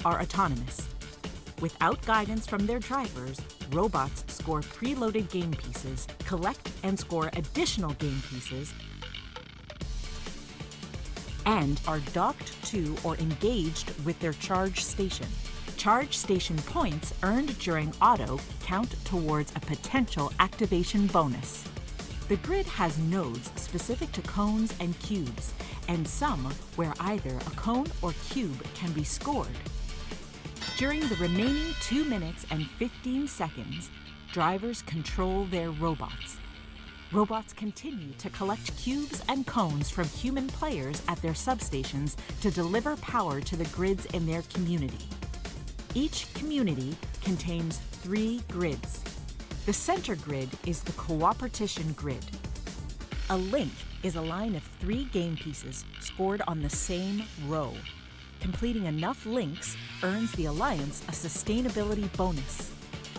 are autonomous. Without guidance from their drivers, robots score preloaded game pieces, collect and score additional game pieces, and are docked to or engaged with their charge station. Charge station points earned during auto count towards a potential activation bonus. The grid has nodes specific to cones and cubes, and some where either a cone or cube can be scored. During the remaining 2 minutes and 15 seconds, drivers control their robots. Robots continue to collect cubes and cones from human players at their substations to deliver power to the grids in their community. Each community contains 3 grids. The center grid is the Qualification grid. A link is a line of 3 game pieces scored on the same row. Completing enough links earns the alliance a sustainability bonus.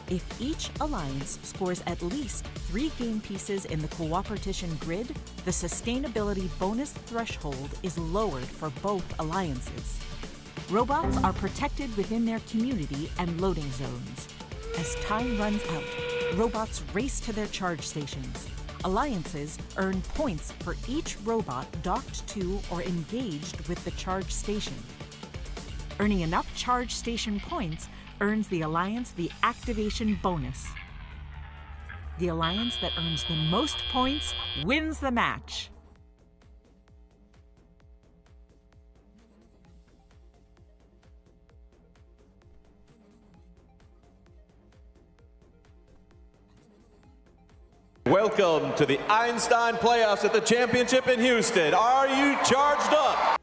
If each alliance scores at least 3 game pieces in the Qualification grid, the sustainability bonus threshold is lowered for both alliances. Robots are protected within their community and loading zones. As time runs out, robots race to their charge stations. Alliances earn points for each robot docked to or engaged with the charge station. Earning enough charge station points earns the alliance the activation bonus. The alliance that earns the most points wins the match. Welcome to the Einstein Playoffs at the Championship in Houston. Are you charged up?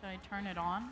Should I turn it on?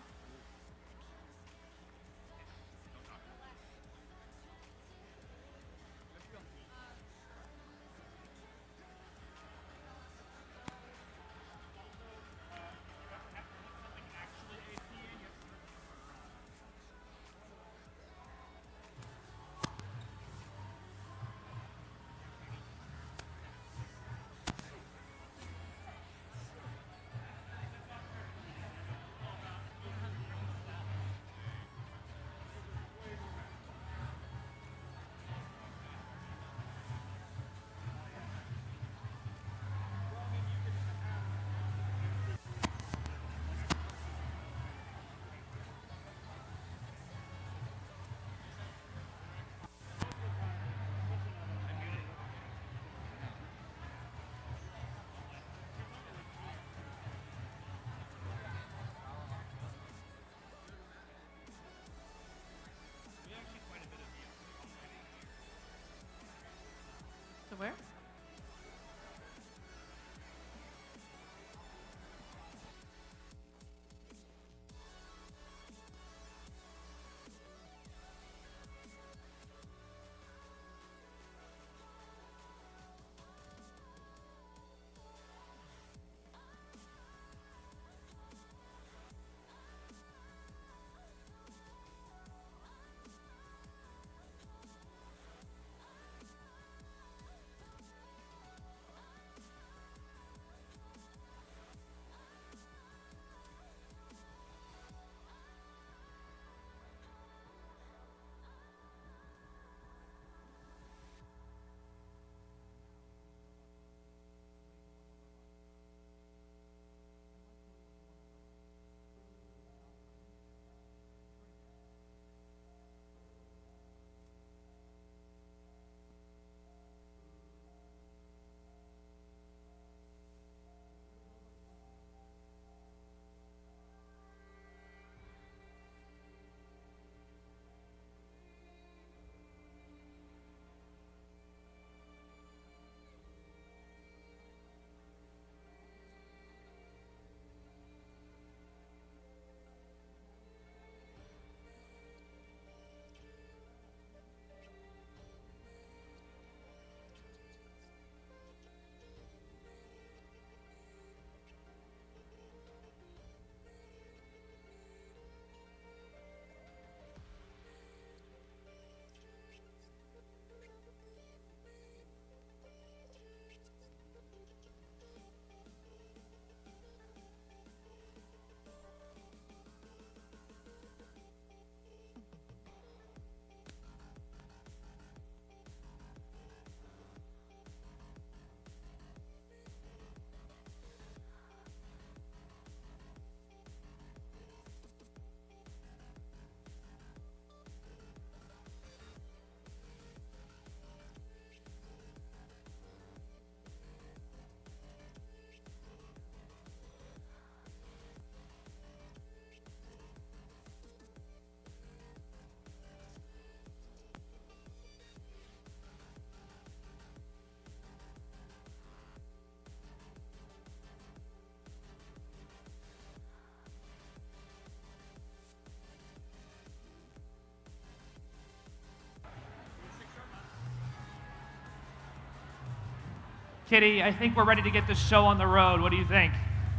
Kitty, I think we're ready to get this show on the road. What do you think?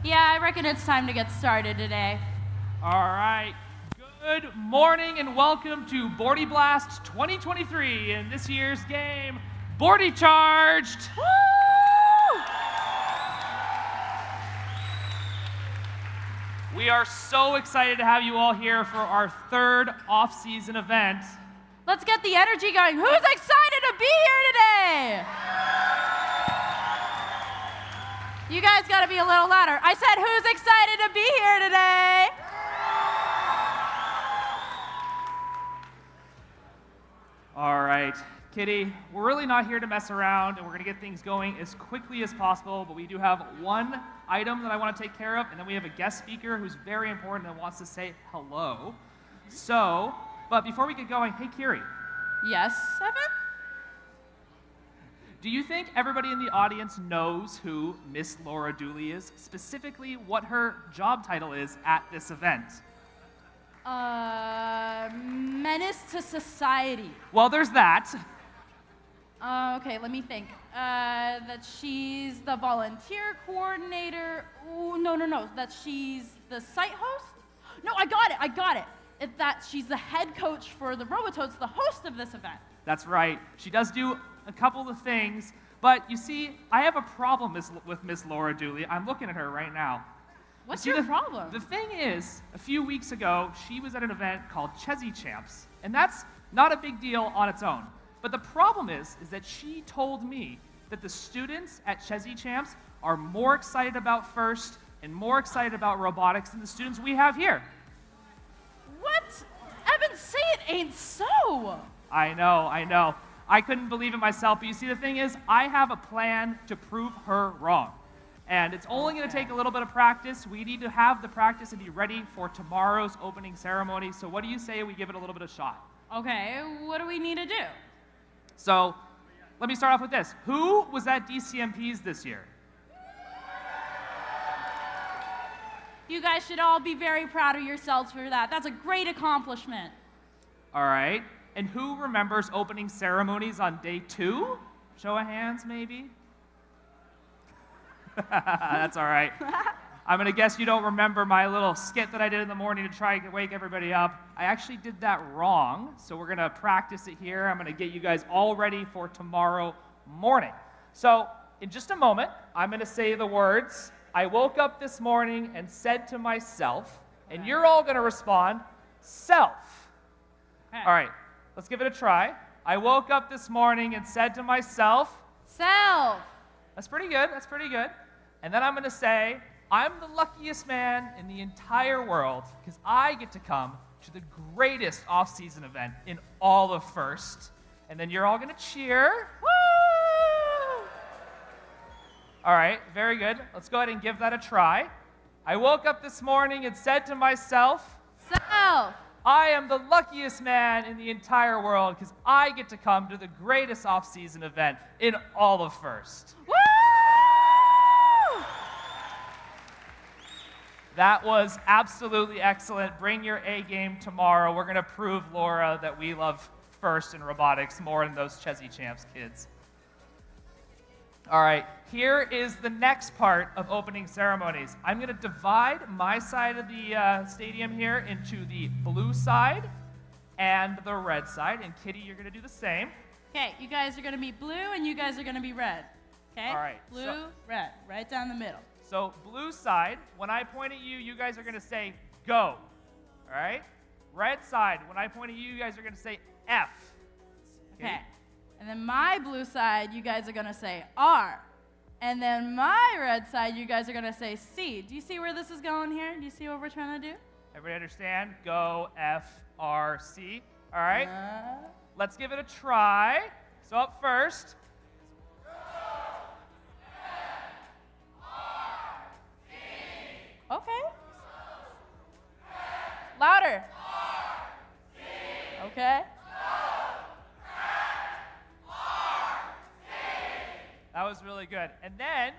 Yeah, I reckon it's time to get started today. All right. Good morning and welcome to Bordie Blast 2023. In this year's game, Bordie Charged. Woo! We are so excited to have you all here for our third off-season event. Let's get the energy going. Who's excited to be here today? You guys got to be a little louder. I said, who's excited to be here today? All right, Kitty, we're really not here to mess around, and we're going to get things going as quickly as possible, but we do have one item that I want to take care of, and then we have a guest speaker who's very important and wants to say hello. So, but before we get going, hey, Kiri. Yes, Evan? Do you think everybody in the audience knows who Miss Laura Dooley is, specifically what her job title is at this event? Menace to society. Well, there's that. Okay, let me think. That she's the volunteer coordinator. Ooh, no. That she's the site host? No, I got it. It's that she's the head coach for the Robototes, the host of this event. That's right. She does do a couple of things, but you see, I have a problem with Miss Laura Dooley. I'm looking at her right now. What's your problem? The thing is, a few weeks ago, she was at an event called Chezzy Champs, and that's not a big deal on its own. But the problem is that she told me that the students at Chezzy Champs are more excited about FIRST and more excited about robotics than the students we have here. What? Evan, say it ain't so. I know. I couldn't believe it myself, but you see, the thing is, I have a plan to prove her wrong. And it's only going to take a little bit of practice. We need to have the practice and be ready for tomorrow's opening ceremony. So what do you say we give it a little bit of shot? Okay, what do we need to do? So let me start off with this. Who was at DCMPs this year? You guys should all be very proud of yourselves for that. That's a great accomplishment. All right. And who remembers opening ceremonies on day 2? Show of hands, maybe? That's all right. I'm going to guess you don't remember my little skit that I did in the morning to try and wake everybody up. I actually did that wrong, so we're going to practice it here. I'm going to get you guys all ready for tomorrow morning. So in just a moment, I'm going to say the words, I woke up this morning and said to myself, and you're all going to respond, self. Okay. All right, let's give it a try. I woke up this morning and said to myself, Self. That's pretty good. And then I'm going to say, I'm the luckiest man in the entire world because I get to come to the greatest off-season event in all of FIRST. And then you're all going to cheer. Woo! All right, very good. Let's go ahead and give that a try. I woke up this morning and said to myself, Self. I am the luckiest man in the entire world because I get to come to the greatest off-season event in all of FIRST. Woo! That was absolutely excellent. Bring your A game tomorrow. We're going to prove, Laura, that we love FIRST and robotics more than those Chezzy Champs kids. All right, here is the next part of opening ceremonies. I'm going to divide my side of the stadium here into the blue side and the red side. And Kitty, you're going to do the same. Okay, you guys are going to be blue and you guys are going to be red. Okay? All right, Blue, red, right down the middle. So blue side, when I point at you, you guys are going to say go. All right? Red side, when I point at you, you guys are going to say F. Okay. And then my blue side, you guys are going to say R. And then my red side, you guys are going to say C. Do you see where this is going here? Do you see what we're trying to do? Everybody understand? Go, F, R, C. All right? Let's give it a try. So up first. Okay. Louder. Okay. That was really good. And then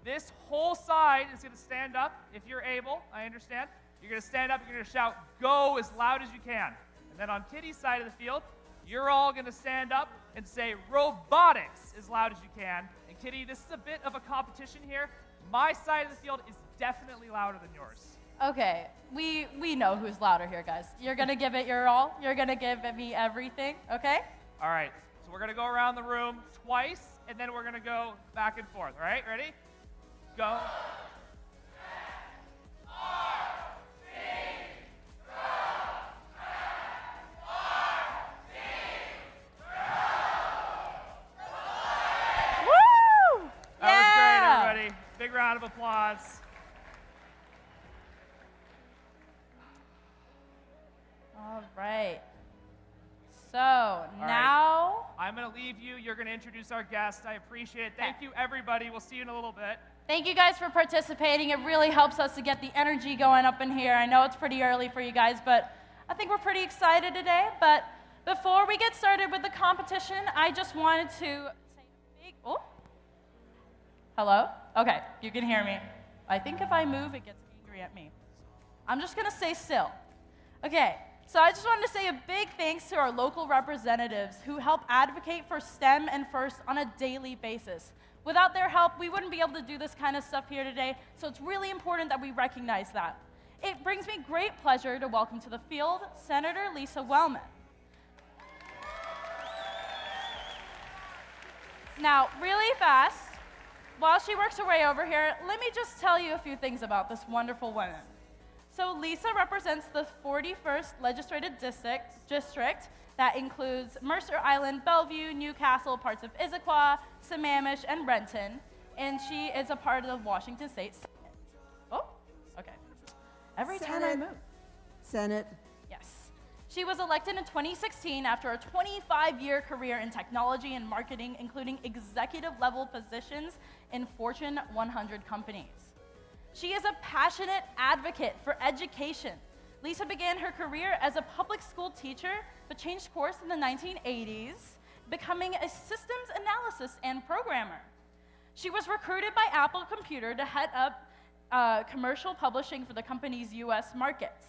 this whole side is going to stand up if you're able. I understand. You're going to stand up. You're going to shout, go as loud as you can. And then on Kitty's side of the field, You're all going to stand up and say robotics as loud as you can. And Kitty, this is a bit of a competition here. My side of the field is definitely louder than yours. Okay, we know who's louder here, guys. You're gonna give it your all. You're gonna give me everything, okay? All right, so we're gonna go around the room twice, and then we're gonna go back and forth. All right, ready? Go. Woo! That was great, everybody. Big round of applause. All right. So now I'm going to leave you. You're going to introduce our guest. I appreciate it. Thank you, everybody. We'll see you in a little bit. thank you guys for participating. It really helps us to get the energy going up in here. I know it's pretty early for you guys, but I think we're pretty excited today. But before we get started with the competition, I just wanted to say a big, oh, hello? Okay, you can hear me. I think if I move, it gets angry at me. I'm just gonna stay still. Okay, so I just wanted to say a big thanks to our local representatives who help advocate for STEM and FIRST on a daily basis. Without their help, we wouldn't be able to do this kind of stuff here today, so it's really important that we recognize that. It brings me great pleasure to welcome to the field Senator Lisa Wellman. Now, really fast, while she works her way over here, let me just tell you a few things about this wonderful woman. So Lisa represents the 41st Legislative District that includes Mercer Island, Bellevue, Newcastle, parts of Issaquah, Sammamish, and Renton, and she is a part of the Washington State Senate. Oh, okay. Every time I move. Senate. Yes. She was elected in 2016 after a 25-year career in technology and marketing, including executive-level positions in Fortune 100 companies. She is a passionate advocate for education. Lisa began her career as a public school teacher, but changed course in the 1980s, becoming a systems analysis and programmer. She was recruited by Apple Computer to head up commercial publishing for the company's US markets.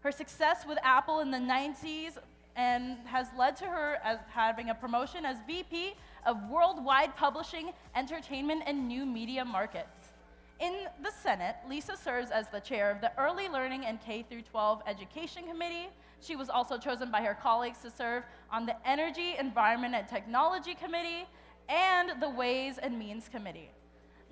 Her success with Apple in the 90s and has led to her as having a promotion as VP of Worldwide Publishing, Entertainment, and New Media Markets. In the Senate, Lisa serves as the chair of the Early Learning and K-12 Education Committee. She was also chosen by her colleagues to serve on the Energy, Environment, and Technology Committee and the Ways and Means Committee.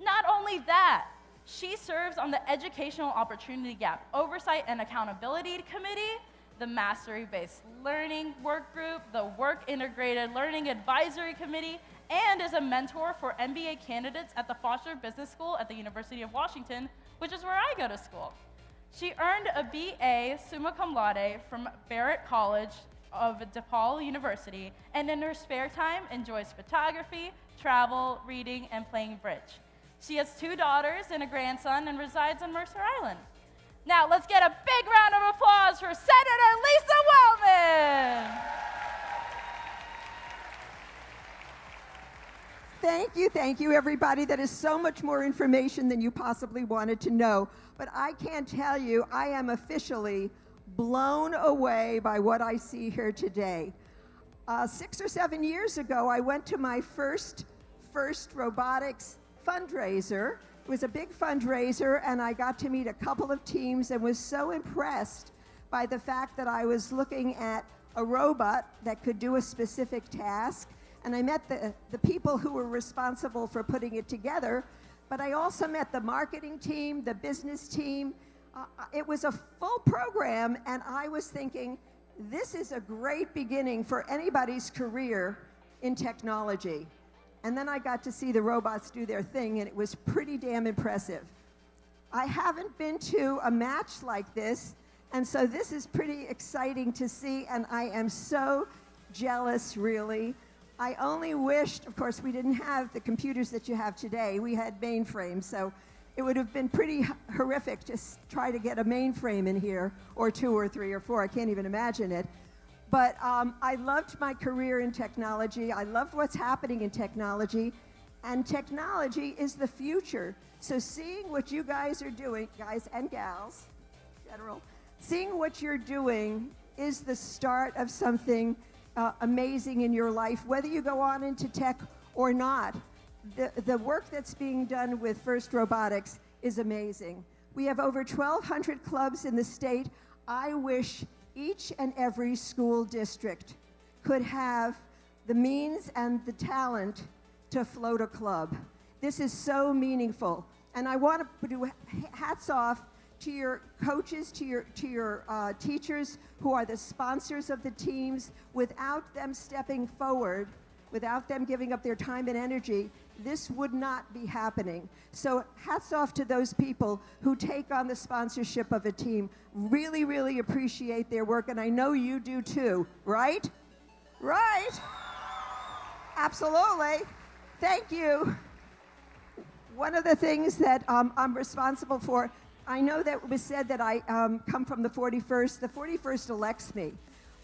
Not only that, she serves on the Educational Opportunity Gap Oversight and Accountability Committee, the Mastery-Based Learning Work Group, the Work Integrated Learning Advisory Committee, and is a mentor for MBA candidates at the Foster Business School at the University of Washington, which is where I go to school. She earned a BA summa cum laude from Barrett College of DePaul University, and in her spare time enjoys photography, travel, reading, and playing bridge. She has 2 daughters and a grandson and resides on Mercer Island. Now let's get a big round of applause for Senator Lisa Wellman. Thank you, everybody. That is so much more information than you possibly wanted to know. But I can't tell you, I am officially blown away by what I see here today. 6 or 7 years ago, I went to my first robotics fundraiser. It was a big fundraiser, and I got to meet a couple of teams and was so impressed by the fact that I was looking at a robot that could do a specific task. And I met the people who were responsible for putting it together, but I also met the marketing team, the business team. It was a full program, and I was thinking, this is a great beginning for anybody's career in technology. And then I got to see the robots do their thing, and it was pretty damn impressive. I haven't been to a match like this, and so this is pretty exciting to see, and I am so jealous, really. I only wished, of course, we didn't have the computers that you have today. We had mainframes, so it would have been pretty horrific to try to get a mainframe in here, or 2 or 3 or 4, I can't even imagine it. But I loved my career in technology. I loved what's happening in technology, and technology is the future. So seeing what you guys are doing, guys and gals, general, seeing what you're doing is the start of something amazing in your life, whether you go on into tech or not. The work that's being done with FIRST Robotics is amazing. We have over 1,200 clubs in the state. I wish each and every school district could have the means and the talent to float a club. This is so meaningful. And I want to do hats off to your coaches, to your teachers who are the sponsors of the teams. Without them stepping forward, without them giving up their time and energy, this would not be happening. So hats off to those people who take on the sponsorship of a team. Really, really appreciate their work, and I know you do too, right? Right? Absolutely. Thank you. One of the things that I'm responsible for, I know that it was said that I come from the 41st. The 41st elects me.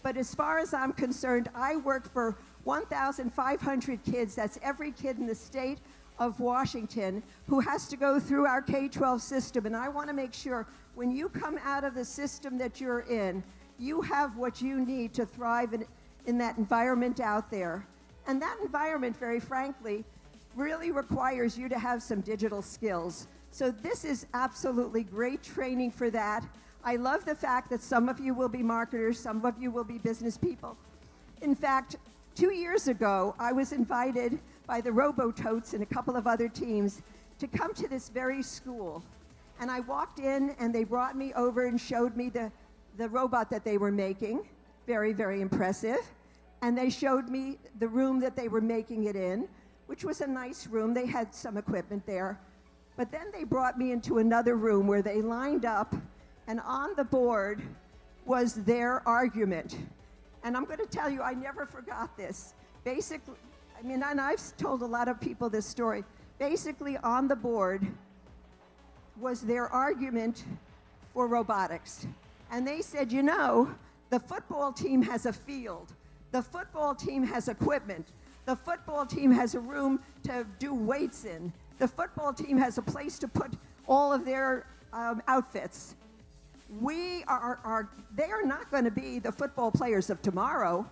But as far as I'm concerned, I work for 1,500 kids. That's every kid in the state of Washington who has to go through our K-12 system. And I want to make sure when you come out of the system that you're in, you have what you need to thrive in that environment out there. And that environment, very frankly, really requires you to have some digital skills. So this is absolutely great training for that. I love the fact that some of you will be marketers, some of you will be business people. In fact, 2 years ago, I was invited by the Robototes and a couple of other teams to come to this very school. And I walked in and they brought me over and showed me the robot that they were making. Very, very impressive. And they showed me the room that they were making it in, which was a nice room. They had some equipment there. But then they brought me into another room where they lined up, and on the board was their argument. And I'm going to tell you, I never forgot this. Basically, I mean, and I've told a lot of people this story. Basically, on the board was their argument for robotics. And they said, you know, the football team has a field. The football team has equipment. The football team has a room to do weights in. The football team has a place to put all of their outfits. They are not going to be the football players of tomorrow.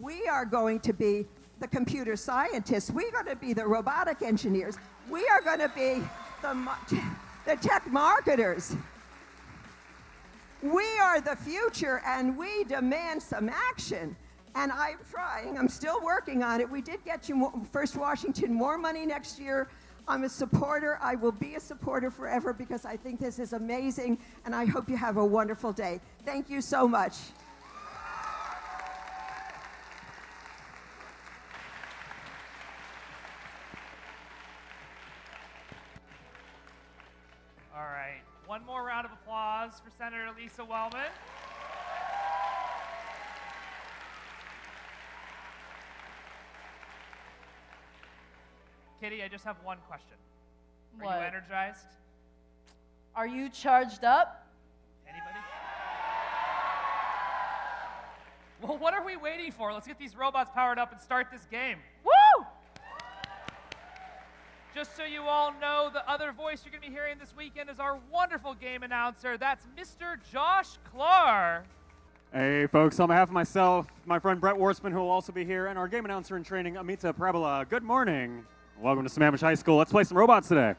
We are going to be the computer scientists. We're going to be the robotic engineers. We are going to be the tech marketers. We are the future, and we demand some action. And I'm trying. I'm still working on it. We did get you, First Washington, more money next year. I'm a supporter. I will be a supporter forever because I think this is amazing, and I hope you have a wonderful day. Thank you so much. All right. One more round of applause for Senator Lisa Wellman. Kitty, I just have one question. Are What? you energized? Are you charged up? Anybody? Well, what are we waiting for? Let's get these robots powered up and start this game. Woo! Just so you all know, the other voice you're going to be hearing this weekend is our wonderful game announcer. That's Mr. Josh Clark. Hey, folks. On behalf of myself, my friend Brett Warsman, who will also be here, and our game announcer in training, Amita Parabola, good morning. Welcome to Sammamish High School. Let's play some robots today.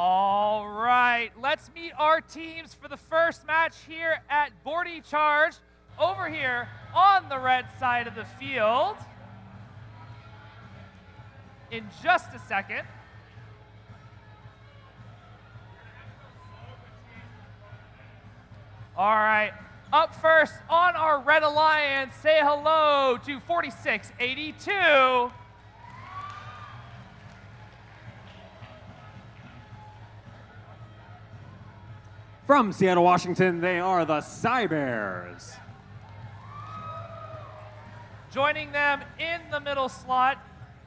All right, let's meet our teams for the first match here at Bordie Charge, over here on the red side of the field. In just a second. All right, up first on our Red Alliance, say hello to 4682. From Seattle, Washington, they are the Cybears. Joining them in the middle slot,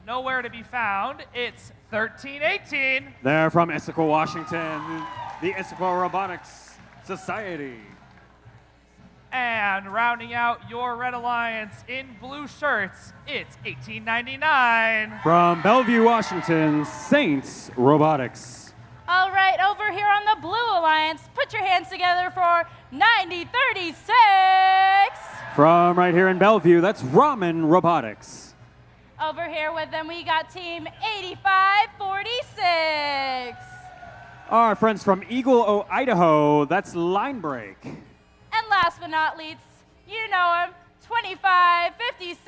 nowhere to be found, it's 1318. They're from Issaquah, Washington, the Issaquah Robotics Society. And rounding out your Red Alliance in blue shirts, it's 1899. From Bellevue, Washington, Saints Robotics. All right, over here on the Blue Alliance, put your hands together for 9036. From right here in Bellevue, that's Ramen Robotics. Over here with them, we got team 8546. Our friends from Eagle, Idaho, that's Line Break. And last but not least, you know him, 2557.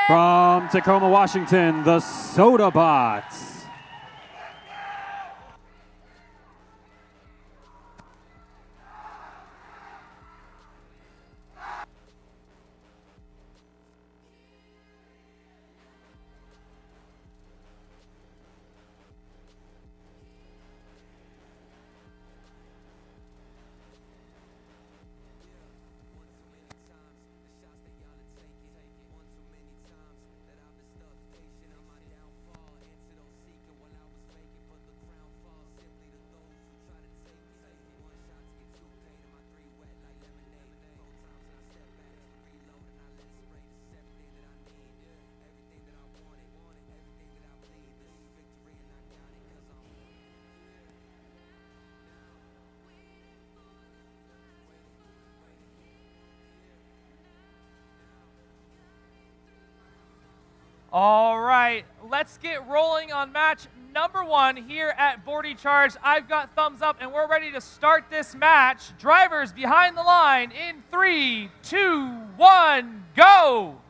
From Tacoma, Washington, the Soda Bots. All right, let's get rolling on match number 1 here at Bordie Charge. I've got thumbs up, and we're ready to start this match. Drivers behind the line in 3, 2, 1, go!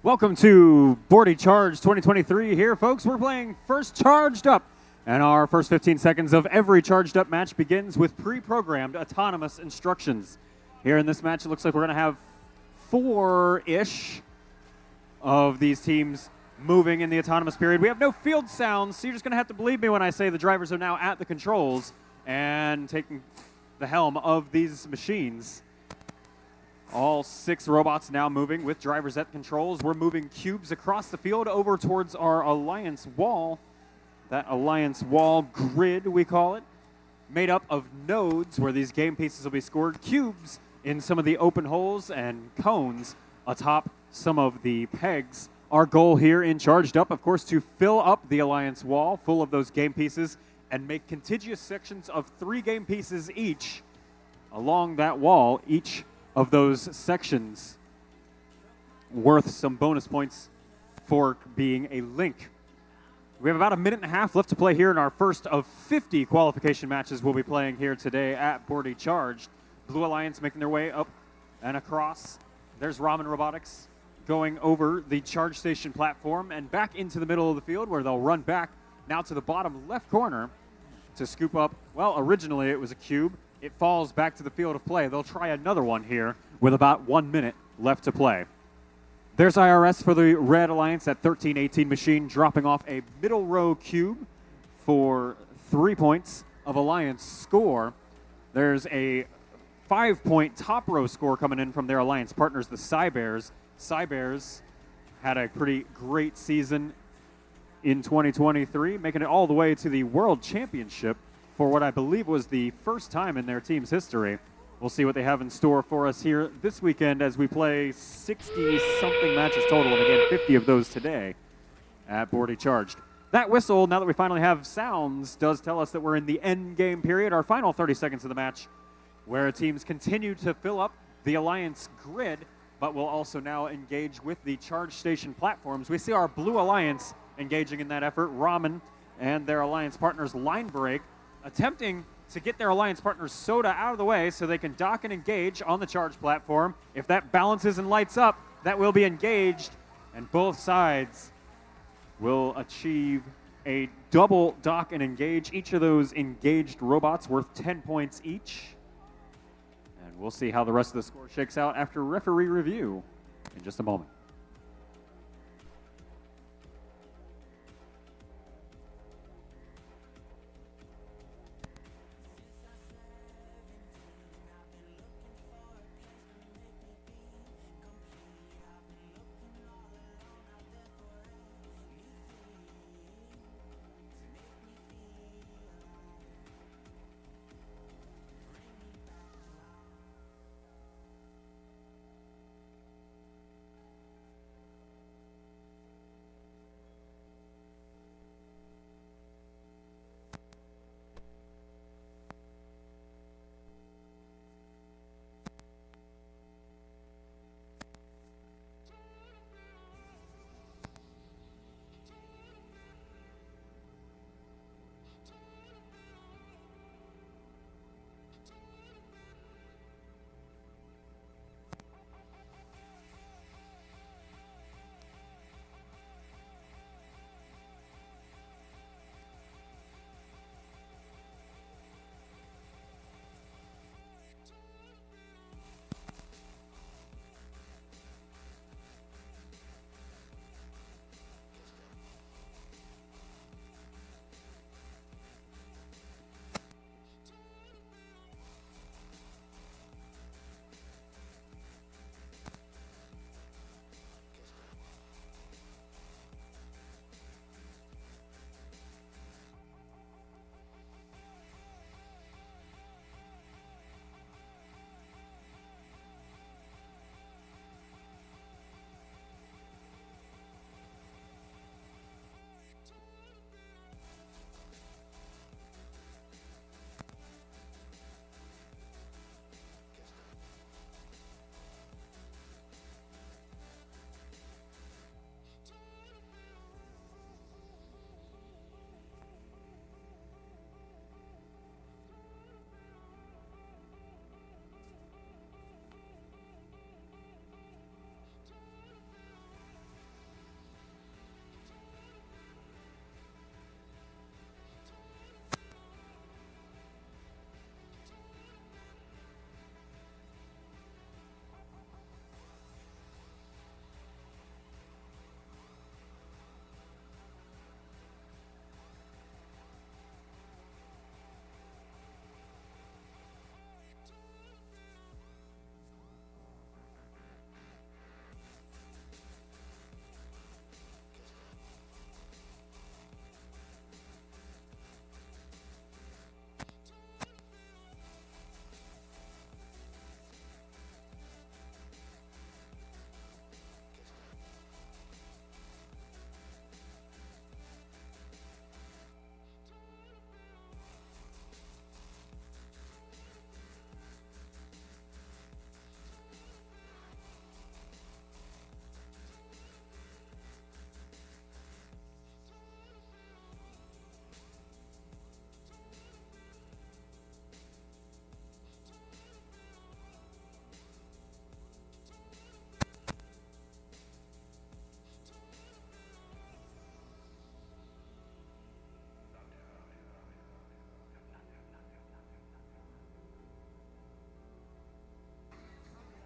Welcome to Bordie Charge 2023 here, folks. We're playing First Charged Up, and our first 15 seconds of every Charged Up match begins with pre-programmed autonomous instructions. Here in this match, it looks like we're going to have 4-ish of these teams moving in the autonomous period. We have no field sounds, so you're just going to have to believe me when I say the drivers are now at the controls and taking the helm of these machines. All 6 robots now moving with drivers at controls. We're moving cubes across the field over towards our Alliance wall. That Alliance wall grid, we call it, made up of nodes where these game pieces will be scored. Cubes in some of the open holes and cones atop some of the pegs. Our goal here in Charged Up, of course, to fill up the Alliance wall full of those game pieces and make contiguous sections of 3 game pieces each along that wall, each of those sections worth some bonus points for being a link. We have about a minute and a half left to play here in our first of 50 qualification matches we'll be playing here today at Bordie Charged. Blue Alliance making their way up and across. There's Ramen Robotics going over the charge station platform and back into the middle of the field, where they'll run back now to the bottom left corner to scoop up, well, originally it was a cube. It falls back to the field of play. They'll try another one here with about 1 minute left to play. There's IRS for the Red Alliance, that 1318 machine, dropping off a middle row cube for 3 points of Alliance score. There's a 5-point top row score coming in from their Alliance partners, the Cybears. Cybears had a pretty great season in 2023, making it all the way to the World Championship for what I believe was the first time in their team's history. We'll see what they have in store for us here this weekend as we play 60-something matches total, and again, 50 of those today at Bordie Charged. That whistle, now that we finally have sounds, does tell us that we're in the end game period, our final 30 seconds of the match, where teams continue to fill up the Alliance grid but will also now engage with the charge station platforms. We see our Blue Alliance engaging in that effort, Ramen and their alliance partners Line Break, attempting to get their alliance partners Soda out of the way so they can dock and engage on the charge platform. If that balances and lights up, that will be engaged, and both sides will achieve a double dock and engage. Each of those engaged robots worth 10 points each. And we'll see how the rest of the score shakes out after referee review in just a moment.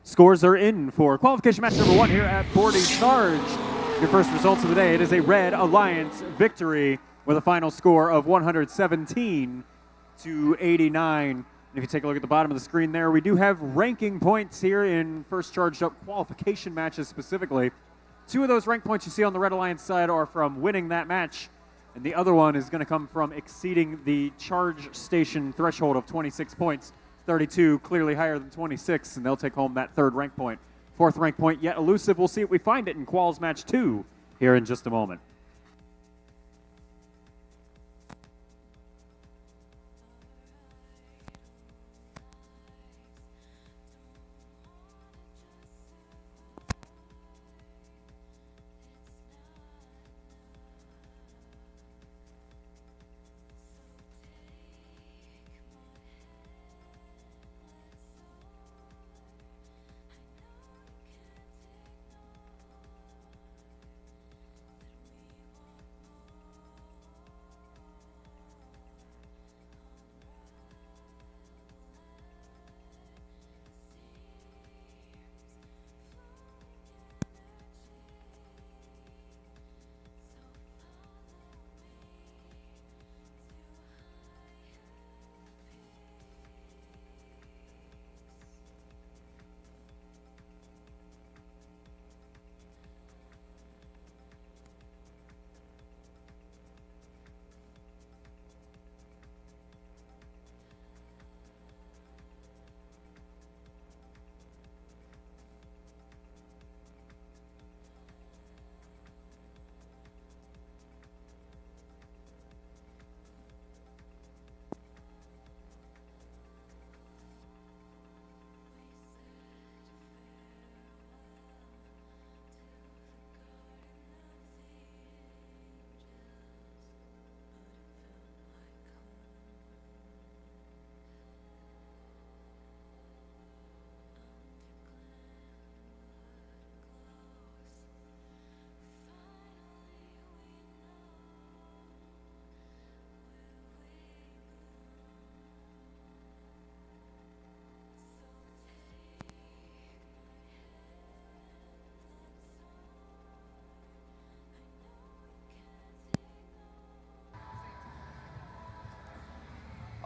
Scores are in for qualification match number 1 here at Bordie Charge. Your first results of the day, it is a Red Alliance victory with a final score of 117 to 89. And if you take a look at the bottom of the screen there, we do have ranking points here in first charged up qualification matches specifically. 2 of those rank points you see on the Red Alliance side are from winning that match, and the other one is going to come from exceeding the charge station threshold of 26 points. 32, clearly higher than 26, and they'll take home that 3rd rank point. 4th rank point, yet elusive. We'll see if we find it in Quals match 2 here in just a moment.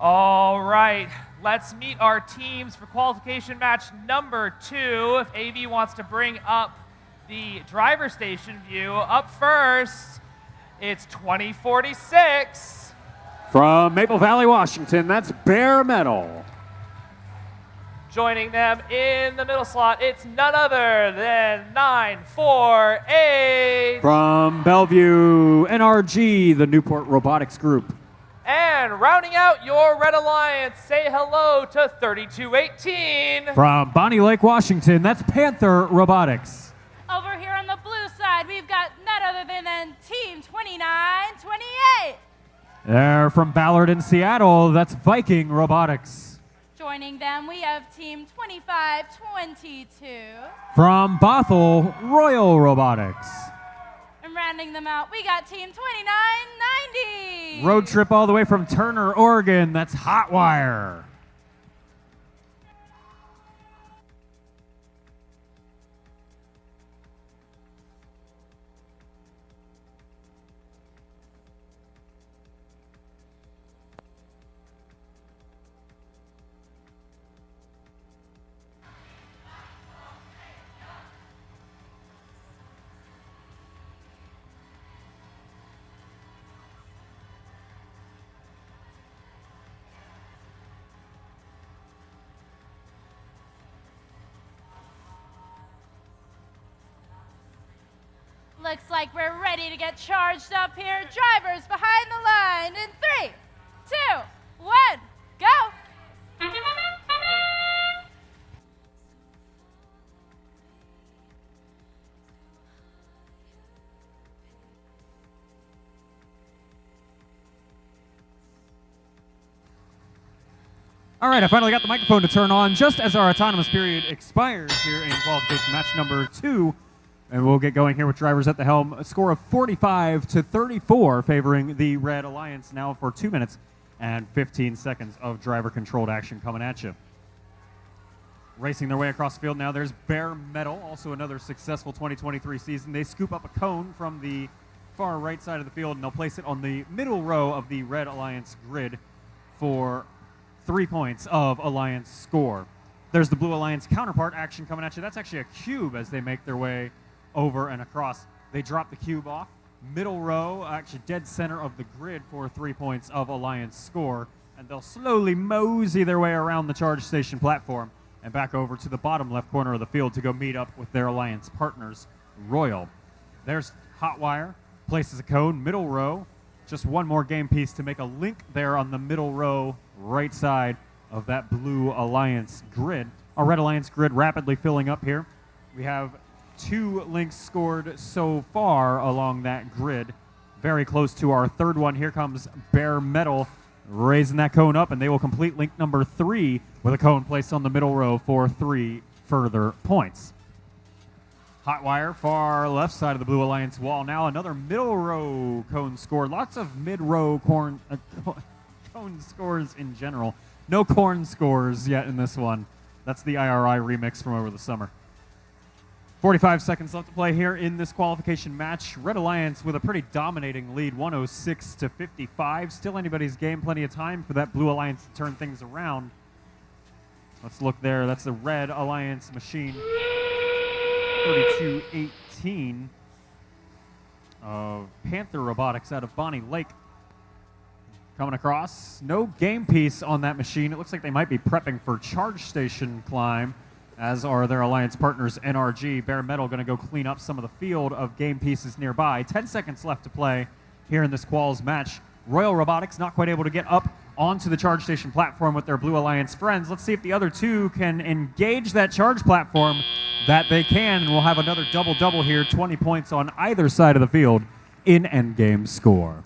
All right, let's meet our teams for qualification match number 2. If AV wants to bring up the driver station view, up first, it's 2046. From Maple Valley, Washington, that's Bare Metal. Joining them in the middle slot, it's none other than 948. From Bellevue, NRG, the Newport Robotics Group. And rounding out your Red Alliance, say hello to 3218. From Bonnie Lake, Washington, that's Panther Robotics. Over here on the blue side, we've got none other than Team 2928. They're from Ballard in Seattle, that's Viking Robotics. Joining them, we have Team 2522. From Bothell, Royal Robotics. And rounding them out, we got Team 2990. Road trip all the way from Turner, Oregon, that's Hotwire. Looks like we're ready to get charged up here. Drivers behind the line in 3, 2, 1, go! All right, I finally got the microphone to turn on just as our autonomous period expires here in qualification match number 2. And we'll get going here with drivers at the helm. A score of 45-34 favoring the Red Alliance now for 2 minutes and 15 seconds of driver-controlled action coming at you. Racing their way across the field now, there's Bare Metal, also another successful 2023 season. They scoop up a cone from the far right side of the field, and they'll place it on the middle row of the Red Alliance grid for 3 points of Alliance score. There's the Blue Alliance counterpart action coming at you. That's actually a cube as they make their way over and across. They drop the cube off. Middle row, actually dead center of the grid for 3 points of Alliance score. And they'll slowly mosey their way around the charge station platform and back over to the bottom left corner of the field to go meet up with their Alliance partners, Royal. There's Hotwire, places a cone, middle row. Just one more game piece to make a link there on the middle row, right side of that Blue Alliance grid. Our Red Alliance grid rapidly filling up here. We have 2 links scored so far along that grid. Very close to our third one. Here comes Bare Metal raising that cone up, and they will complete link number 3 with a cone placed on the middle row for 3 further points. Hotwire, far left side of the Blue Alliance wall. Now another middle row cone score. Lots of mid-row cone scores in general. No corn scores yet in this one. That's the IRI remix from over the summer. 45 seconds left to play here in this qualification match. Red Alliance with a pretty dominating lead, 106-55. Still anybody's game, plenty of time for that Blue Alliance to turn things around. Let's look there. That's the Red Alliance machine. 3218 of Panther Robotics out of Bonnie Lake. Coming across. No game piece on that machine. It looks like they might be prepping for charge station climb, as are their Alliance partners, NRG. Bare Metal going to go clean up some of the field of game pieces nearby. 10 seconds left to play here in this quals match. Royal Robotics not quite able to get up onto the charge station platform with their Blue Alliance friends. Let's see if the other 2 can engage that charge platform. That they can, and we'll have another double-double here, 20 points on either side of the field in endgame score.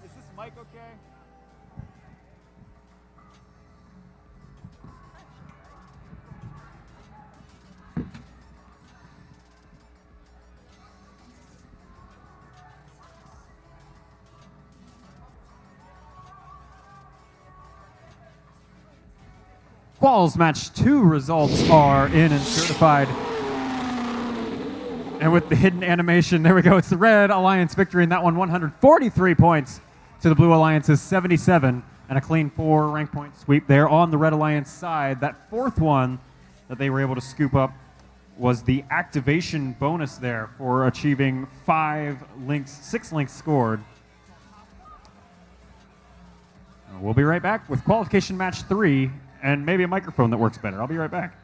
Is this mic okay? Quals Match 2 results are in and certified. And with the hidden animation, there we go. It's the Red Alliance victory in that one, 143 points to the Blue Alliance's 77, and a clean 4 rank point sweep there on the Red Alliance side. That fourth one that they were able to scoop up was the activation bonus there for achieving 6 links scored. We'll be right back with Qualification Match 3 and maybe a microphone that works better. I'll be right back.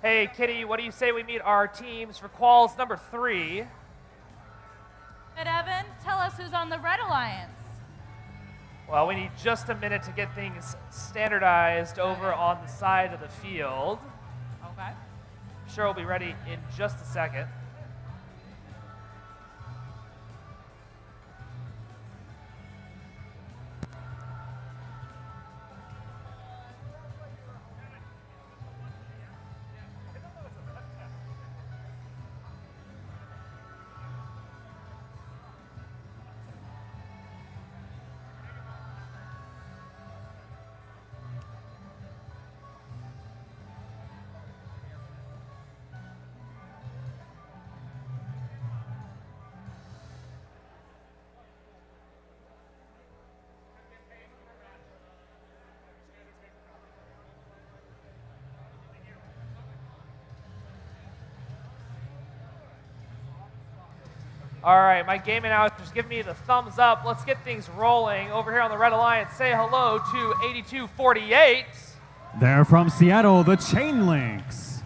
Hey, Kitty, what do you say we meet our teams for quals number 3? Good, Evan. Tell us who's on the Red Alliance. Well, we need just a minute to get things standardized over on the side of the field. Okay. I'm sure we'll be ready in just a second. All right, my game announcers give me the thumbs up. Let's get things rolling. Over here on the Red Alliance, say hello to 8248. They're from Seattle, the Chain Links.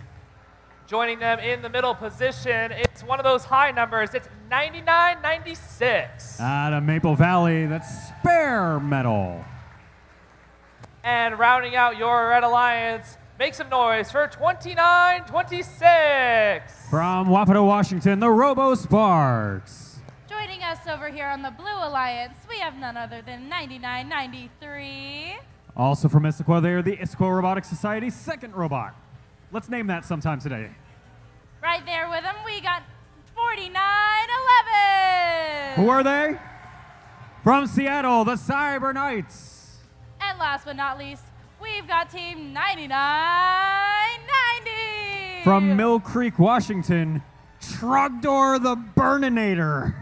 Joining them in the middle position, it's one of those high numbers. It's 9996. Out of Maple Valley, that's Spare Metal. And rounding out your Red Alliance, make some noise for 2926. From Wapito, Washington, the Robo Sparks. Joining us over here on the Blue Alliance, we have none other than 9993. Also from Issaquah, they're the Issaquah Robotics Society's second robot. Let's name that sometime today. Right there with them, we got 4911. Who are they? From Seattle, the Cyber Knights. And last but not least, we've got Team 9990. From Mill Creek, Washington, Trogdor the Burninator.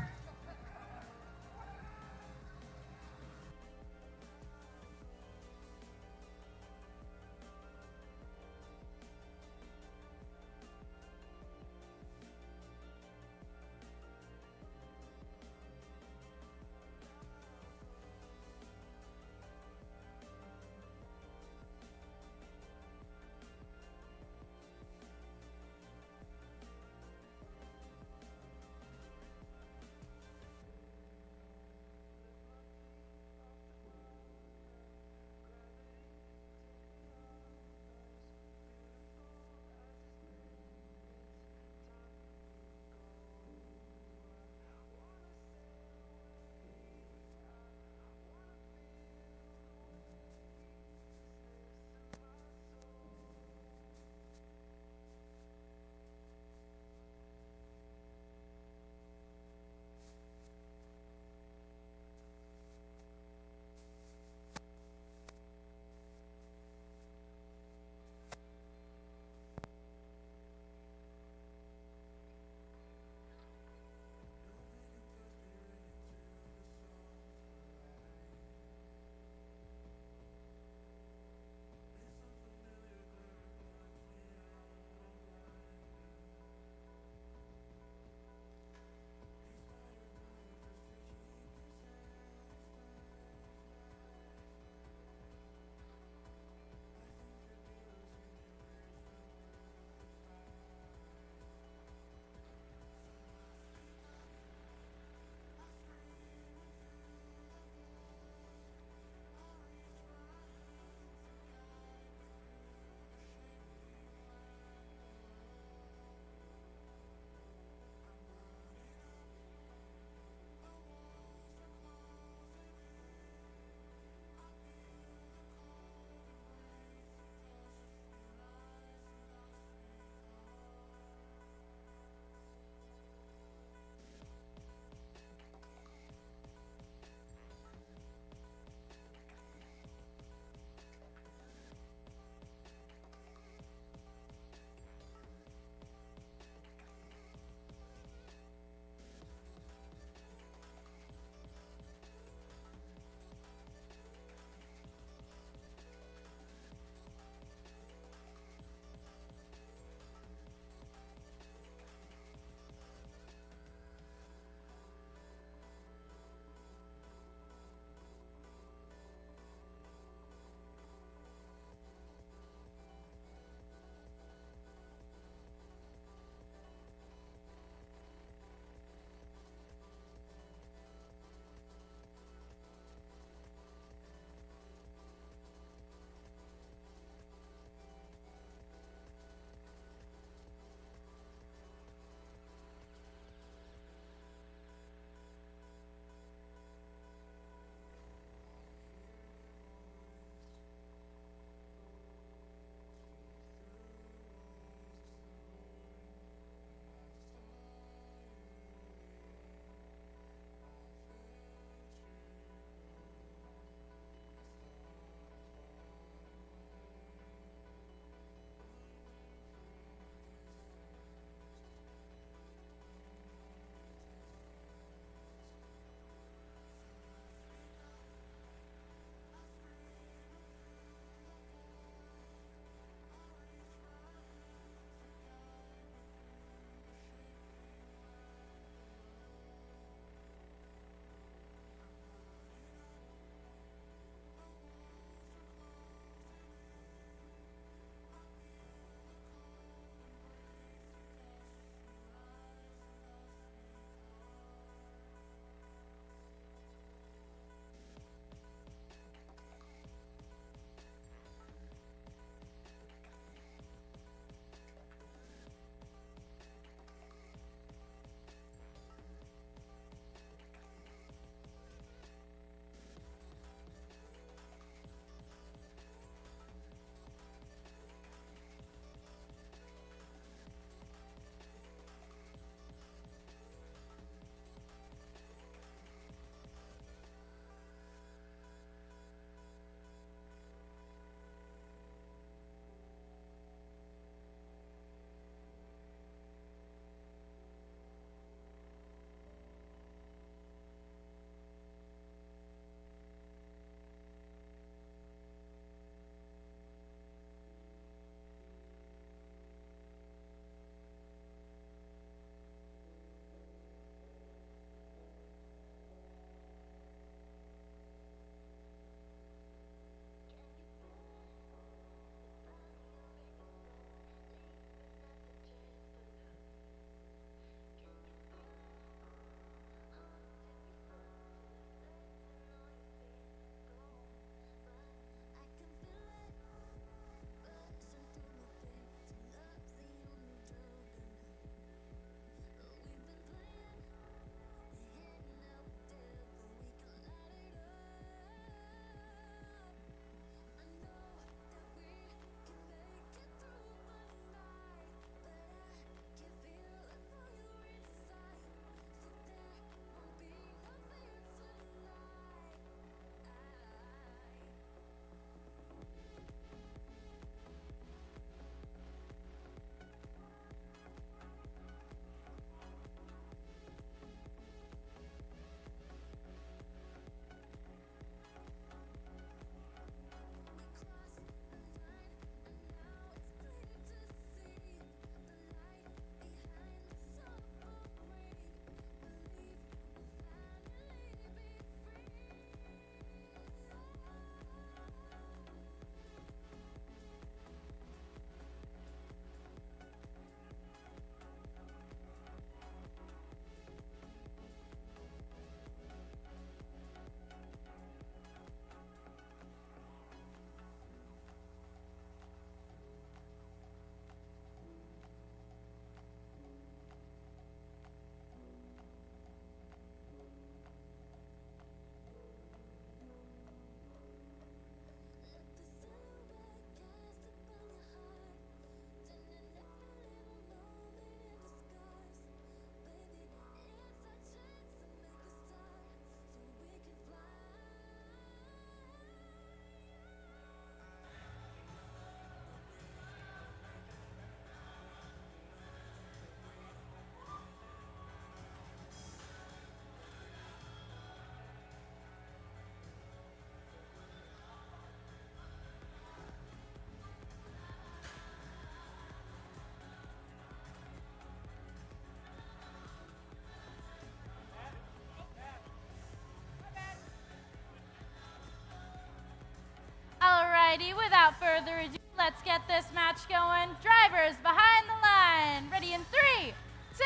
Alrighty, without further ado, let's get this match going. Drivers behind the line. Ready in 3, 2,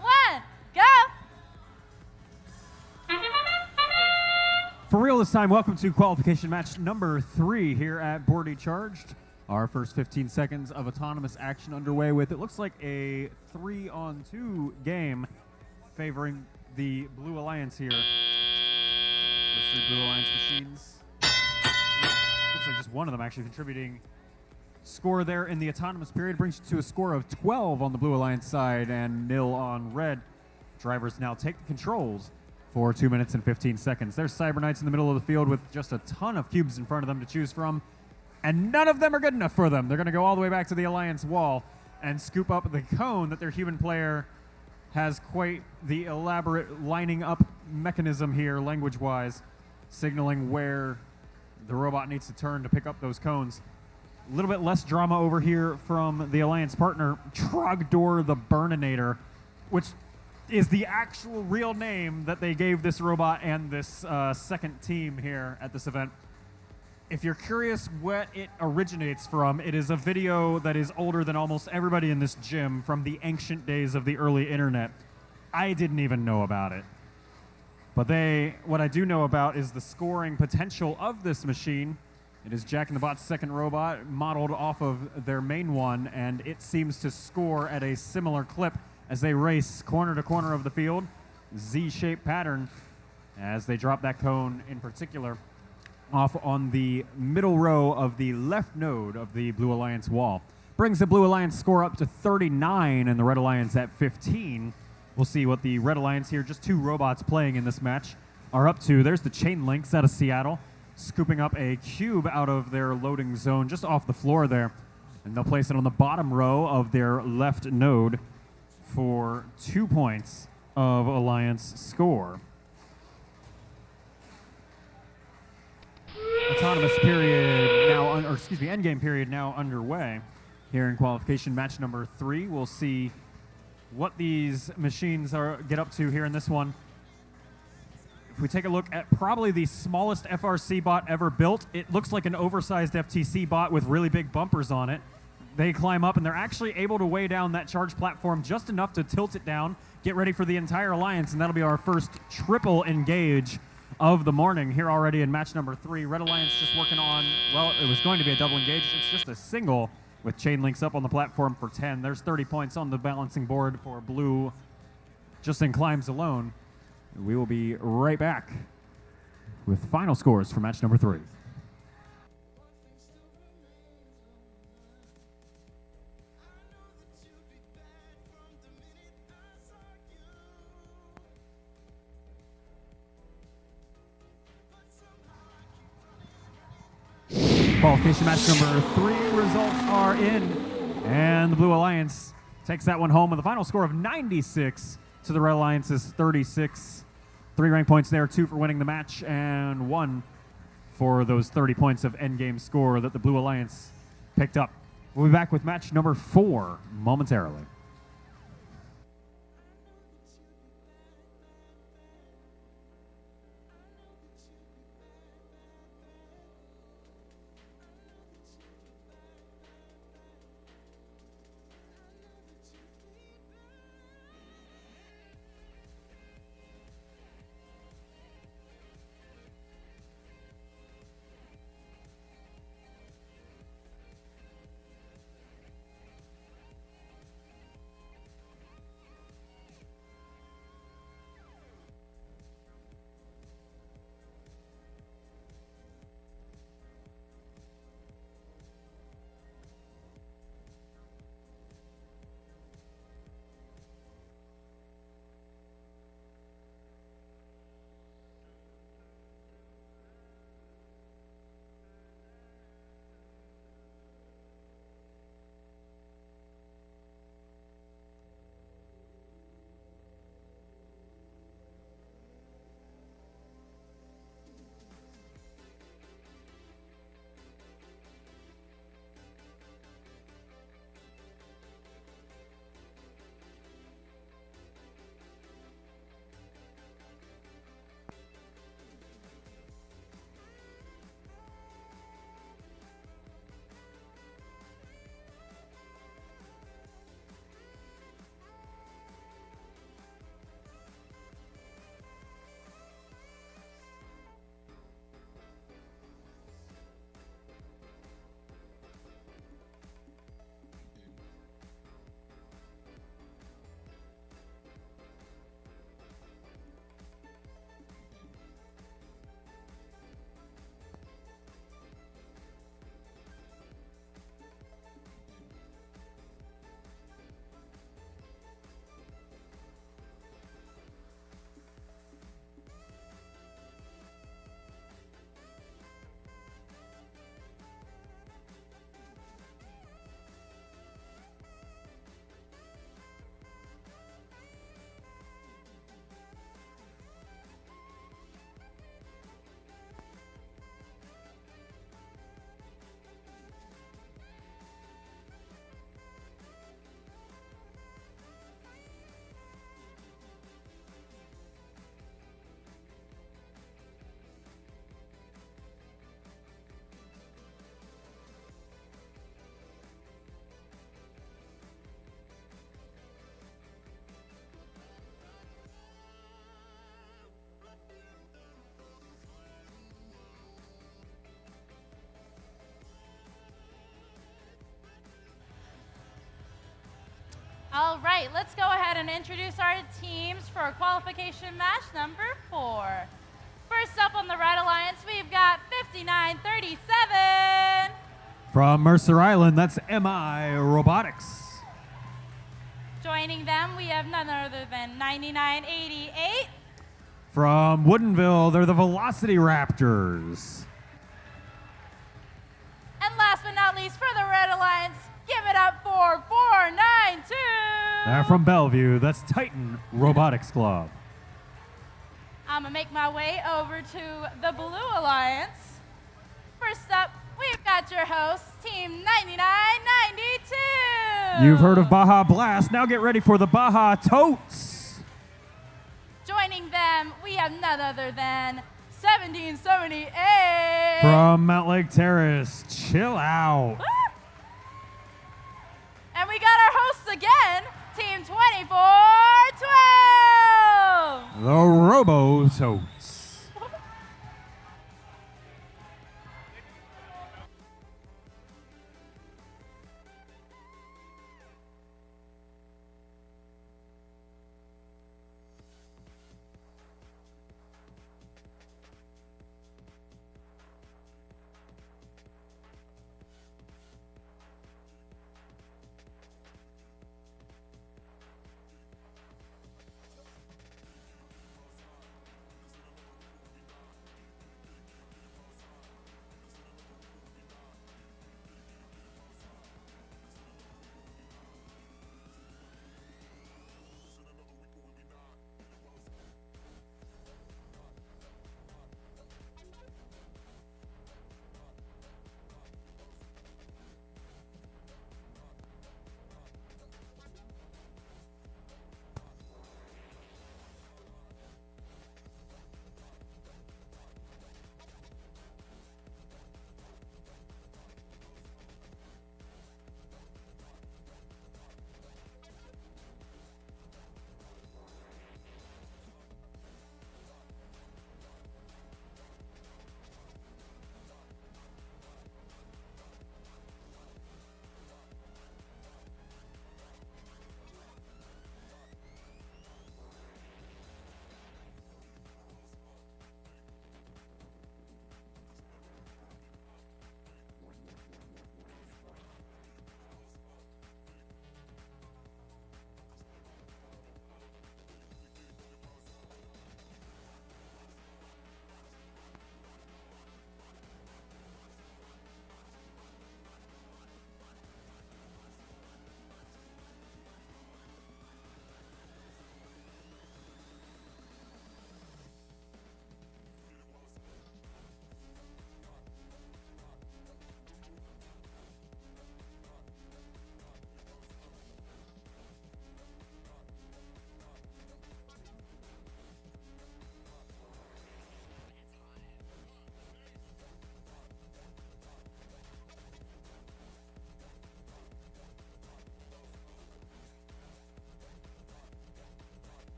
1, go! For real this time, welcome to qualification match number 3 here at Bordie Charged. Our first 15 seconds of autonomous action underway with, it looks like a 3-on-2 game favoring the Blue Alliance here. Those 3 Blue Alliance machines. Looks like just one of them actually contributing. Score there in the autonomous period brings you to a score of 12 on the Blue Alliance side and 0 on red. Drivers now take the controls for 2 minutes and 15 seconds. There's Cyber Knights in the middle of the field with just a ton of cubes in front of them to choose from, and none of them are good enough for them. They're going to go all the way back to the Alliance wall and scoop up the cone that their human player has quite the elaborate lining up mechanism here, language-wise, signaling where the robot needs to turn to pick up those cones. A little bit less drama over here from the Alliance partner, Trogdor the Burninator, which is the actual real name that they gave this robot and this second team here at this event. If you're curious what it originates from, it is a video that is older than almost everybody in this gym from the ancient days of the early internet. I didn't even know about it. But what I do know about is the scoring potential of this machine. It is Jack in the Bot's second robot, modeled off of their main one, and it seems to score at a similar clip as they race corner to corner of the field. Z-shaped pattern as they drop that cone in particular off on the middle row of the left node of the Blue Alliance wall. Brings the Blue Alliance score up to 39 and the Red Alliance at 15. We'll see what the Red Alliance here, just 2 robots playing in this match, are up to. There's the Chain Links out of Seattle, scooping up a cube out of their loading zone just off the floor there. And they'll place it on the bottom row of their left node for 2 points of Alliance score. Autonomous period now, endgame period now underway here in qualification match number 3. We'll see what these machines get up to here in this one. If we take a look at probably the smallest FRC bot ever built, it looks like an oversized FTC bot with really big bumpers on it. They climb up and they're actually able to weigh down that charge platform just enough to tilt it down, get ready for the entire Alliance, and that'll be our first triple engage of the morning here already in match number 3. Red Alliance just working on, well, it was going to be a double engage. It's just a single with Chain Links up on the platform for 10. There's 30 points on the balancing board for Blue just in climbs alone. We will be right back with final scores for match number 3. Qualification match number 3 results are in, and the Blue Alliance takes that one home with a final score of 96 to the Red Alliance's 36. 3 rank points there, 2 for winning the match, and 1 for those 30 points of endgame score that the Blue Alliance picked up. We'll be back with match number 4 momentarily. All right, let's go ahead and introduce our teams for qualification match number 4. First up on the Red Alliance, we've got 5937. From Mercer Island, that's MI Robotics. Joining them, we have none other than 9988. From Woodinville, they're the Velocity Raptors. And last but not least, for the Red Alliance, give it up for 492. They're from Bellevue, that's Titan Robotics Club. I'm going to make my way over to the Blue Alliance. First up, we've got your hosts, Team 9992. You've heard of Baja Blast, now get ready for the Baja Totes. Joining them, we have none other than 1778. From Mount Lake Terrace, chill out. And we got our hosts again, Team 2412. The Robototes.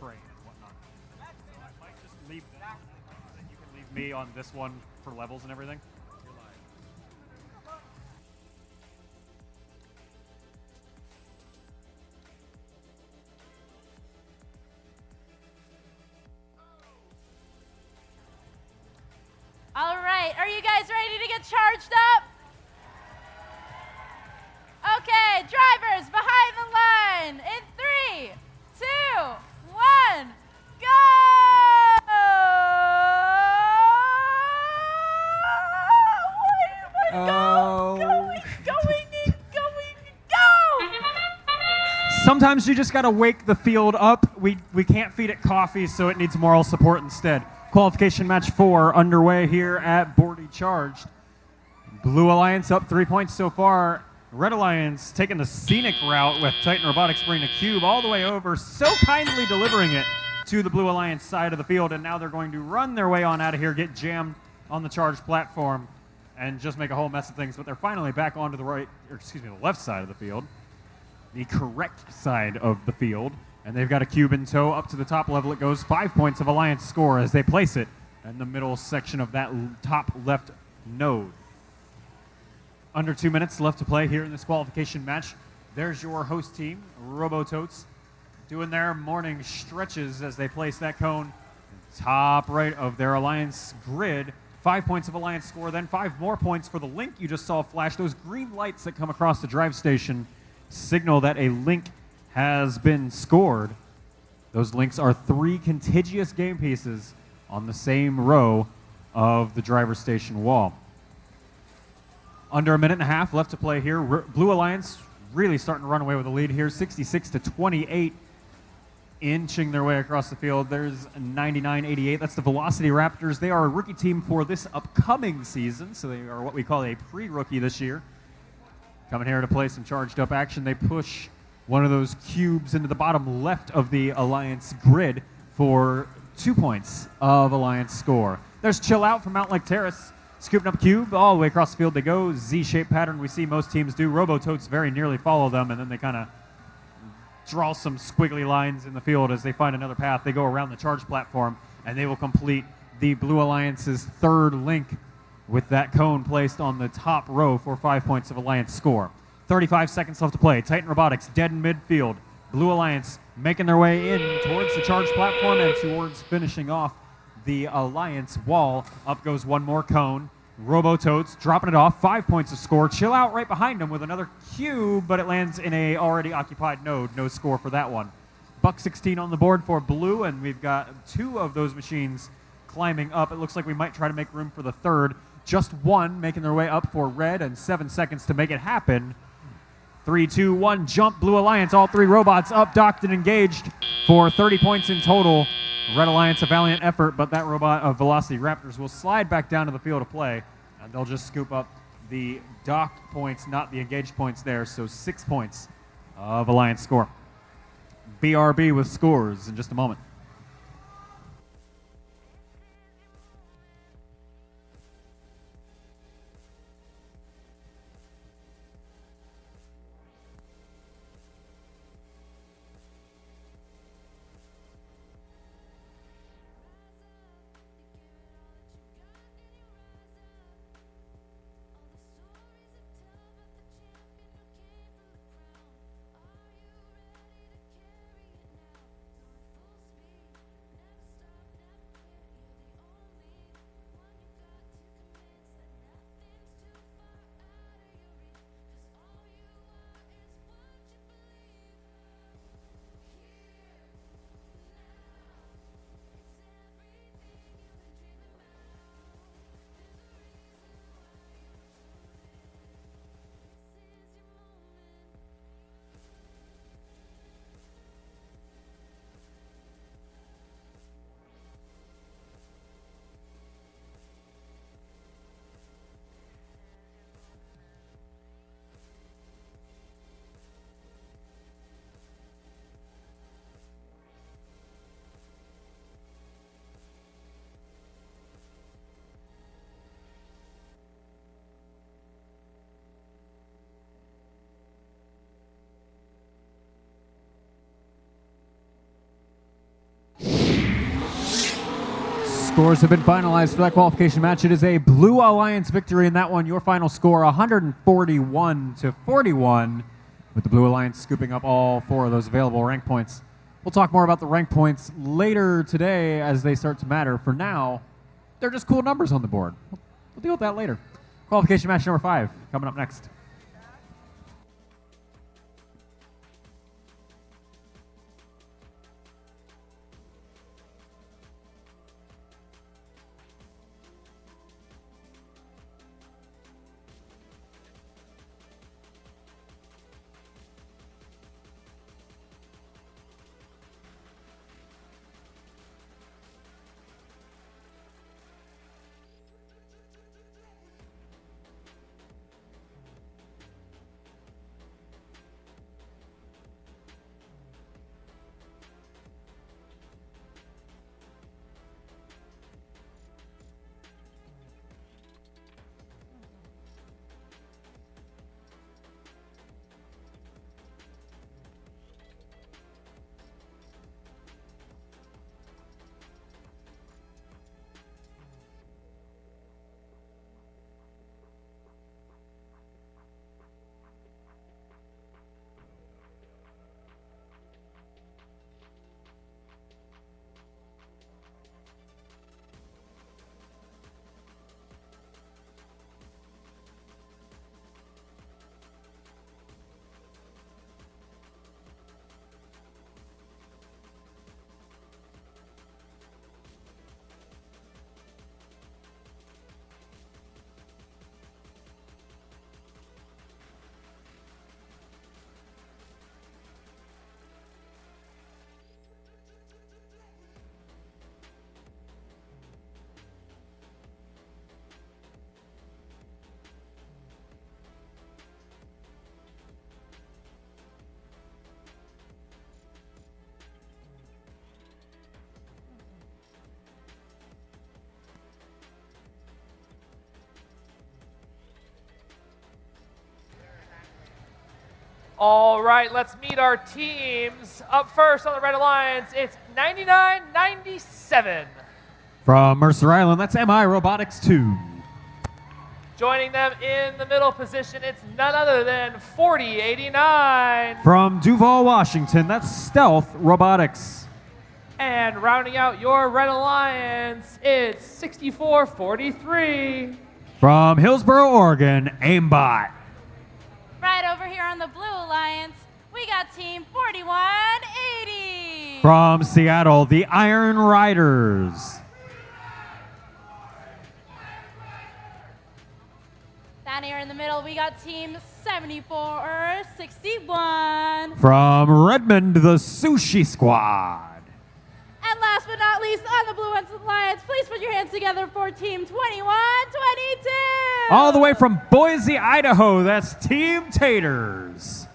train and whatnot. So I might just leave that, and you can leave me on this one for levels and everything. All right, are you guys ready to get charged up? Okay, drivers behind the line in 3, 2, 1, go! Going, go! Sometimes you just got to wake the field up. We can't feed it coffee, so it needs moral support instead. Qualification match 4 underway here at Bordie Charged. Blue Alliance up 3 points so far. Red Alliance taking the scenic route with Titan Robotics bringing a cube all the way over, so kindly delivering it to the Blue Alliance side of the field, and now they're going to run their way on out of here, get jammed on the charged platform, and just make a whole mess of things. But they're finally back onto the left side of the field, the correct side of the field. And they've got a cube in tow. Up to the top level it goes. 5 points of Alliance score as they place it in the middle section of that top left node. Under 2 minutes left to play here in this qualification match. There's your host team, Robototes, doing their morning stretches as they place that cone top right of their Alliance grid. 5 points of Alliance score, then 5 more points for the link you just saw flash. Those green lights that come across the drive station signal that a link has been scored. Those links are 3 contiguous game pieces on the same row of the driver station wall. Under a minute and a half left to play here. Blue Alliance really starting to run away with the lead here, 66-28, inching their way across the field. There's 99-88. That's the Velocity Raptors. They are a rookie team for this upcoming season, so they are what we call a pre-rookie this year. Coming here to play some charged up action. They push one of those cubes into the bottom left of the Alliance grid for 2 points of Alliance score. There's Chill Out from Mountain Lake Terrace. Scooping up cube, all the way across the field they go. Z-shaped pattern we see most teams do. Robototes very nearly follow them, and then they kind of draw some squiggly lines in the field as they find another path. They go around the charge platform, and they will complete the Blue Alliance's third link with that cone placed on the top row for 5 points of Alliance score. 35 seconds left to play. Titan Robotics dead in midfield. Blue Alliance making their way in towards the charge platform and towards finishing off the Alliance wall. Up goes one more cone. Robototes dropping it off. 5 points of score. Chill Out right behind them with another cube, but it lands in a already occupied node. No score for that one. Buck 16 on the board for blue, and we've got 2 of those machines climbing up. It looks like we might try to make room for the third. Just 1 making their way up for red, and 7 seconds to make it happen. 3, 2, 1, jump. Blue Alliance, all 3 robots up, docked, and engaged for 30 points in total. Red Alliance, a valiant effort, but that robot of Velocity Raptors will slide back down to the field of play, and they'll just scoop up the docked points, not the engaged points there, so 6 points of Alliance score. BRB with scores in just a moment. scores have been finalized for that qualification match. It is a Blue Alliance victory in that one. Your final score, 141-41, with the Blue Alliance scooping up all 4 of those available rank points. We'll talk more about the rank points later today as they start to matter. For now, they're just cool numbers on the board. We'll deal with that later. Qualification match number 5 coming up next. All right, let's meet our teams. Up first on the Red Alliance, it's 99-97. From Mercer Island, that's MI Robotics 2. Joining them in the middle position, it's none other than 4089. From Duval, Washington, that's Stealth Robotics. And rounding out your Red Alliance, it's 6443. From Hillsboro, Oregon, Aimbot. Right over here on the Blue Alliance, we got Team 4180. From Seattle, the Iron Riders. Down here in the middle, we got Team 7461. From Redmond, the Sushi Squad. And last but not least, on the Blue Alliance, please put your hands together for Team 2122. All the way from Boise, Idaho, that's Team Taters.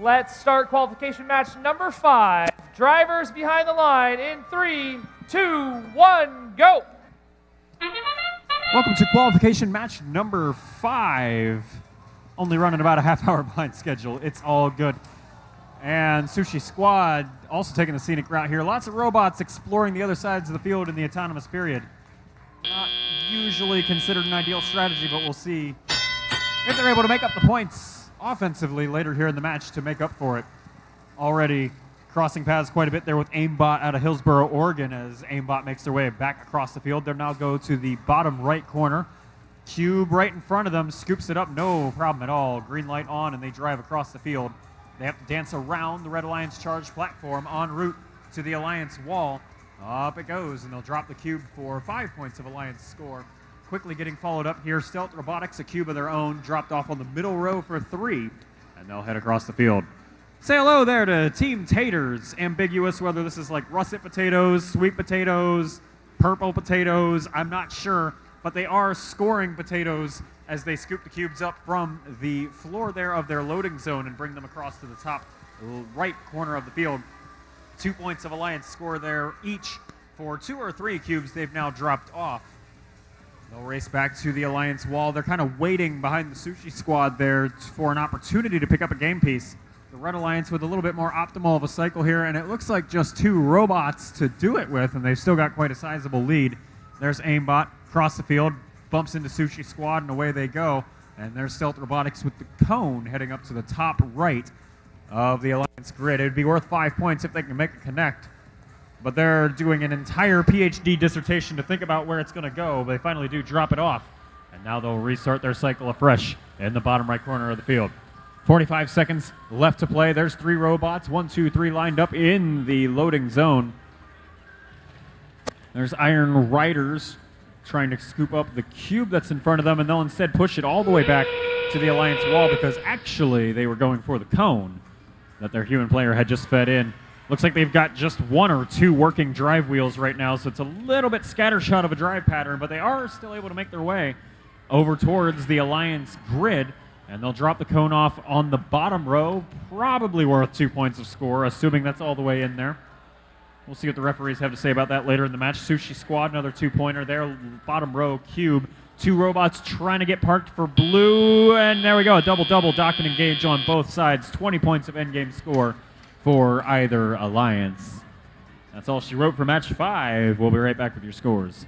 Let's start qualification match number 5. Drivers behind the line in 3, 2, 1, go. Welcome to qualification match number 5. Only running about a half hour behind schedule. It's all good. And Sushi Squad also taking the scenic route here. Lots of robots exploring the other sides of the field in the autonomous period. Not usually considered an ideal strategy, but we'll see if they're able to make up the points offensively later here in the match to make up for it. Already crossing paths quite a bit there with Aimbot out of Hillsboro, Oregon, as Aimbot makes their way back across the field. They'll now go to the bottom right corner. Cube right in front of them, scoops it up, no problem at all. Green light on, and they drive across the field. They have to dance around the Red Alliance charge platform en route to the Alliance wall. Up it goes, and they'll drop the cube for 5 points of Alliance score. Quickly getting followed up here, Stealth Robotics, a cube of their own, dropped off on the middle row for 3, and they'll head across the field. Say hello there to Team Taters. Ambiguous whether this is like russet potatoes, sweet potatoes, purple potatoes, I'm not sure, but they are scoring potatoes as they scoop the cubes up from the floor there of their loading zone and bring them across to the top right corner of the field. 2 points of Alliance score there each for 2 or 3 cubes they've now dropped off. They'll race back to the Alliance wall. They're kind of waiting behind the Sushi Squad there for an opportunity to pick up a game piece. The Red Alliance with a little bit more optimal of a cycle here, and it looks like just 2 robots to do it with, and they've still got quite a sizable lead. There's Aimbot, across the field, bumps into Sushi Squad, and away they go. And there's Stealth Robotics with the cone heading up to the top right of the Alliance grid. It would be worth 5 points if they can make a connect. But they're doing an entire PhD dissertation to think about where it's going to go. But they finally do drop it off. And now they'll restart their cycle afresh in the bottom right corner of the field. 45 seconds left to play. There's 3 robots, 1, 2, 3 lined up in the loading zone. There's Iron Riders trying to scoop up the cube that's in front of them, and they'll instead push it all the way back to the Alliance wall because actually they were going for the cone that their human player had just fed in. Looks like they've got just 1 or 2 working drive wheels right now, so it's a little bit scattershot of a drive pattern, but they are still able to make their way over towards the Alliance grid, and they'll drop the cone off on the bottom row, probably worth 2 points of score, assuming that's all the way in there. We'll see what the referees have to say about that later in the match. Sushi Squad, another 2-pointer there, bottom row cube. 2 robots trying to get parked for blue, and there we go, a double-double, dock and engage on both sides. 20 points of endgame score for either Alliance. That's all she wrote for match 5. We'll be right back with your scores.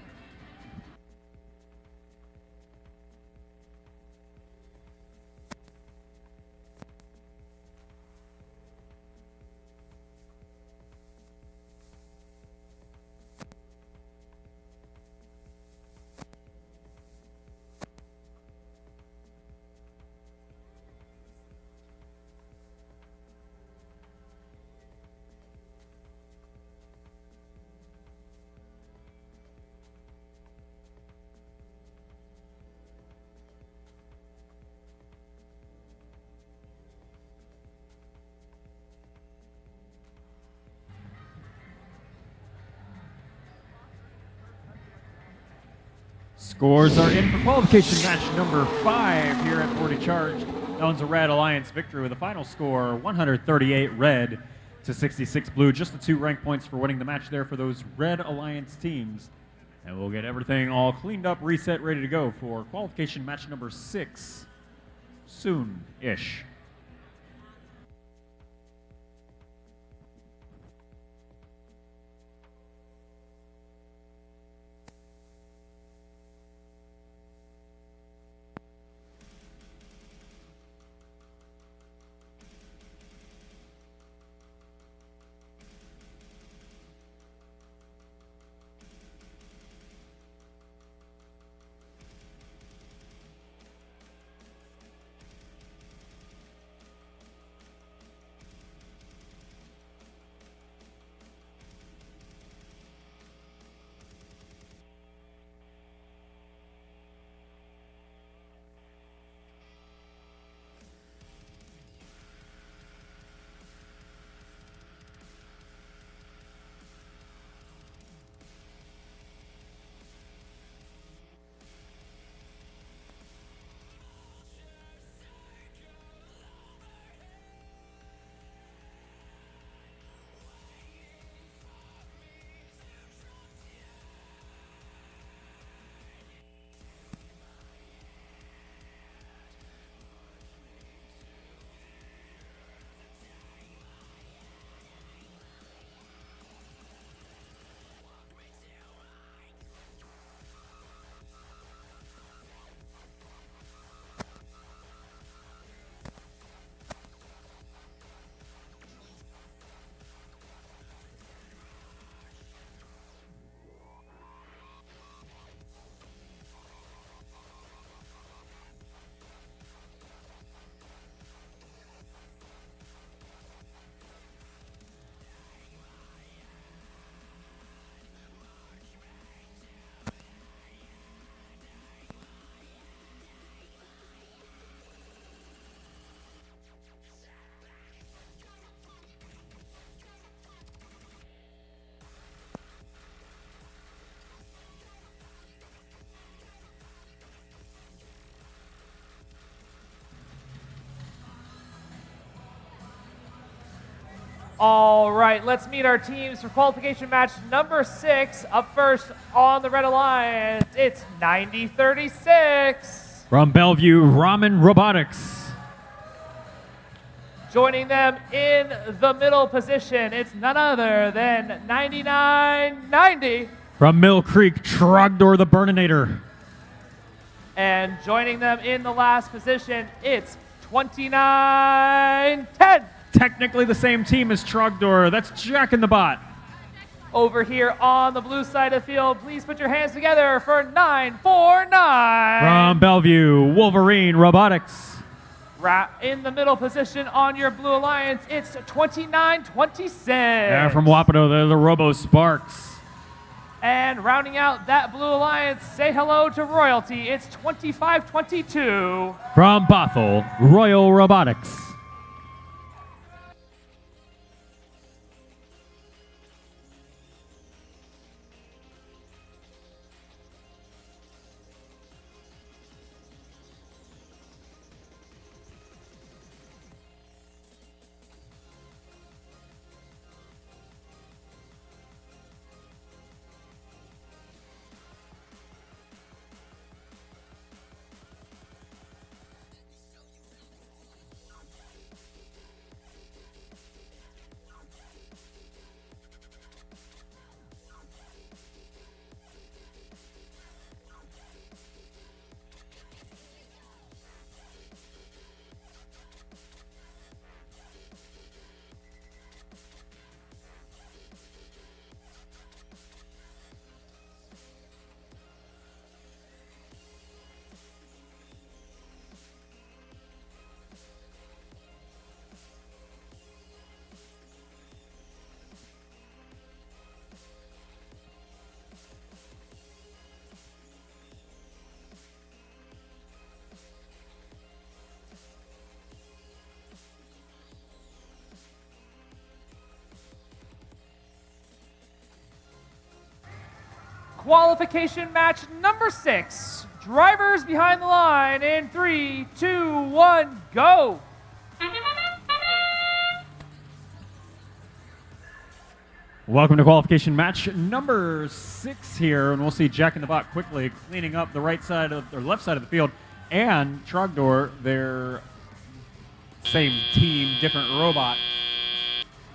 Scores are in for qualification match number 5 here at Bordie Charge. That one's a Red Alliance victory with a final score 138 red to 66 blue. Just the 2 rank points for winning the match there for those Red Alliance teams. And we'll get everything all cleaned up, reset, ready to go for qualification match number 6 soon-ish. All right, let's meet our teams for qualification match number 6. Up first on the Red Alliance, it's 90-36. From Bellevue, Ramen Robotics. Joining them in the middle position, it's none other than 99-90. From Mill Creek, Trogdor the Burninator. And joining them in the last position, it's 29-10. Technically the same team as Trogdor. That's Jack in the Bot. Over here on the blue side of the field, please put your hands together for 949. From Bellevue, Wolverine Robotics. In the middle position on your blue alliance, it's 2926. And from Wapato, they're the Robo Sparks. And rounding out that blue alliance, say hello to royalty. It's 2522. From Bothell, Royal Robotics. Qualification match number 6. Drivers behind the line in 3, 2, 1, go. Welcome to qualification match number 6 here, and we'll see Jack in the Bot quickly cleaning up the right side of or left side of the field, and Trogdor, their same team, different robot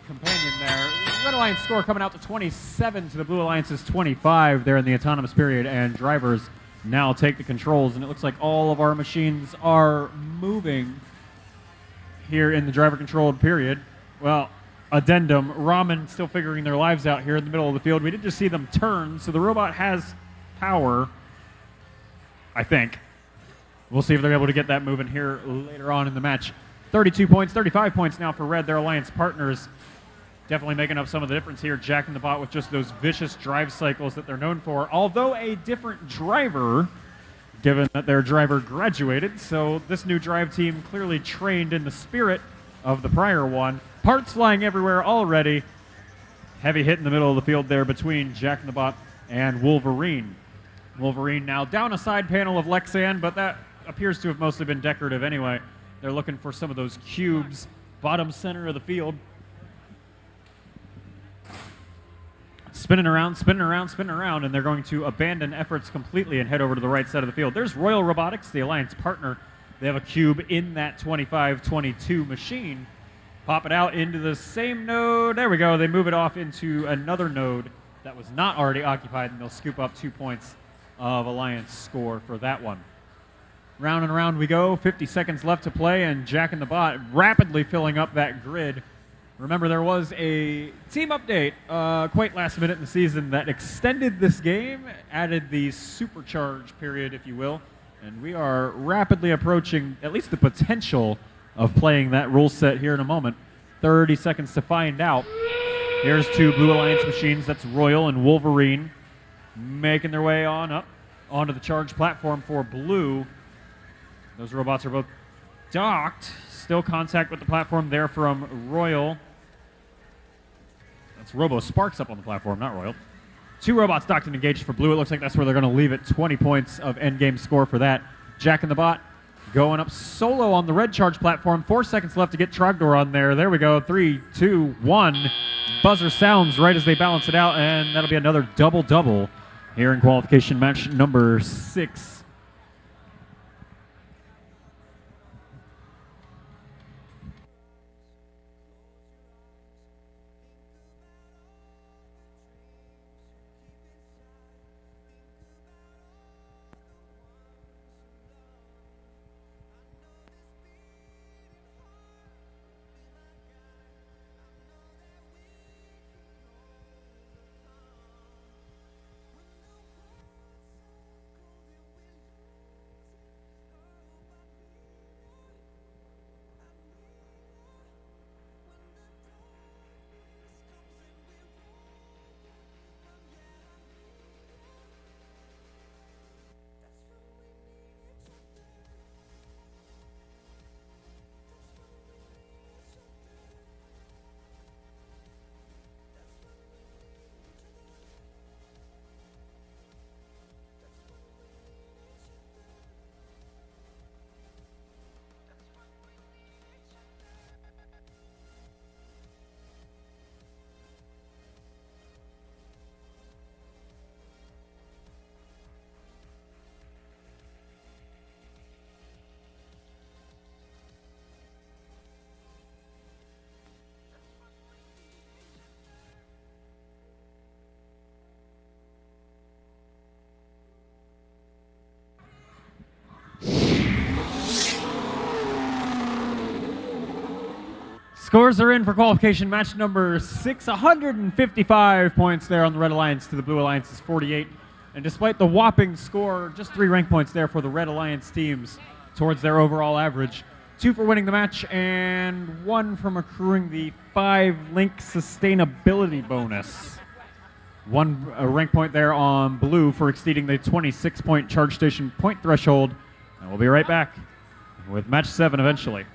companion there. Red Alliance score coming out to 27 to the Blue Alliance's 25 there in the autonomous period, and drivers now take the controls, and it looks like all of our machines are moving here in the driver-controlled period. Well, addendum, Ramen still figuring their lives out here in the middle of the field. We did just see them turn, so the robot has power, I think. We'll see if they're able to get that moving here later on in the match. 32 points, 35 points now for Red, their Alliance partners. Definitely making up some of the difference here. Jack in the Bot with just those vicious drive cycles that they're known for, although a different driver, given that their driver graduated. So this new drive team clearly trained in the spirit of the prior one. Parts flying everywhere already. Heavy hit in the middle of the field there between Jack in the Bot and Wolverine. Wolverine now down a side panel of Lexan, but that appears to have mostly been decorative anyway. They're looking for some of those cubes, bottom center of the field. Spinning around, spinning around, spinning around, and they're going to abandon efforts completely and head over to the right side of the field. There's Royal Robotics, the Alliance partner. They have a cube in that 25-22 machine. Pop it out into the same node. There we go. They move it off into another node that was not already occupied, and they'll scoop up 2 points of Alliance score for that one. Round and round we go. 50 seconds left to play, and Jack in the Bot rapidly filling up that grid. Remember, there was a team update quite last minute in the season that extended this game, added the supercharge period, if you will, and we are rapidly approaching at least the potential of playing that rule set here in a moment. 30 seconds to find out. Here's 2 Blue Alliance machines. That's Royal and Wolverine making their way on up onto the charge platform for Blue. Those robots are both docked. Still contact with the platform there from Royal. That's Robo Sparks up on the platform, not Royal. 2 robots docked and engaged for Blue. It looks like that's where they're going to leave it. 20 points of endgame score for that. Jack in the Bot Going up solo on the red charge platform. 4 seconds left to get Trogdor on there. There we go. 3, 2, 1. Buzzer sounds right as they balance it out, and that'll be another double-double here in qualification match number 6. Scores are in for qualification match number 6. 155 points there on the Red Alliance to the Blue Alliance's 48. And despite the whopping score, just 3 rank points there for the Red Alliance teams towards their overall average. 2 for winning the match and 1 from accruing the 5 link sustainability bonus. 1 rank point there on Blue for exceeding the 26-point charge station point threshold. And we'll be right back with match 7 eventually.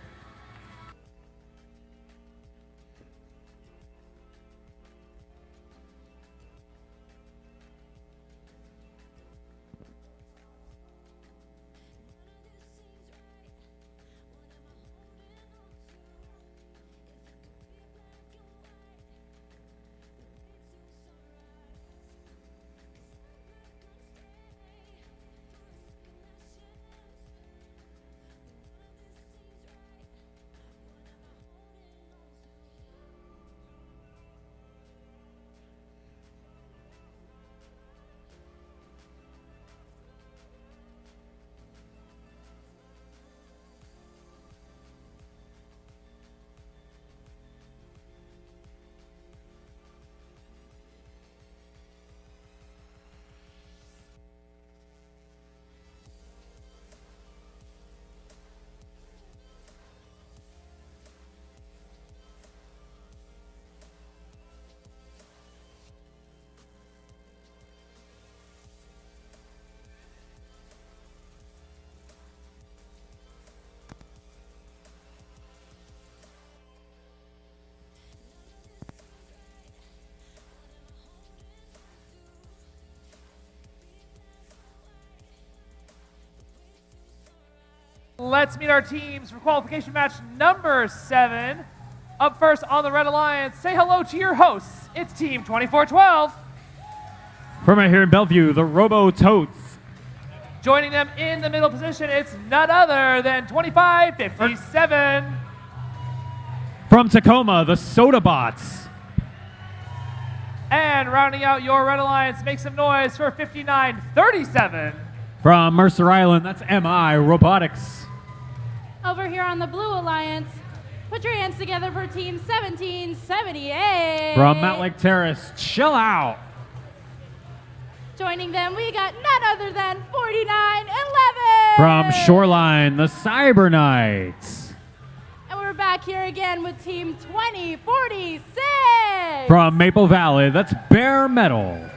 Let's meet our teams for qualification match number 7. Up first on the Red Alliance, say hello to your hosts. It's Team 2412. From right here in Bellevue, the Robototes. Joining them in the middle position, it's none other than 2557. From Tacoma, the Sodabots. And rounding out your Red Alliance, make some noise for 5937. From Mercer Island, that's MI Robotics. Over here on the Blue Alliance, put your hands together for Team 1778. From Mount Lake Terrace, chill out. Joining them, we got none other than 4911. From Shoreline, the Cyber Knights. And we're back here again with Team 2046. From Maple Valley, that's Bare Metal.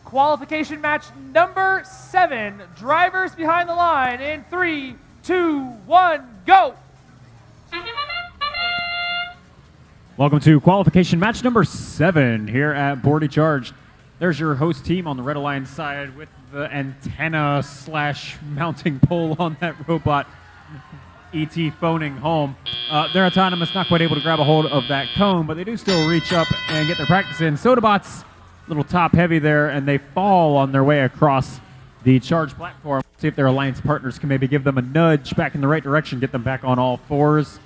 Qualification match number 7. Drivers behind the line in 3, 2, 1, go! Welcome to qualification match number 7 here at Bordie Charged. There's your host team on the Red Alliance side with the antenna / mounting pole on that robot. ET phoning home. They're autonomous, not quite able to grab a hold of that cone, but they do still reach up and get their practice in. Sodabots, a little top heavy there, and they fall on their way across the charge platform. See if their alliance partners can maybe give them a nudge back in the right direction, get them back on all fours.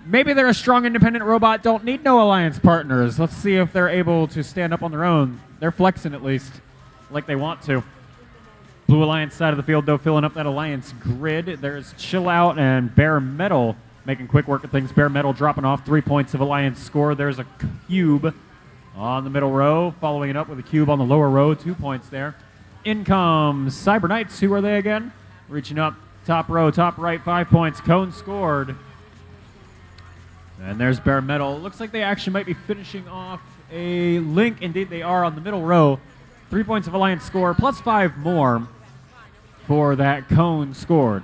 Maybe they're a strong independent robot, don't need no alliance partners. Let's see if they're able to stand up on their own. They're flexing at least, like they want to. Blue Alliance side of the field, though, filling up that Alliance grid. There's Chill Out and Bare Metal making quick work of things. Bare Metal dropping off 3 points of Alliance score. There's a cube on the middle row, following it up with a cube on the lower row, 2 points there. In comes Cyber Knights. Who are they again? Reaching up, top row, top right, 5 points. Cone scored. And there's Bare Metal. Looks like they actually might be finishing off a Link. Indeed, they are on the middle row. 3 points of Alliance score, plus 5 more for that cone scored.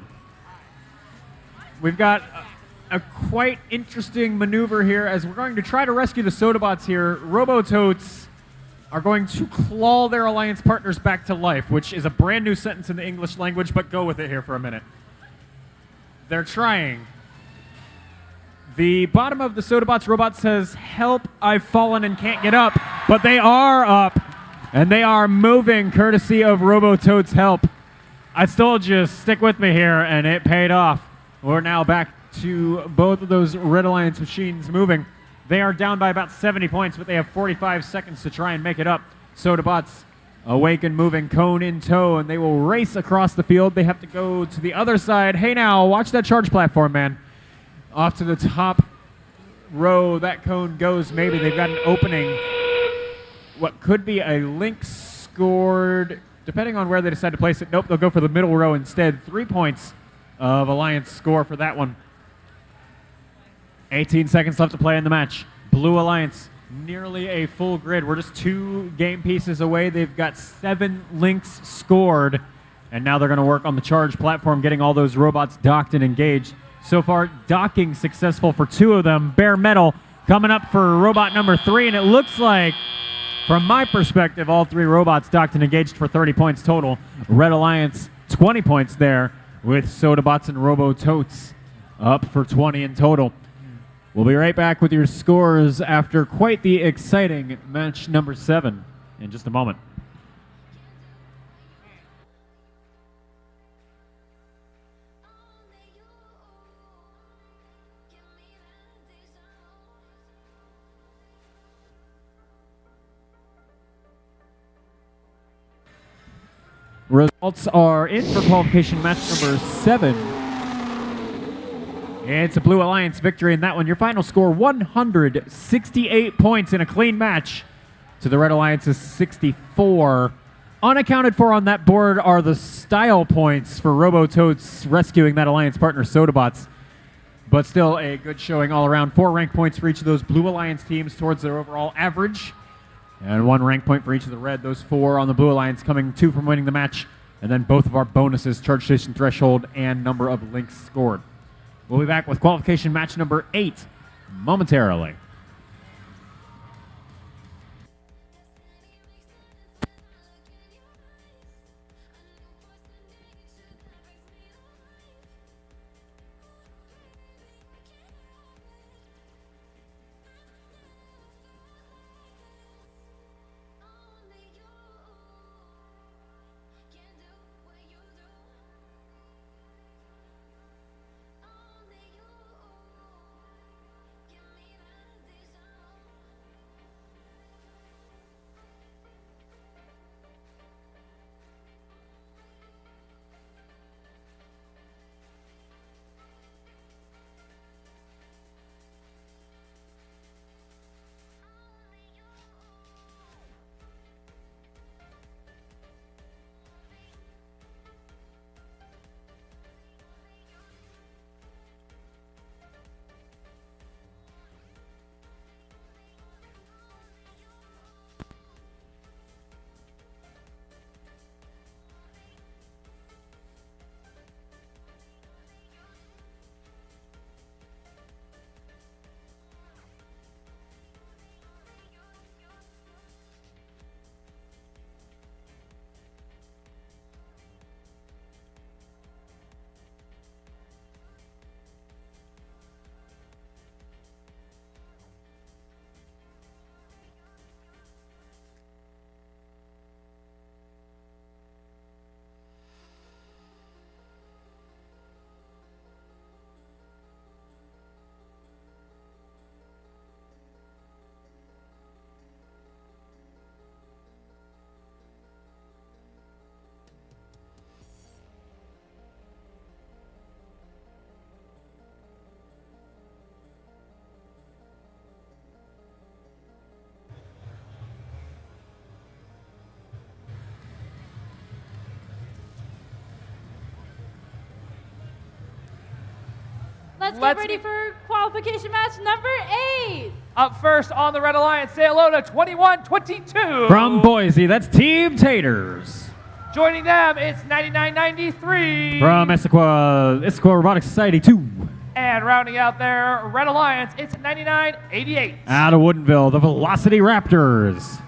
We've got a quite interesting maneuver here as we're going to try to rescue the Sodabots here. Robototes are going to claw their alliance partners back to life, which is a brand new sentence in the English language, but go with it here for a minute. They're trying. The bottom of the Sodabots robot says, "Help, I've fallen and can't get up," but they are up, and they are moving courtesy of Robototes' help. I told you, stick with me here, and it paid off. We're now back to both of those Red Alliance machines moving. They are down by about 70 points, but they have 45 seconds to try and make it up. Sodabots awake and moving, cone in tow, and they will race across the field. They have to go to the other side. Hey now, watch that charge platform, man. Off to the top row, that cone goes. Maybe they've got an opening. What could be a Link scored, depending on where they decide to place it. Nope, they'll go for the middle row instead. 3 points of Alliance score for that one. 18 seconds left to play in the match. Blue Alliance, nearly a full grid. We're just 2 game pieces away. They've got 7 Links scored, and now they're going to work on the charge platform, getting all those robots docked and engaged. So far, docking successful for 2 of them. Bare Metal coming up for robot number 3, and it looks like, from my perspective, all 3 robots docked and engaged for 30 points total. Red Alliance, 20 points there, with Sodabots and Robototes up for 20 in total. We'll be right back with your scores after quite the exciting match number 7 in just a moment. Results are in for qualification match number 7. It's a Blue Alliance victory in that one. Your final score, 168 points in a clean match to the Red Alliance's 64. Unaccounted for on that board are the style points for Robototes rescuing that Alliance partner Sodabots. But still a good showing all around. 4 rank points for each of those Blue Alliance teams towards their overall average. And 1 rank point for each of the red. Those 4 on the Blue Alliance coming 2 from winning the match. And then both of our bonuses, charge station threshold and number of links scored. We'll be back with qualification match number 8 momentarily. Let's get ready for qualification match number 8. Up first on the Red Alliance, say hello to 2122. From Boise, that's Team Taters. Joining them, it's 9993. From Issaquah Robotics Society 2. And rounding out their Red Alliance, it's 9988. Out of Woodinville, the Velocity Raptors.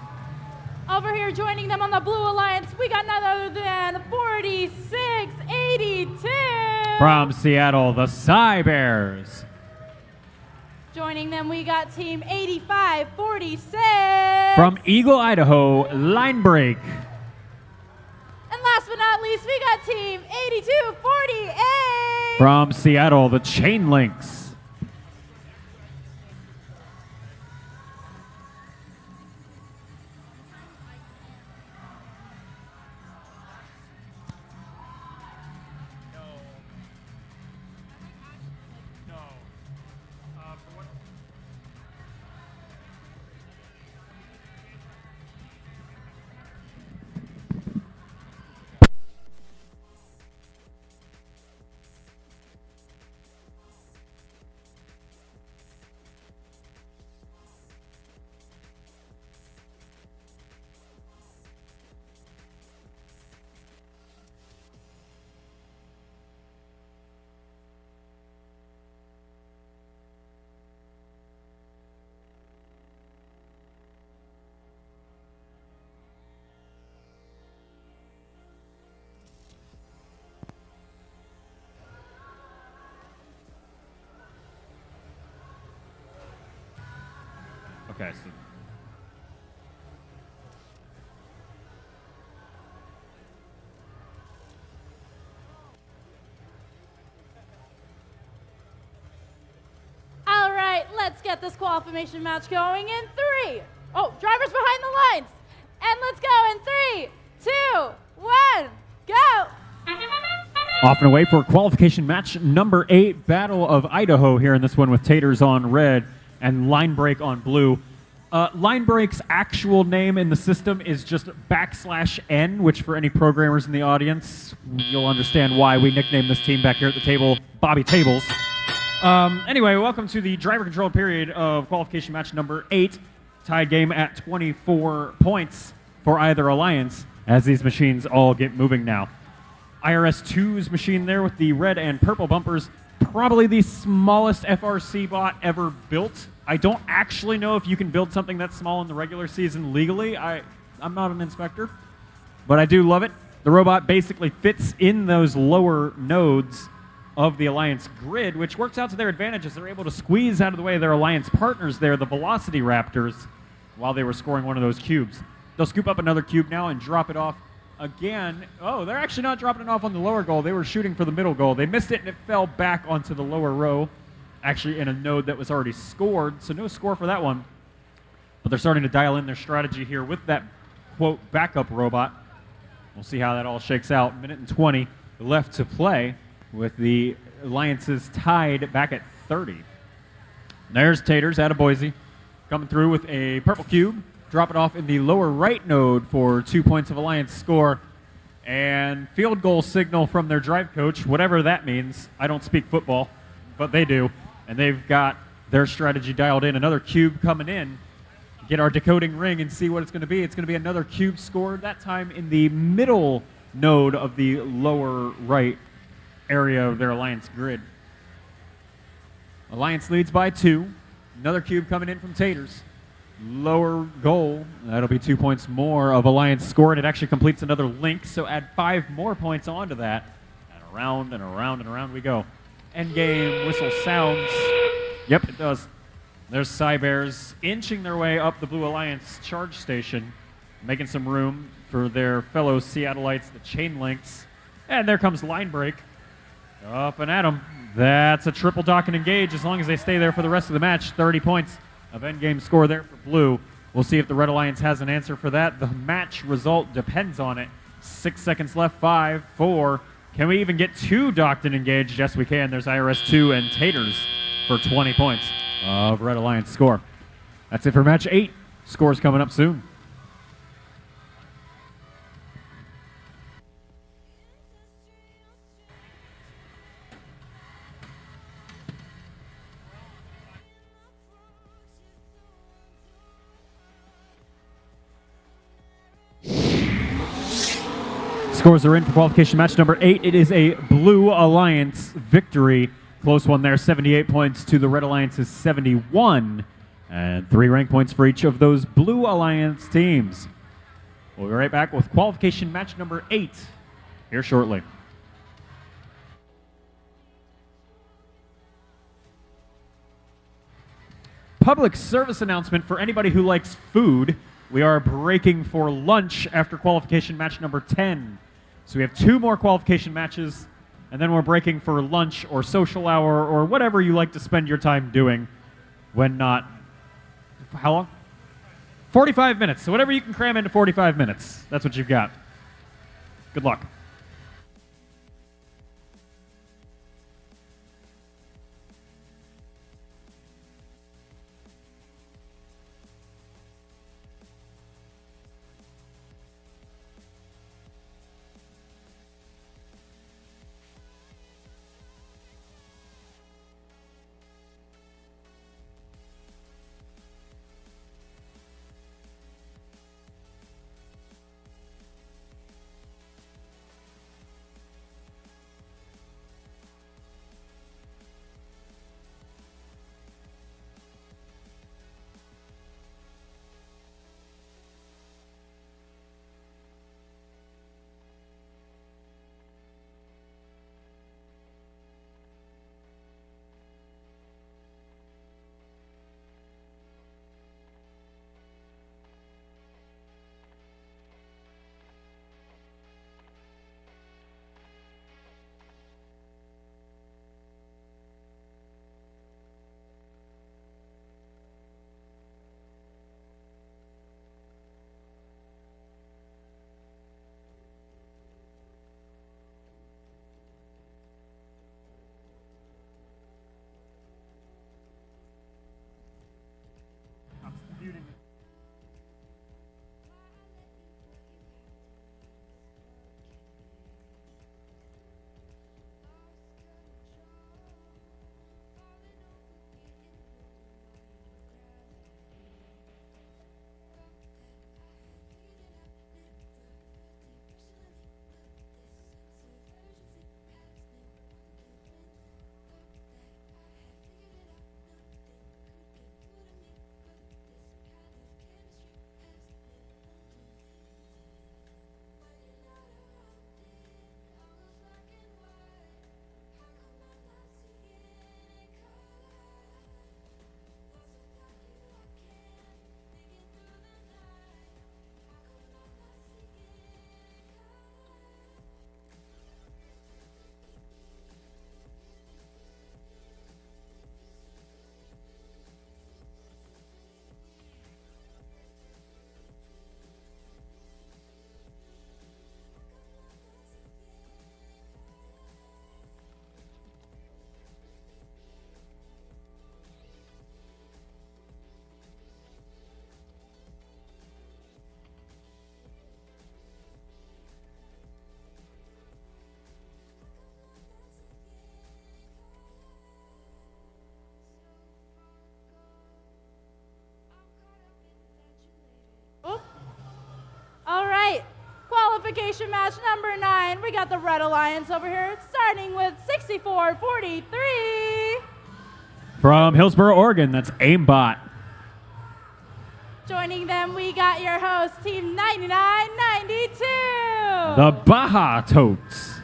Over here joining them on the Blue Alliance, we got none other than 4682. From Seattle, the Cy Bears. Joining them, we got team 8546. From Eagle, Idaho, Line Break. And last but not least, we got team 8248. From Seattle, the Chain Links. Okay, so All right, let's get this qualification match going in 3. Oh, drivers behind the lines. And let's go in 3, 2, 1, go. off and away for qualification match number 8, Battle of Idaho here in this one with Taters on red and Line Break on blue. Line Break's actual name in the system is just \N, which for any programmers in the audience, you'll understand why we nicknamed this team back here at the table Bobby Tables. Anyway, welcome to the driver-controlled period of qualification match number 8. Tied game at 24 points for either alliance as these machines all get moving now. IRS-2's machine there with the red and purple bumpers, probably the smallest FRC bot ever built. I don't actually know if you can build something that small in the regular season legally. I'm not an inspector, but I do love it. The robot basically fits in those lower nodes of the Alliance grid, which works out to their advantage as they're able to squeeze out of the way of their Alliance partners there, the Velocity Raptors, while they were scoring one of those cubes. They'll scoop up another cube now and drop it off again. Oh, they're actually not dropping it off on the lower goal. They were shooting for the middle goal. They missed it and it fell back onto the lower row, actually in a node that was already scored, so no score for that one. But they're starting to dial in their strategy here with that, quote, backup robot. We'll see how that all shakes out. Minute and 20 left to play with the Alliances tied back at 30. There's Taters out of Boise coming through with a purple cube. Drop it off in the lower right node for 2 points of Alliance score. And field goal signal from their drive coach, whatever that means. I don't speak football, but they do. And they've got their strategy dialed in. Another cube coming in. Get our decoding ring and see what it's going to be. It's going to be another cube scored, that time in the middle node of the lower right area of their Alliance grid. Alliance leads by 2. Another cube coming in from Taters. Lower goal. That'll be 2 points more of Alliance score, and it actually completes another link, so add 5 more points onto that. And around and around and around we go. Endgame whistle sounds. Yep, it does. There's Cy Bears inching their way up the Blue Alliance charge station, making some room for their fellow Seattleites, the Chain Links. And there comes Line Break. Up and at them. That's a triple dock and engage as long as they stay there for the rest of the match. 30 points of endgame score there for blue. We'll see if the Red Alliance has an answer for that. The match result depends on it. 6 seconds left. 5, 4. Can we even get 2 docked and engaged? Yes, we can. There's IRS-2 and Taters for 20 points of Red Alliance score. That's it for match 8. Scores coming up soon. scores are in for qualification match number 8. It is a Blue Alliance victory. Close one there, 78 points to the Red Alliance's 71. And 3 rank points for each of those Blue Alliance teams. We'll be right back with qualification match number 8 here shortly. Public service announcement for anybody who likes food. We are breaking for lunch after qualification match number 10. So we have 2 more qualification matches, and then we're breaking for lunch or social hour or whatever you like to spend your time doing when not. How long? 45 minutes. So whatever you can cram into 45 minutes. That's what you've got. Good luck. All right, qualification match number 9. We got the Red Alliance over here, starting with 64-43. From Hillsboro, Oregon, that's Aimbot. Joining them, we got your host, Team 9992. The Baja Totes.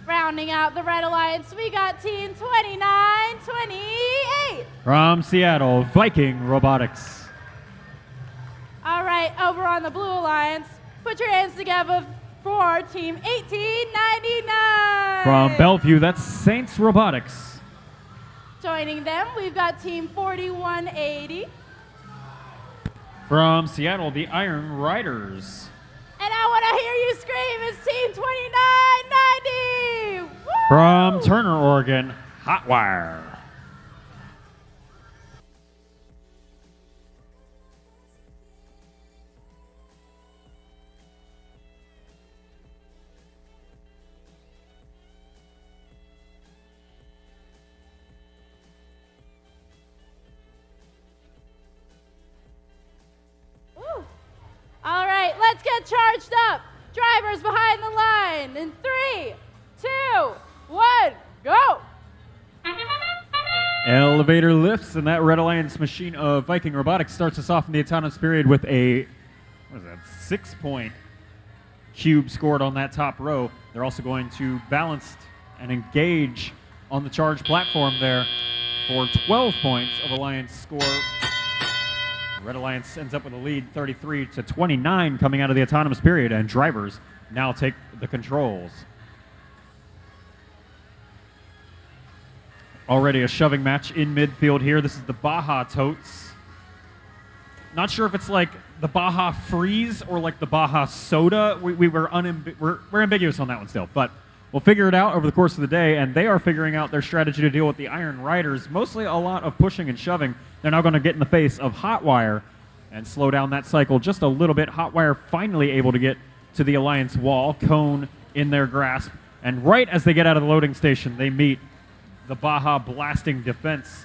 Rounding out the Red Alliance, we got Team 2928. From Seattle, Viking Robotics. All right, over on the Blue Alliance, put your hands together for Team 1899. From Bellevue, that's Saints Robotics. Joining them, we've got Team 4180. From Seattle, the Iron Riders. And I want to hear you scream, it's Team 2990! Woo! From Turner, Oregon, Hotwire. All right, let's charged up. Drivers behind the line in 3, 2, 1, go. Elevator lifts, and that Red Alliance machine of Viking Robotics starts us off in the autonomous period with a, 6-point cube scored on that top row. They're also going to balance and engage on the charge platform there for 12 points of Alliance score. Red Alliance ends up with a lead 33-29 coming out of the autonomous period, and drivers now take the controls. Already a shoving match in midfield here. This is the Baja Totes. Not sure if it's like the Baja Freeze or like the Baja Soda. We're ambiguous on that one still, but we'll figure it out over the course of the day, and they are figuring out their strategy to deal with the Iron Riders. Mostly a lot of pushing and shoving. They're now going to get in the face of Hotwire and slow down that cycle just a little bit. Hotwire finally able to get to the Alliance wall, cone in their grasp, and right as they get out of the loading station, they meet the Baja Blasting Defense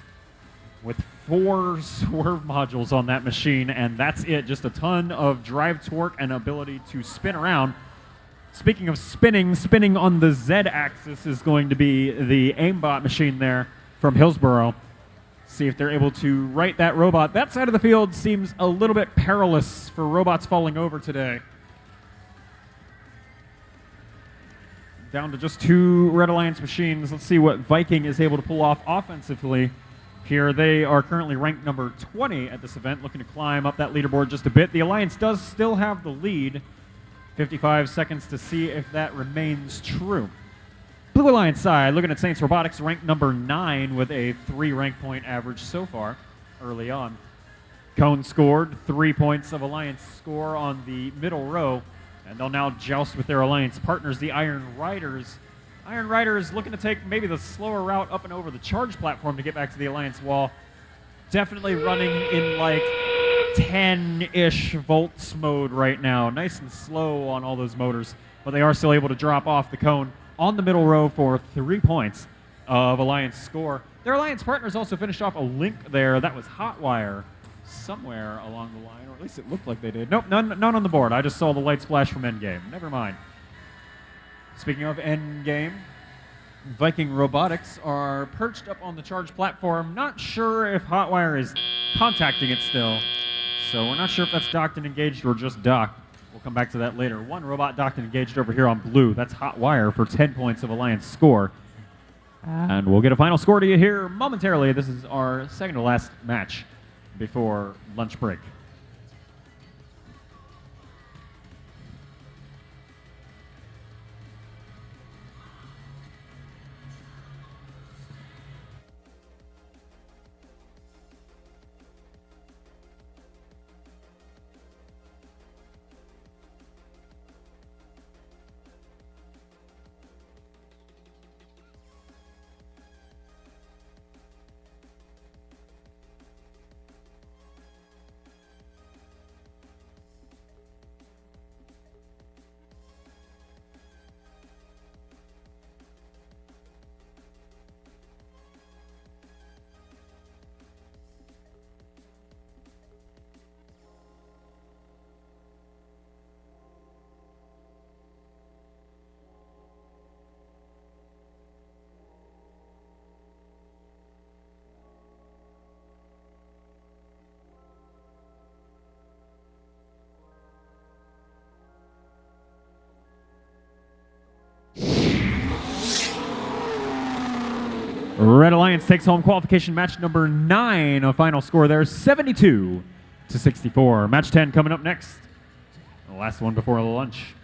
with 4 swerve modules on that machine, and that's it. Just a ton of drive torque and ability to spin around. Speaking of spinning on the Z-axis is going to be the aimbot machine there from Hillsborough. See if they're able to right that robot. That side of the field seems a little bit perilous for robots falling over today. Down to just 2 Red Alliance machines. Let's see what Viking is able to pull off offensively here. They are currently ranked number 20 at this event, looking to climb up that leaderboard just a bit. The Alliance does still have the lead. 55 seconds to see if that remains true. Blue Alliance side, looking at Saints Robotics, ranked number 9 with a 3 rank point average so far early on. Cone scored 3 points of Alliance score on the middle row. And they'll now joust with their Alliance partners, the Iron Riders. Iron Riders looking to take maybe the slower route up and over the charge platform to get back to the Alliance wall. Definitely running in like 10-ish volts mode right now. Nice and slow on all those motors. But they are still able to drop off the cone on the middle row for 3 points of Alliance score. Their Alliance partners also finished off a link there. That was Hotwire somewhere along the line, or at least it looked like they did. Nope, none on the board. I just saw the lights flash from Endgame. Never mind. Speaking of Endgame, Viking Robotics are perched up on the charge platform. Not sure if Hotwire is contacting it still, so we're not sure if that's docked and engaged or just docked. We'll come back to that later. 1 robot docked and engaged over here on blue. That's Hotwire for 10 points of Alliance score. And we'll get a final score to you here momentarily. This is our second to last match before lunch break. Red Alliance takes home qualification match number 9. A final score there, 72-64. Match 10 coming up next. The last one before lunch.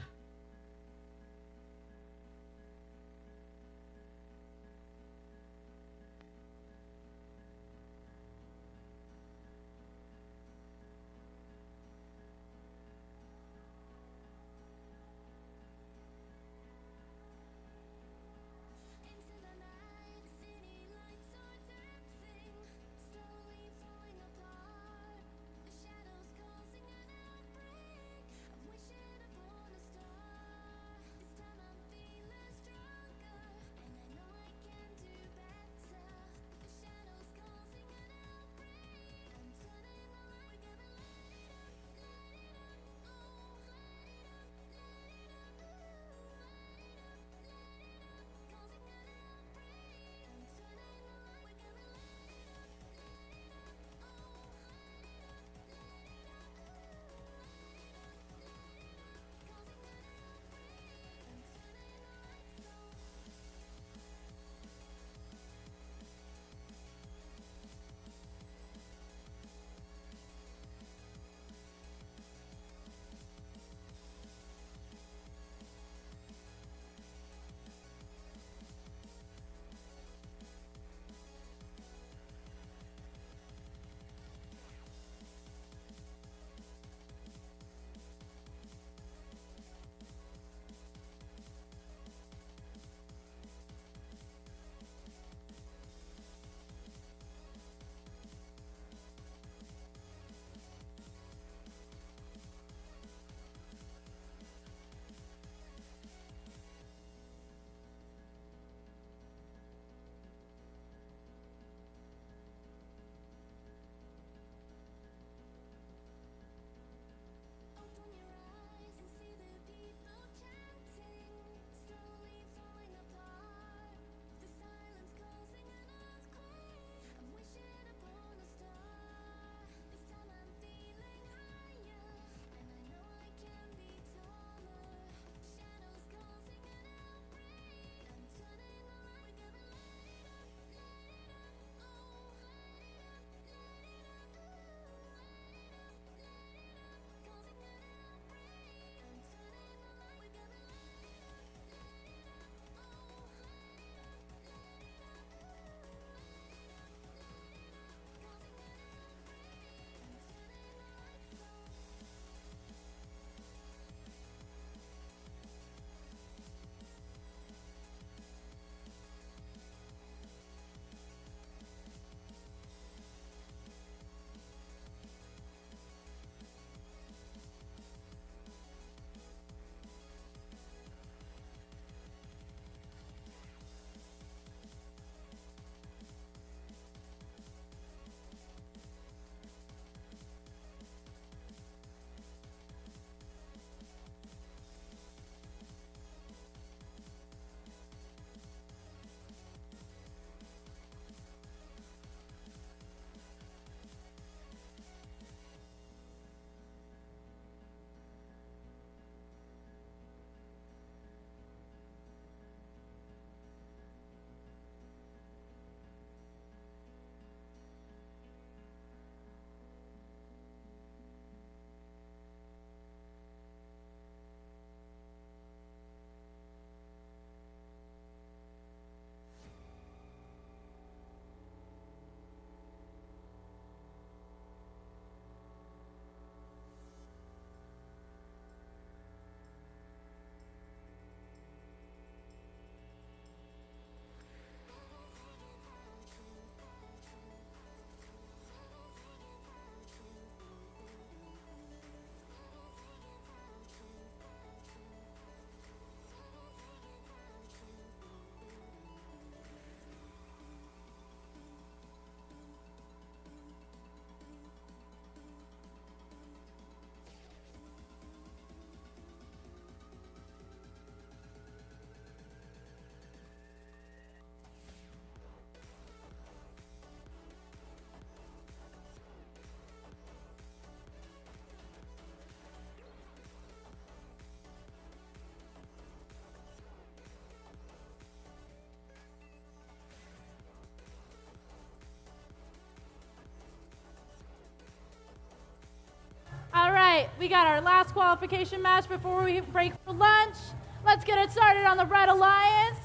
we got our last qualification match before we break for lunch. Let's get it started on the Red Alliance.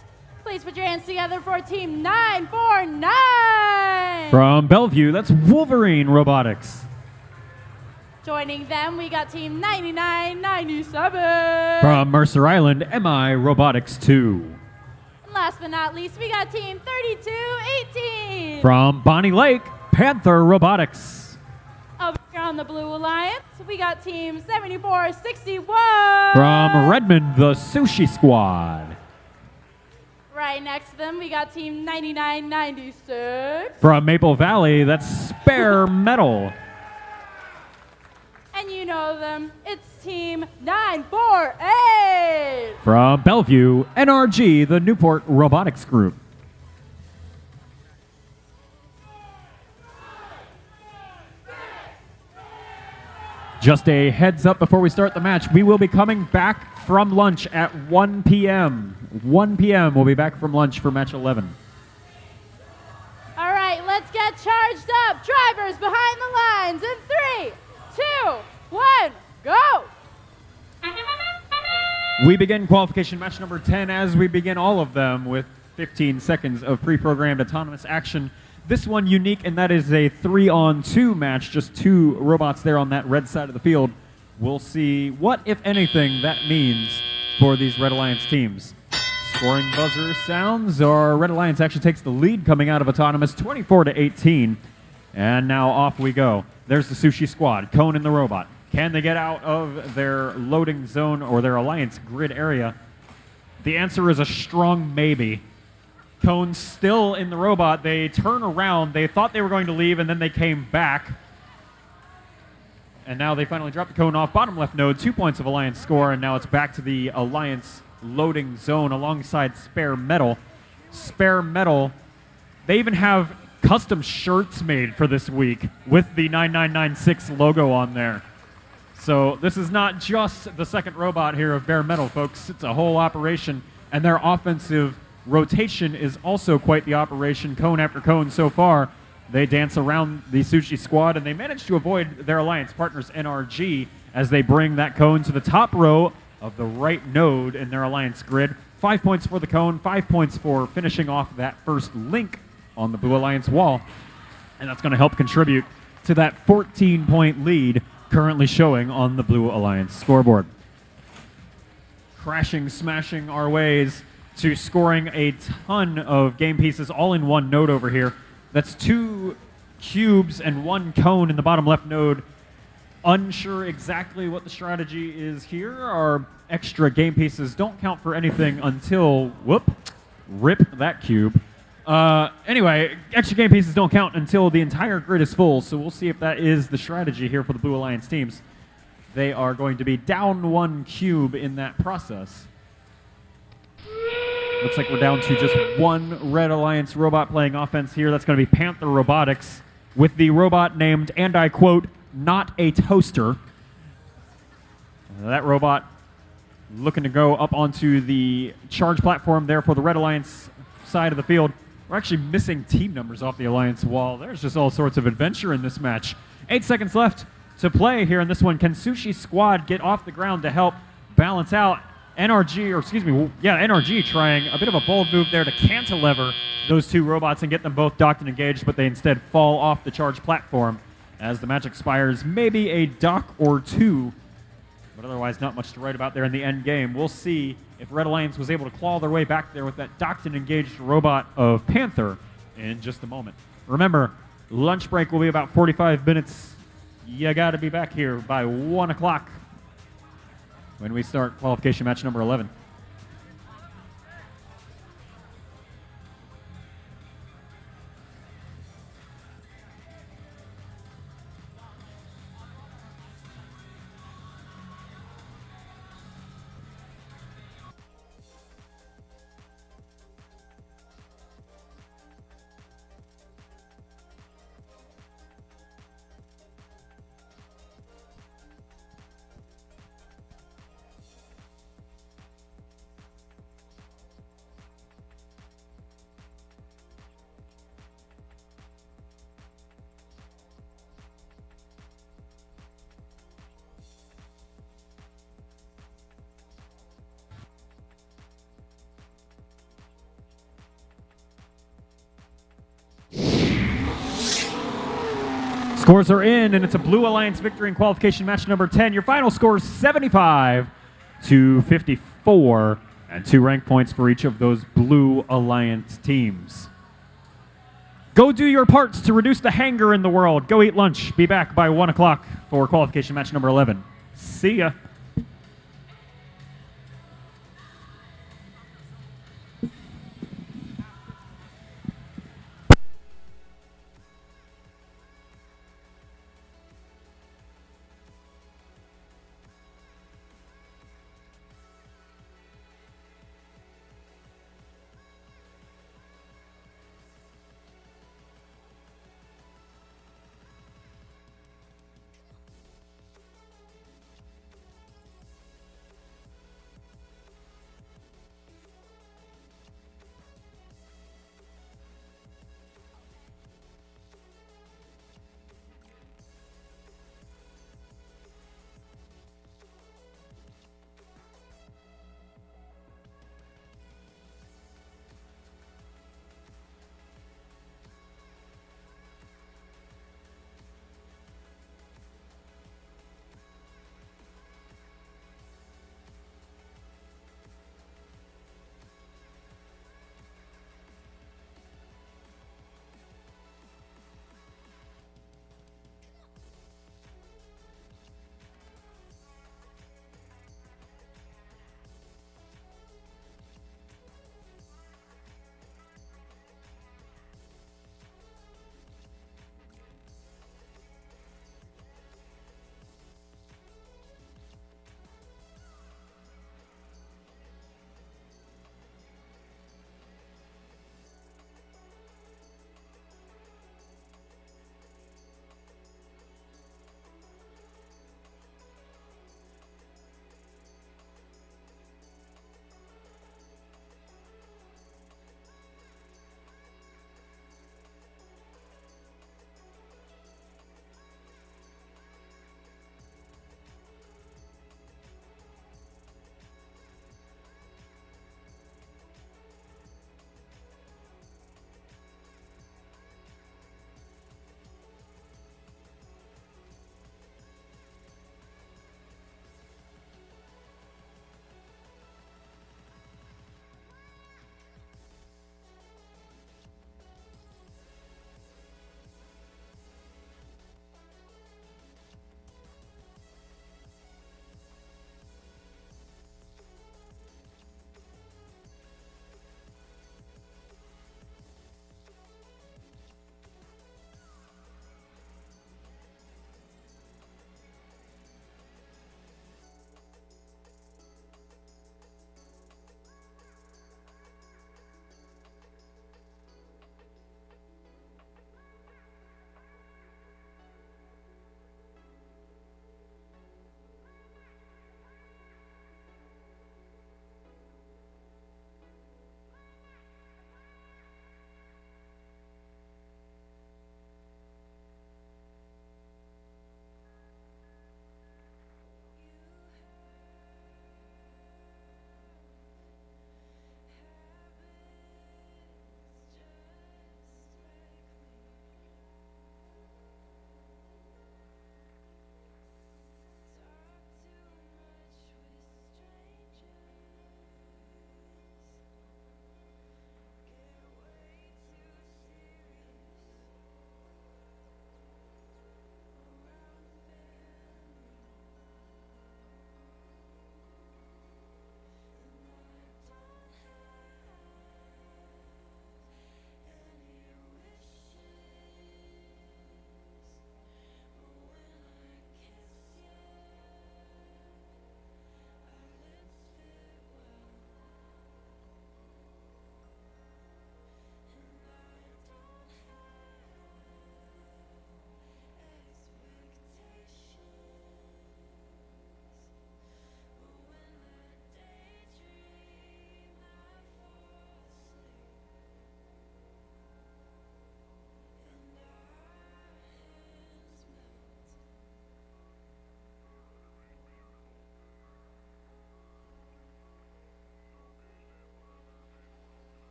Please put your hands together for Team 949. From Bellevue, that's Wolverine Robotics. Joining them, we got Team 9997. From Mercer Island, MI Robotics 2. And last but not least, we got Team 3218. From Bonnie Lake, Panther Robotics. Over here on the Blue Alliance, we got Team 7461. From Redmond, the Sushi Squad. Right next to them, we got Team 9996. From Maple Valley, that's Spare Metal. And you know them, it's Team 948. From Bellevue, NRG, the Newport Robotics Group. Just a heads up before we start the match, we will be coming back from lunch at 1 p.m. 1 p.m. we'll be back from lunch for match 11. All right, let's get charged up. Drivers behind the lines in 3, 2, 1, go. We begin qualification match number 10 as we begin all of them with 15 seconds of pre-programmed autonomous action. This one unique, and that is a 3-on-2 match, just 2 robots there on that red side of the field. We'll see what, if anything, that means for these Red Alliance teams. Scoring buzzer sounds. Our Red Alliance actually takes the lead coming out of autonomous, 24-18. And now off we go. There's the Sushi Squad, Cone and the robot. Can they get out of their loading zone or their Alliance grid area? The answer is a strong maybe. Cone's still in the robot. They turn around. They thought they were going to leave, and then they came back. And now they finally dropped the Cone off bottom left node. 2 points of Alliance score, and now it's back to the Alliance loading zone alongside Spare Metal. Spare Metal, they even have custom shirts made for this week with the 9996 logo on there. So this is not just the second robot here of Bare Metal, folks. It's a whole operation, and their offensive rotation is also quite the operation. Cone after cone so far. They dance around the Sushi Squad, and they manage to avoid their Alliance partners, NRG, as they bring that Cone to the top row of the right node in their Alliance grid. 5 points for the Cone, 5 points for finishing off that first link on the Blue Alliance wall. And that's going to help contribute to that 14-point lead currently showing on the Blue Alliance scoreboard. Crashing, smashing our ways to scoring a ton of game pieces all in one node over here. That's 2 cubes and 1 cone in the bottom left node. Unsure exactly what the strategy is here. Our extra game pieces don't count for anything until, rip that cube. Anyway, extra game pieces don't count until the entire grid is full, so we'll see if that is the strategy here for the Blue Alliance teams. They are going to be down 1 cube in that process. Looks like we're down to just 1 Red Alliance robot playing offense here. That's going to be Panther Robotics with the robot named, and I quote, not a toaster. That robot looking to go up onto the charge platform there for the Red Alliance side of the field. We're actually missing team numbers off the Alliance wall. There's just all sorts of adventure in this match. 8 seconds left to play here in this one. Can Sushi Squad get off the ground to help balance out? NRG trying a bit of a bold move there to cantilever those 2 robots and get them both docked and engaged, but they instead fall off the charge platform as the match expires. Maybe a dock or 2, but otherwise not much to write about there in the end game. We'll see if Red Alliance was able to claw their way back there with that docked and engaged robot of Panther in just a moment. Remember, lunch break will be about 45 minutes. You got to be back here by 1 o'clock. When we start qualification match number 11. Scores are in, and it's a Blue Alliance victory in qualification match number 10. Your final score is 75 to 54, and 2 rank points for each of those Blue Alliance teams. Go do your parts to reduce the hunger in the world. Go eat lunch. Be back by 1 o'clock for qualification match number 11. See ya.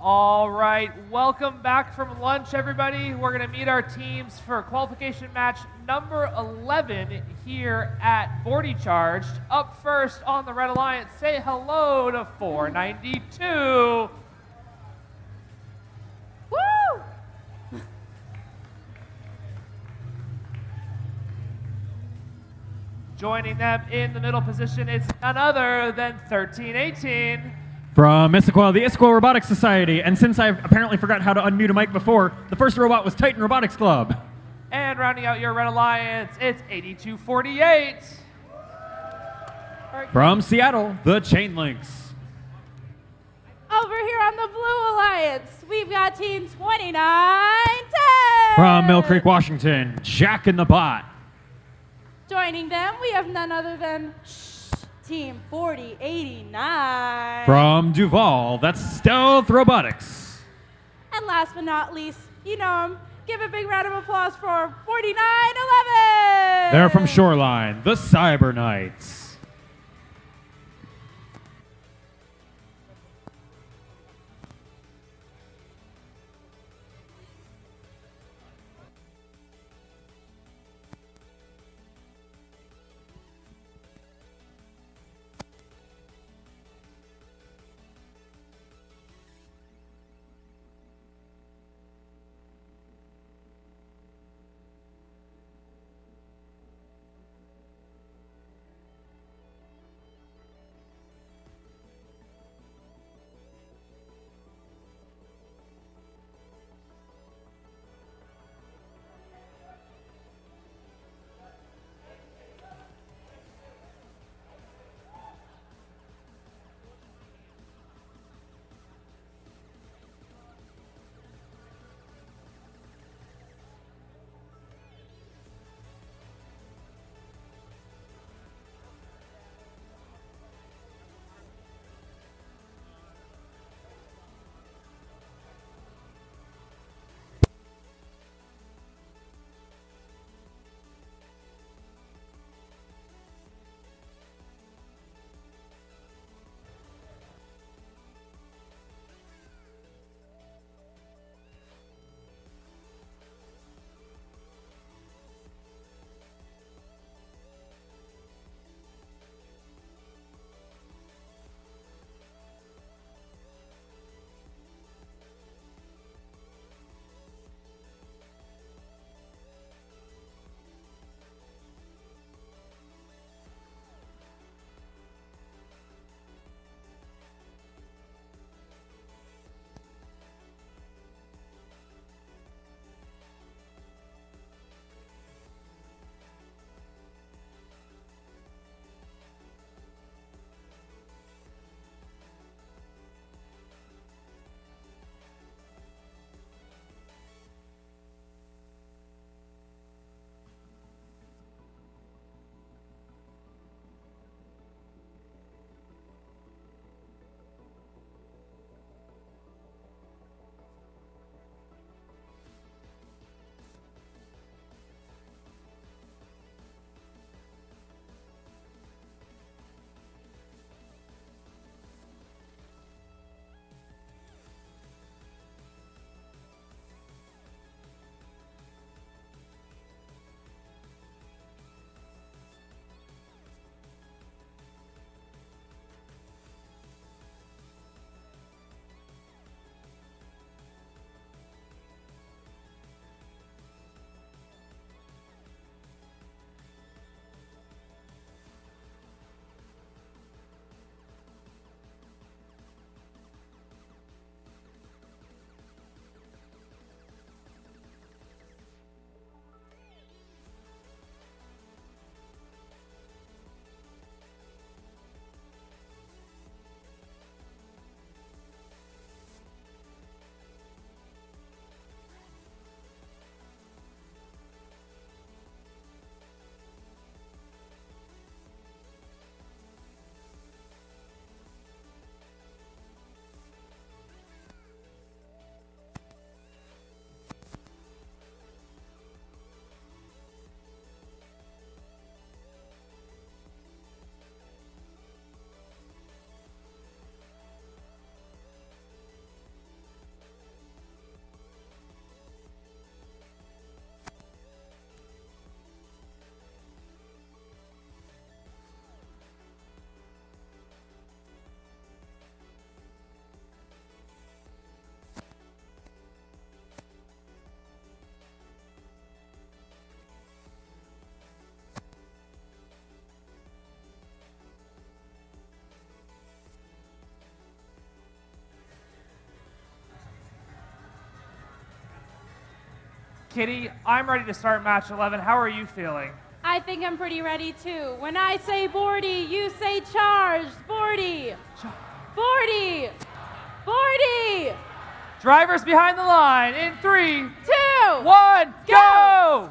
All right, welcome back from lunch, everybody. We're going to meet our teams for qualification match number 11 here at Bordie Charged. Up first on the Red Alliance, say hello to 492. Woo! Joining them in the middle position, it's none other than 1318. From Issaquah, the Issaquah Robotics Society, and since I've apparently forgot how to unmute a mic before, the first robot was Titan Robotics Club. And rounding out your Red Alliance, it's 8248. From Seattle, the Chain Links. Over here on the Blue Alliance, we've got Team 2910. From Mill Creek, Washington, Jack in the Bot. Joining them, we have none other than Team 4089. From Duval, that's Stealth Robotics. And last but not least, you know him. Give a big round of applause for 4911. They're from Shoreline, the Cyber Knights. Kitty, I'm ready to start match 11. How are you feeling? I think I'm pretty ready too. When I say Bordie, you say charge. Bordie. Bordie. Bordie. Drivers behind the line in 3, 2, 1, go!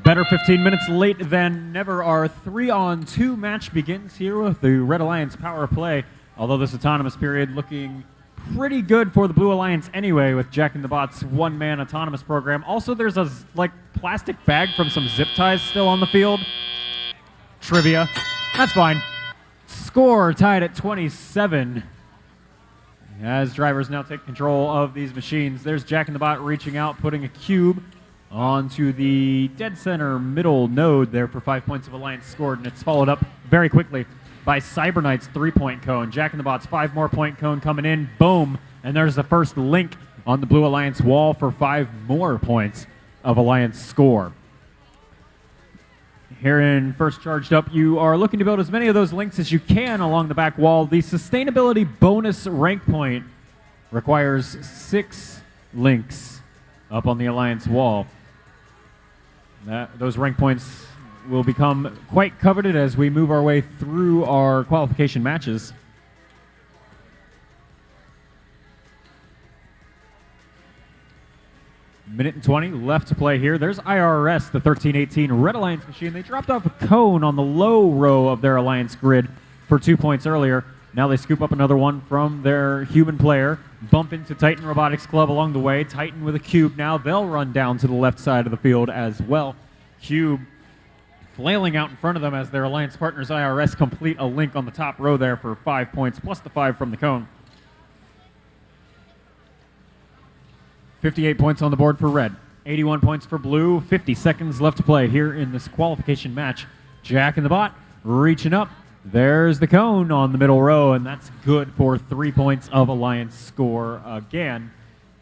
Better 15 minutes late than never. Our 3-on-2 match begins here with the Red Alliance power play. Although this autonomous period looking pretty good for the Blue Alliance anyway, with Jack in the Bot's one-man autonomous program. Also, there's a plastic bag from some zip ties still on the field. Trivia. That's fine. Score tied at 27. As drivers now take control of these machines, there's Jack in the Bot reaching out, putting a cube onto the dead center middle node there for 5 points of Alliance scored, and it's followed up very quickly by Cyber Knight's 3-point cone. Jack in the Bot's 5 more point cone coming in, boom, and there's the first link on the Blue Alliance wall for 5 more points of Alliance score. Here in First Charged Up, you are looking to build as many of those links as you can along the back wall. The sustainability bonus rank point requires 6 links up on the Alliance wall. Those rank points will become quite coveted as we move our way through our qualification matches. Minute and 20 left to play here. There's IRS, the 1318 Red Alliance machine. They dropped off a cone on the low row of their Alliance grid for 2 points earlier. Now they scoop up another one from their human player, bump into Titan Robotics Club along the way. Titan with a cube now. They'll run down to the left side of the field as well. Cube flailing out in front of them as their Alliance partners IRS complete a link on the top row there for 5 points, plus the 5 from the cone. 58 points on the board for Red, 81 points for Blue, 50 seconds left to play here in this qualification match. Jack in the Bot reaching up. There's the cone on the middle row, and that's good for 3 points of Alliance score again.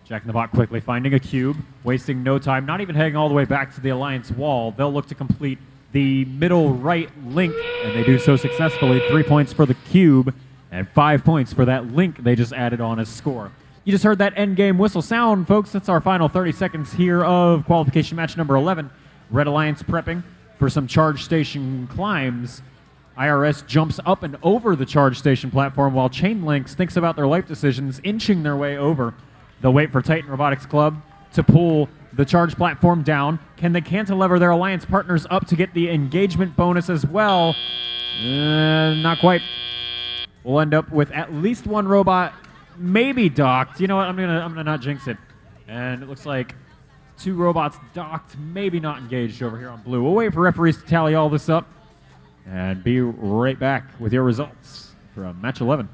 Jack in the Bot quickly finding a cube, wasting no time, not even heading all the way back to the Alliance wall. They'll look to complete the middle right link, and they do so successfully. 3 points for the cube, and 5 points for that link they just added on as score. You just heard that end game whistle sound, folks. That's our final 30 seconds here of qualification match number 11. Red Alliance prepping for some charge station climbs. IRS jumps up and over the charge station platform while Chainlinks thinks about their life decisions, inching their way over. They'll wait for Titan Robotics Club to pull the charge platform down. Can they cantilever their Alliance partners up to get the engagement bonus as well? Not quite. We'll end up with at least one robot maybe docked. You know what? I'm gonna not jinx it. And it looks like 2 robots docked, maybe not engaged over here on Blue. We'll wait for referees to tally all this up and be right back with your results from match 11.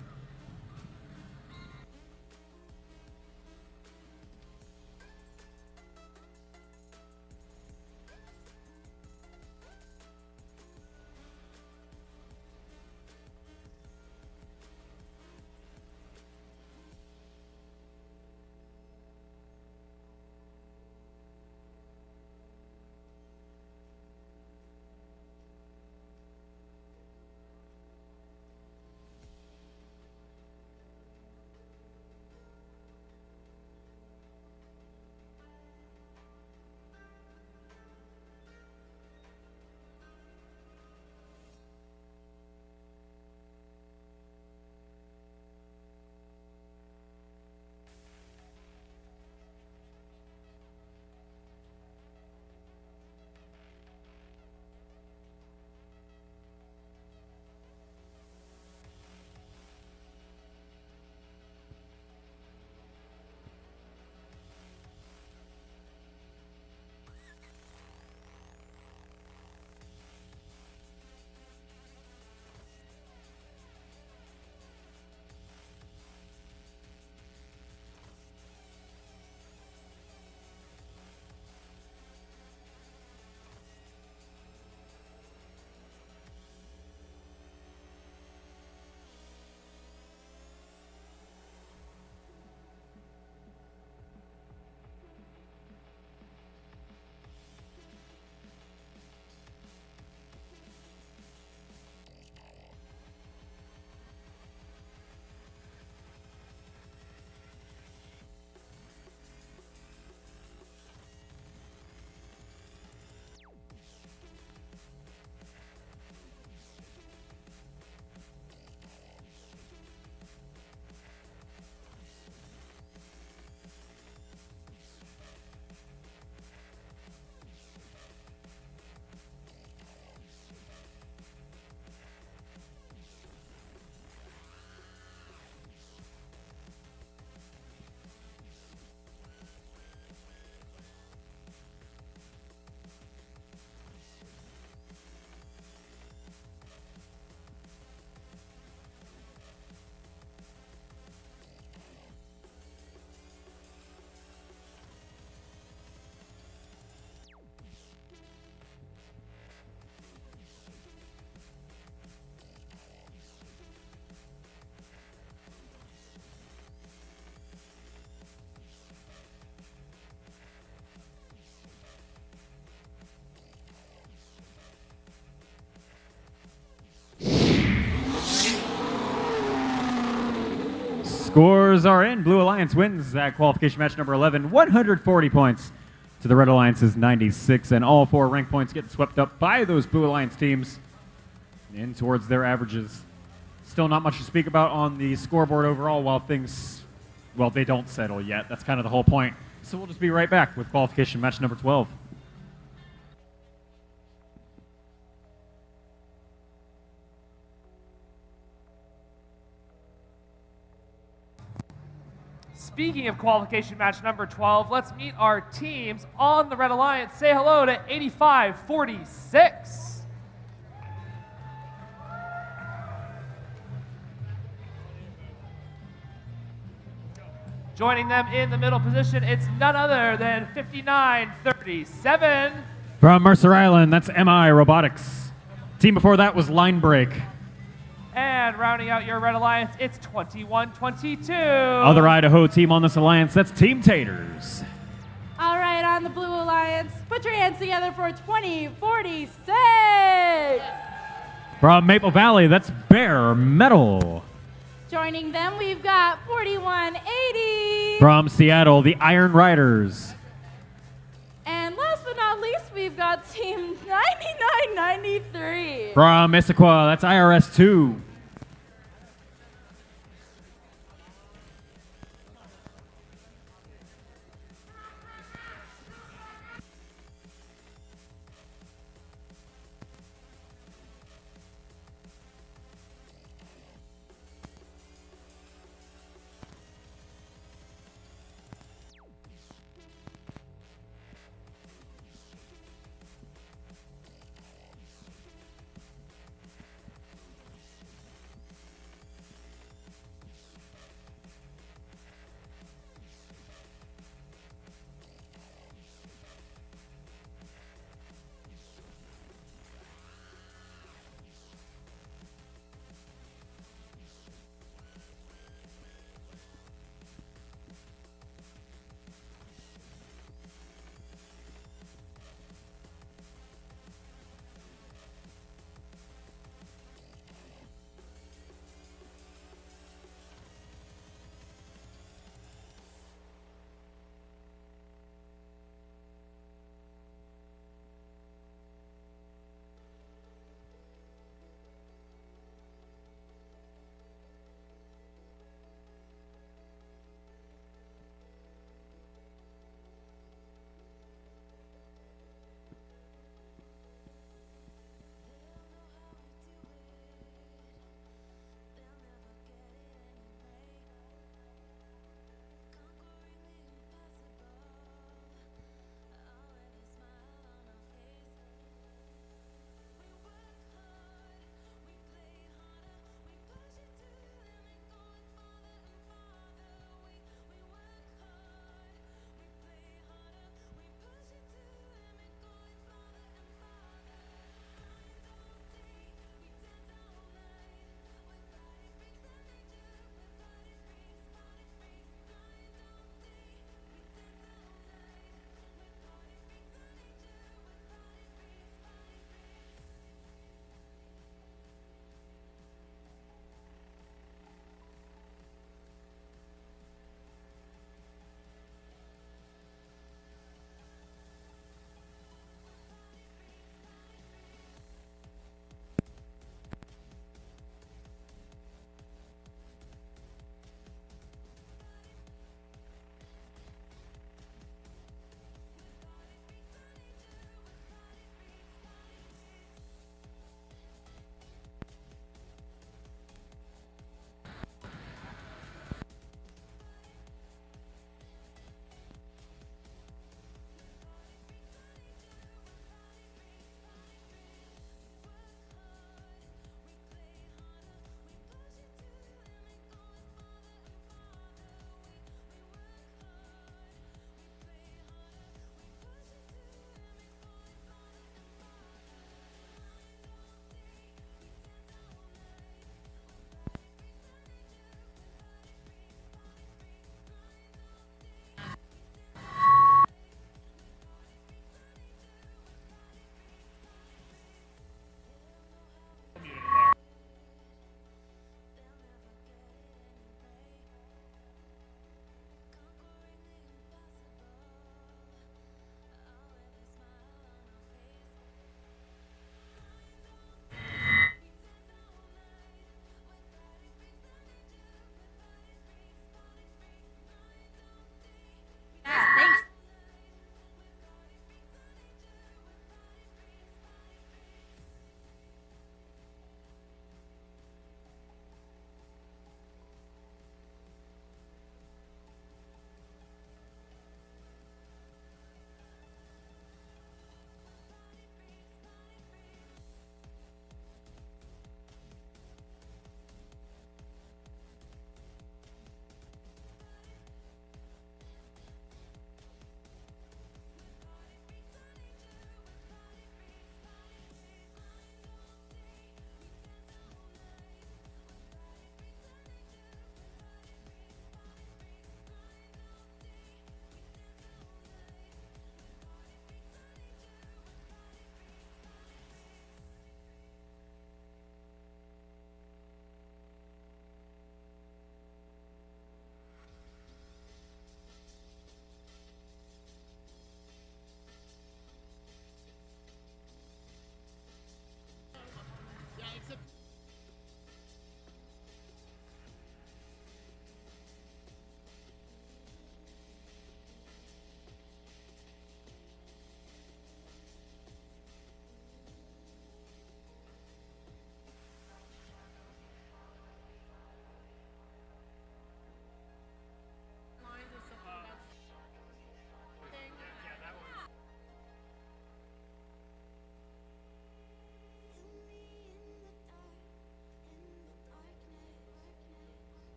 Scores are in. Blue Alliance wins that qualification match number 11, 140 points to the Red Alliance's 96, and all 4 rank points get swept up by those Blue Alliance teams in towards their averages. Still not much to speak about on the scoreboard overall while things, well, they don't settle yet. That's kind of the whole point. So we'll just be right back with qualification match number 12. Speaking of qualification match number 12, let's meet our teams on the Red Alliance. Say hello to 8546. Joining them in the middle position, it's none other than 5937. From Mercer Island, that's MI Robotics. Team before that was Line Break. And rounding out your Red Alliance, it's 2122. Other Idaho team on this alliance, that's Team Taters. All right, on the Blue Alliance, put your hands together for 2046. From Maple Valley, that's Bear Metal. Joining them, we've got 4180. From Seattle, the Iron Riders. And last but not least, we've got Team 9993. From Issaquah, that's IRS 2.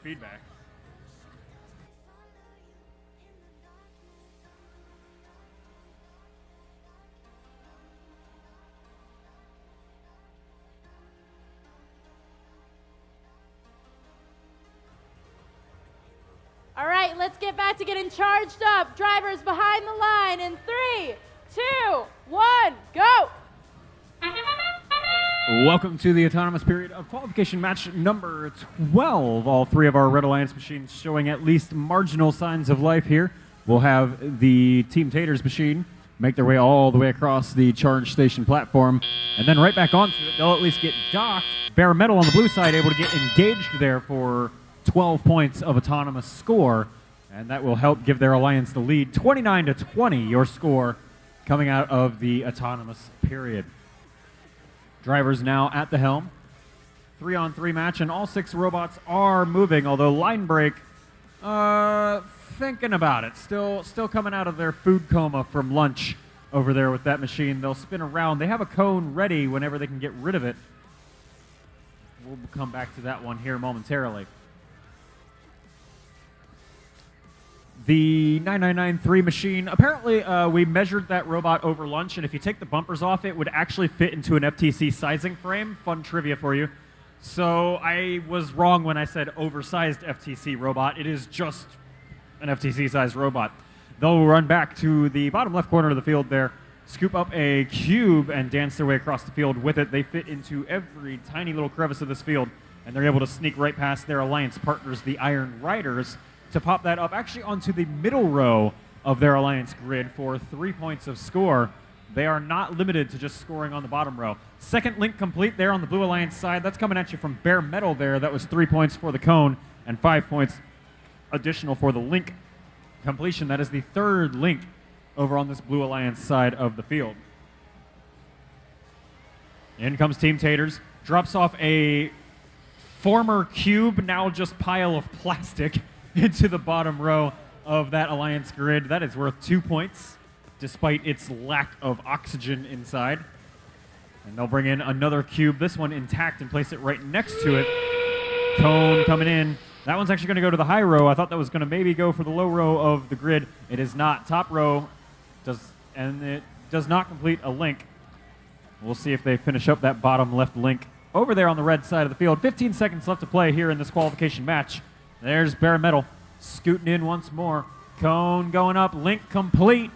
feedback. All right, let's get back to getting charged up. Drivers behind the line in 3, 2, 1, go! Welcome to the autonomous period of qualification match number 12. All three of our Red Alliance machines showing at least marginal signs of life here. We'll have the Team Taters machine make their way all the way across the charge station platform, and then right back onto it. They'll at least get docked. Bare Metal on the blue side able to get engaged there for 12 points of autonomous score, and that will help give their alliance the lead. 29-20, your score coming out of the autonomous period. Drivers now at the helm. 3-on-3 match, and all 6 robots are moving, although line break, thinking about it. Still coming out of their food coma from lunch over there with that machine. They'll spin around. They have a cone ready whenever they can get rid of it. We'll come back to that one here momentarily. The 9993 machine, apparently we measured that robot over lunch, and if you take the bumpers off, it would actually fit into an FTC sizing frame. Fun trivia for you. So I was wrong when I said oversized FTC robot. It is just an FTC-sized robot. They'll run back to the bottom left corner of the field there, scoop up a cube, and dance their way across the field with it. They fit into every tiny little crevice of this field, and they're able to sneak right past their alliance partners, the Iron Riders, to pop that up actually onto the middle row of their alliance grid for 3 points of score. They are not limited to just scoring on the bottom row. Second link complete there on the Blue Alliance side. That's coming at you from Bare Metal there. That was 3 points for the cone and 5 points additional for the link completion. That is the third link over on this Blue Alliance side of the field. In comes Team Taters. Drops off a former cube, now just pile of plastic, into the bottom row of that alliance grid. That is worth 2 points, despite its lack of oxygen inside. And they'll bring in another cube, this one intact, and place it right next to it. Cone coming in. That one's actually going to go to the high row. I thought that was going to maybe go for the low row of the grid. It is not. Top row and it does not complete a link. We'll see if they finish up that bottom left link over there on the red side of the field. 15 seconds left to play here in this qualification match. There's Bare Metal scooting in once more. Cone going up, link complete.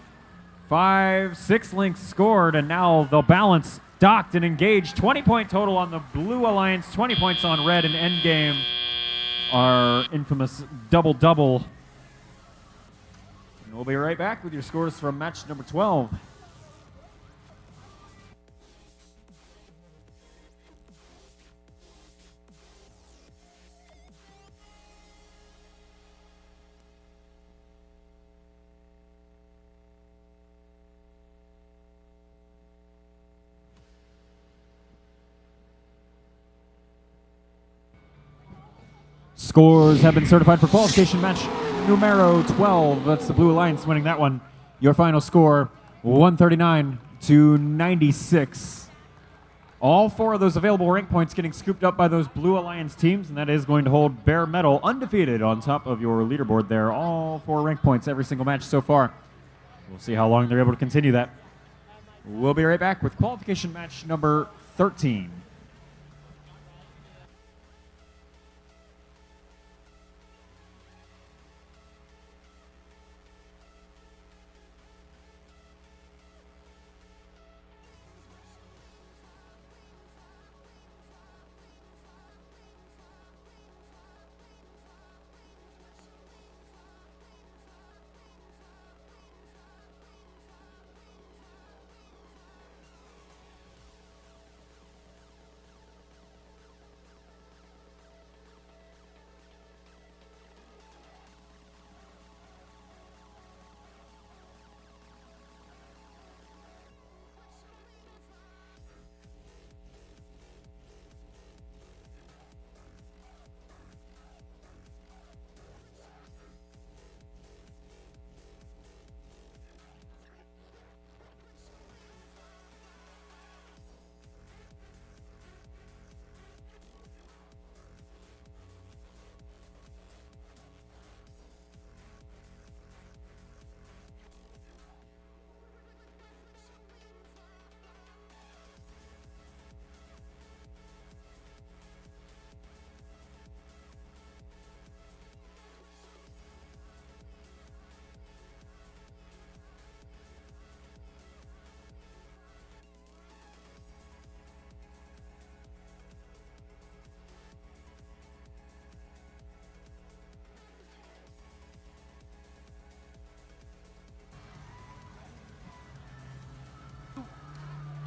5, 6 links scored, and now they'll balance, docked, and engaged. 20-point total on the Blue Alliance, 20 points on red, and endgame our infamous double-double. And we'll be right back with your scores from match number 12. Scores have been certified for qualification match numero 12. That's the Blue Alliance winning that one. Your final score, 139-96. All 4 of those available rank points getting scooped up by those Blue Alliance teams, and that is going to hold Bare Metal undefeated on top of your leaderboard there. All 4 rank points every single match so far. We'll see how long they're able to continue that. We'll be right back with qualification match number 13.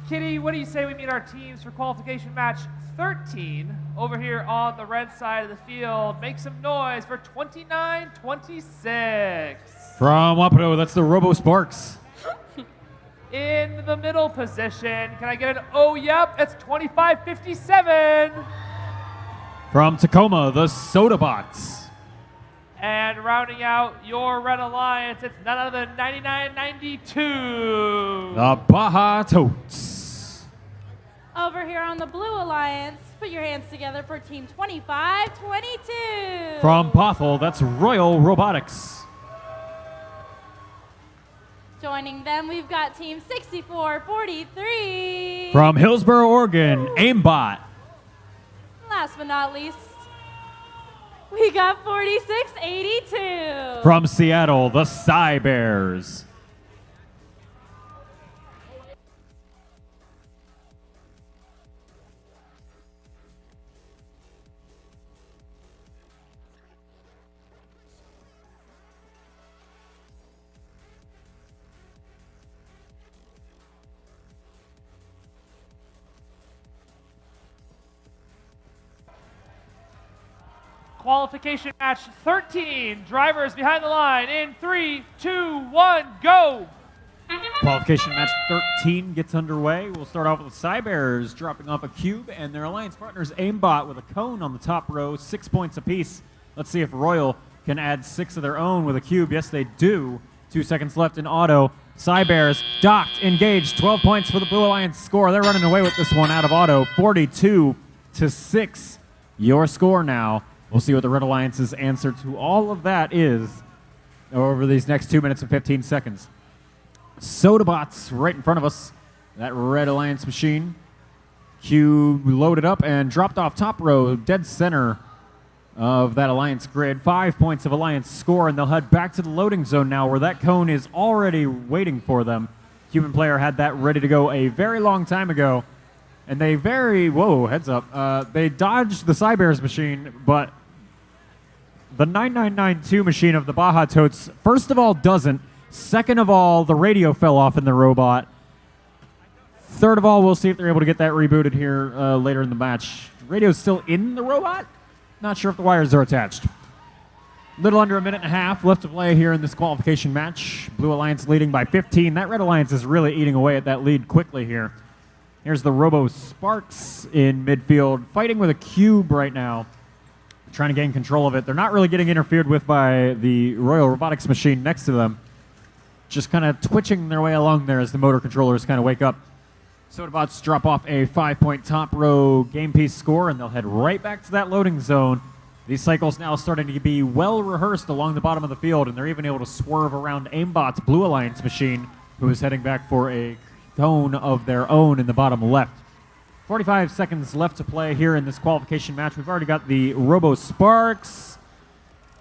Kitty, what do you say we meet our teams for qualification match 13 over here on the red side of the field? Make some noise for 29-26. From Wapato, that's the Robo Sparks. In the middle position, can I get an oh, yep, it's 25-57. From Tacoma, the Sodabots. And rounding out your Red Alliance, it's none other than 99-92. The Baja Totes. Over here on the Blue Alliance, put your hands together for Team 25-22. From Bothell, that's Royal Robotics. Joining them, we've got Team 64-43. From Hillsboro, Oregon, Aimbot. Last but not least, we got 46-82. From Seattle, the Cy Bears. Qualification match 13. Drivers behind the line in 3, 2, 1, go. Qualification match 13 gets underway. We'll start off with the Cy Bears dropping off a cube and their alliance partners Aimbot with a cone on the top row, 6 points apiece. Let's see if Royal can add 6 of their own with a cube. Yes, they do. 2 seconds left in auto. Cy Bears docked, engaged, 12 points for the Blue Alliance score. They're running away with this one out of auto, 42-6. Your score now. We'll see what the Red Alliance's answer to all of that is over these next 2 minutes and 15 seconds. Sodabots right in front of us. That Red Alliance machine. Cube loaded up and dropped off top row, dead center of that Alliance grid. 5 points of Alliance score, and they'll head back to the loading zone now where that cone is already waiting for them. Human player had that ready to go a very long time ago. And they whoa, heads up. They dodged the Cy Bears machine, but the 9992 machine of the Baja Totes, first of all, doesn't. Second of all, the radio fell off in the robot. Third of all, we'll see if they're able to get that rebooted here later in the match. Radio's still in the robot. Not sure if the wires are attached. Little under a minute and a half left to play here in this qualification match. Blue Alliance leading by 15. That Red Alliance is really eating away at that lead quickly here. Here's the Robo Sparks in midfield, fighting with a cube right now, trying to gain control of it. They're not really getting interfered with by the Royal Robotics machine next to them, just kind of twitching their way along there as the motor controllers kind of wake up. Sodabots drop off a 5-point top row game piece score, and they'll head right back to that loading zone. These cycles now starting to be well rehearsed along the bottom of the field, and they're even able to swerve around Aimbot's Blue Alliance machine, who is heading back for a cone of their own in the bottom left. 45 seconds left to play here in this qualification match. We've already got the Robo Sparks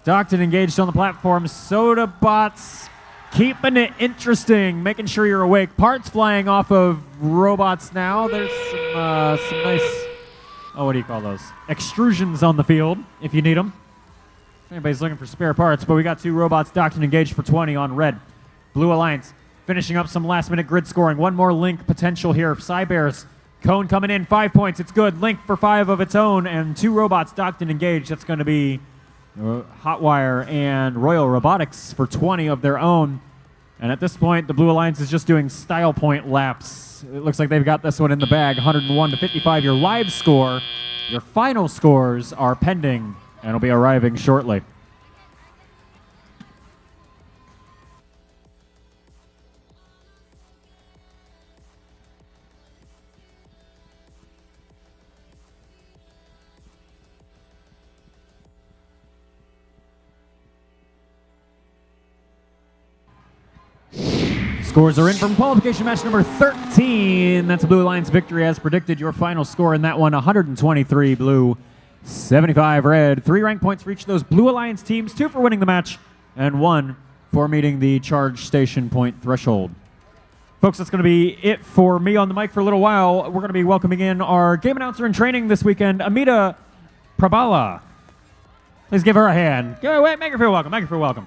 docked and engaged on the platform. Sodabots keeping it interesting, making sure you're awake. Parts flying off of robots now. There's some nice, what do you call those? Extrusions on the field if you need them. If anybody's looking for spare parts, but we got 2 robots docked and engaged for 20 on red. Blue Alliance finishing up some last-minute grid scoring. One more link potential here. Cy Bears, cone coming in, 5 points. It's good. Link for 5 of its own, and 2 robots docked and engaged. That's going to be Hotwire and Royal Robotics for 20 of their own. And at this point, the Blue Alliance is just doing style point laps. It looks like they've got this one in the bag. 101-55, your live score. Your final scores are pending and will be arriving shortly. Scores are in from qualification match number 13. That's a Blue Alliance victory as predicted. Your final score in that one, 123 blue, 75 red. 3 rank points for each of those Blue Alliance teams, 2 for winning the match, and 1 for meeting the charge station point threshold. Folks, that's going to be it for me on the mic for a little while. We're going to be welcoming in our game announcer in training this weekend, Amita Prabhala. Please give her a hand. Go away, make her feel welcome, make her feel welcome.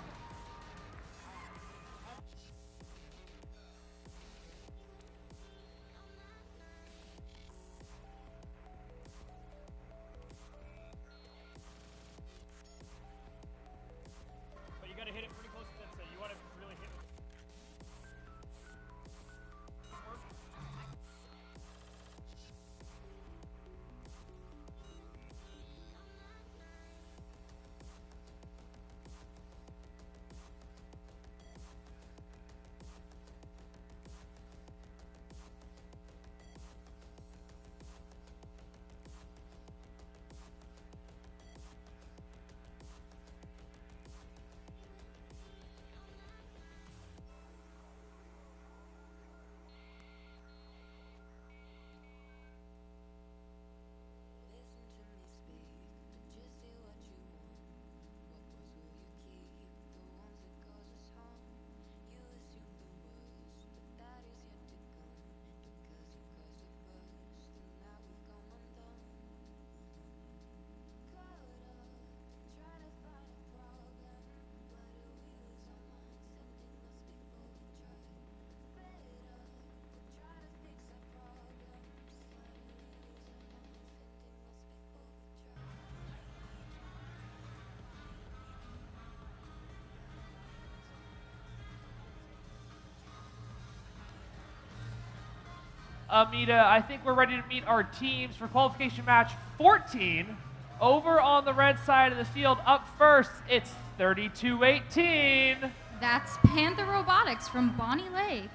Amita, I think we're ready to meet our teams for qualification match 14. Over on the red side of the field, up first, it's 32-18. That's Panther Robotics from Bonnie Lake.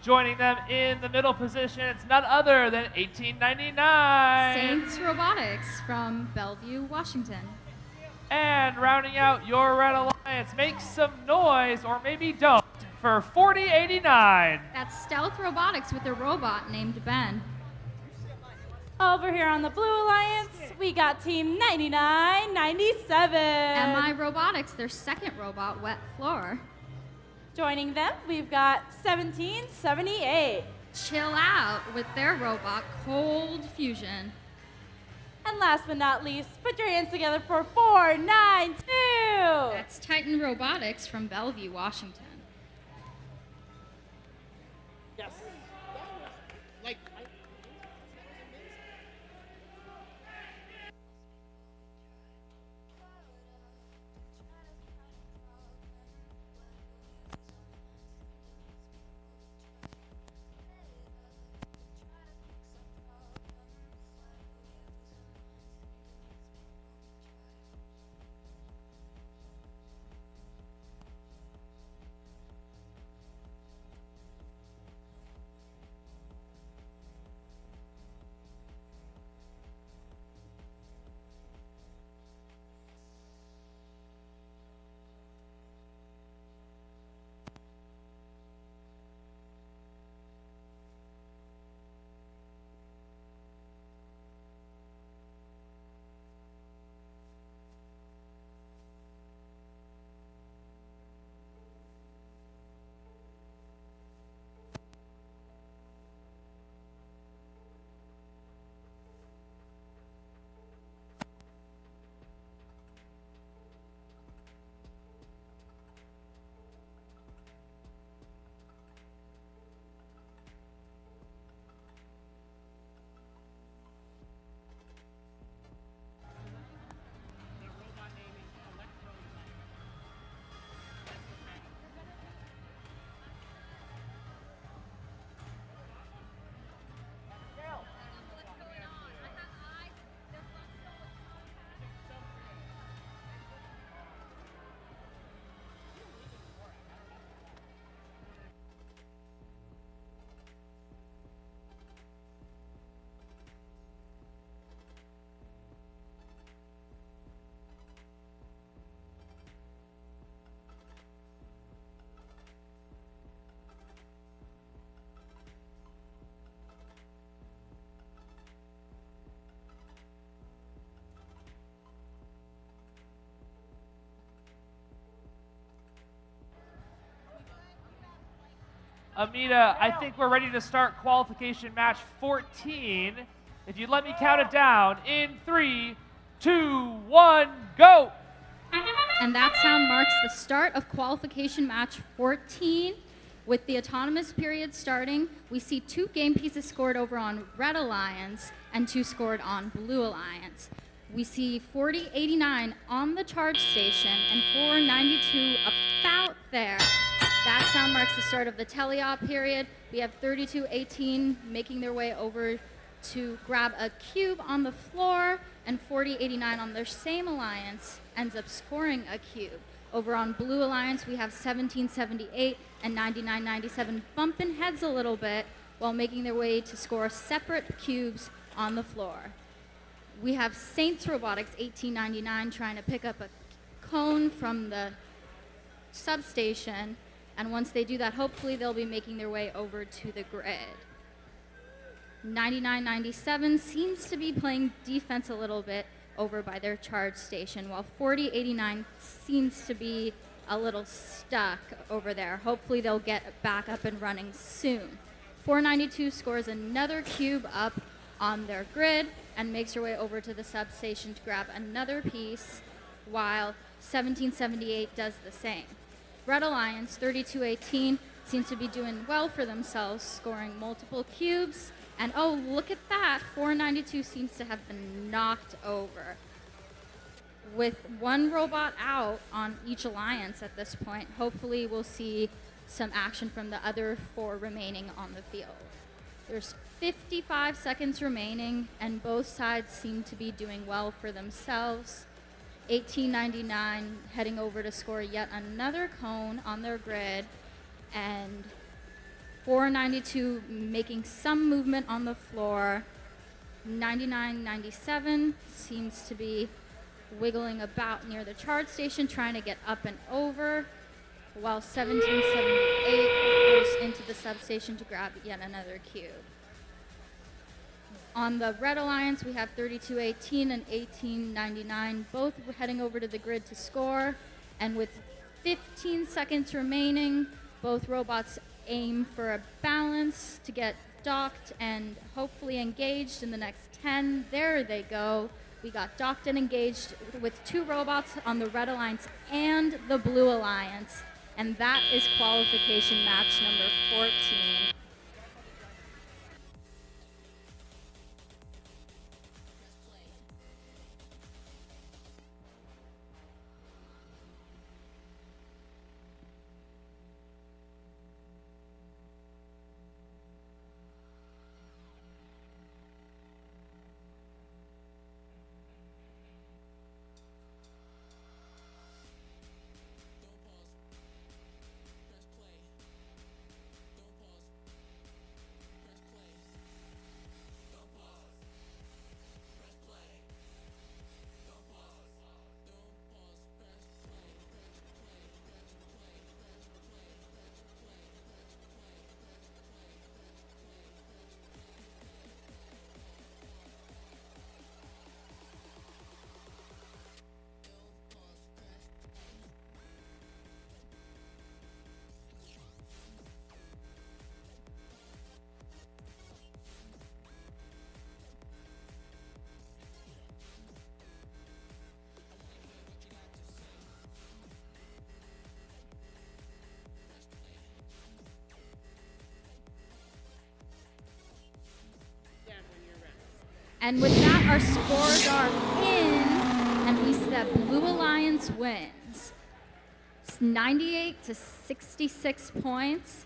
Joining them in the middle position, it's none other than 1899. Saints Robotics from Bellevue, Washington. And rounding out your red alliance, make some noise, or maybe don't, for 4089. That's Stealth Robotics with a robot named Ben. Over here on the Blue Alliance, we got Team 9997. MI Robotics, their second robot, Wet Floor. Joining them, we've got 1778. Chill Out with their robot, Cold Fusion. And last but not least, put your hands together for 492. That's Titan Robotics from Bellevue, Washington. Yes. Amita, I think we're ready to start qualification match 14. If you'd let me count it down in 3, 2, 1, go! And that sound marks the start of qualification match 14. With the autonomous period starting, we see 2 game pieces scored over on Red Alliance and 2 scored on Blue Alliance. We see 4089 on the charge station and 492 about there. That sound marks the start of the teleop period. We have 3218 making their way over to grab a cube on the floor, and 4089 on their same alliance ends up scoring a cube. Over on Blue Alliance, we have 1778 and 9997 bumping heads a little bit while making their way to score separate cubes on the floor. We have Saints Robotics 1899 trying to pick up a cone from the substation, and once they do that, hopefully they'll be making their way over to the grid. 9997 seems to be playing defense a little bit over by their charge station, while 4089 seems to be a little stuck over there. Hopefully they'll get back up and running soon. 492 scores another cube up on their grid and makes her way over to the substation to grab another piece, while 1778 does the same. Red Alliance 3218 seems to be doing well for themselves, scoring multiple cubes. And oh, look at that, 492 seems to have been knocked over. With one robot out on each alliance at this point, hopefully we'll see some action from the other 4 remaining on the field. There's 55 seconds remaining, and both sides seem to be doing well for themselves. 1899 heading over to score yet another cone on their grid, and 492 making some movement on the floor. 9997 seems to be wiggling about near the charge station, trying to get up and over, while 1778 goes into the substation to grab yet another cube. On the Red Alliance, we have 3218 and 1899, both heading over to the grid to score. And with 15 seconds remaining, both robots aim for a balance to get docked and hopefully engaged in the next 10. There they go. We got docked and engaged with 2 robots on the Red Alliance and the Blue Alliance. And that is qualification match number 14. And with that, our scores are in, and we see that Blue Alliance wins. It's 98 to 66 points.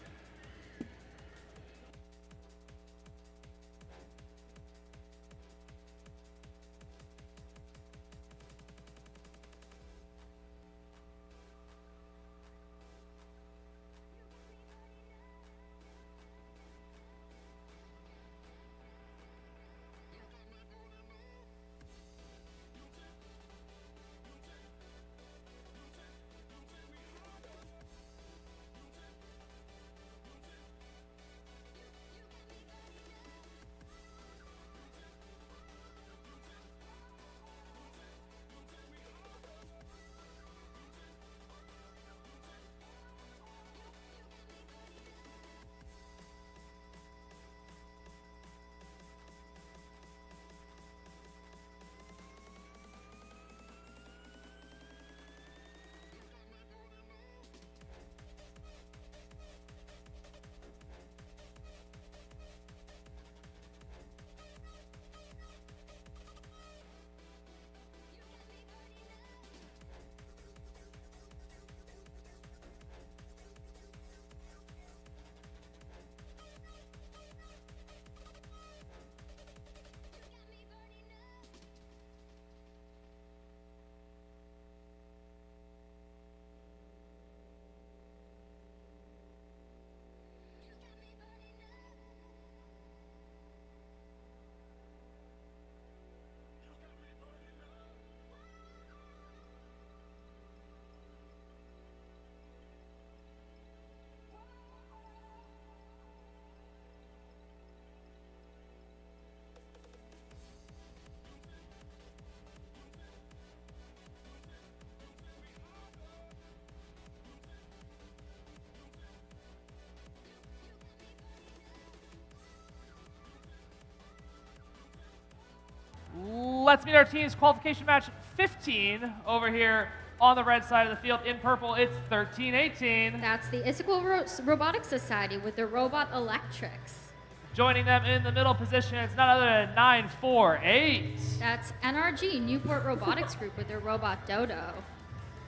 Let's meet our team's qualification match 15 over here on the red side of the field. In purple, it's 13-18. That's the Issaquah Robotics Society with their Robot Electrics. Joining them in the middle position, it's none other than 948. That's NRG, Newport Robotics Group with their Robot Dodo.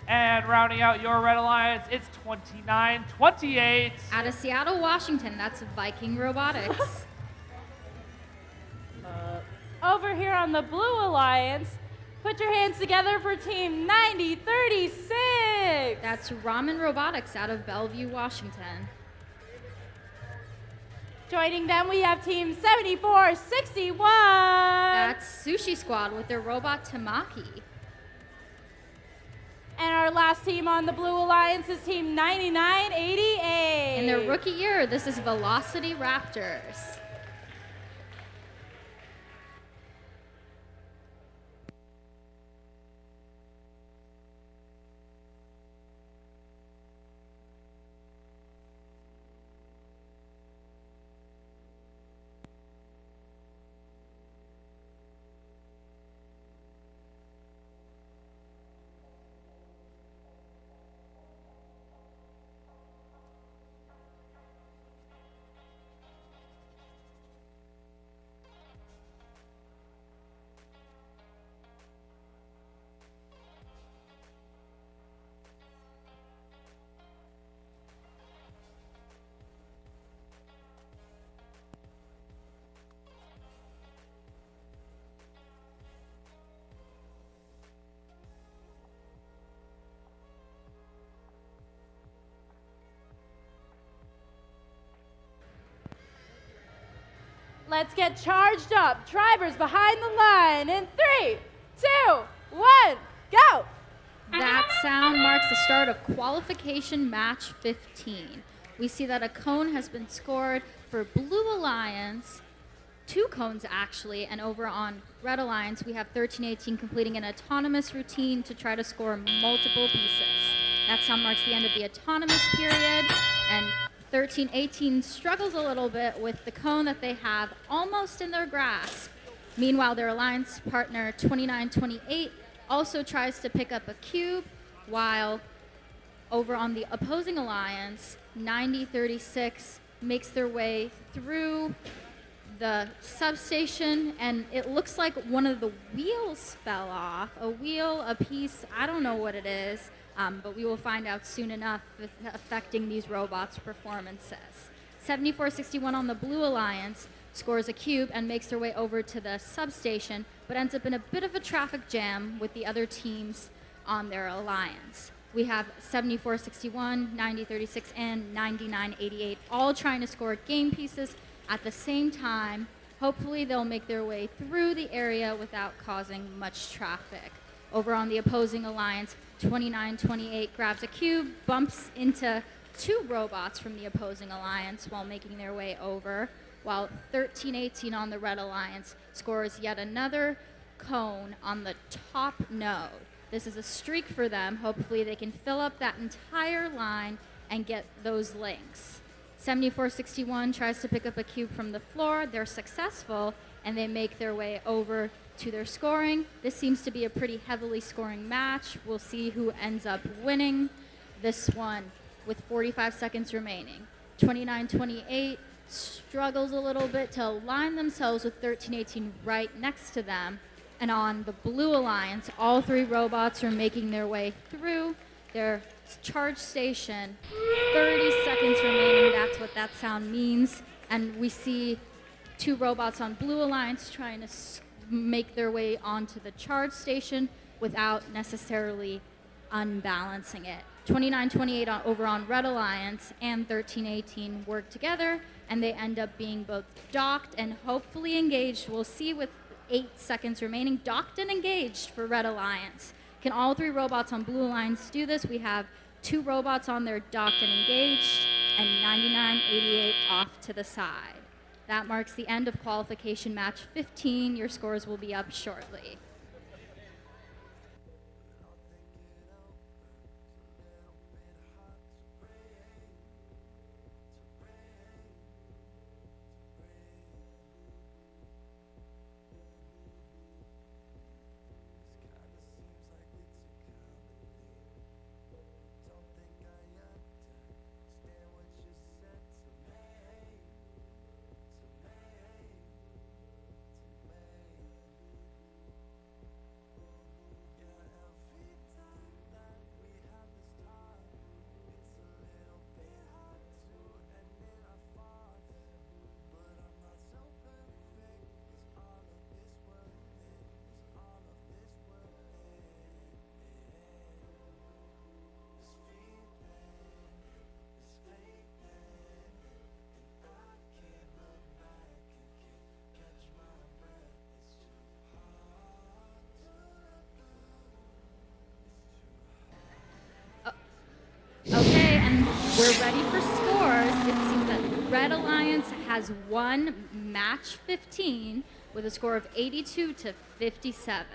And rounding out your Red Alliance, it's 29-28. Out of Seattle, Washington, that's Viking Robotics. Over here on the Blue Alliance, put your hands together for Team 9036. That's Ramen Robotics out of Bellevue, Washington. Joining them, we have Team 7461. That's Sushi Squad with their robot Tamaki. And our last team on the Blue Alliance is Team 9988. In their rookie year, this is Velocity Raptors. Let's get charged up. Drivers behind the line in 3, 2, 1, go! That sound marks the start of Qualification Match 15. We see that a cone has been scored for Blue Alliance, 2 cones actually, and over on Red Alliance we have 1318 completing an autonomous routine to try to score multiple pieces. That sound marks the end of the autonomous period, and 1318 struggles a little bit with the cone that they have almost in their grasp. Meanwhile, their alliance partner 2928 also tries to pick up a cube, while over on the opposing alliance, 9036 makes their way through the substation, and it looks like one of the wheels fell off. A wheel, a piece, I don't know what it is. But we will find out soon enough if it's affecting these robots' performances. 7461 on the Blue Alliance scores a cube and makes their way over to the substation, but ends up in a bit of a traffic jam with the other teams on their alliance. We have 7461, 9036, and 9988 all trying to score game pieces at the same time. Hopefully they'll make their way through the area without causing much traffic. Over on the opposing alliance, 2928 grabs a cube, bumps into 2 robots from the opposing alliance while making their way over, while 1318 on the Red Alliance scores yet another cone on the top node. This is a streak for them. Hopefully they can fill up that entire line and get those links. 7461 tries to pick up a cube from the floor. They're successful, and they make their way over to their scoring. This seems to be a pretty heavily scoring match. We'll see who ends up winning this one with 45 seconds remaining. 2928 struggles a little bit to align themselves with 1318 right next to them. And on the Blue Alliance, all 3 robots are making their way through their charge station. 30 seconds remaining, that's what that sound means. And we see 2 robots on Blue Alliance trying to make their way onto the charge station without necessarily unbalancing it. 2928 over on Red Alliance and 1318 work together, and they end up being both docked and hopefully engaged. We'll see with 8 seconds remaining. Docked and engaged for Red Alliance. Can all 3 robots on Blue Alliance do this? We have 2 robots on there docked and engaged, and 9988 off to the side. That marks the end of Qualification Match 15. Your scores will be up shortly. Red Alliance has won match 15 with a score of 82 to 57.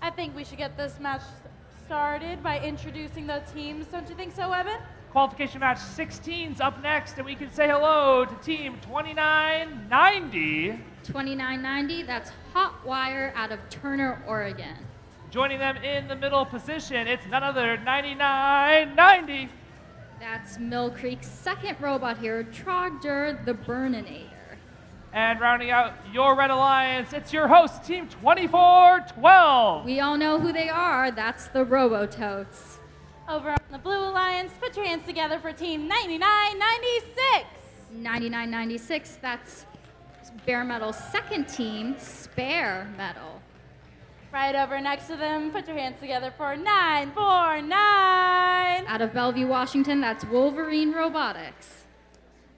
I think we should get this match started by introducing the teams. Don't you think so, Evan? Qualification match 16's up next, and we can say hello to team 2990. 2990, that's Hot Wire out of Turner, Oregon. Joining them in the middle position, it's none other 9990. That's Mill Creek's second robot here, Trogdor the Burninator. And rounding out your Red Alliance, it's your host, Team 2412. We all know who they are. That's the Robototes. Over on the Blue Alliance, put your hands together for Team 9996. 9996, that's Bare Metal's second team, Spare Metal. Right over next to them, put your hands together for 949. Out of Bellevue, Washington, that's Wolverine Robotics.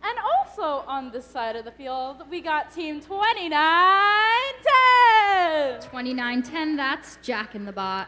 And also on this side of the field, we got Team 2910. 2910, that's Jack in the Bot.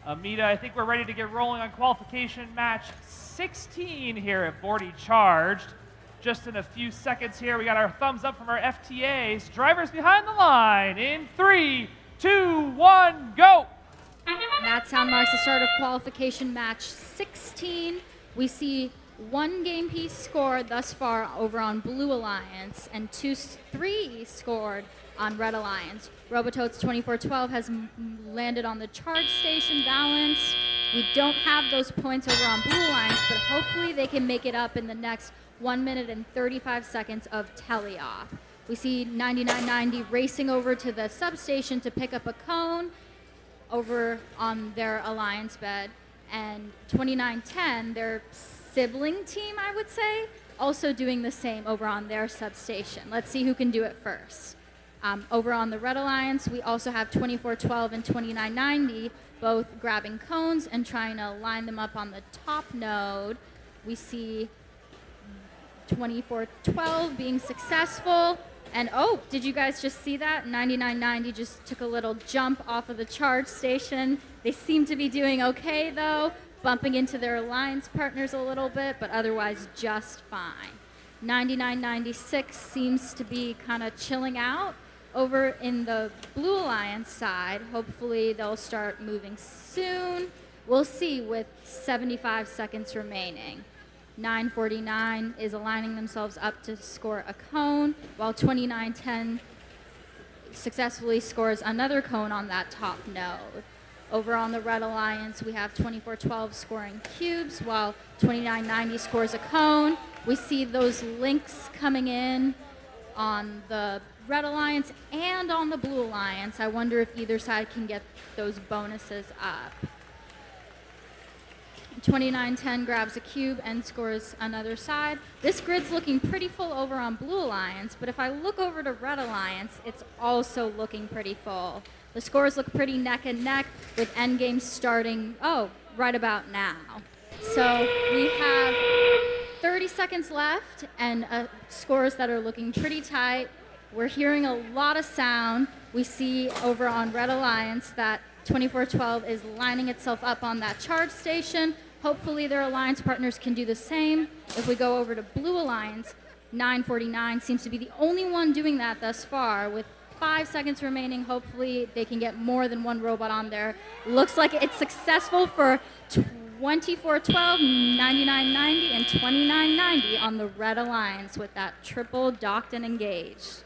Amita, I think we're ready to get rolling on qualification match 16 here at Bordie Charged. Just in a few seconds here, we got our thumbs up from our FTAs. Drivers behind the line in 3, 2, 1, go! That sound marks the start of qualification match 16. We see one game piece scored thus far over on Blue Alliance and 3 scored on Red Alliance. Robototes 2412 has landed on the charge station balance. We don't have those points over on Blue Alliance, but hopefully they can make it up in the next 1 minute and 35 seconds of teleop. We see 9990 racing over to the substation to pick up a cone over on their Alliance bed, and 2910, their sibling team, I would say, also doing the same over on their substation. Let's see who can do it first. Over on the Red Alliance, we also have 2412 and 2990 both grabbing cones and trying to line them up on the top node. We see 2412 being successful. And oh, did you guys just see that? 9990 just took a little jump off of the charge station. They seem to be doing okay though, bumping into their alliance partners a little bit, but otherwise just fine. 9996 seems to be kind of chilling out. Over in the Blue Alliance side, hopefully they'll start moving soon. We'll see with 75 seconds remaining. 949 is aligning themselves up to score a cone, while 2910 successfully scores another cone on that top node. Over on the Red Alliance, we have 2412 scoring cubes, while 2990 scores a cone. We see those links coming in on the Red Alliance and on the Blue Alliance. I wonder if either side can get those bonuses up. 2910 grabs a cube and scores another side. This grid's looking pretty full over on Blue Alliance, but if I look over to Red Alliance, it's also looking pretty full. The scores look pretty neck and neck, with endgame starting, right about now. So we have 30 seconds left and scores that are looking pretty tight. We're hearing a lot of sound. We see over on Red Alliance that 2412 is lining itself up on that charge station. Hopefully their alliance partners can do the same. If we go over to Blue Alliance, 949 seems to be the only one doing that thus far. With 5 seconds remaining, hopefully they can get more than one robot on there. Looks like it's successful for 2412, 9990, and 2990 on the Red Alliance with that triple docked and engaged.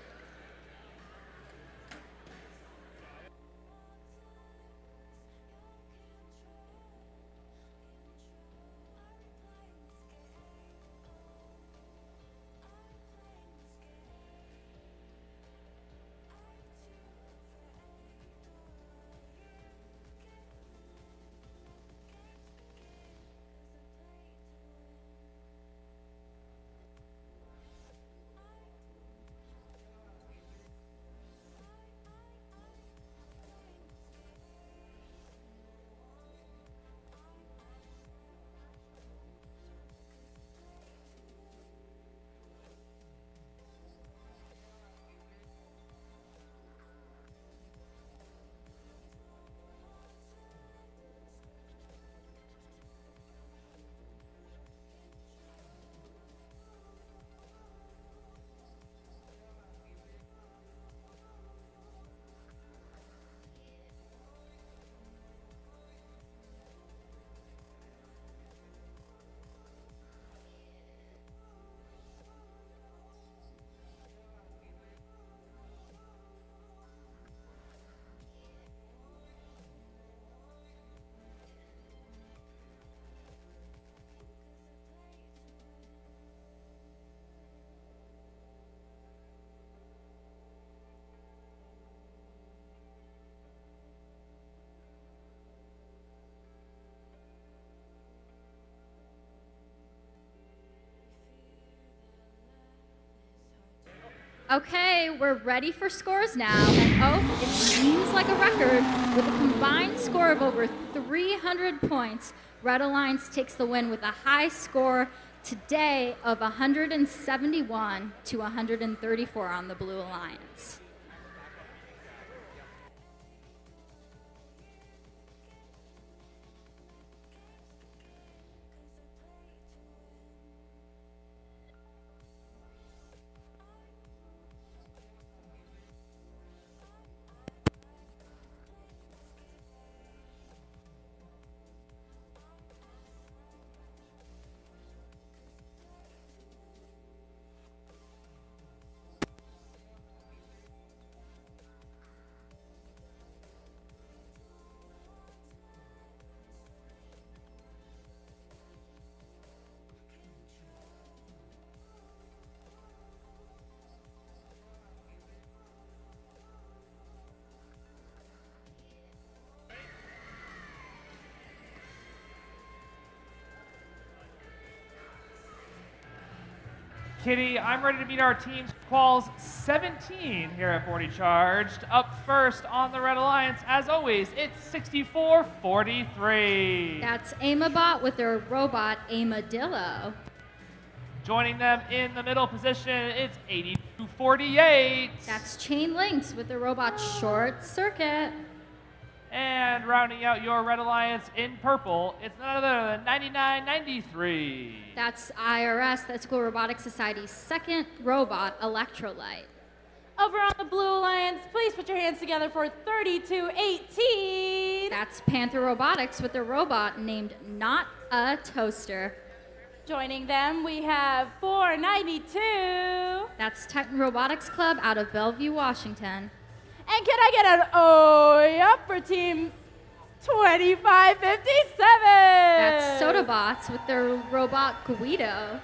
Okay, we're ready for scores now, and it seems like a record. With a combined score of over 300 points, Red Alliance takes the win with a high score today of 171 to 134 on the Blue Alliance. Kitty, I'm ready to meet our team's quals 17 here at Bordie Charged. Up first on the Red Alliance, as always, it's 64-43. That's Aimabot with their robot Aimadillo. Joining them in the middle position, it's 82-48. That's Chain Links with their robot Short Circuit. And rounding out your Red Alliance in purple, it's none other than 9993. That's IRS, that's School Robotics Society's second robot, Electrolyte. Over on the Blue Alliance, please put your hands together for 3218. That's Panther Robotics with their robot named Not a Toaster. Joining them, we have 492. That's Titan Robotics Club out of Bellevue, Washington. And can I get an oh yup for team 2557? That's Sodabots with their robot Guido.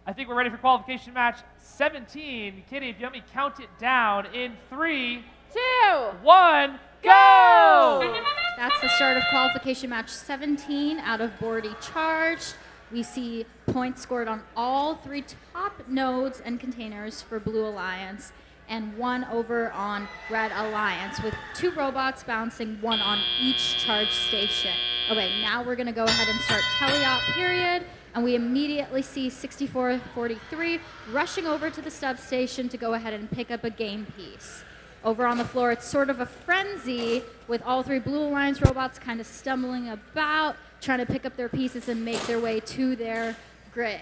I think we're ready for qualification match 17. Kitty, if you let me count it down in 3, 2, 1, go! That's the start of qualification match 17 out of Bordie charged. We see points scored on all 3 top nodes and containers for Blue Alliance and 1 over on Red Alliance with 2 robots bouncing 1 on each charge station. Okay, now we're gonna go ahead and start teleop period, and we immediately see 6443 rushing over to the substation to go ahead and pick up a game piece. Over on the floor, it's sort of a frenzy with all 3 Blue Alliance robots kind of stumbling about, trying to pick up their pieces and make their way to their grid.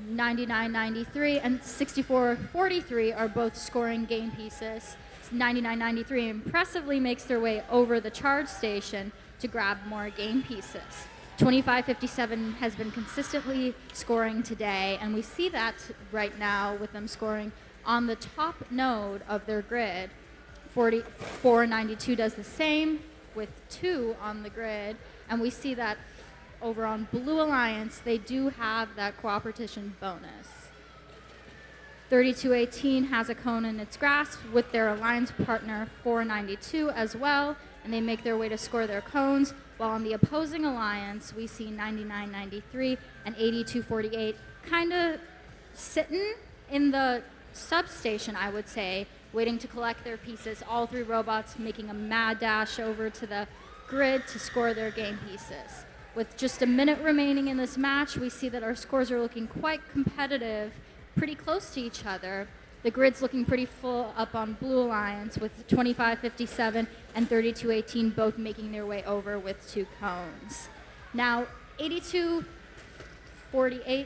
9993 and 6443 are both scoring game pieces. 9993 impressively makes their way over the charge station to grab more game pieces. 2557 has been consistently scoring today, and we see that right now with them scoring on the top node of their grid. 492 does the same with 2 on the grid, and we see that over on Blue Alliance, they do have that cooperation bonus. 3218 has a cone in its grasp with their alliance partner 492 as well, and they make their way to score their cones, while on the opposing alliance, we see 9993 and 8248 kind of sitting in the substation, I would say, waiting to collect their pieces. All 3 robots making a mad dash over to the grid to score their game pieces. With just a minute remaining in this match, we see that our scores are looking quite competitive, pretty close to each other. The grid's looking pretty full up on Blue Alliance with 25-57 and 32-18 both making their way over with 2 cones. Now, 82-48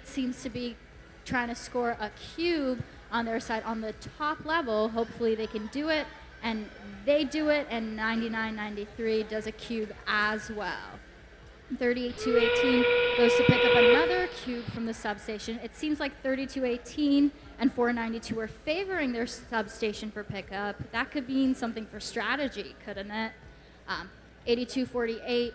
seems to be trying to score a cube on their side on the top level. Hopefully they can do it, and they do it, and 99-93 does a cube as well. 32-18 goes to pick up another cube from the substation. It seems like 32-18 and 492 are favoring their substation for pickup. That could mean something for strategy, couldn't it? 82-48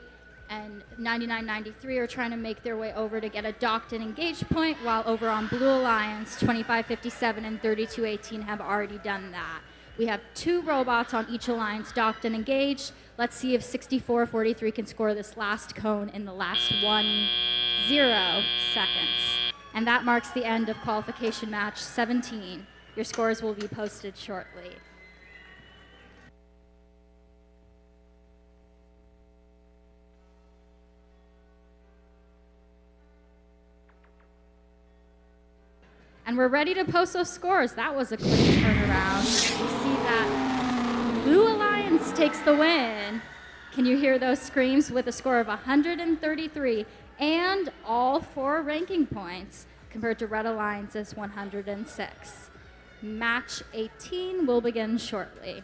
and 99-93 are trying to make their way over to get a docked and engaged point, while over on Blue Alliance, 25-57 and 32-18 have already done that. We have 2 robots on each alliance docked and engaged. Let's see if 64-43 can score this last cone in the last 10 seconds. And that marks the end of qualification match 17. Your scores will be posted shortly. And we're ready to post those scores. That was a quick turnaround. We see that Blue Alliance takes the win. Can you hear those screams with a score of 133 and all 4 ranking points compared to Red Alliance's 106. Match 18 will begin shortly.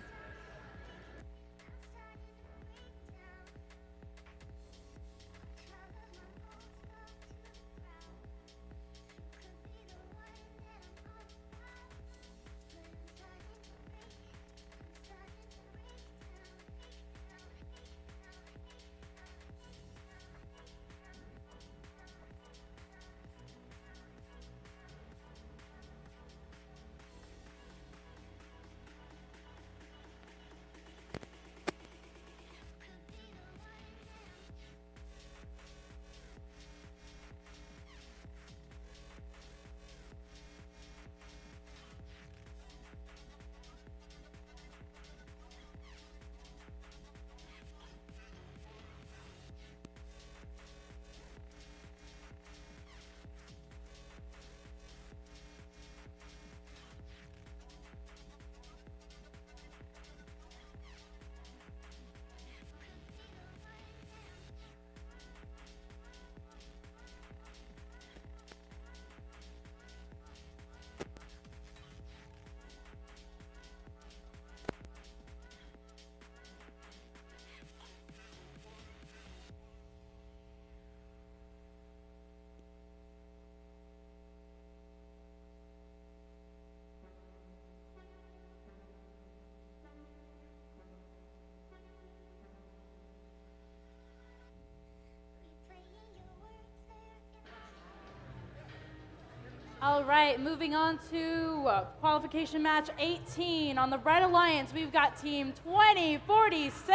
All right, moving on to qualification match 18. On the Red Alliance, we've got team 2046.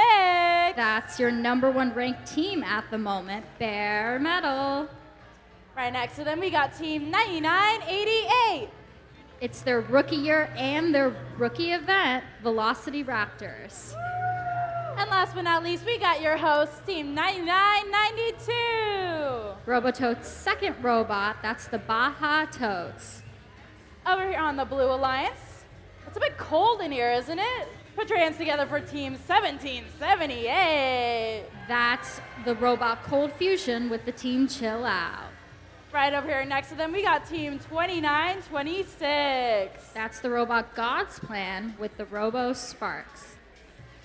That's your #1 ranked team at the moment, Bare Metal. Right next to them, we got team 9988. It's their rookie year and their rookie event, Velocity Raptors. And last but not least, we got your host, team 9992. Robototes' second robot, that's the Baja Totes. Over here on the Blue Alliance, it's a bit cold in here, isn't it? Put your hands together for team 1778. That's the robot Cold Fusion with the team Chill Out. Right over here next to them, we got team 2926. That's the robot God's Plan with the Robo Sparks.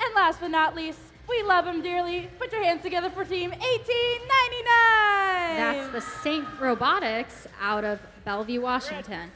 And last but not least, we love him dearly. Put your hands together for team 1899. That's the Saint Robotics out of Bellevue, Washington.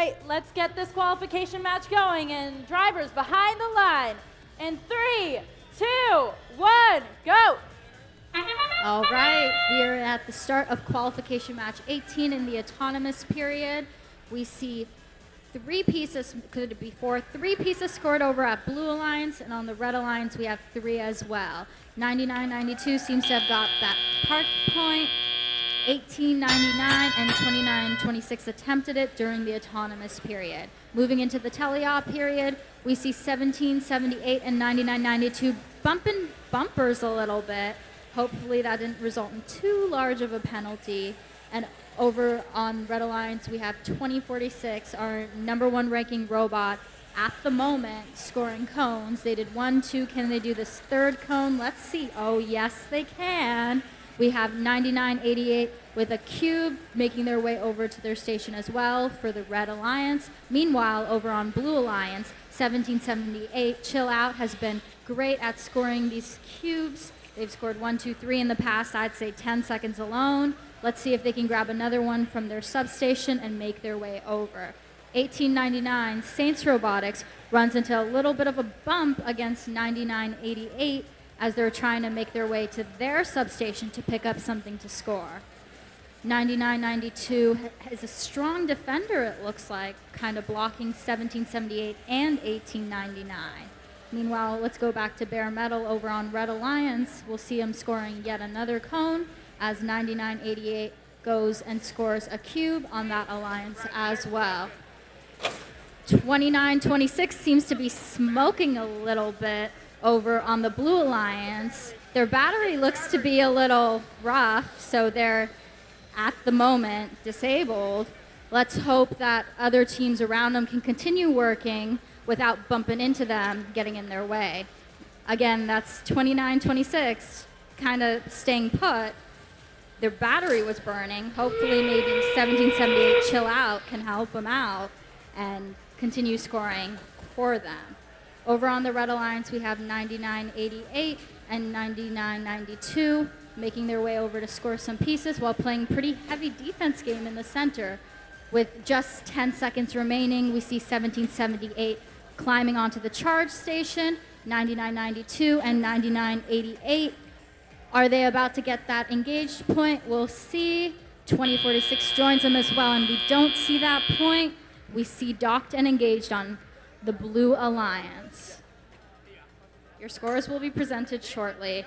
right, let's get this qualification match going. And drivers behind the line. In 3, 2, 1, go. All right, we are at the start of qualification match 18 in the autonomous period. We see 3 pieces, could it be 4? 3 pieces scored over at Blue Alliance, and on the Red Alliance we have 3 as well. 99.92 seems to have got that park point. 18.99 and 29.26 attempted it during the autonomous period. Moving into the teleop period, we see 17.78 and 99.92 bumping bumpers a little bit. Hopefully that didn't result in too large of a penalty. And over on Red Alliance, we have 2046, our #1 ranking robot at the moment scoring cones. They did 1, 2. Can they do this 3rd cone? Let's see. Oh, yes, they can. We have 9988 with a cube making their way over to their station as well for the Red Alliance. Meanwhile, over on Blue Alliance, 1778 Chill Out has been great at scoring these cubes. They've scored 1, 2, 3 in the past, I'd say 10 seconds alone. Let's see if they can grab another one from their substation and make their way over. 1899 Saints Robotics runs into a little bit of a bump against 9988 as they're trying to make their way to their substation to pick up something to score. 9992 is a strong defender, it looks like, kind of blocking 1778 and 1899. Meanwhile, let's go back to Bare Metal over on Red Alliance. We'll see him scoring yet another cone as 9988 goes and scores a cube on that alliance as well. 2926 seems to be smoking a little bit over on the Blue Alliance. Their battery looks to be a little rough, so they're at the moment disabled. Let's hope that other teams around them can continue working without bumping into them, getting in their way. Again, that's 2926 kind of staying put. Their battery was burning. Hopefully maybe 1778 Chill Out can help them out and continue scoring for them. Over on the Red Alliance, we have 9988 and 9992 making their way over to score some pieces while playing pretty heavy defense game in the center. With just 10 seconds remaining, we see 1778 climbing onto the charge station, 9992 and 9988. Are they about to get that engaged point? We'll see. 2046 joins them as well, and we don't see that point. We see docked and engaged on the Blue Alliance. Your scores will be presented shortly.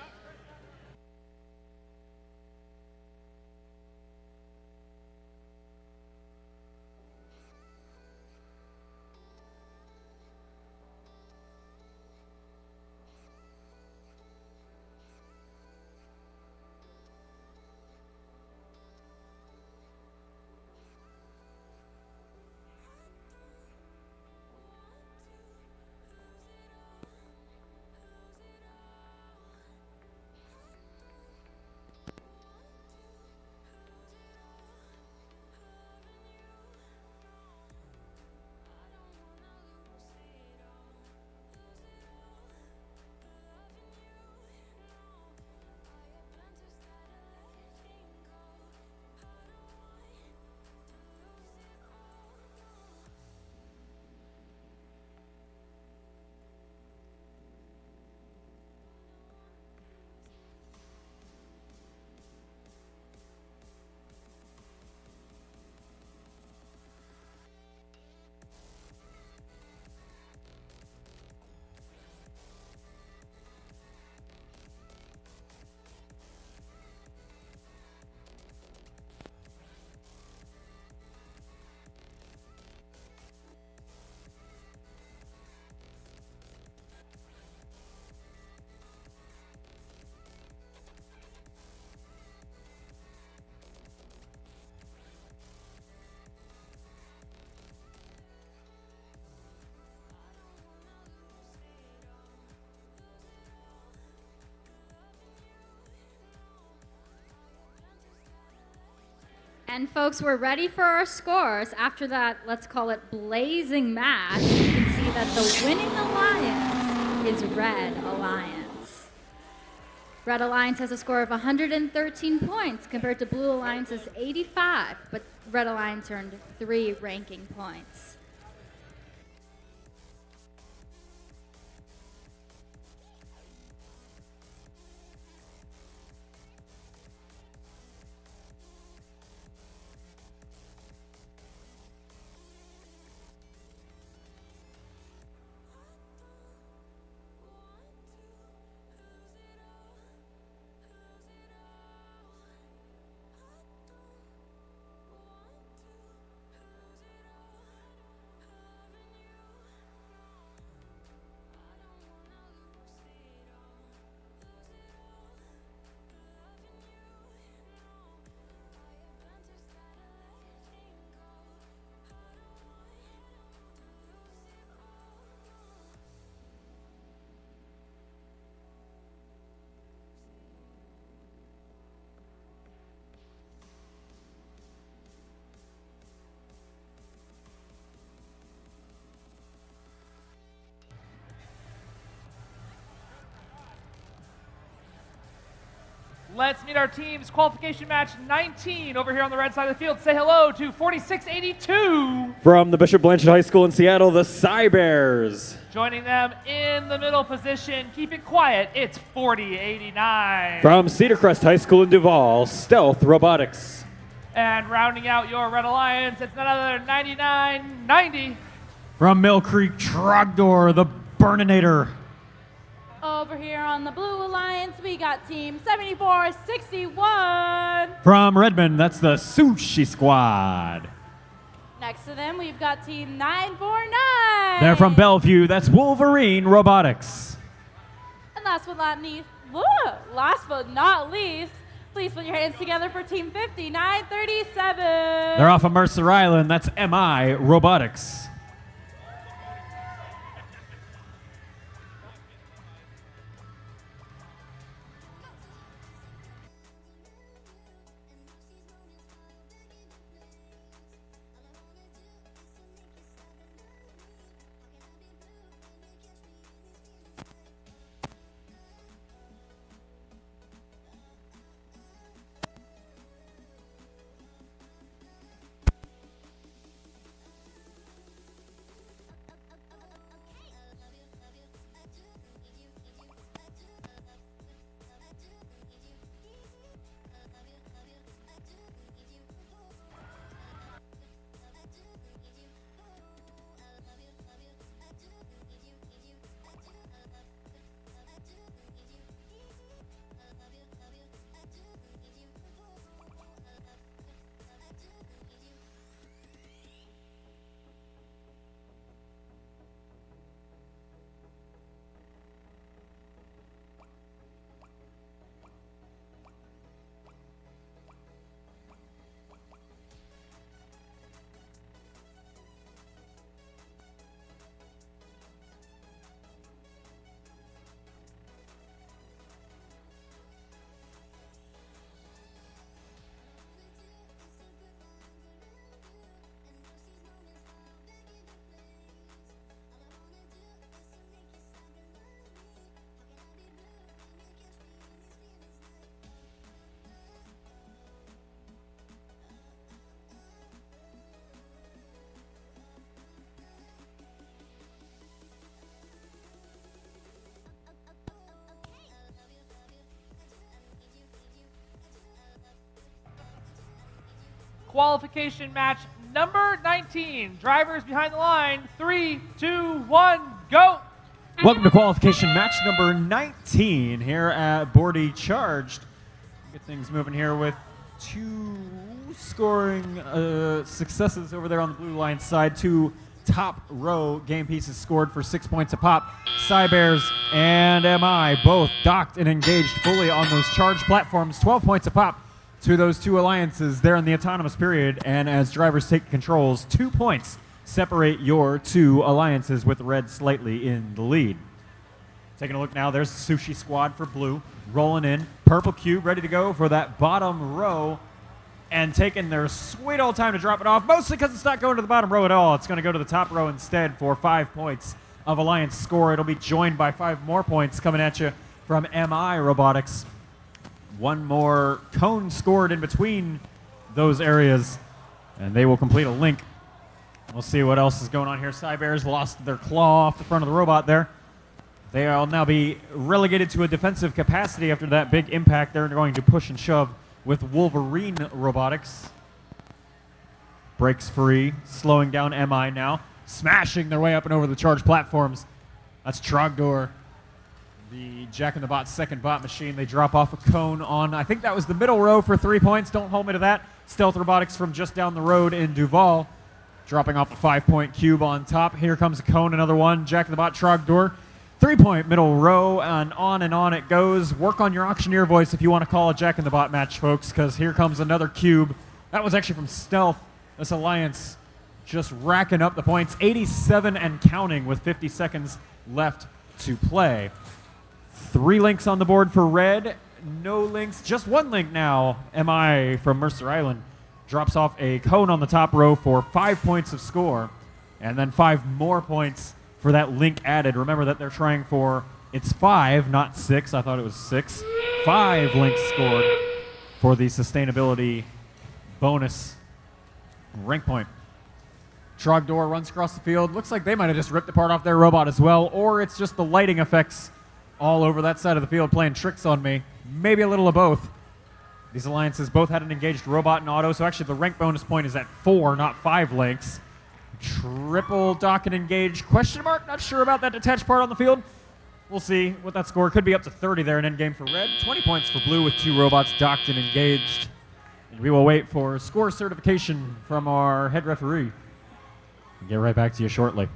And folks, we're ready for our scores. After that, let's call it blazing match, you can see that the winning alliance is Red Alliance. Red Alliance has a score of 113 points compared to Blue Alliance's 85, but Red Alliance earned 3 ranking points. Let's meet our teams. Qualification match 19 over here on the red side of the field. Say hello to 4682. From the Bishop Blanchard High School in Seattle, the Cy Bears. Joining them in the middle position, keep it quiet, it's 4089. From Cedar Crest High School in Duval, Stealth Robotics. And rounding out your Red Alliance, it's none other than 9990. From Mill Creek Trogdor, the Burninator. Over here on the Blue Alliance, we got Team 7461. From Redmond, that's the Sushi Squad. Next to them, we've got Team 949. They're from Bellevue, that's Wolverine Robotics. And last but not least, please put your hands together for Team 5937. They're off of Mercer Island, that's MI Robotics. Qualification match number 19. Drivers behind the line. 3, 2, 1, go. Welcome to qualification match number 19 here at Bordie Charged. Get things moving here with 2 scoring successes over there on the blue line side. 2 top row game pieces scored for 6 points a pop. Cy Bears and MI both docked and engaged fully on those charged platforms. 12 points a pop to those 2 alliances there in the autonomous period. And as drivers take controls, 2 points separate your 2 alliances, with red slightly in the lead. Taking a look now, there's the Sushi Squad for blue, rolling in. Purple cube ready to go for that bottom row, and taking their sweet old time to drop it off, mostly because it's not going to the bottom row at all. It's going to go to the top row instead for 5 points of alliance score. It'll be joined by 5 more points coming at you from MI Robotics. One more cone scored in between those areas, and they will complete a link. We'll see what else is going on here. Cybears lost their claw off the front of the robot there. They'll now be relegated to a defensive capacity after that big impact. They're going to push and shove with Wolverine Robotics. Breaks free, slowing down MI now. Smashing their way up and over the charge platforms. That's Trogdor, the Jack in the Bot second bot machine. They drop off a cone on, I think that was the middle row for 3 points. Don't hold me to that. Stealth Robotics from just down the road in Duval, dropping off a 5-point cube on top. Here comes a cone, another one. Jack in the Bot, Trogdor. 3-point middle row, and on it goes. Work on your auctioneer voice if you want to call a Jack in the Bot match, folks, because here comes another cube. That was actually from Stealth. This Alliance just racking up the points. 87 and counting with 50 seconds left to play. 3 links on the board for red. No links, just 1 link now. MI from Mercer Island drops off a cone on the top row for 5 points of score, and then 5 more points for that link added. Remember that they're trying for, it's 5, not 6. I thought it was 6. 5 links scored for the sustainability bonus rank point. Trogdor runs across the field. Looks like they might have just ripped apart off their robot as well, or it's just the lighting effects all over that side of the field playing tricks on me. Maybe a little of both. These alliances both had an engaged robot and auto, so actually the rank bonus point is at 4, not 5 links. Triple dock and engage, question mark, not sure about that detached part on the field. We'll see what that score could be, up to 30 there in endgame for red. 20 points for blue with 2 robots docked and engaged. And we will wait for score certification from our head referee. I'll get right back to you shortly.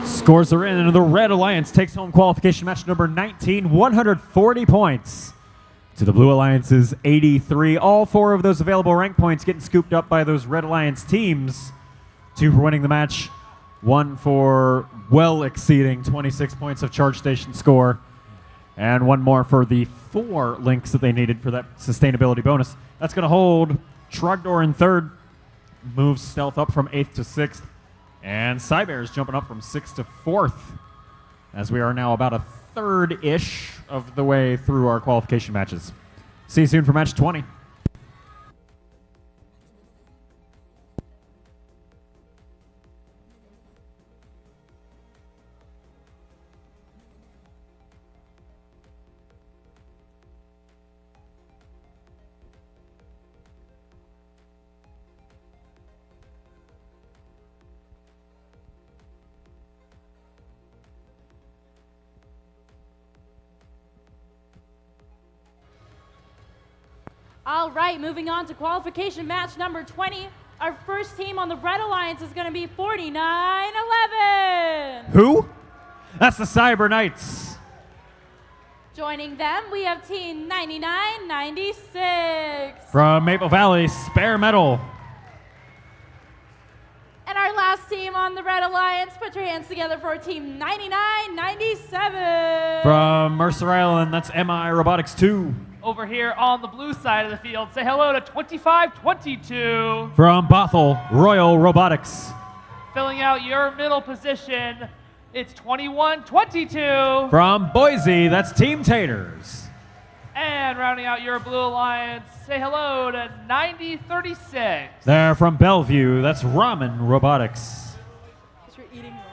Scores are in, and the Red Alliance takes home qualification match number 19, 140 points to the Blue Alliance's 83. All 4 of those available rank points getting scooped up by those Red Alliance teams. 2 for winning the match, 1 for well exceeding 26 points of charge station score, and 1 more for the 4 links that they needed for that sustainability bonus. That's going to hold Trogdor in 3rd, moves Stealth up from 8th to 6th, and Cybears jumping up from 6th to 4th, as we are now about a third-ish of the way through our qualification matches. See you soon for match 20. All right, moving on to qualification match number 20. Our first team on the Red Alliance is going to be 4911. Who? That's the Cyber Knights. Joining them, we have team 9996. From Maple Valley, Spare Metal. And our last team on the Red Alliance, put your hands together for Team 9997. From Mercer Island, that's MI Robotics 2. Over here on the blue side of the field, say hello to 2522. From Bothell, Royal Robotics. Filling out your middle position, it's 2122. From Boise, that's Team Taters. And rounding out your blue alliance, say hello to 9036. They're from Bellevue, that's Ramen Robotics. You're eating ramen.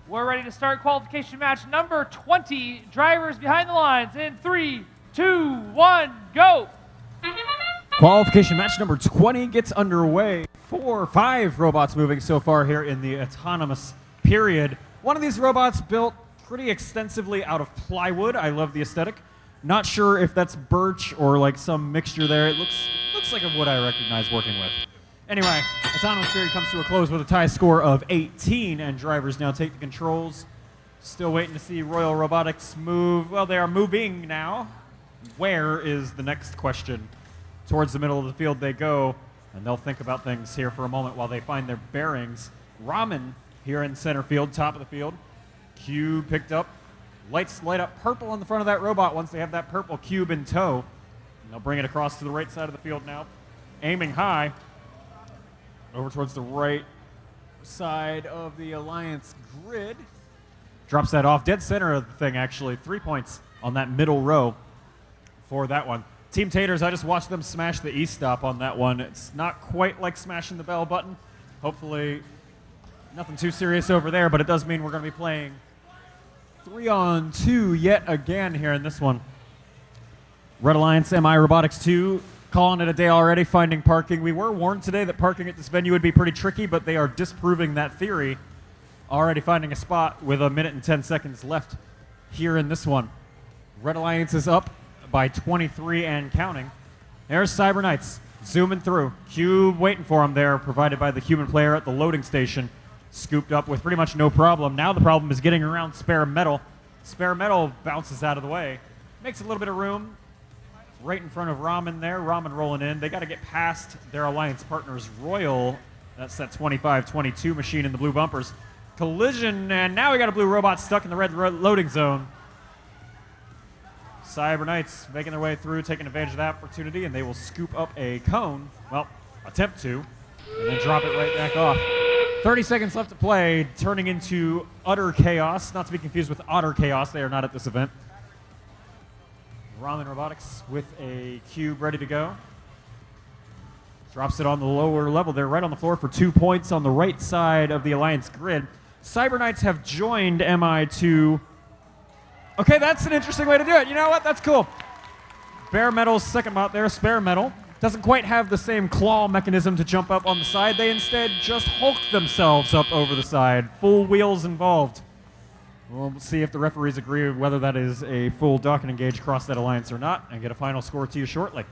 We're ready to start qualification match number 20. Drivers behind the lines in 3, 2, 1, go. Qualification match number 20 gets underway. 4 or 5 robots moving so far here in the autonomous period. One of these robots built pretty extensively out of plywood. I love the aesthetic. Not sure if that's birch or like some mixture there. It looks like a wood I recognize working with. Anyway, autonomous period comes to a close with a tie score of 18, and drivers now take the controls. Still waiting to see Royal Robotics move. Well, they are moving now. Where is the next question? Towards the middle of the field they go, and they'll think about things here for a moment while they find their bearings. Ramen here in center field, top of the field. Cube picked up. Lights light up purple on the front of that robot once they have that purple cube in tow. And they'll bring it across to the right side of the field now. Aiming high. Over towards the right side of the Alliance grid. Drops that off dead center of the thing, actually. 3 points on that middle row for that one. Team Taters, I just watched them smash the E-stop on that one. It's not quite like smashing the bell button. Hopefully nothing too serious over there, but it does mean we're going to be playing 3-on-2 yet again here in this one. Red Alliance, MI Robotics 2, calling it a day already, finding parking. We were warned today that parking at this venue would be pretty tricky, but they are disproving that theory already finding a spot with 1 minute and 10 seconds left here in this one. Red Alliance is up by 23 and counting. There's Cyber Knights zooming through. Cube waiting for him there, provided by the human player at the loading station. Scooped up with pretty much no problem. Now the problem is getting around Spare Metal. Spare Metal bounces out of the way. Makes a little bit of room right in front of Ramen there. Ramen rolling in. They got to get past their alliance partners, Royal. That's that 25-22 machine in the blue bumpers. Collision, and now we got a blue robot stuck in the red loading zone. Cyber Knights making their way through, taking advantage of that opportunity, and they will scoop up a cone. Well, attempt to, and then drop it right back off. 30 seconds left to play, turning into utter chaos. Not to be confused with Otter Chaos. They are not at this event. Ramen Robotics with a cube ready to go. Drops it on the lower level there, right on the floor for 2 points on the right side of the Alliance grid. Cyber Knights have joined MI2. Okay, that's an interesting way to do it. You know what? That's cool. Bare Metal's second bot there, Spare Metal. Doesn't quite have the same claw mechanism to jump up on the side. They instead just hulk themselves up over the side. Full wheels involved. We'll see if the referees agree whether that is a full dock and engage across that alliance or not, and get a final score to you shortly.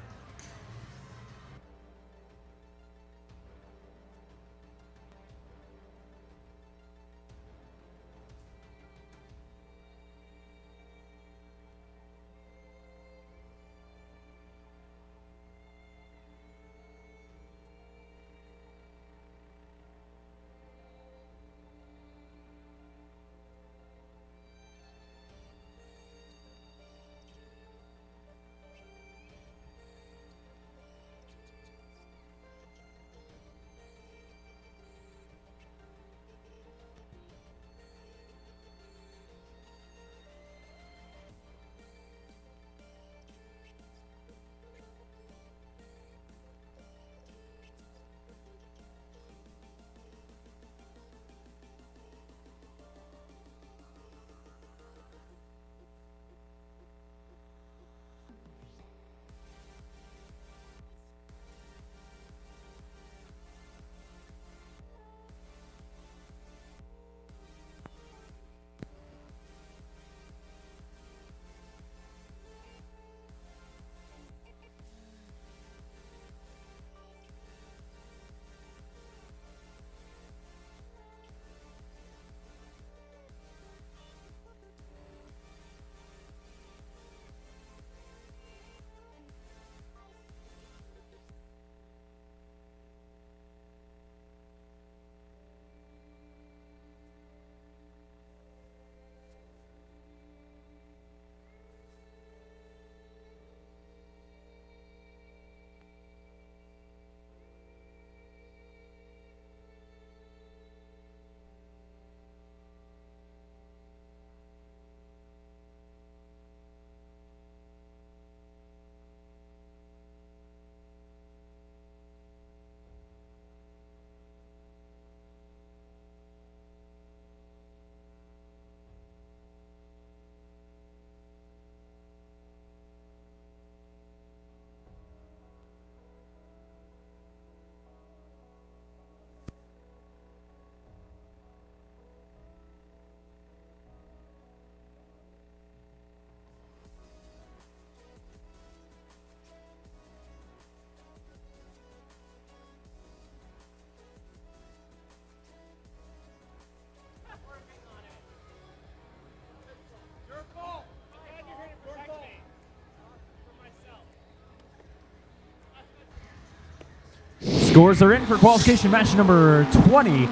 Scores are in for qualification match number 20.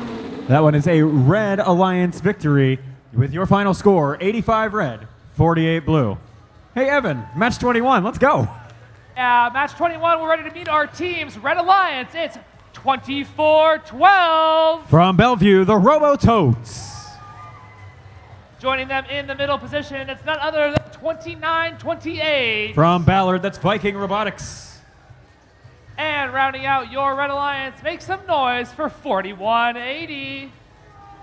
That one is a Red Alliance victory with your final score, 85 red, 48 blue. Hey, Evan, match 21, let's go. Yeah, match 21, we're ready to meet our teams. Red Alliance, it's 24-12. From Bellevue, the Robototes. Joining them in the middle position, it's none other than 29-28. From Ballard, that's Viking Robotics. And rounding out your Red Alliance, make some noise for 41-80.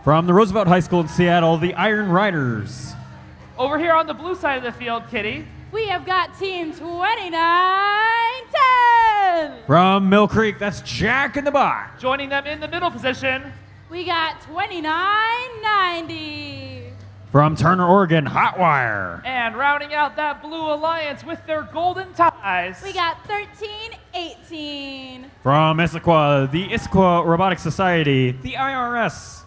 From the Roosevelt High School in Seattle, the Iron Riders. Over here on the blue side of the field, Kitty, We have got team 29-10. From Mill Creek, that's Jack in the Bot. joining them in the middle position, We got 29-9. 90. From Turner, Oregon, Hotwire. And rounding out that Blue Alliance with their golden ties. We got 1318. From Issaquah, the Issaquah Robotics Society, the IRS.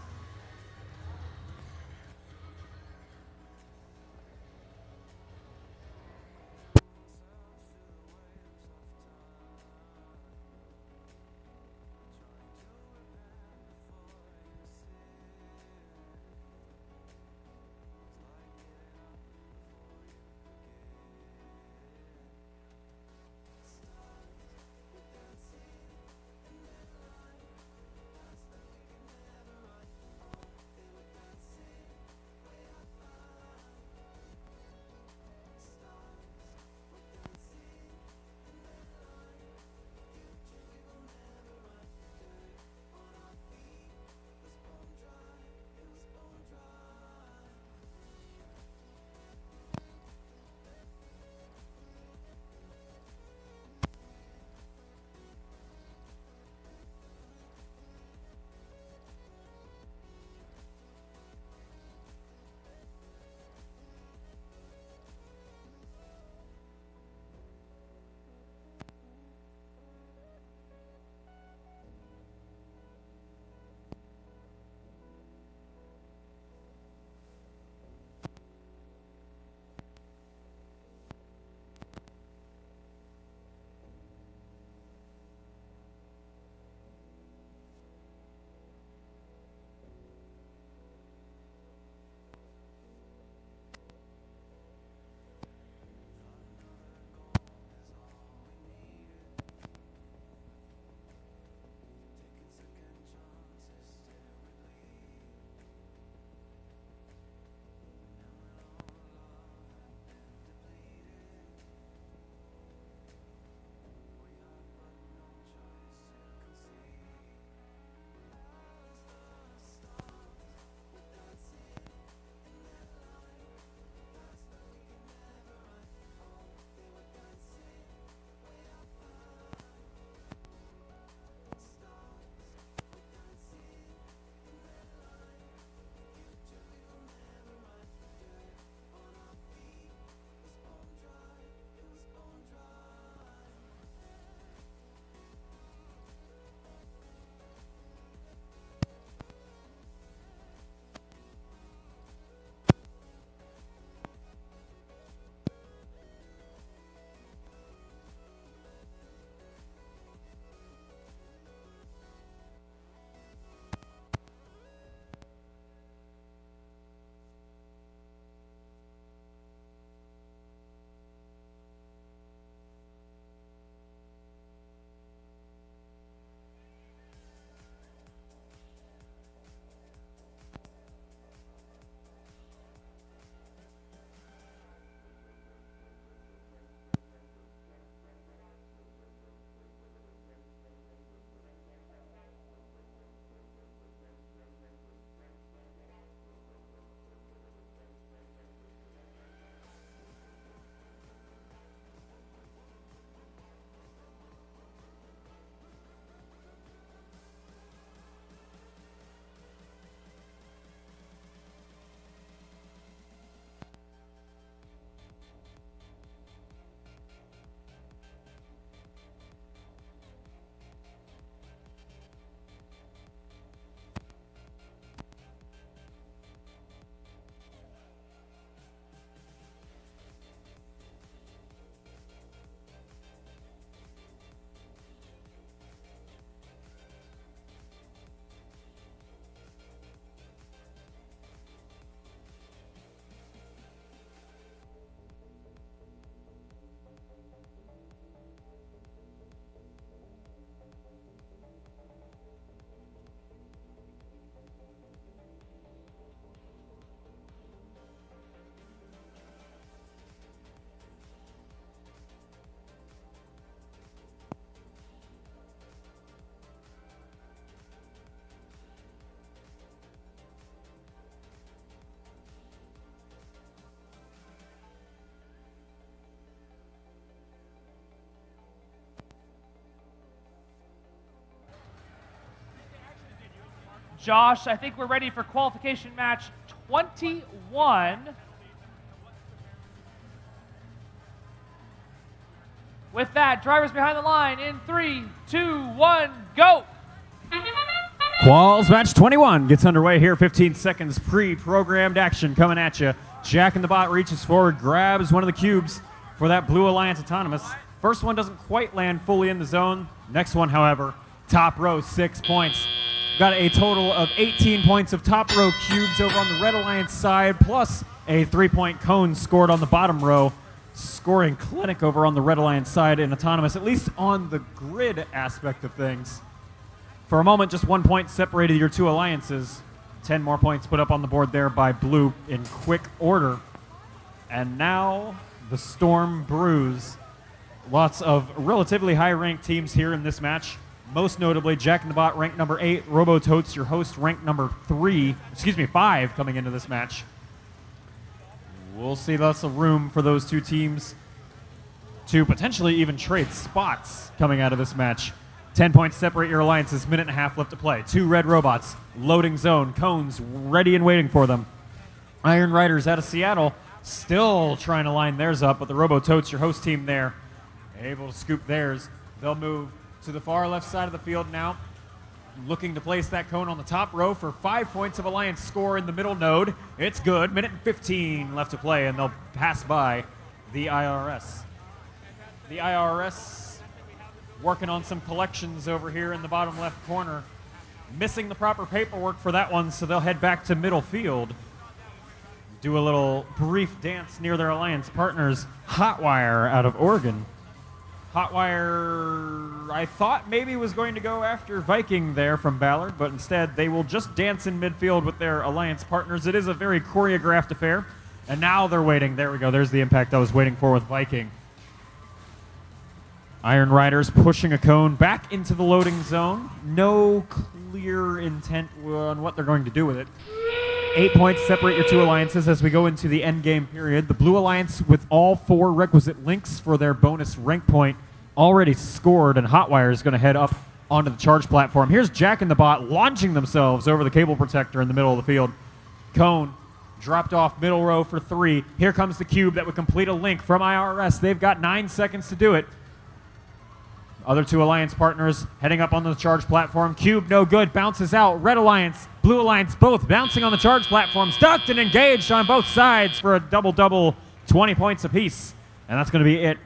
Josh, I think we're ready for qualification match 21. With that, drivers behind the line in 3, 2, 1, go! Quals match 21 gets underway here. 15 seconds pre-programmed action coming at you. Jack in the Bot reaches forward, grabs one of the cubes for that Blue Alliance Autonomous. First one doesn't quite land fully in the zone. Next one, however, top row, 6 points. Got a total of 18 points of top row cubes over on the Red Alliance side, plus a 3-point cone scored on the bottom row. Scoring clinic over on the Red Alliance side in Autonomous, at least on the grid aspect of things. For a moment, just 1 point separated your two alliances. 10 more points put up on the board there by Blue in quick order. And now the storm brews. Lots of relatively high-ranked teams here in this match. Most notably, Jack in the Bot ranked number 8, Robototes, your host, ranked number 5 coming into this match. We'll see lots of room for those two teams to potentially even trade spots coming out of this match. 10 points separate your alliances, minute and a half left to play. 2 red robots, loading zone, cones ready and waiting for them. Iron Riders out of Seattle still trying to line theirs up, but the Robototes, your host team there, able to scoop theirs. They'll move to the far left side of the field now, looking to place that cone on the top row for 5 points of alliance score in the middle node. It's good. Minute and 15 left to play, and they'll pass by the IRS. The IRS working on some collections over here in the bottom left corner. Missing the proper paperwork for that one, so they'll head back to middle field. Do a little brief dance near their alliance partners, Hotwire out of Oregon. Hotwire, I thought maybe was going to go after Viking there from Ballard, but instead they will just dance in midfield with their alliance partners. It is a very choreographed affair, and now they're waiting. There we go. There's the impact I was waiting for with Viking. Iron Riders pushing a cone back into the loading zone. No clear intent on what they're going to do with it. 8 points separate your two alliances as we go into the end game period. The Blue Alliance with all 4 requisite links for their bonus rank point already scored, and Hotwire is going to head up onto the charge platform. Here's Jack in the Bot launching themselves over the cable protector in the middle of the field. Cone dropped off middle row for 3. Here comes the cube that would complete a link from IRS. They've got 9 seconds to do it. Other two alliance partners heading up on the charge platform. Cube no good, bounces out. Red Alliance, Blue Alliance, both bouncing on the charge platform. Stuck and engaged on both sides for a double-double, 20 points apiece. And that's going to be it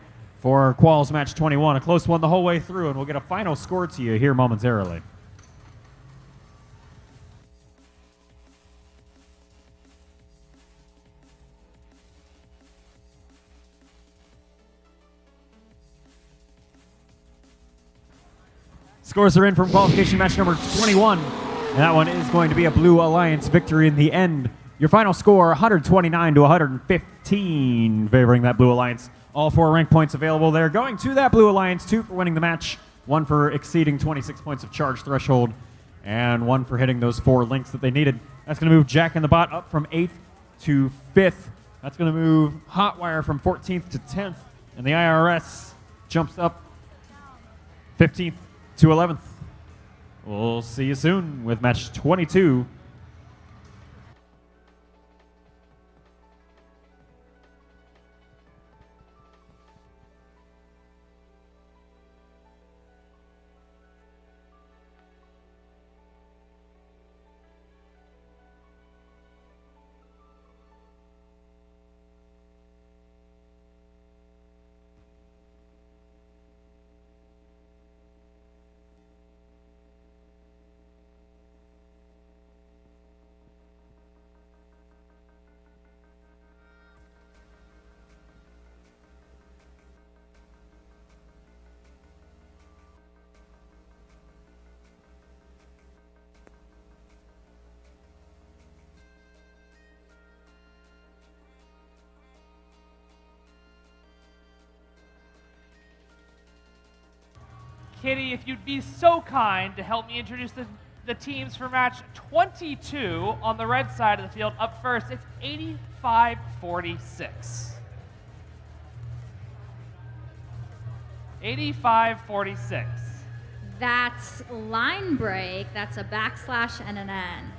for Quals match 21. A close one the whole way through, and we'll get a final score to you here momentarily. Scores are in from qualification match number 21. And that one is going to be a Blue Alliance victory in the end. Your final score, 129 to 115, favoring that Blue Alliance. All 4 rank points available there. Going to that Blue Alliance, 2 for winning the match, 1 for exceeding 26 points of charge threshold, and 1 for hitting those 4 links that they needed. That's going to move Jack in the Bot up from 8th to 5th. That's going to move Hotwire from 14th to 10th. And the IRS jumps up 15th to 11th. We'll see you soon with match 22. Kitty, if you'd be so kind to help me introduce the teams for match 22 on the red side of the field. Up first, it's 85-46. 85-46. That's line break. That's a backslash and an N.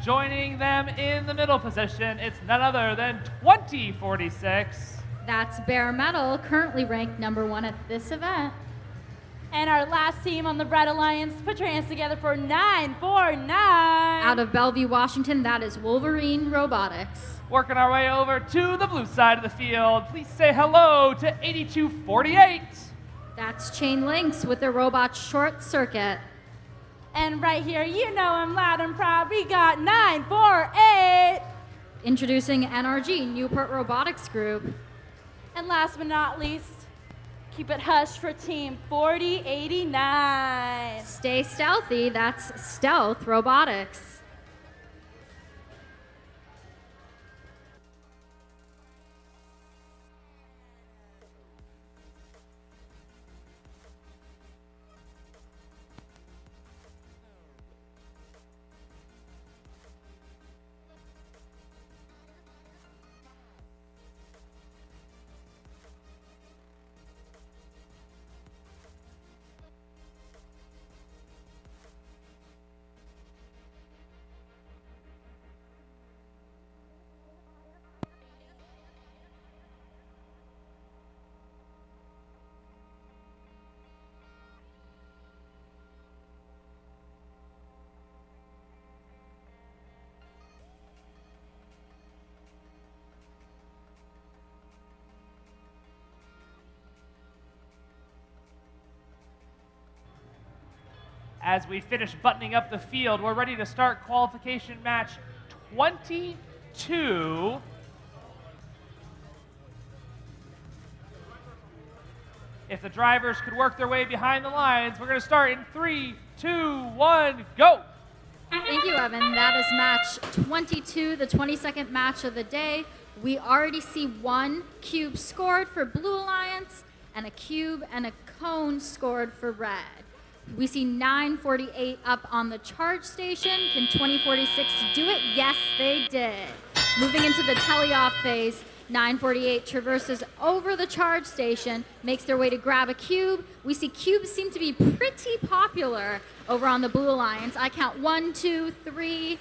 Joining them in the middle position, it's none other than 2046. That's bare metal, currently ranked number 1 at this event. And our last team on the Red Alliance, put your hands together for 949. Out of Bellevue, Washington, that is Wolverine Robotics. Working our way over to the blue side of the field, please say hello to 8248. That's Chain Links with their robot Short Circuit. And right here, you know I'm loud and proud, we got 948. Introducing NRG, Newport Robotics Group. And last but not least, keep it hush for team 4089. Stay stealthy, that's Stealth Robotics. As we finish buttoning up the field, we're ready to start qualification match 22. If the drivers could work their way behind the lines, we're going to start in 3, 2, 1, go! Thank you, Evan. That is match 22, the 22nd match of the day. We already see 1 cube scored for Blue Alliance, and a cube and a cone scored for Red. We see 948 up on the charge station. Can 2046 do it? Yes, they did. Moving into the tele-off phase, 948 traverses over the charge station, makes their way to grab a cube. We see cubes seem to be pretty popular over on the Blue Alliance. I count 1, 2, 3,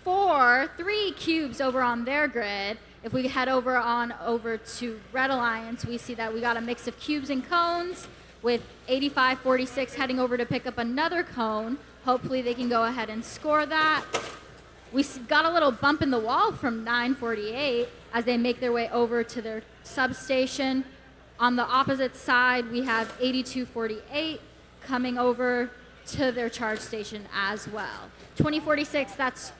4, 3 cubes over on their grid. If we head over to Red Alliance, we see that we got a mix of cubes and cones, with 8546 heading over to pick up another cone. Hopefully they can go ahead and score that. We got a little bump in the wall from 948 as they make their way over to their substation. On the opposite side, we have 8248 coming over to their charge station as well. 2046, that's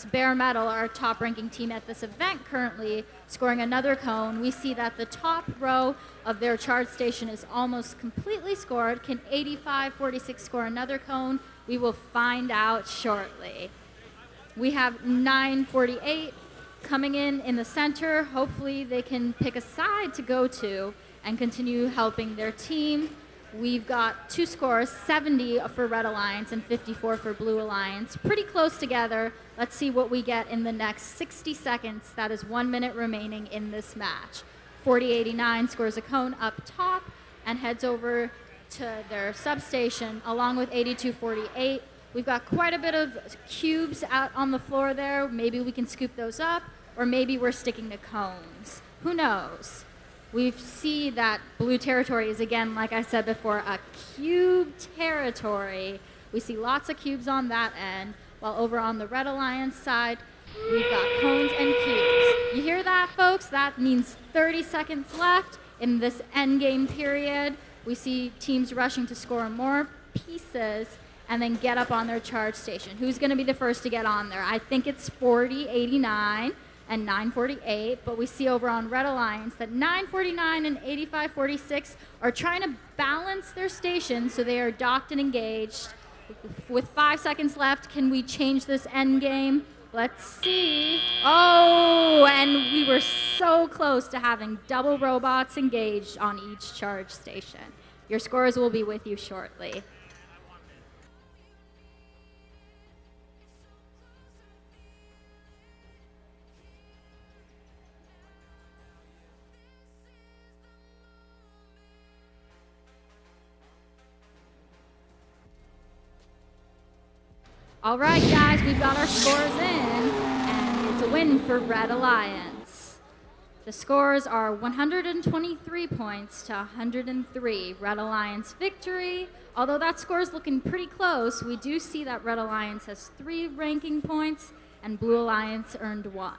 Bare Metal, our top-ranking team at this event currently, scoring another cone. We see that the top row of their charge station is almost completely scored. Can 8546 score another cone? We will find out shortly. We have 948 coming in the center. Hopefully they can pick a side to go to and continue helping their team. We've got 2 scores, 70 for Red Alliance and 54 for Blue Alliance. Pretty close together. Let's see what we get in the next 60 seconds. That is 1 minute remaining in this match. 4089 scores a cone up top and heads over to their substation along with 8248. We've got quite a bit of cubes out on the floor there. Maybe we can scoop those up, or maybe we're sticking to cones. Who knows? We see that blue territory is, again, like I said before, a cube territory. We see lots of cubes on that end, while over on the Red Alliance side, we've got cones and cubes. You hear that, folks? That means 30 seconds left in this endgame period. We see teams rushing to score more pieces and then get up on their charge station. Who's going to be the first to get on there? I think it's 4089 and 948, but we see over on Red Alliance that 949 and 8546 are trying to balance their stations so they are docked and engaged. With 5 seconds left, can we change this end game? Let's see. Oh, and we were so close to having double robots engaged on each charge station. Your scores will be with you shortly. All right, guys, we've got our scores in, and it's a win for Red Alliance. The scores are 123 points to 103. Red Alliance victory. Although that score is looking pretty close, we do see that Red Alliance has 3 ranking points, and Blue Alliance earned 1.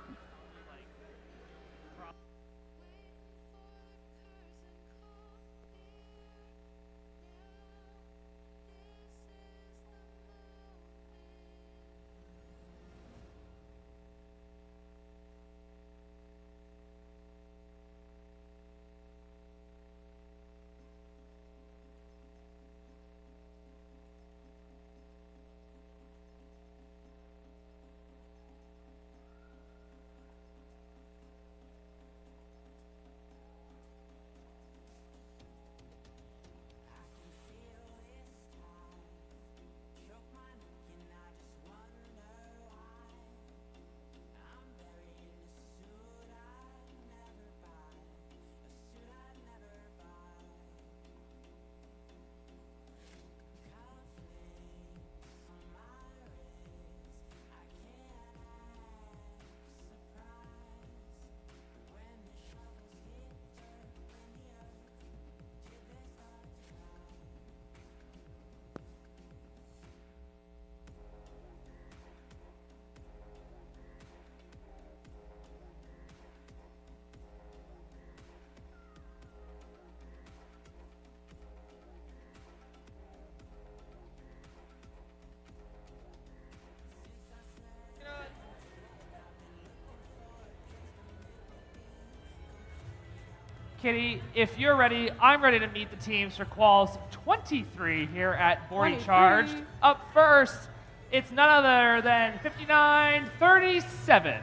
Kitty, if you're ready, I'm ready to meet the teams for Quals 23 here at Bordie Charged. Up first, it's none other than 5937.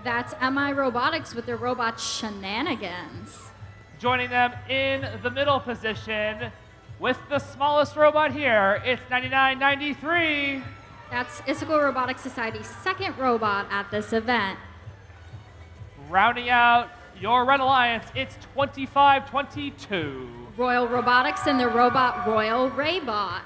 That's MI Robotics with their robot Shenanigans. Joining them in the middle position with the smallest robot here, it's 9993. That's Issaquah Robotics Society's second robot at this event. Rounding out your Red Alliance, it's 2522. Royal Robotics and their robot Royal Raybot.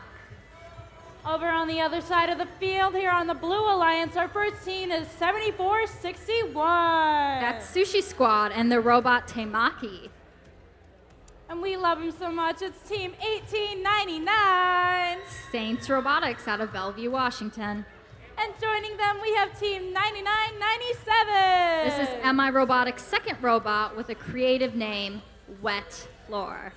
Over on the other side of the field, here on the Blue Alliance, our first team is 7461. That's Sushi Squad and their robot Temaki. And we love him so much, it's team 1899. Saints Robotics out of Bellevue, Washington. And joining them, we have team 9997. This is MI Robotics' second robot with a creative name, Wet Floor.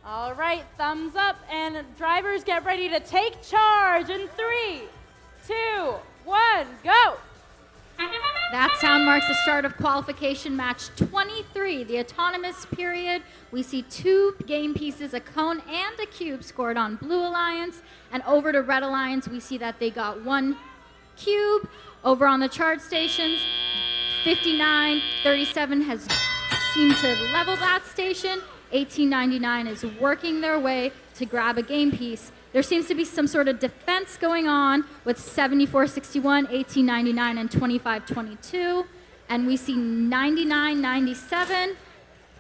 All right, thumbs up, and drivers get ready to take charge in 3, 2, 1, go. That sound marks the start of qualification match 23, the autonomous period. We see 2 game pieces, a cone and a cube, scored on Blue Alliance. And over to Red Alliance, we see that they got 1 cube. Over on the chart stations, 5937 has seemed to level that station. 1899 is working their way to grab a game piece. There seems to be some sort of defense going on with 7461, 1899, and 2522. And we see 9997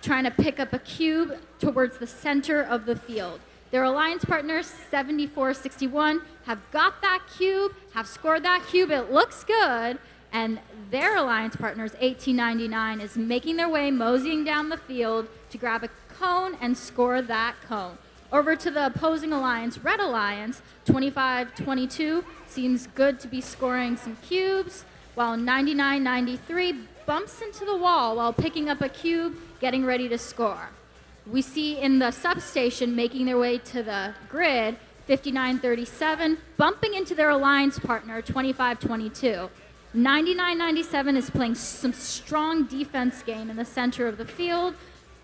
trying to pick up a cube towards the center of the field. Their alliance partners, 7461, have got that cube, have scored that cube. It looks good. And their alliance partners, 1899, is making their way, moseying down the field to grab a cone and score that cone. Over to the opposing alliance, Red Alliance, 2522, seems good to be scoring some cubes, while 9993 bumps into the wall while picking up a cube, getting ready to score. We see in the substation making their way to the grid, 5937, bumping into their alliance partner, 2522. 9997 is playing some strong defense game in the center of the field,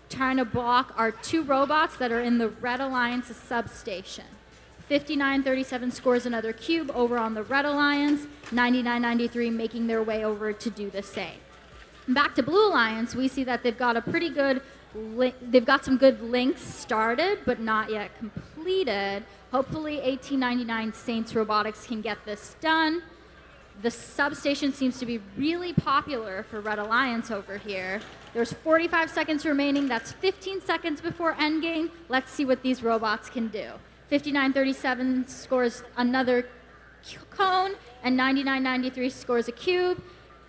trying to block our two robots that are in the Red Alliance substation. 5937 scores another cube over on the Red Alliance, 9993 making their way over to do the same. Back to Blue Alliance, we see that they've got a pretty good, they've got some good links started, but not yet completed. Hopefully 1899 Saints Robotics can get this done. The substation seems to be really popular for Red Alliance over here. There's 45 seconds remaining. That's 15 seconds before endgame. Let's see what these robots can do. 5937 scores another cone, and 9993 scores a cube.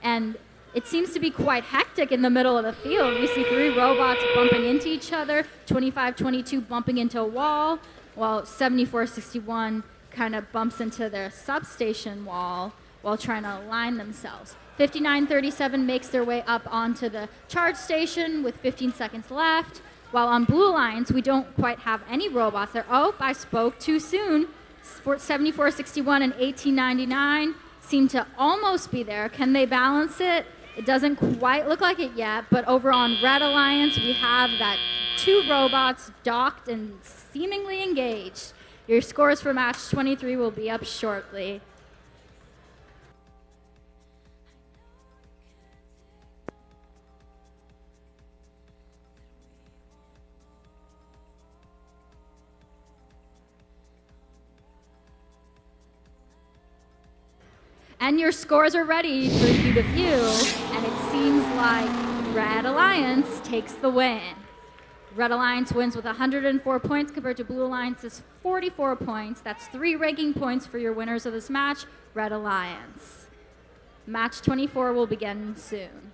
And it seems to be quite hectic in the middle of the field. We see three robots bumping into each other, 2522 bumping into a wall, while 7461 kind of bumps into their substation wall while trying to align themselves. 5937 makes their way up onto the charge station with 15 seconds left, while on Blue Alliance, we don't quite have any robots there. Oh, I spoke too soon. 7461 and 1899 seem to almost be there. Can they balance it? It doesn't quite look like it yet, but over on Red Alliance, we have that two robots docked and seemingly engaged. Your scores for match 23 will be up shortly. And your scores are ready for you to view, and it seems like Red Alliance takes the win. Red Alliance wins with 104 points compared to Blue Alliance's 44 points. That's 3 ranking points for your winners of this match, Red Alliance. Match 24 will begin soon.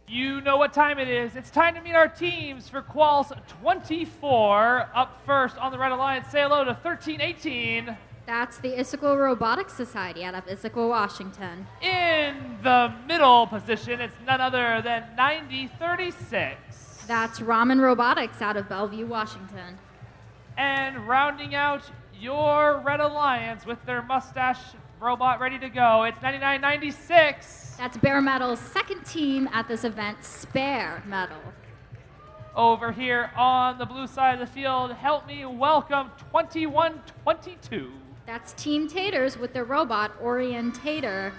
You know what time it is. It's time to meet our teams for Quals 24. Up first on the Red Alliance, say hello to 1318. That's the Issaquah Robotics Society out of Issaquah, Washington. In the middle position, it's none other than 9036. That's Ramen Robotics out of Bellevue, Washington. And rounding out your Red Alliance with their mustache robot ready to go, it's 9996. That's Bare Metal's second team at this event, Spare Metal. Over here on the blue side of the field, help me welcome 2122. That's Team Taters with their robot, Orientator.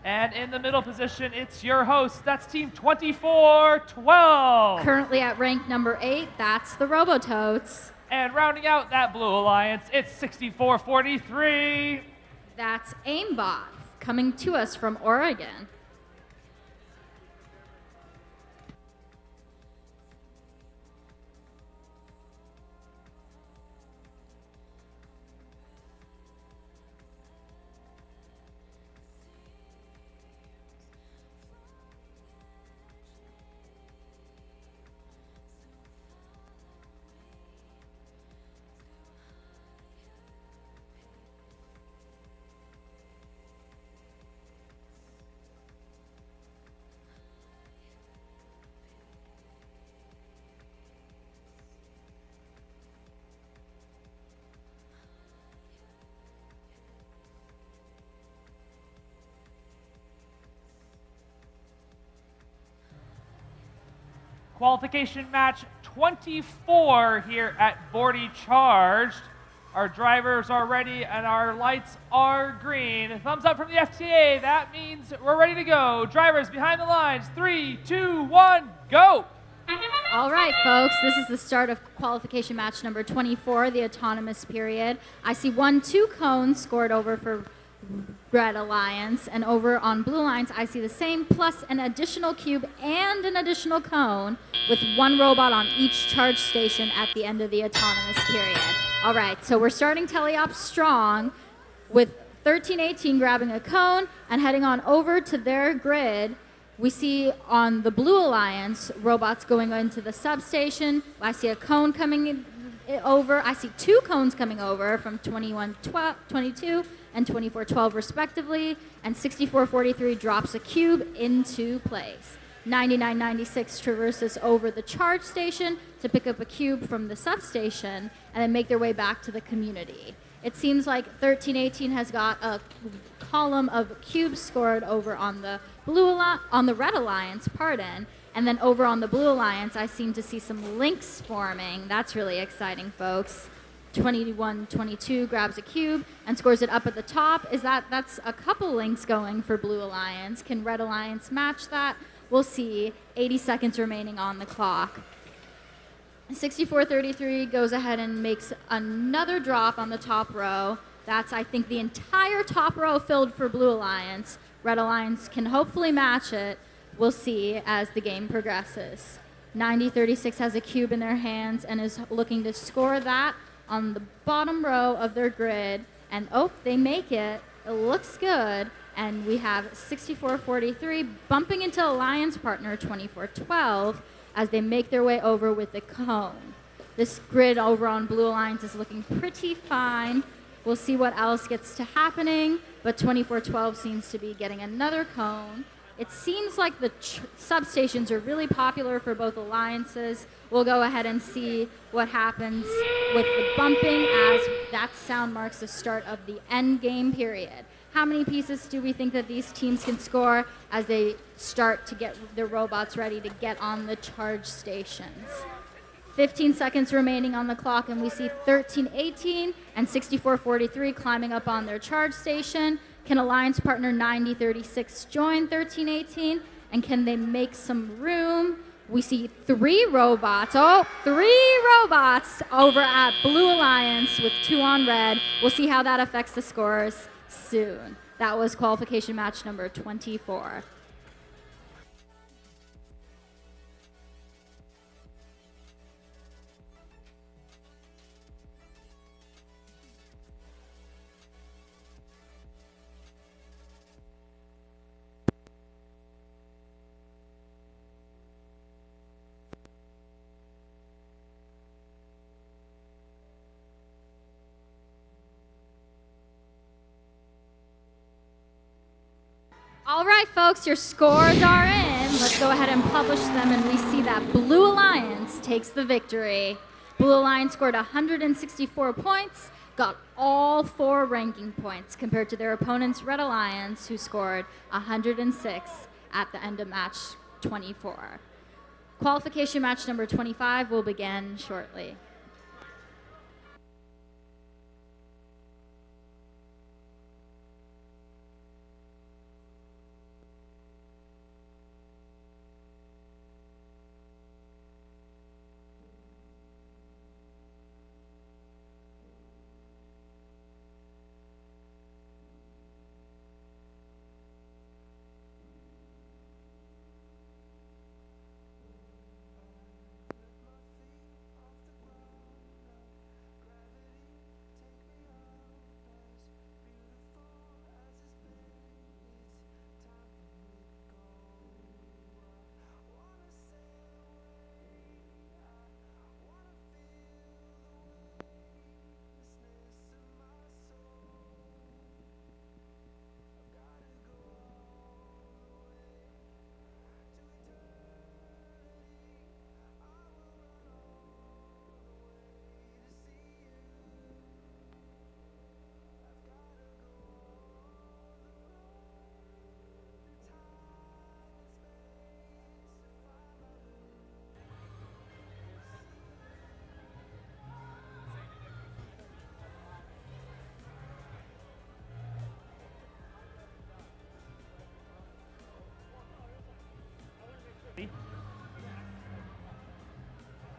And in the middle position, it's your host. That's Team 2412. Currently at rank number 8, that's the Robototes. And rounding out that blue alliance, it's 6443. That's Aimbot, coming to us from Oregon. Qualification match 24 here at Bordie Charged. Our drivers are ready and our lights are green. Thumbs up from the FTA. That means we're ready to go. Drivers behind the lines. 3, 2, 1, go. All right, folks, this is the start of qualification match number 24, the autonomous period. I see 2 cones scored over for Red Alliance, and over on Blue Alliance, I see the same plus an additional cube and an additional cone with 1 robot on each charge station at the end of the autonomous period. All right, so we're starting teleop strong with 1318 grabbing a cone and heading on over to their grid. We see on the Blue Alliance, robots going into the substation. I see a cone coming over. I see 2 cones coming over from 2122 and 2412 respectively, and 6443 drops a cube into place. 9996 traverses over the charge station to pick up a cube from the substation and then make their way back to the community. It seems like 1318 has got a column of cubes scored over on the Red Alliance, and then over on the Blue Alliance, I seem to see some links forming. That's really exciting, folks. 2122 grabs a cube and scores it up at the top. That's a couple links going for Blue Alliance. Can Red Alliance match that? We'll see. 80 seconds remaining on the clock. 6433 goes ahead and makes another drop on the top row. That's, I think, the entire top row filled for Blue Alliance. Red Alliance can hopefully match it. We'll see as the game progresses. 9036 has a cube in their hands and is looking to score that on the bottom row of their grid, and they make it. It looks good, and we have 6443 bumping into alliance partner 2412 as they make their way over with the cone. This grid over on Blue Alliance is looking pretty fine. We'll see what else gets to happening, but 2412 seems to be getting another cone. It seems like the substations are really popular for both alliances. We'll go ahead and see what happens with the bumping as that sound marks the start of the end game period. How many pieces do we think that these teams can score as they start to get their robots ready to get on the charge stations? 15 seconds remaining on the clock, and we see 1318 and 6443 climbing up on their charge station. Can alliance partner 9036 join 1318, and can they make some room? We see 3 robots. 3 robots over at Blue Alliance with 2 on red. We'll see how that affects the scores soon. That was qualification match number 24. All right, folks, your scores are in. Let's go ahead and publish them, and we see that Blue Alliance takes the victory. Blue Alliance scored 164 points, got all 4 ranking points compared to their opponents Red Alliance, who scored 106 at the end of match 24. Qualification match number 25 will begin shortly.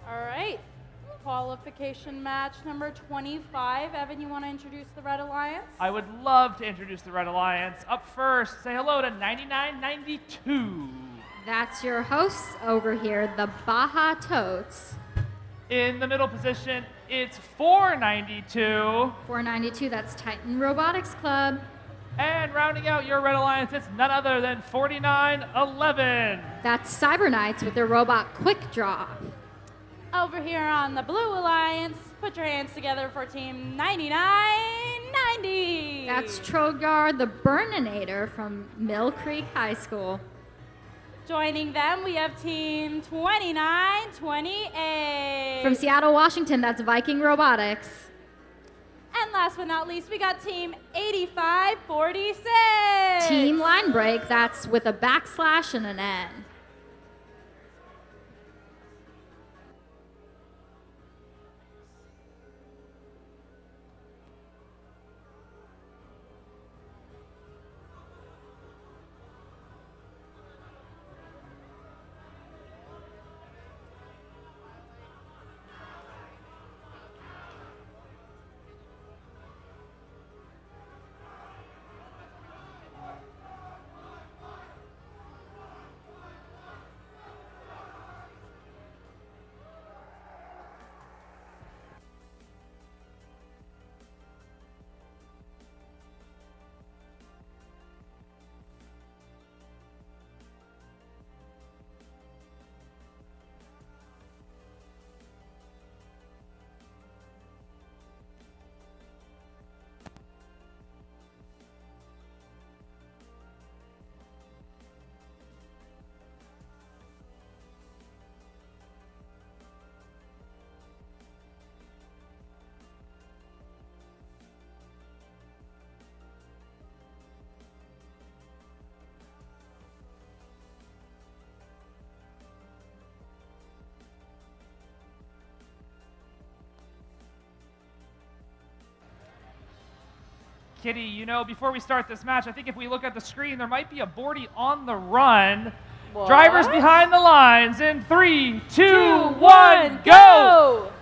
All right. Qualification match number 25. Evan, you want to introduce the Red Alliance? I would love to introduce the Red Alliance. Up first, say hello to 9992. That's your hosts over here, the Baja Totes. In the middle position, it's 492. 492, that's Titan Robotics Club. And rounding out your Red Alliance, it's none other than 4911. That's Cyber Knights with their robot Quick Draw. Over here on the Blue Alliance, put your hands together for team 9990. That's Trogar the Burninator from Mill Creek High School. Joining them, we have team 2928. From Seattle, Washington, that's Viking Robotics. And last but not least, we got team 8546. Team Line Break, that's with a backslash and an N. Kitty, you know, before we start this match, I think if we look at the screen, there might be a Bordie on the run. What? Drivers behind the lines in 3, 2, 1, go!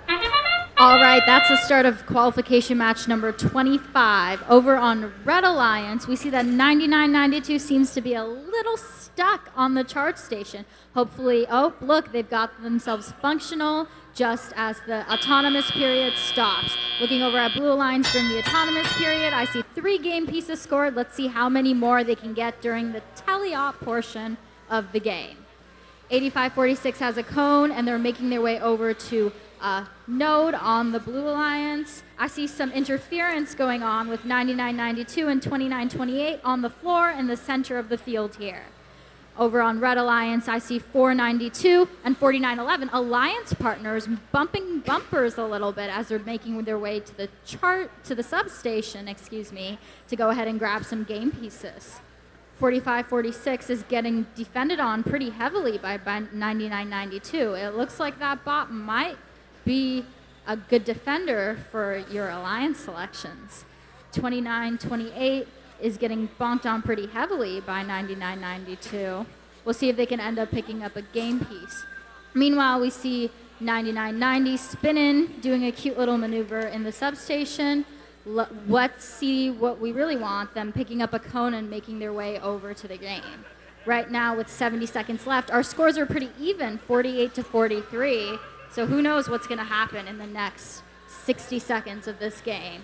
All right, that's the start of qualification match number 25. Over on Red Alliance, we see that 9992 seems to be a little stuck on the charge station. Hopefully, oh, look, they've got themselves functional just as the autonomous period stops. Looking over at Blue Alliance during the autonomous period, I see 3 game pieces scored. Let's see how many more they can get during the tele-op portion of the game. 8546 has a cone, and they're making their way over to a node on the Blue Alliance. I see some interference going on with 9992 and 2928 on the floor in the center of the field here. Over on Red Alliance, I see 492 and 4911 Alliance partners bumping bumpers a little bit as they're making their way to the substation, to go ahead and grab some game pieces. 4546 is getting defended on pretty heavily by 9992. It looks like that bot might be a good defender for your Alliance selections. 2928 is getting bonked on pretty heavily by 9992. We'll see if they can end up picking up a game piece. Meanwhile, we see 9990 spinning, doing a cute little maneuver in the substation. Let's see what we really want, them picking up a cone and making their way over to the game. Right now, with 70 seconds left, our scores are pretty even, 48 to 43. So who knows what's going to happen in the next 60 seconds of this game.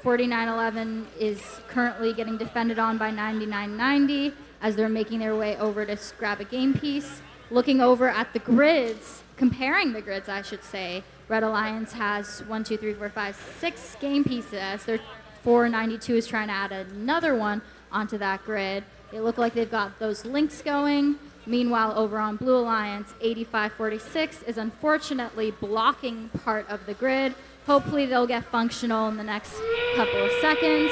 4911 is currently getting defended on by 9990 as they're making their way over to grab a game piece. Looking over at the grids, comparing the grids, I should say, Red Alliance has 1, 2, 3, 4, 5, 6 game pieces. Their 492 is trying to add another one onto that grid. They look like they've got those links going. Meanwhile, over on Blue Alliance, 8546 is unfortunately blocking part of the grid. Hopefully they'll get functional in the next couple of seconds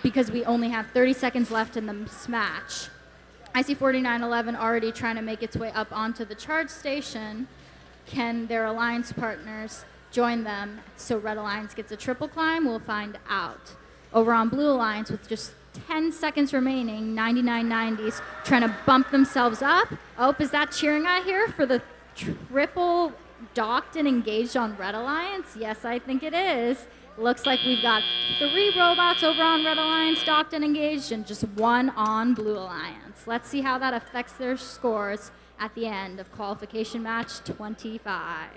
because we only have 30 seconds left in the match. I see 4911 already trying to make its way up onto the charge station. Can their Alliance partners join them so Red Alliance gets a triple climb? We'll find out. Over on Blue Alliance, with just 10 seconds remaining, 9990s trying to bump themselves up. Oh, is that cheering I hear for the triple docked and engaged on Red Alliance? Yes, I think it is. Looks like we've got 3 robots over on Red Alliance docked and engaged and just 1 on Blue Alliance. Let's see how that affects their scores at the end of qualification match 25.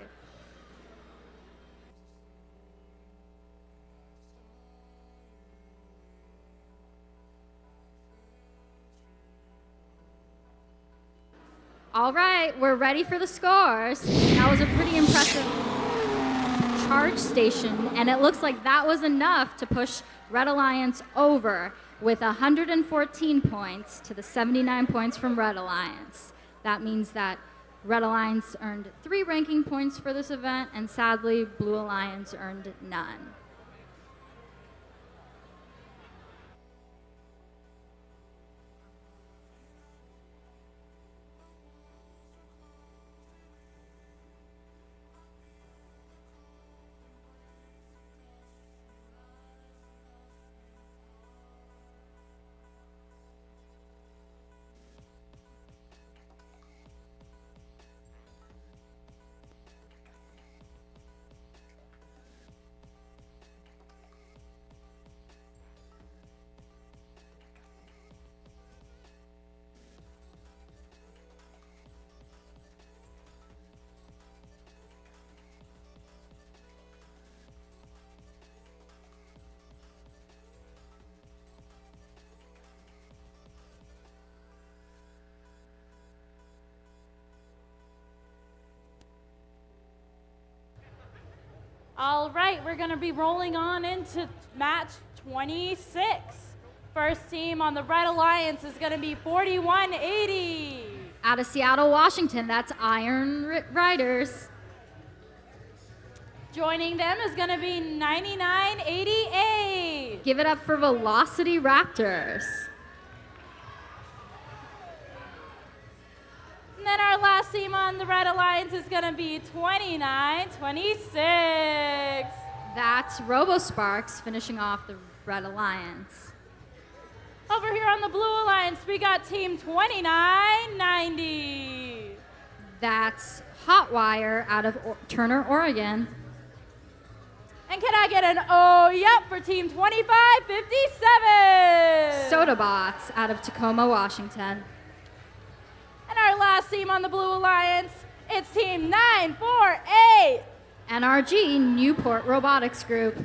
All right, we're ready for the scores. That was a pretty impressive charge station, and it looks like that was enough to push Red Alliance over with 114 points to the 79 points from Red Alliance. That means that Red Alliance earned 3 ranking points for this event, and sadly, Blue Alliance earned none. All right, we're going to be rolling on into match 26. First team on the Red Alliance is going to be 4180. Out of Seattle, Washington, that's Iron Riders. Joining them is going to be 9988. Give it up for Velocity Raptors. And then our last team on the Red Alliance is going to be 2926. That's RoboSparks finishing off the Red Alliance. Over here on the Blue Alliance, we got team 2990. That's Hotwire out of Turner, Oregon. And can I get an oh, yep, for team 2557? Sodabots out of Tacoma, Washington. And our last team on the Blue Alliance, it's team 948. NRG, Newport Robotics Group.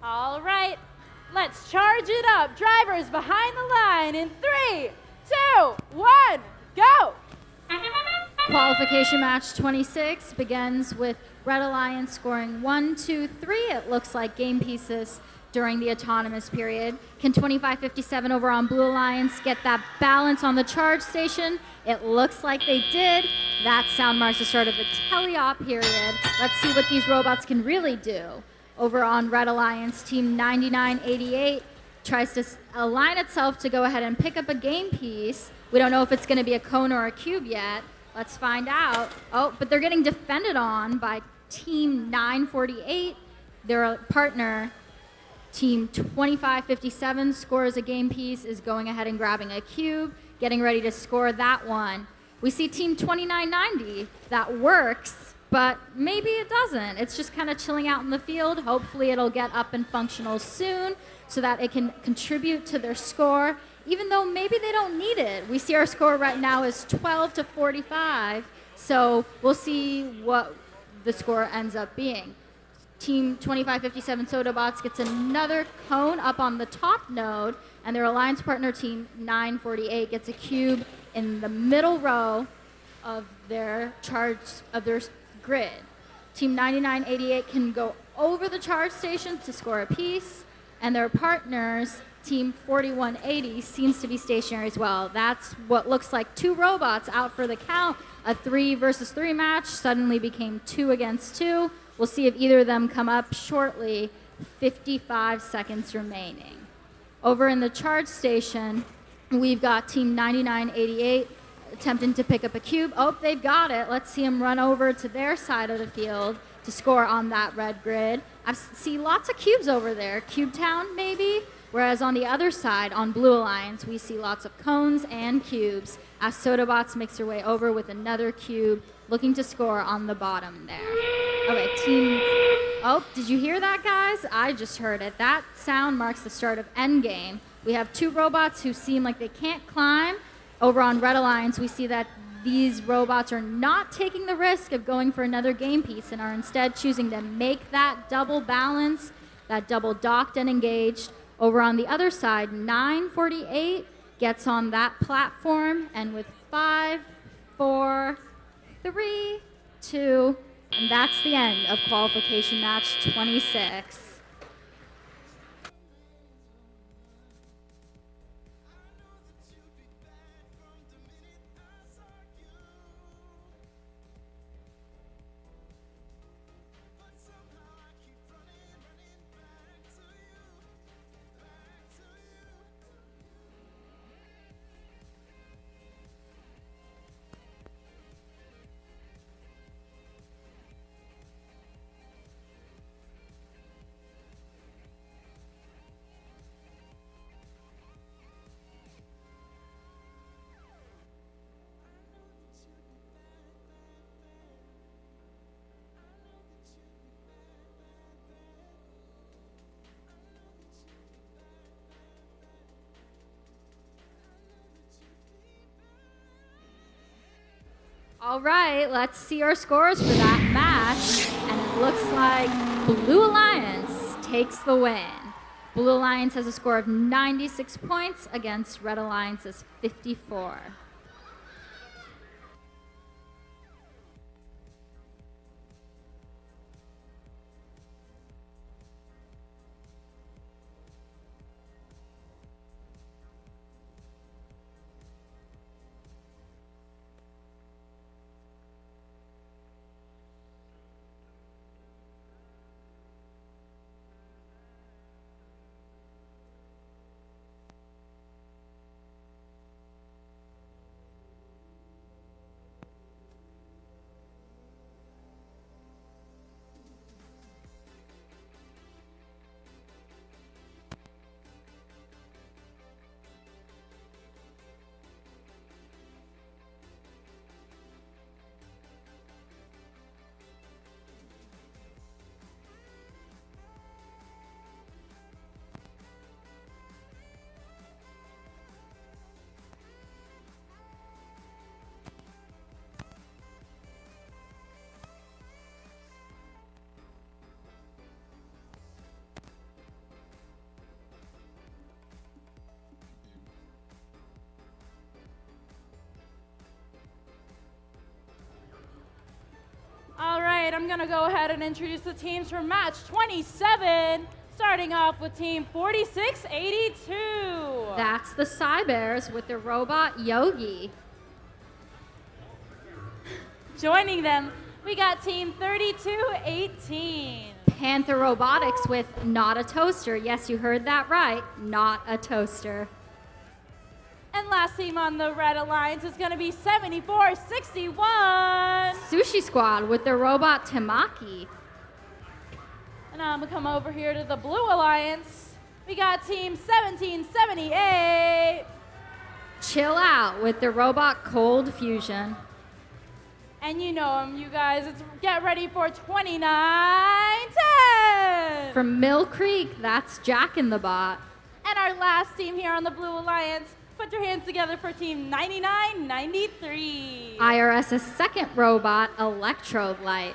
All right, let's charge it up. Drivers behind the line in 3, 2, 1, go! Qualification match 26 begins with Red Alliance scoring 1, 2, 3. It looks like game pieces during the autonomous period. Can 2557 over on Blue Alliance get that balance on the charge station? It looks like they did. That sound marks the start of the teleop period. Let's see what these robots can really do. Over on Red Alliance, team 9988 tries to align itself to go ahead and pick up a game piece. We don't know if it's going to be a cone or a cube yet. Let's find out. Oh, but they're getting defended on by team 948. Their partner, team 2557, scores a game piece, is going ahead and grabbing a cube, getting ready to score that one. We see team 2990. That works, but maybe it doesn't. It's just kind of chilling out in the field. Hopefully it'll get up and functional soon so that it can contribute to their score, even though maybe they don't need it. We see our score right now is 12 to 45, so we'll see what the score ends up being. Team 2557 Sodabots gets another cone up on the top node, and their alliance partner team 948 gets a cube in the middle row of their grid. Team 9988 can go over the charge station to score a piece, and their partners, team 4180, seems to be stationary as well. That's what looks like 2 robots out for the count. A 3 versus 3 match suddenly became 2 against 2. We'll see if either of them come up shortly. 55 seconds remaining. Over in the charge station, we've got team 9988 attempting to pick up a cube. Oh, they've got it. Let's see them run over to their side of the field to score on that red grid. I see lots of cubes over there. Cube Town, maybe? Whereas on the other side, on Blue Alliance, we see lots of cones and cubes as Sodabots makes their way over with another cube, looking to score on the bottom there. Okay, team... Oh, did you hear that, guys? I just heard it. That sound marks the start of endgame. We have 2 robots who seem like they can't climb. Over on Red Alliance, we see that these robots are not taking the risk of going for another game piece and are instead choosing to make that double balance, that double docked and engaged. Over on the other side, 948 gets on that platform, and with 5, 4, 3, 2, and that's the end of qualification match 26. All right, let's see our scores for that match. And it looks like Blue Alliance takes the win. Blue Alliance has a score of 96 points against Red Alliance's 54. I'm gonna go ahead and introduce the teams for match 27, starting off with team 4682. That's the Psy Bears with the robot Yogi. Joining them, we got team 3218. Panther Robotics with Not a Toaster. Yes, you heard that right, not a toaster. And last team on the Red Alliance is gonna be 7461. Sushi Squad with the robot Tamaki. And I'm gonna come over here to the Blue Alliance. We got team 1778. Chill Out with the robot Cold Fusion. And you know them, you guys. It's get ready for 2910. From Mill Creek, that's Jack in the Bot. And our last team here on the Blue Alliance, put your hands together for team 9993. IRS's second robot, Electrode Light.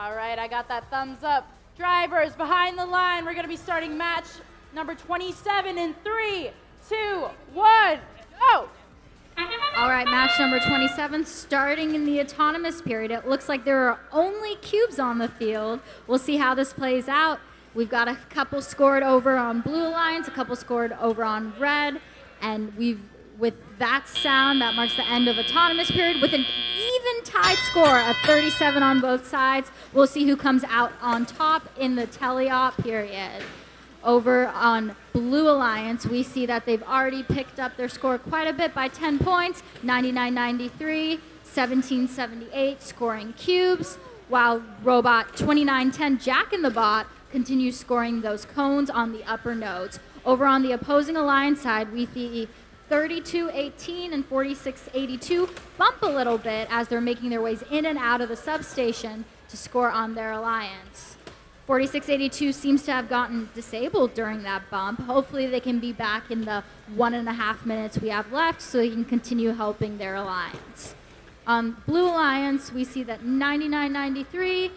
All right, I got that thumbs up. Drivers behind the line, we're gonna be starting match number 27 in 3, 2, 1, go! All right, match number 27, starting in the autonomous period. It looks like there are only cubes on the field. We'll see how this plays out. We've got a couple scored over on Blue Alliance, a couple scored over on Red, and with that sound, that marks the end of autonomous period with an even tied score of 37 on both sides. We'll see who comes out on top in the teleop period. Over on Blue Alliance, we see that they've already picked up their score quite a bit by 10 points, 99-93, 17-78, scoring cubes, while Robot 2910 Jack in the Bot continues scoring those cones on the upper nodes. Over on the opposing alliance side, we see 3218 and 4682 bump a little bit as they're making their ways in and out of the substation to score on their alliance. 4682 seems to have gotten disabled during that bump. Hopefully they can be back in the 1.5 minutes we have left so they can continue helping their alliance. On Blue Alliance, we see that 9993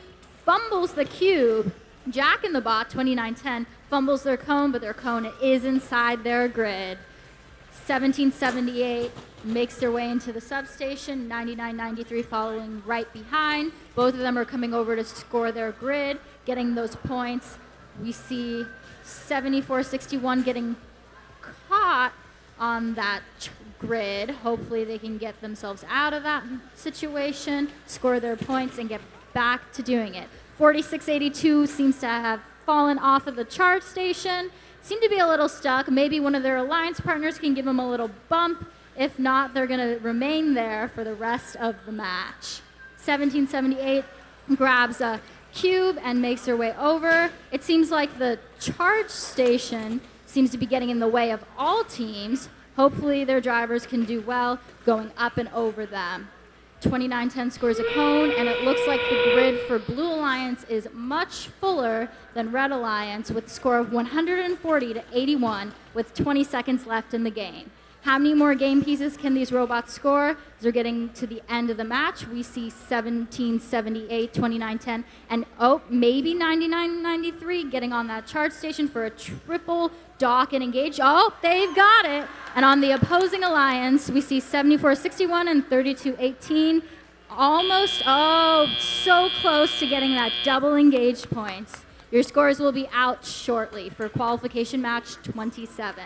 fumbles the cube. Jack in the Bot, 2910, fumbles their cone, but their cone is inside their grid. 1778 makes their way into the substation, 99-93 following right behind. Both of them are coming over to score their grid, getting those points. We see 74-61 getting caught on that grid. Hopefully they can get themselves out of that situation, score their points, and get back to doing it. 46-82 seems to have fallen off of the charge station, seem to be a little stuck. Maybe one of their alliance partners can give them a little bump. If not, they're going to remain there for the rest of the match. 1778 grabs a cube and makes their way over. It seems like the charge station seems to be getting in the way of all teams. Hopefully their drivers can do well going up and over them. 2910 scores a cone, and it looks like the grid for Blue Alliance is much fuller than Red Alliance with a score of 140-81 with 20 seconds left in the game. How many more game pieces can these robots score? As they're getting to the end of the match, we see 1778, 2910, and maybe 9993 getting on that charge station for a triple dock and engage. Oh, they've got it. And on the opposing alliance, we see 7461 and 3218. Almost, so close to getting that double engaged points. Your scores will be out shortly for qualification match 27.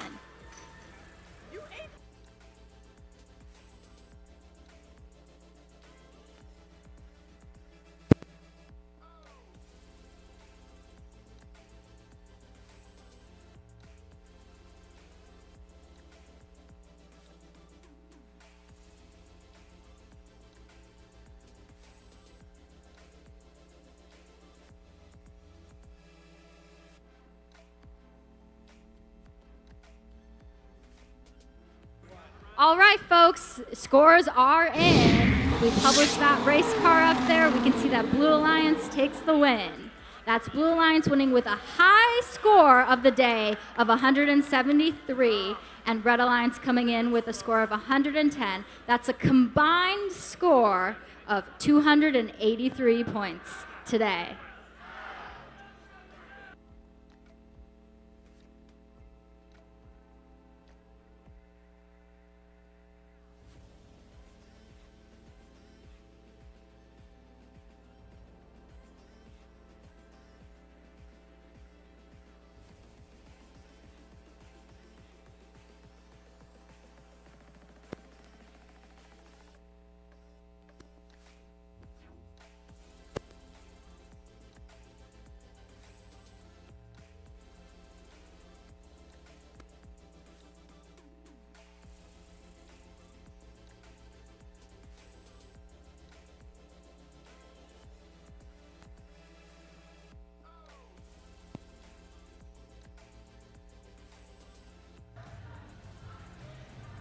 All right, folks, scores are in. We published that race car up there. We can see that Blue Alliance takes the win. That's Blue Alliance winning with a high score of the day of 173, and Red Alliance coming in with a score of 110. That's a combined score of 283 points today.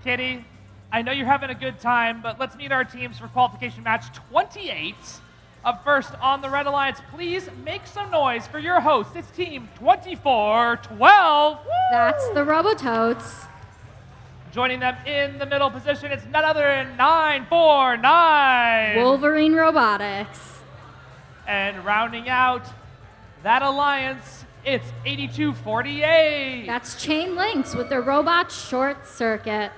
Kitty, I know you're having a good time, but let's meet our teams for qualification match 28. Up first on the Red Alliance, please make some noise for your host. It's team 2412. That's the Robototes. Joining them in the middle position, it's none other than 949. Wolverine Robotics. And rounding out that alliance, it's 8248. That's Chain Links with their robot Short Circuit.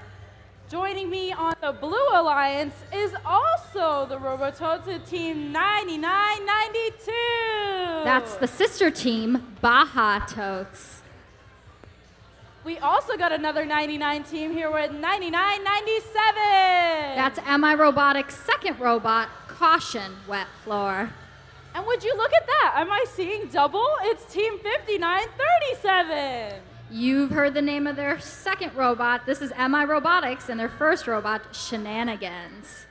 Joining me on the Blue Alliance is also the Robototes at Team 9992. That's the sister team, Baja Totes. We also got another 99 team here with 9997. That's MI Robotics' second robot, Caution Wet Floor. And would you look at that? Am I seeing double? It's Team 5937. You've heard the name of their second robot. This is MI Robotics and their first robot, Shenanigans.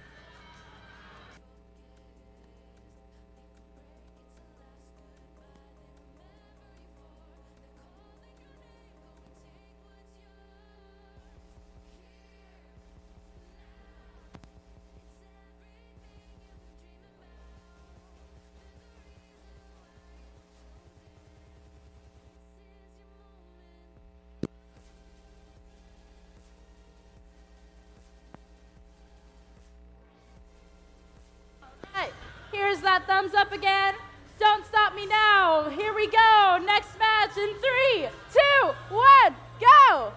Here's that thumbs up again. Don't stop me now. Here we go. Next match in 3, 2, 1, go.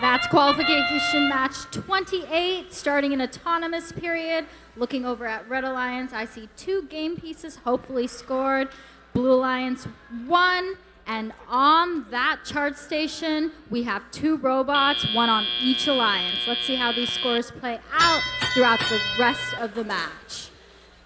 That's qualification match 28, starting an autonomous period. Looking over at Red Alliance, I see 2 game pieces hopefully scored. Blue Alliance 1, and on that charge station, we have 2 robots, 1 on each alliance. Let's see how these scores play out throughout the rest of the match.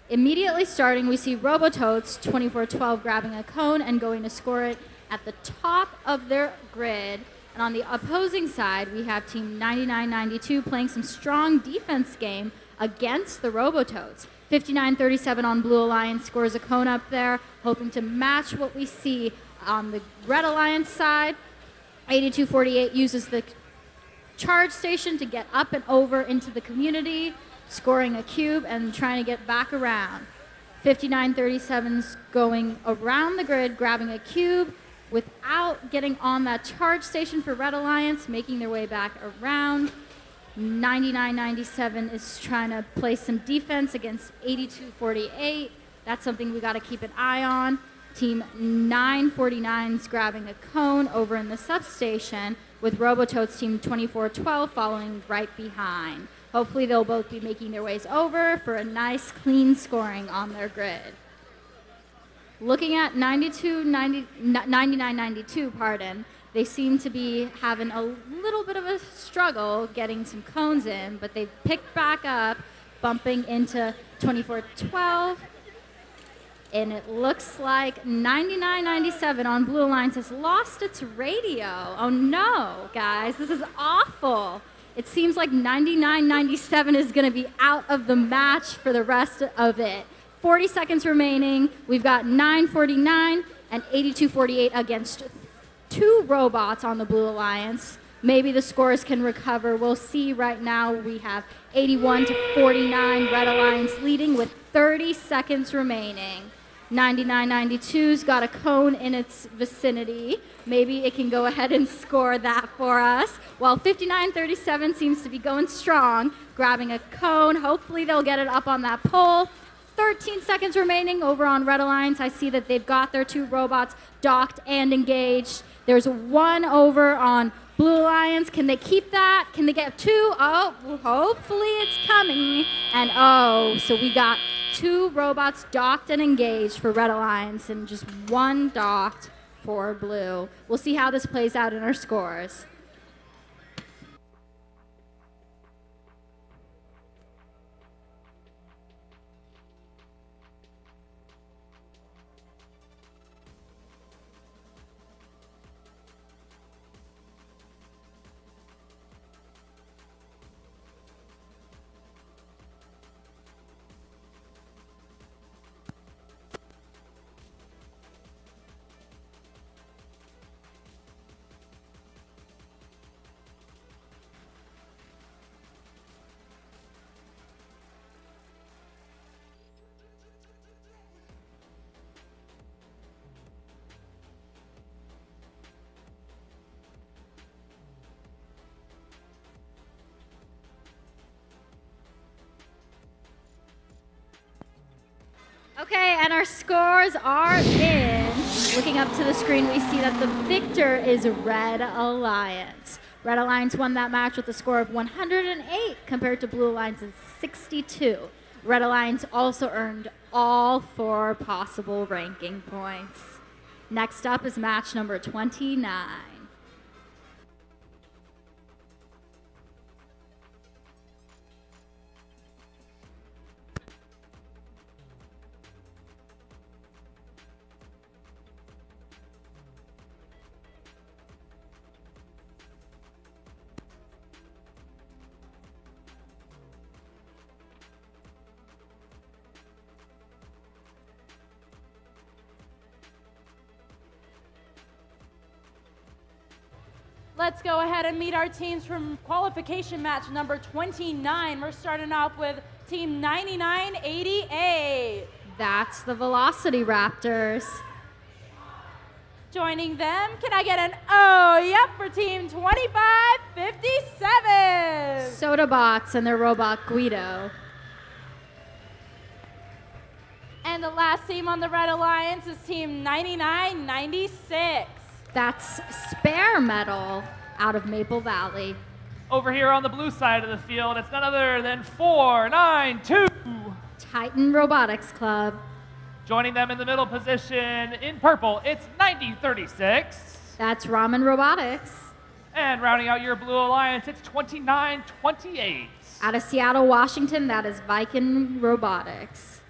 Immediately starting, we see Robototes 24-12 grabbing a cone and going to score it at the top of their grid. And on the opposing side, we have Team 9992 playing some strong defense game against the Robototes. 59-37 on Blue Alliance scores a cone up there, hoping to match what we see on the Red Alliance side. 82-48 uses the charge station to get up and over into the community, scoring a cube and trying to get back around. 59-37's going around the grid, grabbing a cube without getting on that charge station for Red Alliance, making their way back around. 99-97 is trying to play some defense against 82-48. That's something we got to keep an eye on. Team 949's grabbing a cone over in the substation, with Robototes Team 24-12 following right behind. Hopefully they'll both be making their ways over for a nice clean scoring on their grid. Looking at 99-92, pardon, they seem to be having a little bit of a struggle getting some cones in, but they've picked back up, bumping into 24-12. And it looks like 99-97 on Blue Alliance has lost its radio. Oh no, guys, this is awful. It seems like 99-97 is going to be out of the match for the rest of it. 40 seconds remaining. We've got 949 and 82-48 against 2 robots on the Blue Alliance. Maybe the scores can recover. We'll see. Right now we have 81-49 Red Alliance leading with 30 seconds remaining. 99-92's got a cone in its vicinity. Maybe it can go ahead and score that for us. While 59-37 seems to be going strong, grabbing a cone. Hopefully they'll get it up on that pole. 13 seconds remaining over on Red Alliance. I see that they've got their 2 robots docked and engaged. There's 1 over on Blue Alliance. Can they keep that? Can they get 2? Oh, hopefully it's coming. And oh, so we got 2 robots docked and engaged for Red Alliance and just 1 docked for Blue. We'll see how this plays out in our scores. Okay, and our scores are in. Looking up to the screen, we see that the victor is Red Alliance. Red Alliance won that match with a score of 108 compared to Blue Alliance's 62. Red Alliance also earned all 4 possible ranking points. Next up is match number 29. Let's go ahead and meet our teams from qualification match number 29. We're starting off with Team 9988. That's the Velocity Raptors. Joining them, can I get an oh, yep, for Team 2557? Sodabots and their robot Guido. And the last team on the Red Alliance is Team 9996. That's Spare Metal. out of Maple Valley. Over here on the blue side of the field, it's none other than 492. Titan Robotics Club. Joining them in the middle position in purple, it's 9036. That's Ramen Robotics. And rounding out your blue alliance, it's 2928. Out of Seattle, Washington, that is Viking Robotics.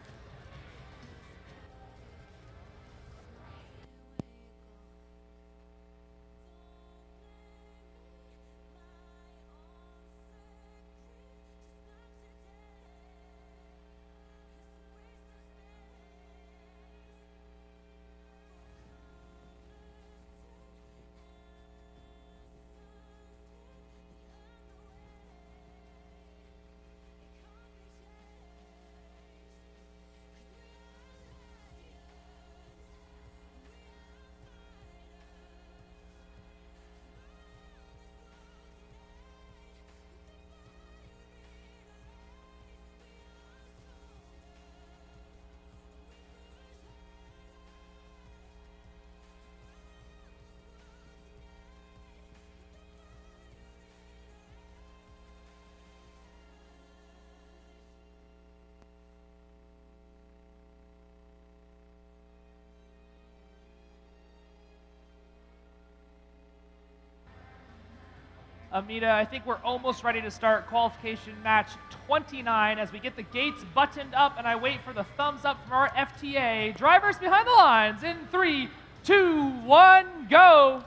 Amita, I think we're almost ready to start qualification match 29 as we get the gates buttoned up and I wait for the thumbs up from our FTA. Drivers behind the lines in 3, 2, 1, go.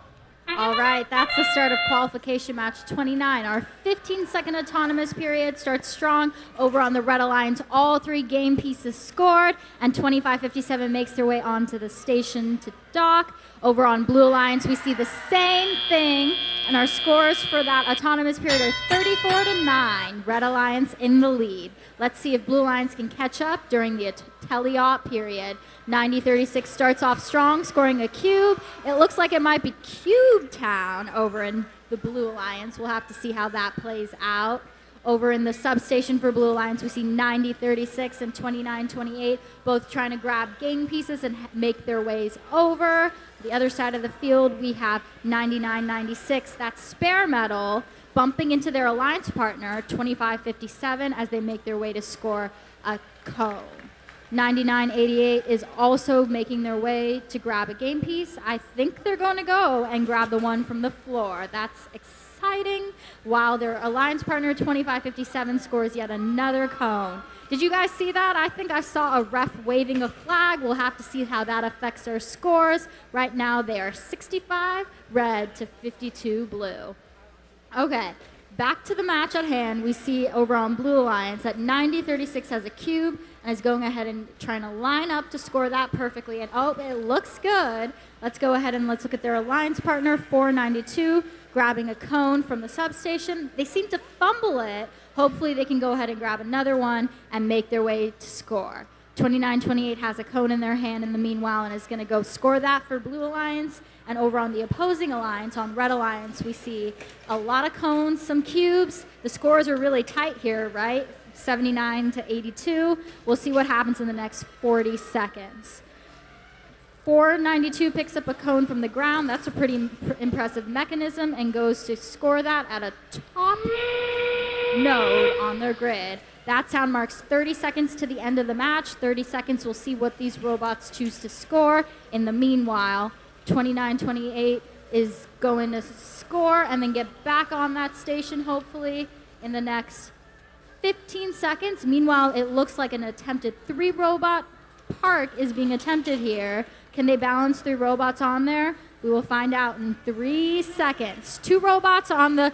All right, that's the start of qualification match 29. Our 15-second autonomous period starts strong over on the red alliance. All 3 game pieces scored, and 2557 makes their way onto the station to dock. Over on blue alliance, we see the same thing, and our scores for that autonomous period are 34-9. Red alliance in the lead. Let's see if blue alliance can catch up during the teleop period. 9036 starts off strong, scoring a cube. It looks like it might be Cube Town over in the Blue Alliance. We'll have to see how that plays out. Over in the substation for Blue Alliance, we see 9036 and 2928 both trying to grab game pieces and make their ways over. The other side of the field, we have 9996, that's Spare Metal, bumping into their alliance partner, 2557, as they make their way to score a cone. 9988 is also making their way to grab a game piece. I think they're going to go and grab the one from the floor. That's exciting. While their alliance partner 2557 scores yet another cone. Did you guys see that? I think I saw a ref waving a flag. We'll have to see how that affects their scores. Right now they are 65 red to 52 blue. Okay. Back to the match at hand, we see over on Blue Alliance that 9036 has a cube and is going ahead and trying to line up to score that perfectly. And oh, it looks good. Let's go ahead and let's look at their alliance partner, 492, grabbing a cone from the substation. They seem to fumble it. Hopefully they can go ahead and grab another one and make their way to score. 2928 has a cone in their hand in the meanwhile and is going to go score that for Blue Alliance. And over on the opposing alliance, on Red Alliance, we see a lot of cones, some cubes. The scores are really tight here, right? 79 to 82. We'll see what happens in the next 40 seconds. 492 picks up a cone from the ground. That's a pretty impressive mechanism and goes to score that at a top node on their grid. That sound marks 30 seconds to the end of the match. 30 seconds, we'll see what these robots choose to score. In the meanwhile, 2928 is going to score and then get back on that station, hopefully, in the next 15 seconds. Meanwhile, it looks like an attempted 3-robot park is being attempted here. Can they balance 3 robots on there? We will find out in 3 seconds. 2 robots on the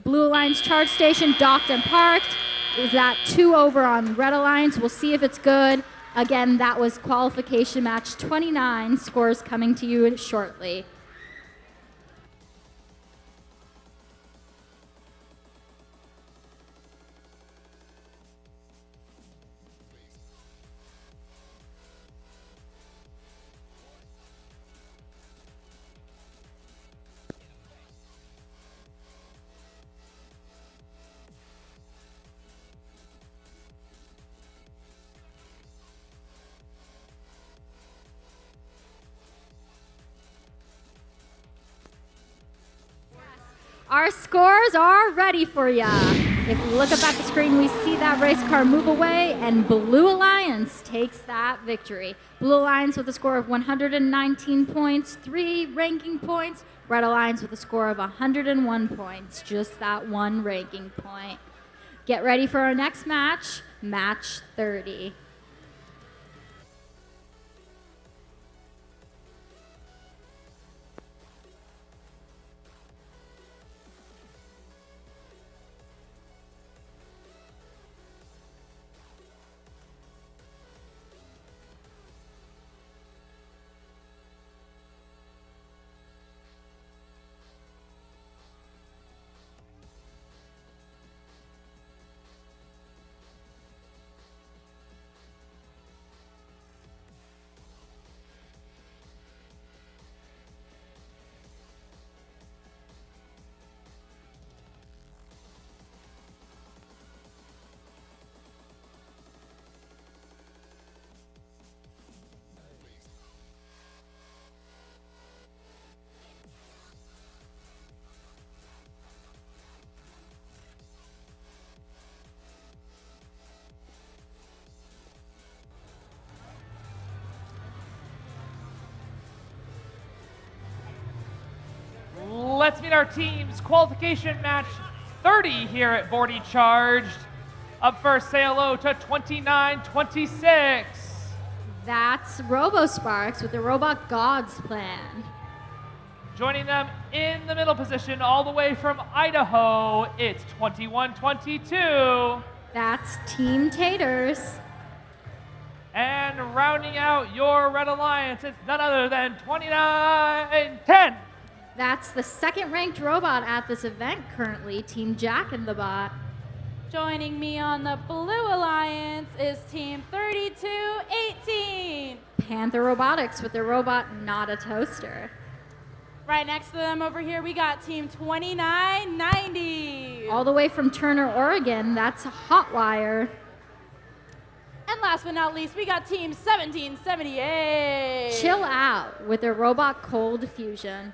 Blue Alliance charge station, docked and parked. Is that 2 over on Red Alliance? We'll see if it's good. Again, that was qualification match 29. Scores coming to you shortly. Our scores are ready for ya. If we look up at the screen, we see that race car move away, and Blue Alliance takes that victory. Blue Alliance with a score of 119 points, 3 ranking points. Red Alliance with a score of 101 points, just that 1 ranking point. Get ready for our next match, match 30. Let's meet our teams. Qualification match 30 here at Bordie Charged. Up first, say hello to 2926. That's RoboSparks with the Robot Gods plan. Joining them in the middle position, all the way from Idaho, it's 2122. That's Team Taters. And rounding out your Red Alliance, it's none other than 2910. That's the second ranked robot at this event currently, Team Jack in the Bot. Joining me on the Blue Alliance is Team 3218. Panther Robotics with their robot Not a Toaster. Right next to them over here, we got Team 2990. All the way from Turner, Oregon, that's Hotwire. And last but not least, we got Team 1778. Chill Out with their robot Cold Fusion.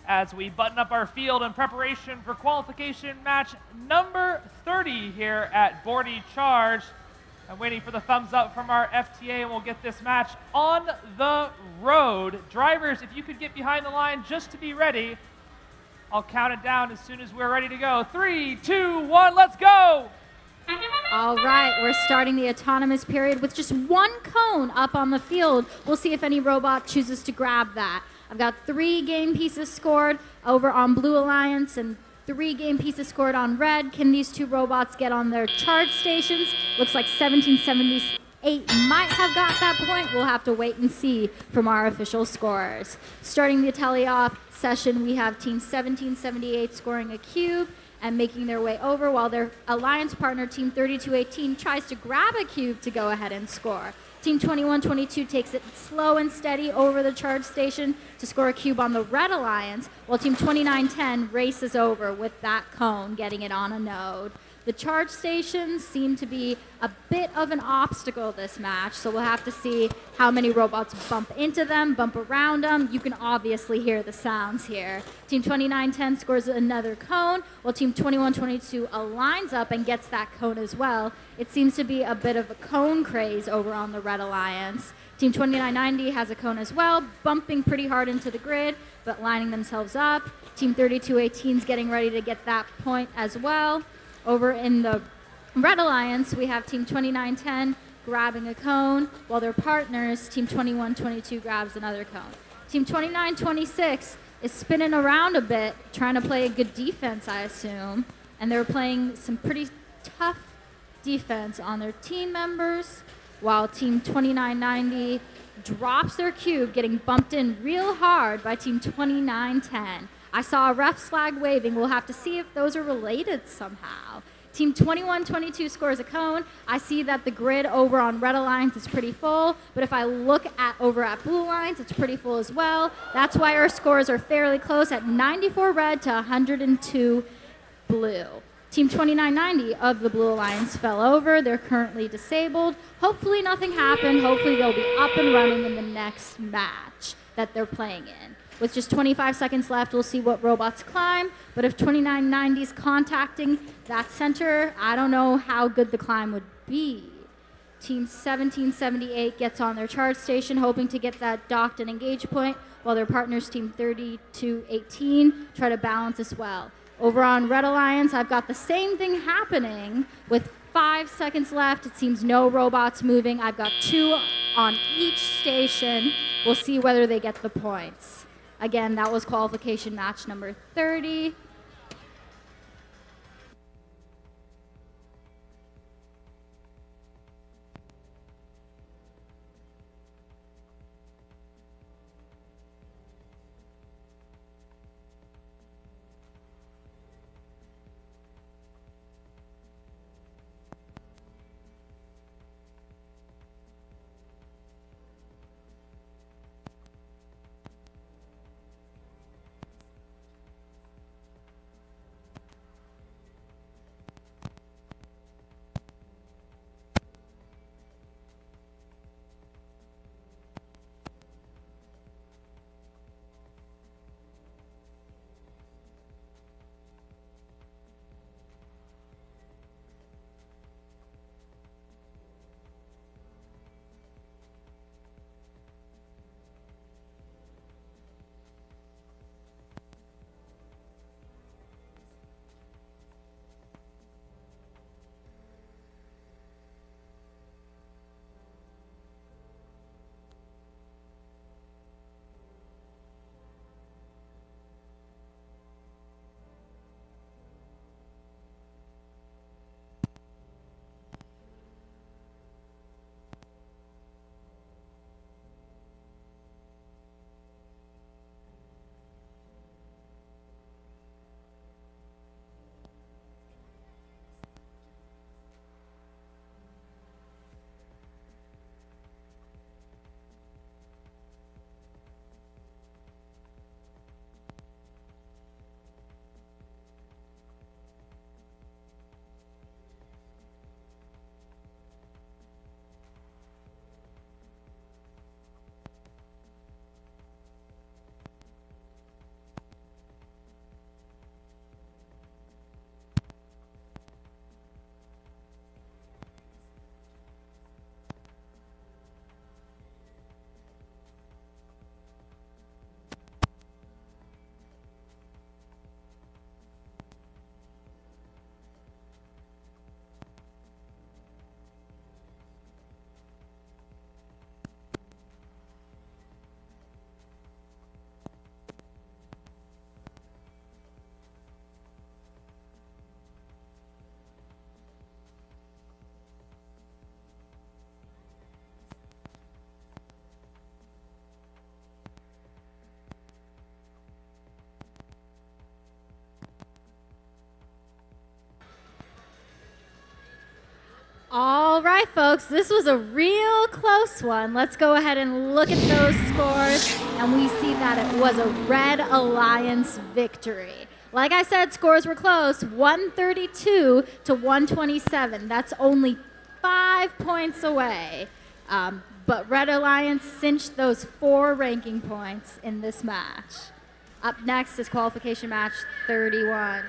As we button up our field in preparation for qualification match number 30 here at Bordie Charge. I'm waiting for the thumbs up from our FTA, and we'll get this match on the road. Drivers, if you could get behind the line just to be ready, I'll count it down as soon as we're ready to go. 3, 2, 1, let's go! All right, we're starting the autonomous period with just 1 cone up on the field. We'll see if any robot chooses to grab that. I've got 3 game pieces scored over on Blue Alliance and 3 game pieces scored on Red. Can these 2 robots get on their charge stations? Looks like 1778 might have got that point. We'll have to wait and see from our official scorers. Starting the tally-off session, we have Team 1778 scoring a cube and making their way over, while their alliance partner, Team 3218, tries to grab a cube to go ahead and score. Team 2122 takes it slow and steady over the charge station to score a cube on the Red Alliance, while Team 2910 races over with that cone, getting it on a node. The charge stations seem to be a bit of an obstacle this match, so we'll have to see how many robots bump into them, bump around them. You can obviously hear the sounds here. Team 2910 scores another cone, while Team 2122 aligns up and gets that cone as well. It seems to be a bit of a cone craze over on the Red Alliance. Team 2990 has a cone as well, bumping pretty hard into the grid, but lining themselves up. Team 3218 is getting ready to get that point as well. Over in the Red Alliance, we have Team 2910 grabbing a cone, while their partners, Team 2122, grabs another cone. Team 2926 is spinning around a bit, trying to play a good defense, I assume, and they're playing some pretty tough defense on their team members, while Team 2990 drops their cube, getting bumped in real hard by Team 2910. I saw a ref's flag waving. We'll have to see if those are related somehow. Team 21-22 scores a cone. I see that the grid over on Red Alliance is pretty full, but if I look over at Blue Alliance, it's pretty full as well. That's why our scores are fairly close at 94 red to 102 blue. Team 2990 of the Blue Alliance fell over. They're currently disabled. Hopefully nothing happened. Hopefully they'll be up and running in the next match that they're playing in. With just 25 seconds left, we'll see what robots climb. But if 2990's contacting that center, I don't know how good the climb would be. Team 1778 gets on their charge station, hoping to get that docked and engage point, while their partners, Team 3218, try to balance as well. Over on Red Alliance, I've got the same thing happening. With 5 seconds left, it seems no robots moving. I've got 2 on each station. We'll see whether they get the points. Again, that was qualification match number 30. All right, folks, this was a real close one. Let's go ahead and look at those scores, and we see that it was a Red Alliance victory. Like I said, scores were close, 132 to 127. That's only 5 points away. But Red Alliance cinched those 4 ranking points in this match. Up next is qualification match 31.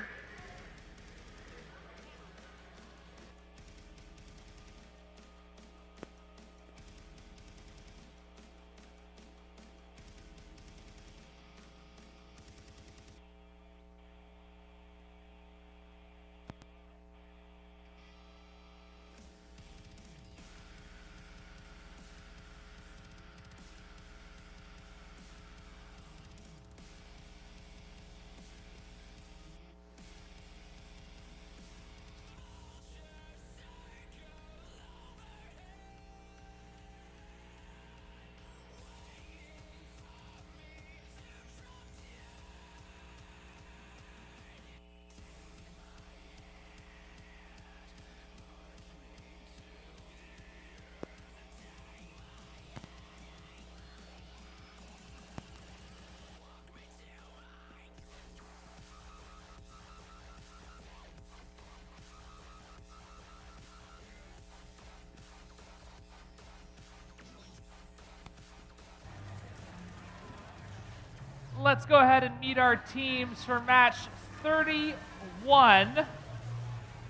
let's go ahead and meet our teams for match 31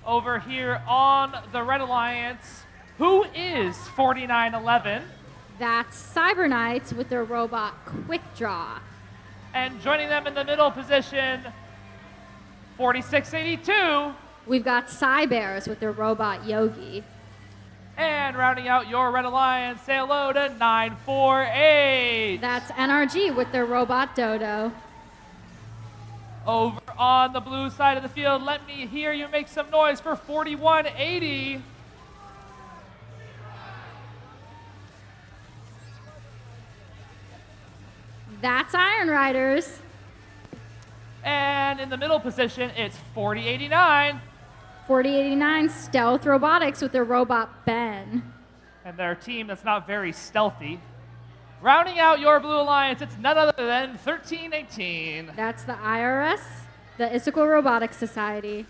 over here on the Red Alliance. Who is 4911? That's Cyber Knights with their robot Quick Draw. And joining them in the middle position, 4682. We've got Cybears with their robot Yogi. And rounding out your Red Alliance, say hello to 948. That's NRG with their robot Dodo. Over on the blue side of the field, let me hear you make some noise for 4180. That's Iron Riders. And in the middle position, it's 4089. 4089 Stealth Robotics with their robot Ben. And their team that's not very stealthy. Rounding out your Blue Alliance, it's none other than 1318. That's the IRS, the Issaquah Robotics Society.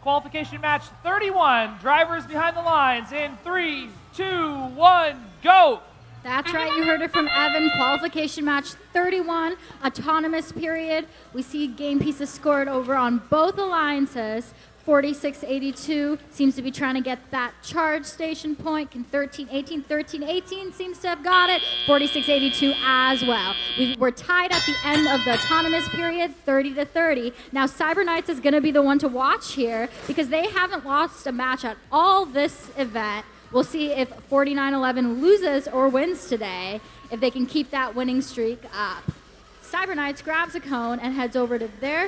Qualification match 31. Drivers behind the lines in 3, 2, 1, go. That's right, you heard it from Evan. Qualification match 31, autonomous period. We see game pieces scored over on both alliances. 4682 seems to be trying to get that charge station point. Can 1318, 1318 seems to have got it. 4682 as well. We're tied at the end of the autonomous period, 30-30. Now Cyber Knights is going to be the one to watch here because they haven't lost a match at all this event. We'll see if 4911 loses or wins today, if they can keep that winning streak up. Cyber Knights grabs a cone and heads over to their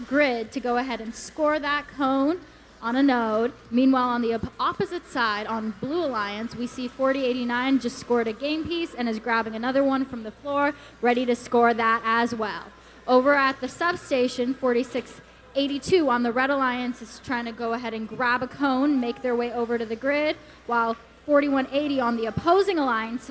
grid to go ahead and score that cone on a node. Meanwhile, on the opposite side, on Blue Alliance, we see 4089 just scored a game piece and is grabbing another one from the floor, ready to score that as well. Over at the substation, 4682 on the Red Alliance is trying to go ahead and grab a cone, make their way over to the grid, while 4180 on the opposing alliance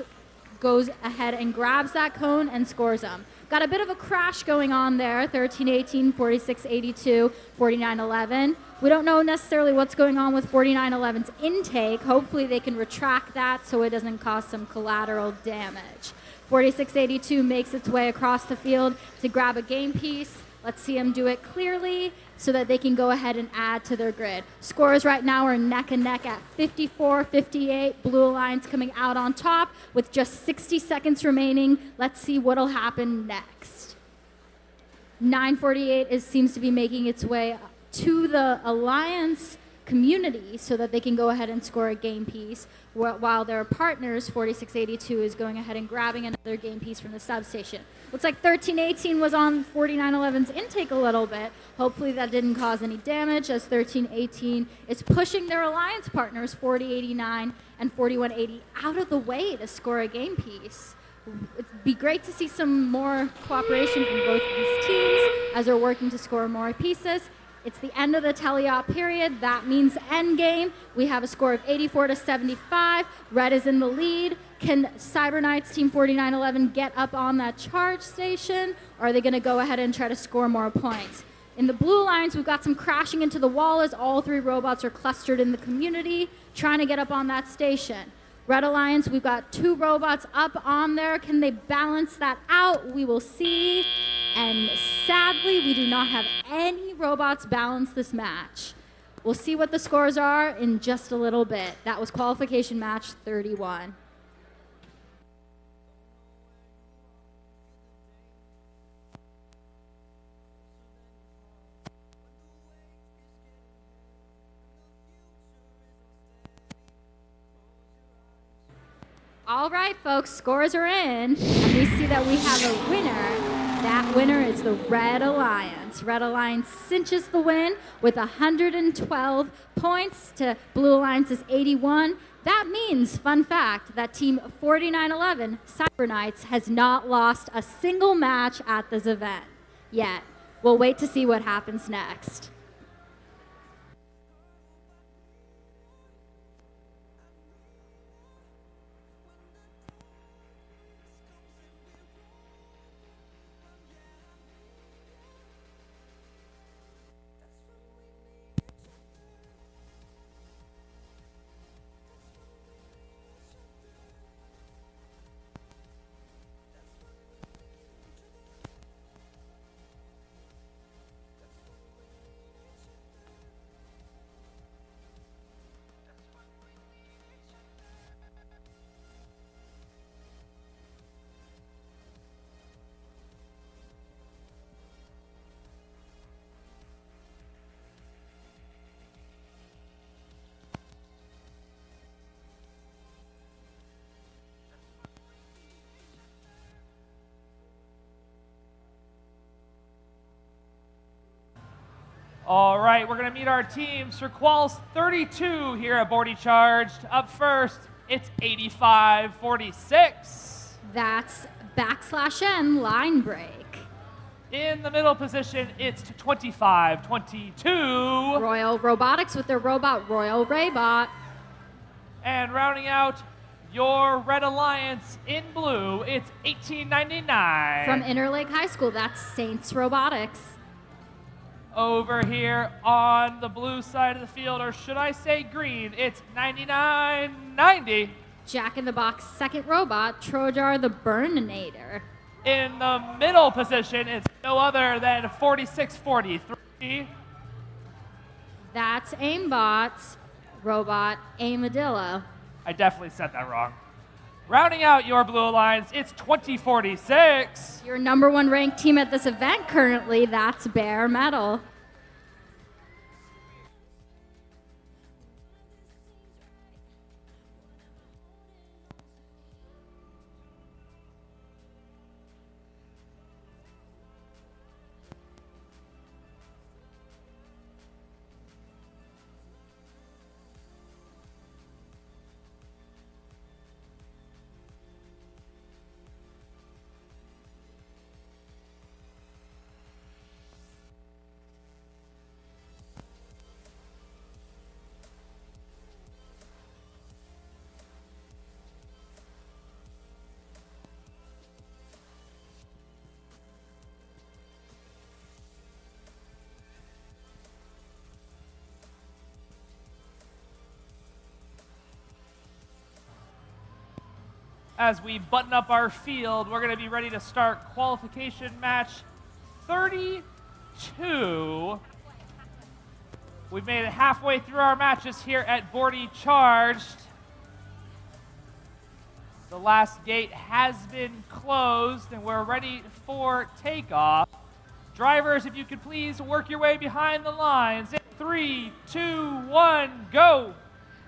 goes ahead and grabs that cone and scores them. Got a bit of a crash going on there, 1318, 4682, 4911. We don't know necessarily what's going on with 4911's intake. Hopefully they can retract that so it doesn't cause some collateral damage. 4682 makes its way across the field to grab a game piece. Let's see them do it clearly so that they can go ahead and add to their grid. Scores right now are neck and neck at 54-58. Blue Alliance coming out on top with just 60 seconds remaining. Let's see what'll happen next. 948 seems to be making its way to the Alliance community so that they can go ahead and score a game piece, while their partners, 4682, is going ahead and grabbing another game piece from the substation. Looks like 1318 was on 4911's intake a little bit. Hopefully that didn't cause any damage, as 1318 is pushing their alliance partners, 4089 and 4180, out of the way to score a game piece. It'd be great to see some more cooperation from both of these teams as they're working to score more pieces. It's the end of the teleop period. That means end game. We have a score of 84-75. Red is in the lead. Can Cyber Knights Team 4911 get up on that charge station, or are they going to go ahead and try to score more points? In the blue lines, we've got some crashing into the wall as all three robots are clustered in the community, trying to get up on that station. Red Alliance, we've got 2 robots up on there. Can they balance that out? We will see. And sadly, we do not have any robots balance this match. We'll see what the scores are in just a little bit. That was qualification match 31. All right, folks, scores are in, and we see that we have a winner. That winner is the Red Alliance. Red Alliance cinches the win with 112 points to Blue Alliance's 81. That means, fun fact, that Team 4911, Cyber Knights, has not lost a single match at this event yet. We'll wait to see what happens next. All right, we're going to meet our teams for Quals 32 here at Bordie Charged. Up first, it's 85-46. That's /N line break. In the middle position, it's 25-22. Royal Robotics with their robot, Royal Raybot. And rounding out your Red Alliance in blue, it's 1899. From Interlake High School, that's Saints Robotics. Over here on the blue side of the field, or should I say green, it's 9990. Jack in the Box second robot, Trojar the Burninator. In the middle position, it's no other than 4643. That's Aimbot's robot, Aimadillo. I definitely said that wrong. Rounding out your Blue Alliance, it's 2046. Your #1 ranked team at this event currently, that's Bare Metal. As we button up our field, we're going to be ready to start qualification match 32. We've made it halfway through our matches here at Bordie Charged. The last gate has been closed, and we're ready for takeoff. Drivers, if you could please work your way behind the lines. In 3, 2, 1, go!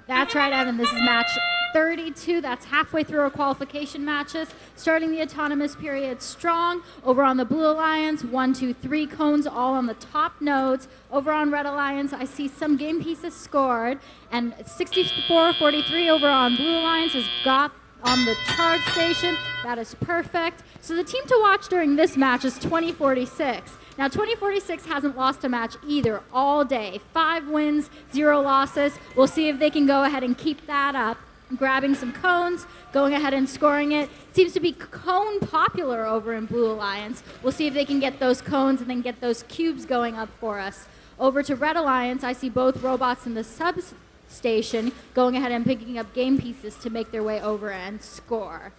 That's right, Evan. This is match 32. That's halfway through our qualification matches. Starting the autonomous period strong. Over on the Blue Alliance, 1, 2, 3 cones all on the top nodes. Over on Red Alliance, I see some game pieces scored. And 64-43 over on Blue Alliance has got on the charge station. That is perfect. So the team to watch during this match is 2046. Now 2046 hasn't lost a match either all day. 5 wins, 0 losses. We'll see if they can go ahead and keep that up. Grabbing some cones, going ahead and scoring it. Seems to be cone popular over in Blue Alliance. We'll see if they can get those cones and then get those cubes going up for us. Over to Red Alliance, I see both robots in the substation going ahead and picking up game pieces to make their way over and score.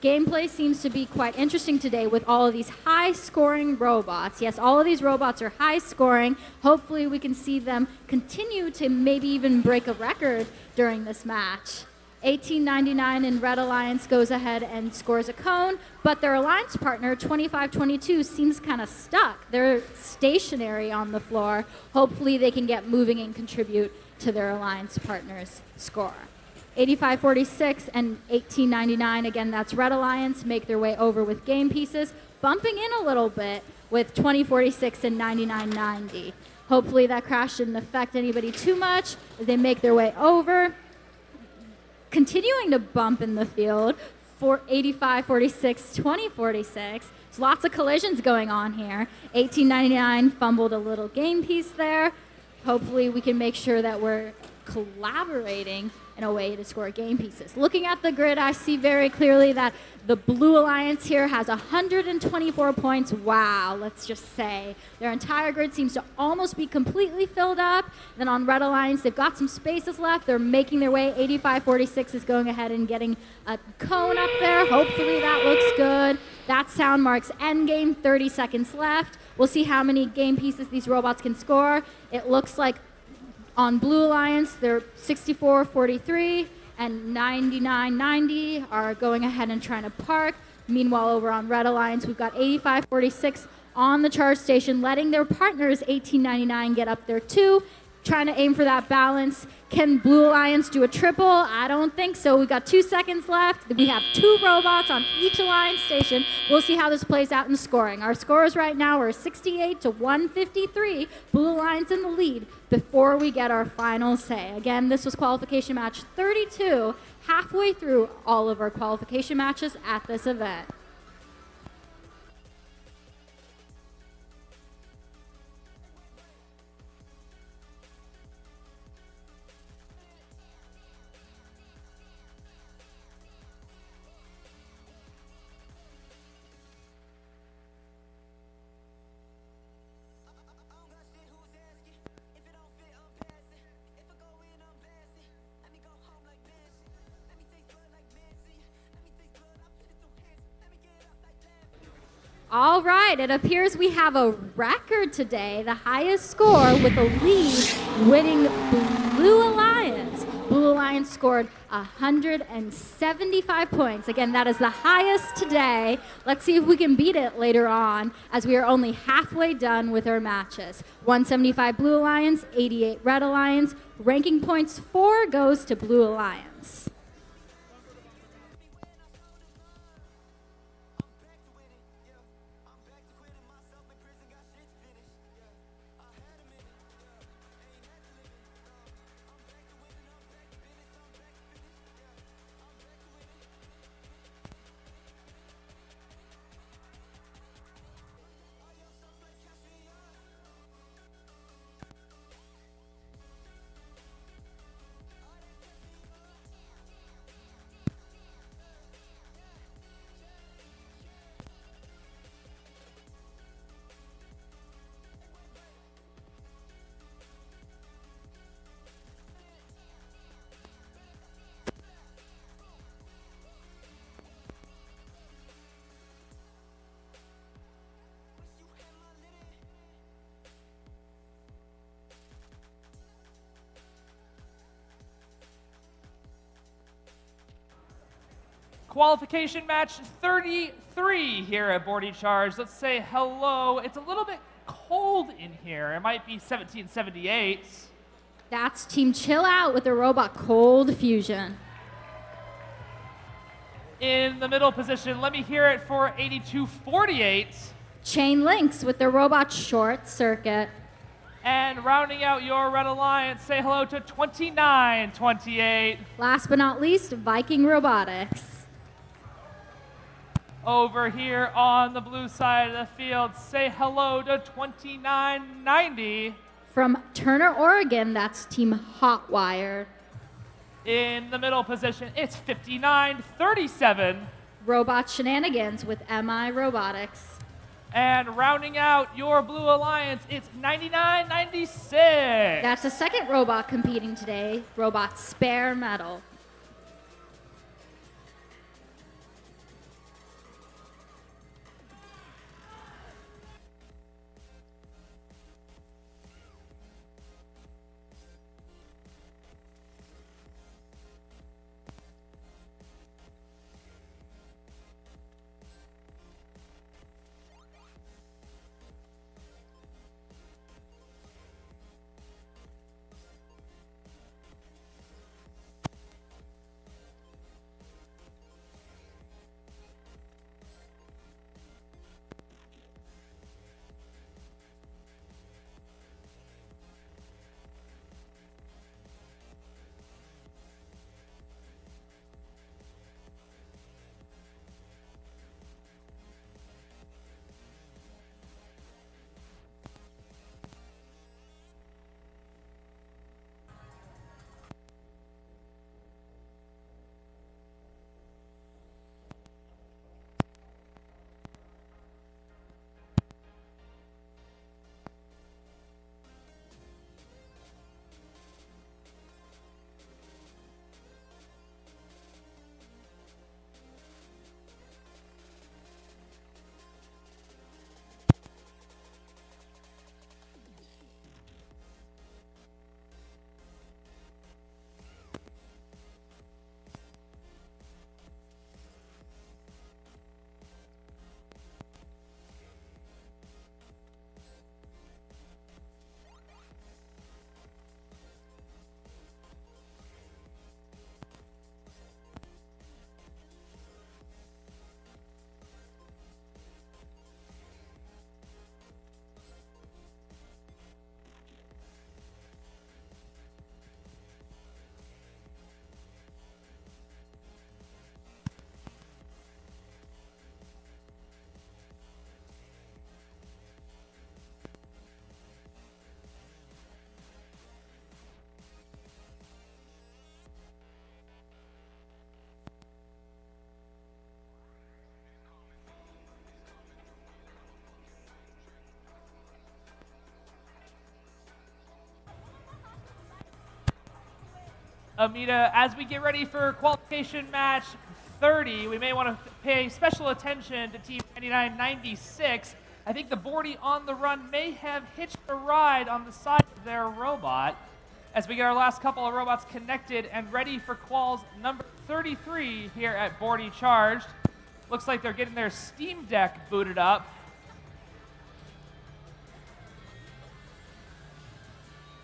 Gameplay seems to be quite interesting today with all of these high-scoring robots. Yes, all of these robots are high-scoring. Hopefully we can see them continue to maybe even break a record during this match. 1899 in Red Alliance goes ahead and scores a cone, but their alliance partner, 2522, seems kind of stuck. They're stationary on the floor. Hopefully they can get moving and contribute to their alliance partner's score. 8546 and 1899, again, that's Red Alliance, make their way over with game pieces, bumping in a little bit with 2046 and 9990. Hopefully that crash didn't affect anybody too much as they make their way over. Continuing to bump in the field for 8546, 2046. There's lots of collisions going on here. 1899 fumbled a little game piece there. Hopefully we can make sure that we're collaborating in a way to score game pieces. Looking at the grid, I see very clearly that the Blue Alliance here has 124 points. Wow, let's just say. Their entire grid seems to almost be completely filled up. Then on Red Alliance, they've got some spaces left. They're making their way. 8546 is going ahead and getting a cone up there. Hopefully that looks good. That sound marks endgame, 30 seconds left. We'll see how many game pieces these robots can score. It looks like on Blue Alliance, they're 64-43 and 99-90 are going ahead and trying to park. Meanwhile, over on Red Alliance, we've got 85-46 on the charge station, letting their partners 1899 get up there too, trying to aim for that balance. Can Blue Alliance do a triple? I don't think so. We've got 2 seconds left. We have 2 robots on each alliance station. We'll see how this plays out in scoring. Our scores right now are 68-153. Blue Alliance in the lead before we get our final say. Again, this was qualification match 32, halfway through all of our qualification matches at this event. All right, it appears we have a record today, the highest score with a lead winning Blue Alliance. Blue Alliance scored 175 points. Again, that is the highest today. Let's see if we can beat it later on as we are only halfway done with our matches. 175 Blue Alliance, 88 Red Alliance. Ranking points 4 goes to Blue Alliance. Qualification match 33 here at Bordie Charge. Let's say hello. It's a little bit cold in here. It might be 1778. That's Team Chill Out with their robot Cold Fusion. In the middle position, let me hear it for 8248. Chain Links with their robot Short Circuit. And rounding out your Red Alliance, say hello to 2928. Last but not least, Viking Robotics. Over here on the blue side of the field, say hello to 2990. From Turner, Oregon, that's Team Hotwire. In the middle position, it's 5937. Robot Shenanigans with MI Robotics. And rounding out your blue alliance, it's 9996. That's the second robot competing today, Robot Spare Metal. Amita, as we get ready for qualification match 30, we may want to pay special attention to Team 9996. I think the Bordie on the run may have hitched a ride on the side of their robot as we get our last couple of robots connected and ready for quals number 33 here at Bordie Charged. Looks like they're getting their Steam Deck booted up.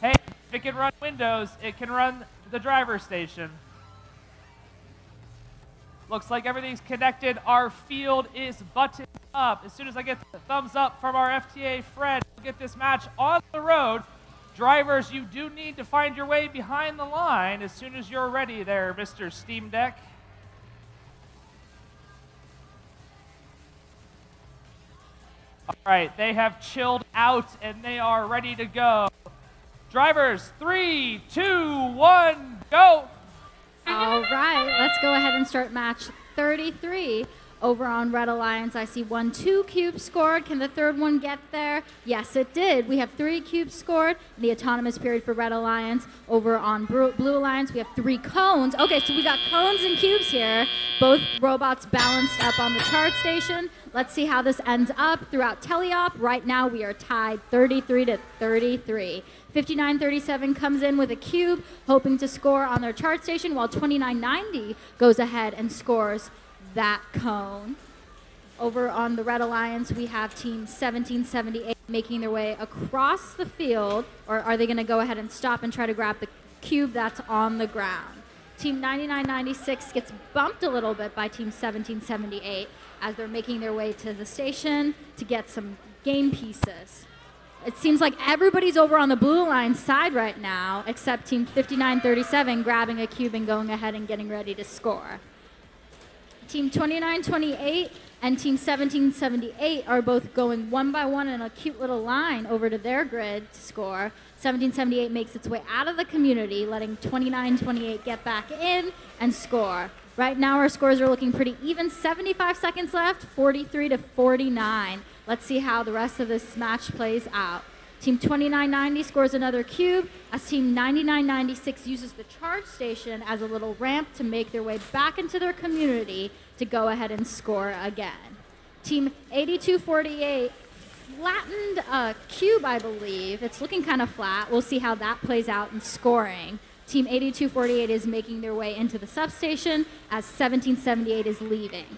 Hey, if it can run Windows, it can run the driver's station. Looks like everything's connected. Our field is buttoned up. As soon as I get the thumbs up from our FTA Fred, we'll get this match on the road. Drivers, you do need to find your way behind the line as soon as you're ready there, Mr. Steam Deck. All right, they have chilled out and they are ready to go. Drivers, 3, 2, 1, go. All right, let's go ahead and start match 33. Over on Red Alliance, I see 2 cubes scored. Can the third one get there? Yes, it did. We have 3 cubes scored in the autonomous period for Red Alliance. Over on Blue Alliance, we have 3 cones. Okay, so we got cones and cubes here. Both robots balanced up on the chart station. Let's see how this ends up throughout teleop. Right now, we are tied 33 to 33. 5937 comes in with a cube, hoping to score on their chart station, while 2990 goes ahead and scores that cone. Over on the Red Alliance, we have Team 1778 making their way across the field, or are they going to go ahead and stop and try to grab the cube that's on the ground? Team 9996 gets bumped a little bit by Team 1778 as they're making their way to the station to get some game pieces. It seems like everybody's over on the Blue Alliance side right now, except Team 5937 grabbing a cube and going ahead and getting ready to score. Team 2928 and Team 1778 are both going one by one in a cute little line over to their grid to score. 1778 makes its way out of the community, letting 2928 get back in and score. Right now our scores are looking pretty even. 75 seconds left, 43 to 49. Let's see how the rest of this match plays out. Team 2990 scores another cube as Team 9996 uses the charge station as a little ramp to make their way back into their community to go ahead and score again. Team 8248 flattened a cube, I believe. It's looking kind of flat. We'll see how that plays out in scoring. Team 8248 is making their way into the substation as 1778 is leaving.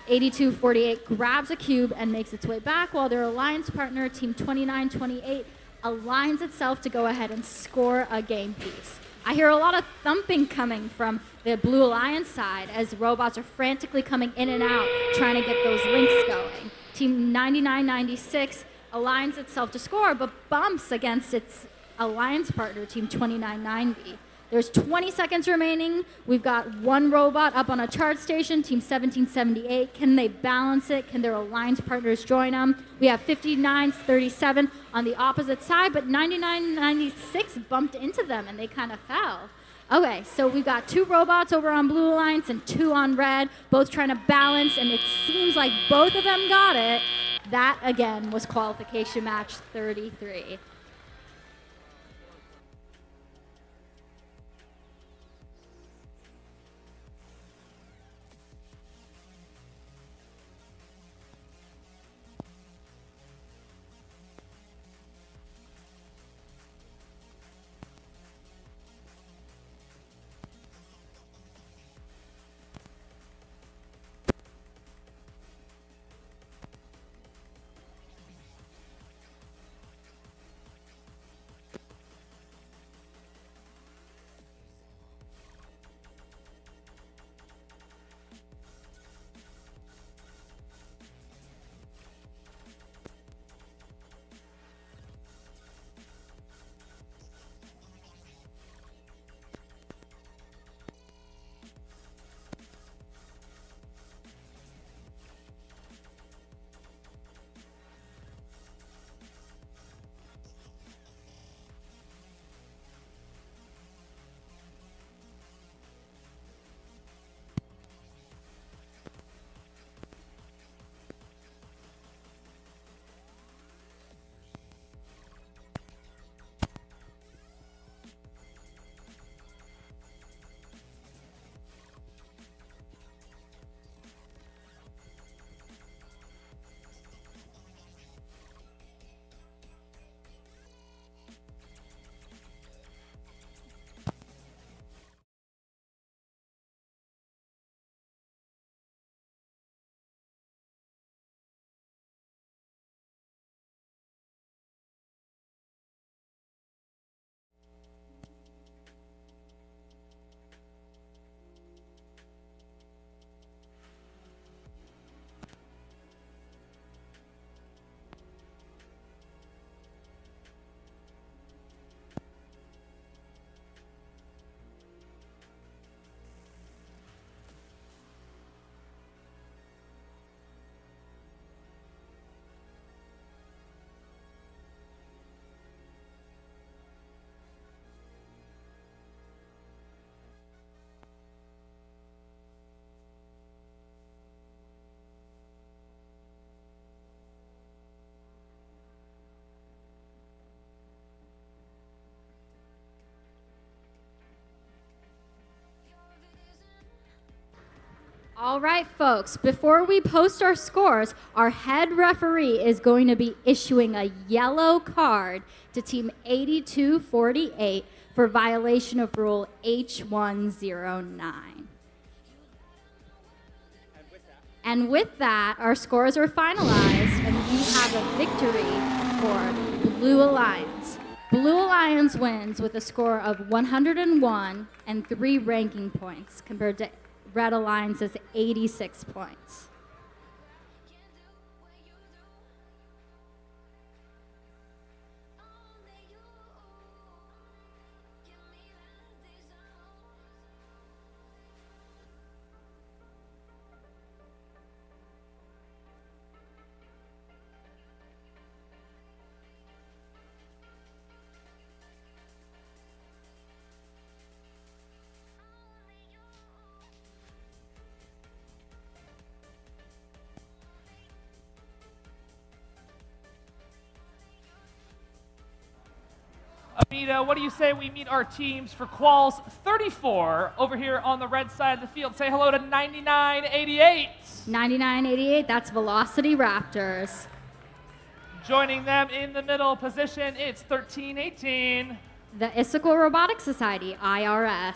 8248 grabs a cube and makes its way back while their alliance partner, Team 2928, aligns itself to go ahead and score a game piece. I hear a lot of thumping coming from the Blue Alliance side as robots are frantically coming in and out trying to get those links going. Team 9996 aligns itself to score but bumps against its alliance partner, Team 2990. There's 20 seconds remaining. We've got one robot up on a charge station, Team 1778. Can they balance it? Can their alliance partners join them? We have 5937 on the opposite side, but 9996 bumped into them and they kind of fell. Okay, so we've got 2 robots over on Blue Alliance and 2 on Red, both trying to balance, and it seems like both of them got it. That, again, was qualification match 33. All right, folks, before we post our scores, our head referee is going to be issuing a yellow card to Team 8248 for violation of Rule H109. And with that, our scores are finalized, and we have a victory for Blue Alliance. Blue Alliance wins with a score of 101 and 3 ranking points compared to Red Alliance's 86 points. What do you say we meet our teams for Quals 34 over here on the red side of the field? Say hello to 9988. 9988, that's Velocity Raptors. Joining them in the middle position, it's 1318. The Issaquah Robotics Society, IRS.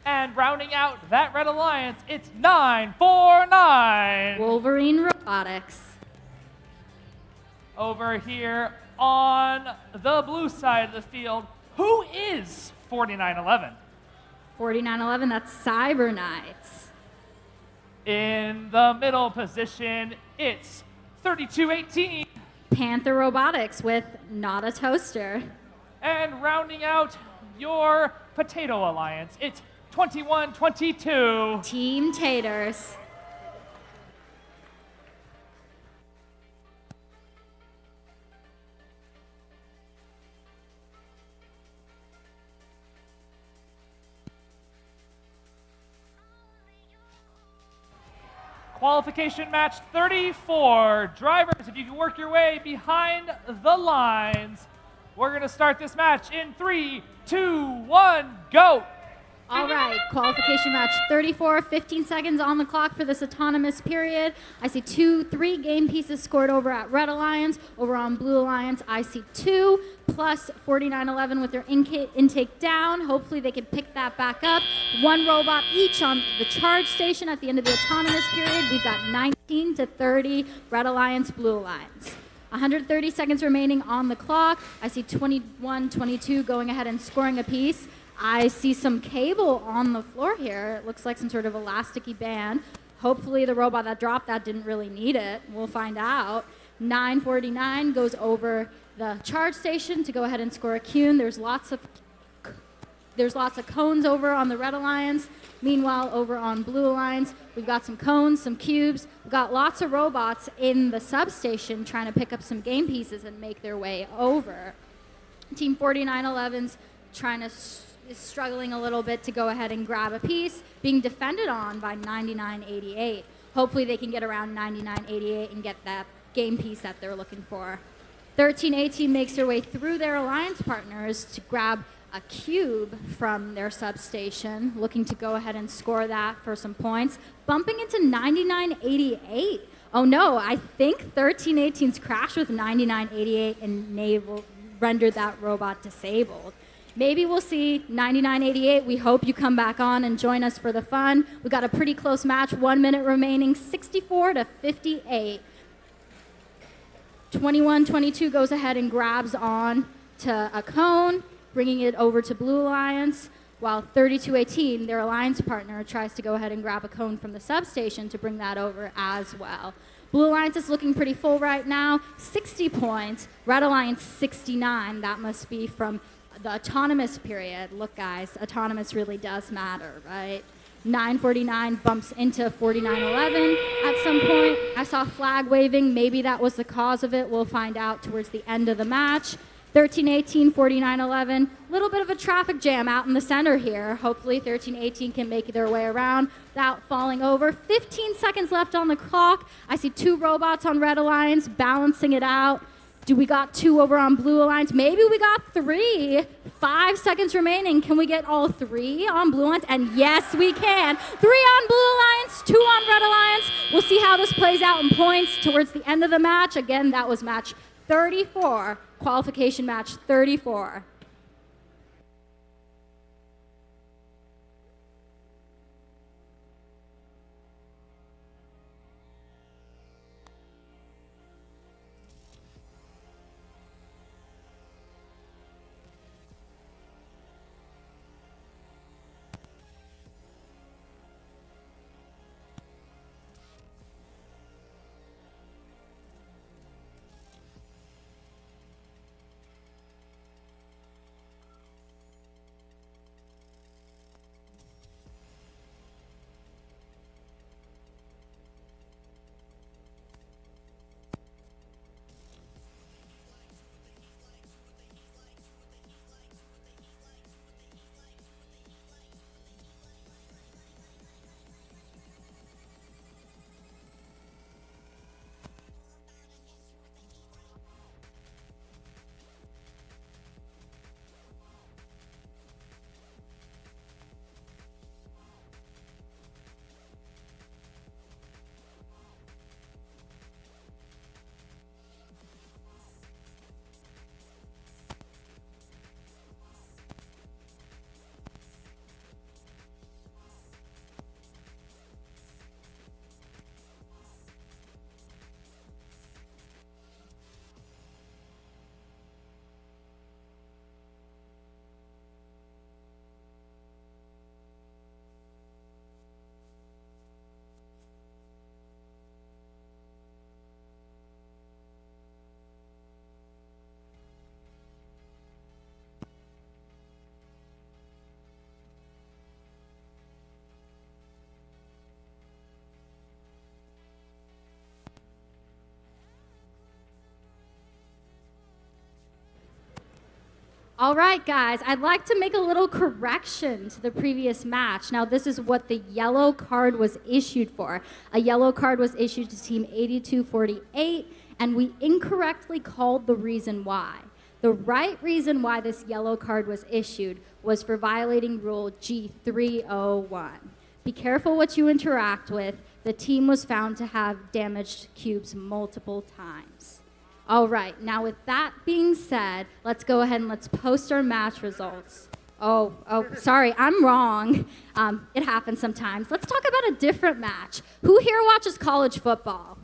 And rounding out that Red Alliance, it's 949. Wolverine Robotics. Over here on the blue side of the field, who is 4911? 4911, that's Cyber Knights. In the middle position, it's 3218. Panther Robotics with Not a Toaster. And rounding out your Potato Alliance, it's 2122. Team Taters. Qualification match 34. Drivers, if you can work your way behind the lines, we're going to start this match in 3, 2, 1, go. All right, qualification match 34, 15 seconds on the clock for this autonomous period. I see 3 game pieces scored over at Red Alliance. Over on Blue Alliance, I see 2, plus 4911 with their intake down. Hopefully they can pick that back up. 1 robot each on the charge station at the end of the autonomous period. We've got 19 to 30, Red Alliance, Blue Alliance. 130 seconds remaining on the clock. I see 21, 22 going ahead and scoring a piece. I see some cable on the floor here. It looks like some sort of elasticy band. Hopefully the robot that dropped that didn't really need it. We'll find out. 949 goes over the charge station to go ahead and score a cune. There's lots of cones over on the Red Alliance. Meanwhile, over on Blue Alliance, we've got some cones, some cubes. We've got lots of robots in the substation trying to pick up some game pieces and make their way over. Team 4911's is struggling a little bit to go ahead and grab a piece, being defended on by 9988. Hopefully they can get around 9988 and get that game piece that they're looking for. 1318 makes their way through their alliance partners to grab a cube from their substation, looking to go ahead and score that for some points. Bumping into 9988. Oh no, I think 1318's crash with 9988 and rendered that robot disabled. Maybe we'll see 9988. We hope you come back on and join us for the fun. We got a pretty close match, 1 minute remaining, 64 to 58. 2122 goes ahead and grabs on to a cone, bringing it over to Blue Alliance, while 3218, their alliance partner, tries to go ahead and grab a cone from the substation to bring that over as well. Blue Alliance is looking pretty full right now, 60 points. Red Alliance 69, that must be from the autonomous period. Look guys, autonomous really does matter, right? 949 bumps into 4911 at some point. I saw flag waving, maybe that was the cause of it. We'll find out towards the end of the match. 1318, 4911, a little bit of a traffic jam out in the center here. Hopefully 1318 can make their way around without falling over. 15 seconds left on the clock. I see 2 robots on Red Alliance balancing it out. Do we got 2 over on Blue Alliance? Maybe we got 3. 5 seconds remaining. Can we get all 3 on Blue Alliance? And yes, we can. 3 on Blue Alliance, 2 on Red Alliance. We'll see how this plays out in points towards the end of the match. Again, that was match 34, qualification match 34. All right, guys, I'd like to make a little correction to the previous match. Now, this is what the yellow card was issued for. A yellow card was issued to Team 8248, and we incorrectly called the reason why. The right reason why this yellow card was issued was for violating Rule G301. Be careful what you interact with. The team was found to have damaged cubes multiple times. All right, now with that being said, let's go ahead and let's post our match results. Oh, sorry, I'm wrong. It happens sometimes. Let's talk about a different match. Who here watches college football?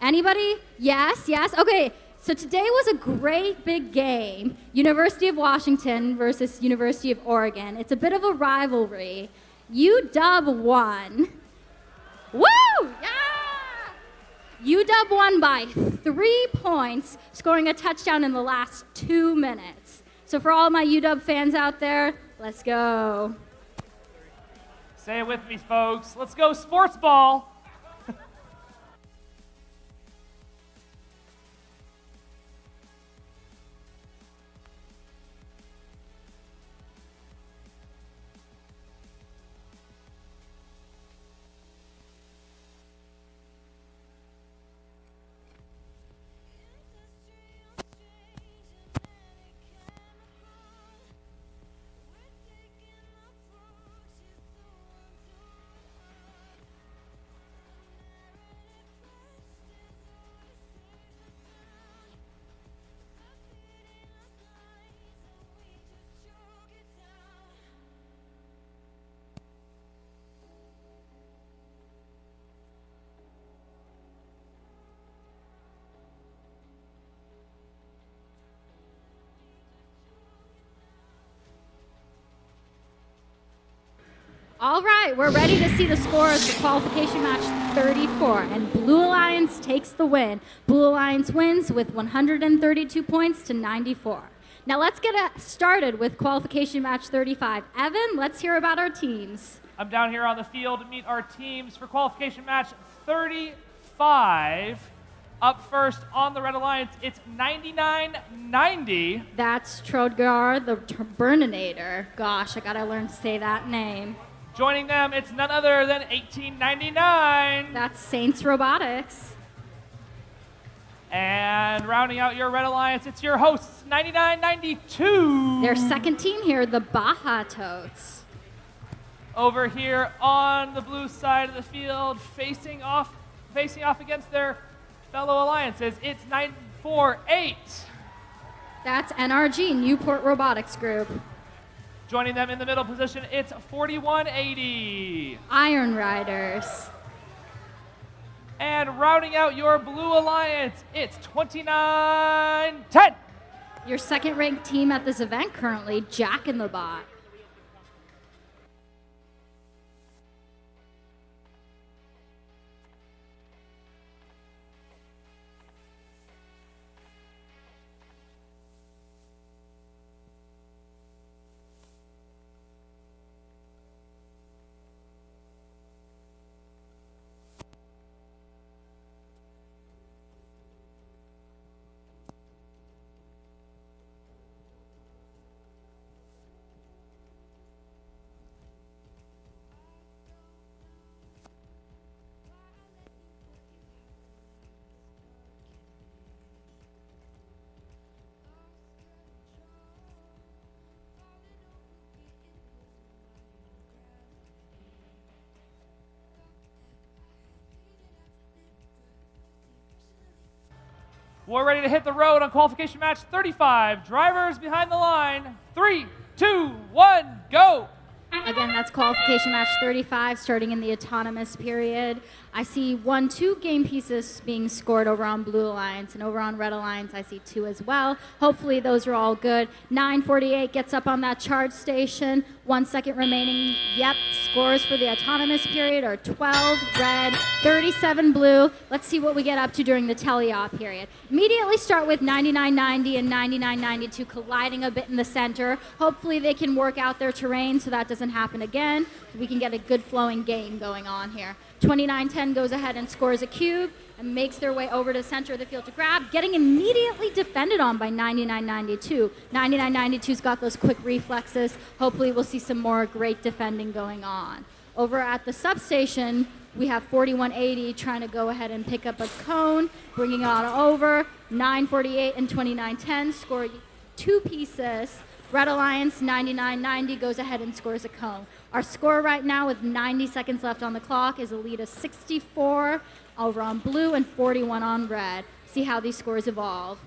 Anybody? Yes. Okay, so today was a great big game. University of Washington versus University of Oregon. It's a bit of a rivalry. UW won. Woo! Yeah! UW won by 3 points, scoring a touchdown in the last 2 minutes. So for all my UW fans out there, let's go. Say it with me, folks. Let's go sports ball. All right, we're ready to see the scores for qualification match 34, and Blue Alliance takes the win. Blue Alliance wins with 132 points to 94. Now let's get started with qualification match 35. Evan, let's hear about our teams. I'm down here on the field to meet our teams for qualification match 35. Up first on the Red Alliance, it's 99-90. That's Trodgar, the Burninator. Gosh, I gotta learn to say that name. Joining them, it's none other than 1899. That's Saints Robotics. And rounding out your Red Alliance, it's your hosts, 9992. Their second team here, the Robototes. Over here on the blue side of the field, facing off against their fellow alliances, it's 948. That's NRG, Newport Robotics Group. Joining them in the middle position, it's 4180. Iron Riders. And rounding out your Blue Alliance, it's 2910. Your second-ranked team at this event currently, Jack in the Bot. We're ready to hit the road on qualification match 35. Drivers behind the line. 3, 2, 1, go. Again, that's qualification match 35, starting in the autonomous period. I see 2 game pieces being scored over on Blue Alliance, and over on Red Alliance, I see 2 as well. Hopefully those are all good. 948 gets up on that charge station. 1 second remaining. Yep, scores for the autonomous period are 12 red, 37 blue. Let's see what we get up to during the teleop period. Immediately start with 9990 and 9992 colliding a bit in the center. Hopefully they can work out their terrain so that doesn't happen again. We can get a good flowing game going on here. 2910 9910 goes ahead and scores a cube and makes their way over to the center of the field to grab, getting immediately defended on by 9992. 9992's got those quick reflexes. Hopefully we'll see some more great defending going on. Over at the substation, we have 4180 trying to go ahead and pick up a cone, bringing it on over. 948 and 2910 score 2 pieces. Red Alliance 9990 goes ahead and scores a cone. Our score right now with 90 seconds left on the clock is a lead of 64 over on blue and 41 on red. See how these scores evolve.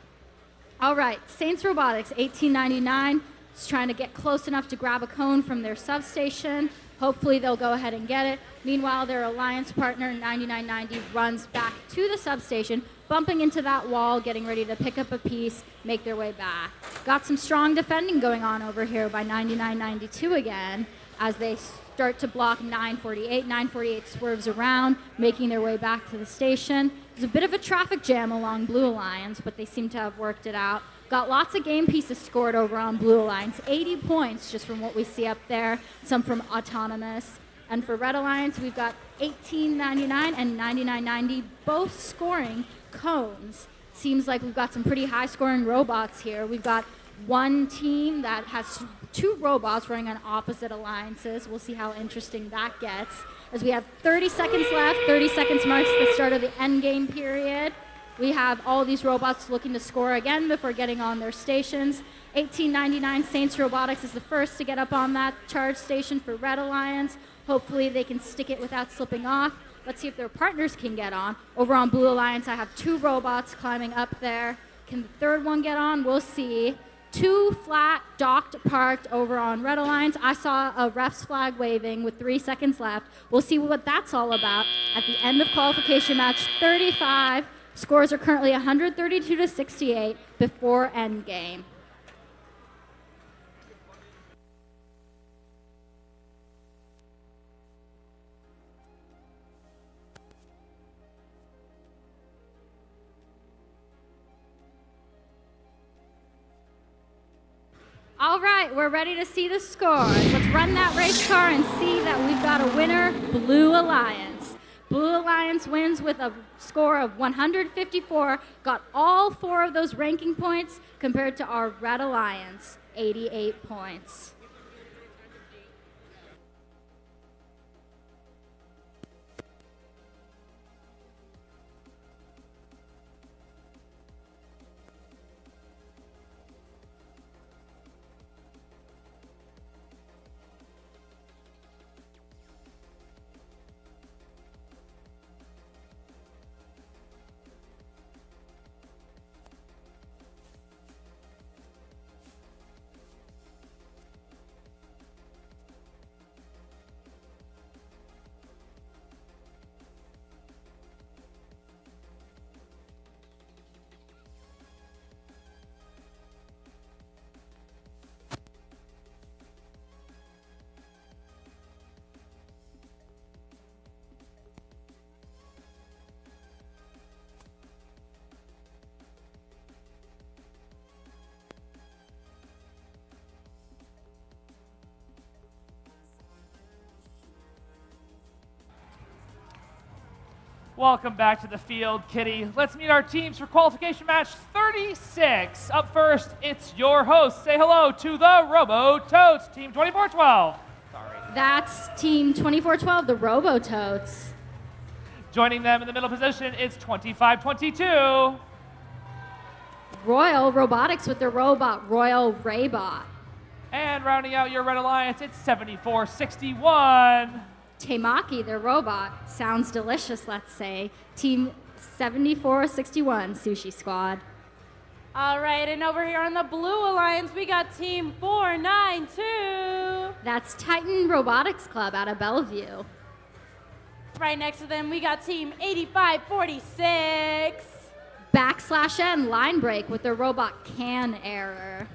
All right, Saints Robotics 1899 is trying to get close enough to grab a cone from their substation. Hopefully they'll go ahead and get it. Meanwhile, their alliance partner 9990 runs back to the substation, bumping into that wall, getting ready to pick up a piece, make their way back. Got some strong defending going on over here by 9992 again as they start to block 948. 948 swerves around, making their way back to the station. There's a bit of a traffic jam along Blue Alliance, but they seem to have worked it out. Got lots of game pieces scored over on Blue Alliance, 80 points just from what we see up there, some from Autonomous. And for Red Alliance, we've got 1899 and 9990 both scoring cones. Seems like we've got some pretty high scoring robots here. We've got one team that has 2 robots running on opposite alliances. We'll see how interesting that gets. As we have 30 seconds left, 30 seconds marks the start of the end game period. We have all these robots looking to score again before getting on their stations. 1899 Saints Robotics is the first to get up on that charge station for Red Alliance. Hopefully they can stick it without slipping off. Let's see if their partners can get on. Over on Blue Alliance, I have 2 robots climbing up there. Can the third one get on? We'll see. 2 flat, docked, parked over on Red Alliance. I saw a ref's flag waving with 3 seconds left. We'll see what that's all about at the end of qualification match 35. Scores are currently 132 to 68 before end game. All right, we're ready to see the scores. Let's run that race car and see that we've got a winner, Blue Alliance. Blue Alliance wins with a score of 154, got all 4 of those ranking points compared to our Red Alliance, 88 points. Welcome back to the field, Kitty. Let's meet our teams for qualification match 36. Up first, it's your host. Say hello to the Robototes, Team 2412. Sorry. That's Team 2412, the Robototes. Joining them in the middle position, it's 2522. Royal Robotics with their robot, Royal Raybot. And rounding out your Red Alliance, it's 7461. Temaki, their robot. Sounds delicious, let's say. Team 7461, Sushi Squad. All right, and over here on the Blue Alliance, we got Team 492. That's Titan Robotics Club out of Bellevue. Right next to them, we got Team 8546. /N line break with their robot Can Error.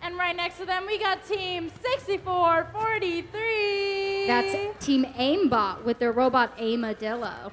And right next to them, we got Team 6443. That's Team Aimbot with their robot Aimadillo.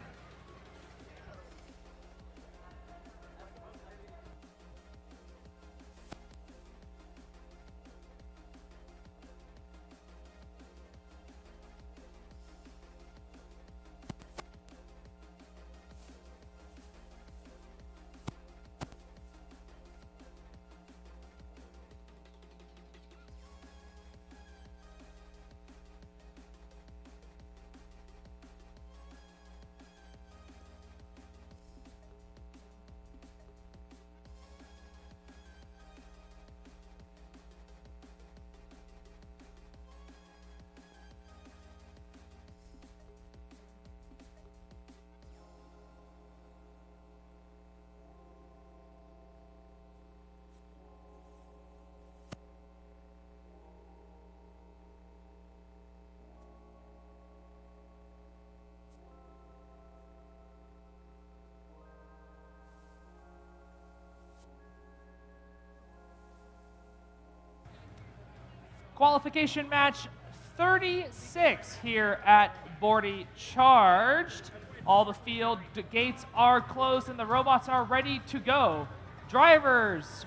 Qualification match 36 here at Bordie Charged. All the field gates are closed and the robots are ready to go. Drivers,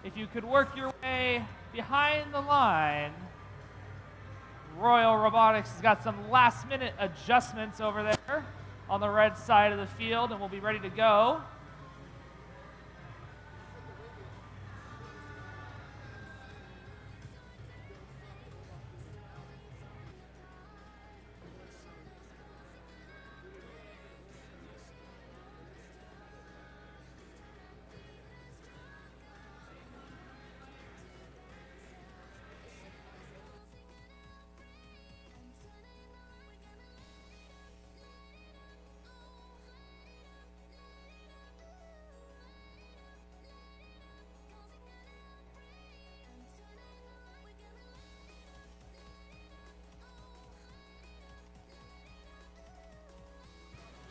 if you could work your way behind the line. Royal Robotics has got some last-minute adjustments over there on the red side of the field, and we'll be ready to go.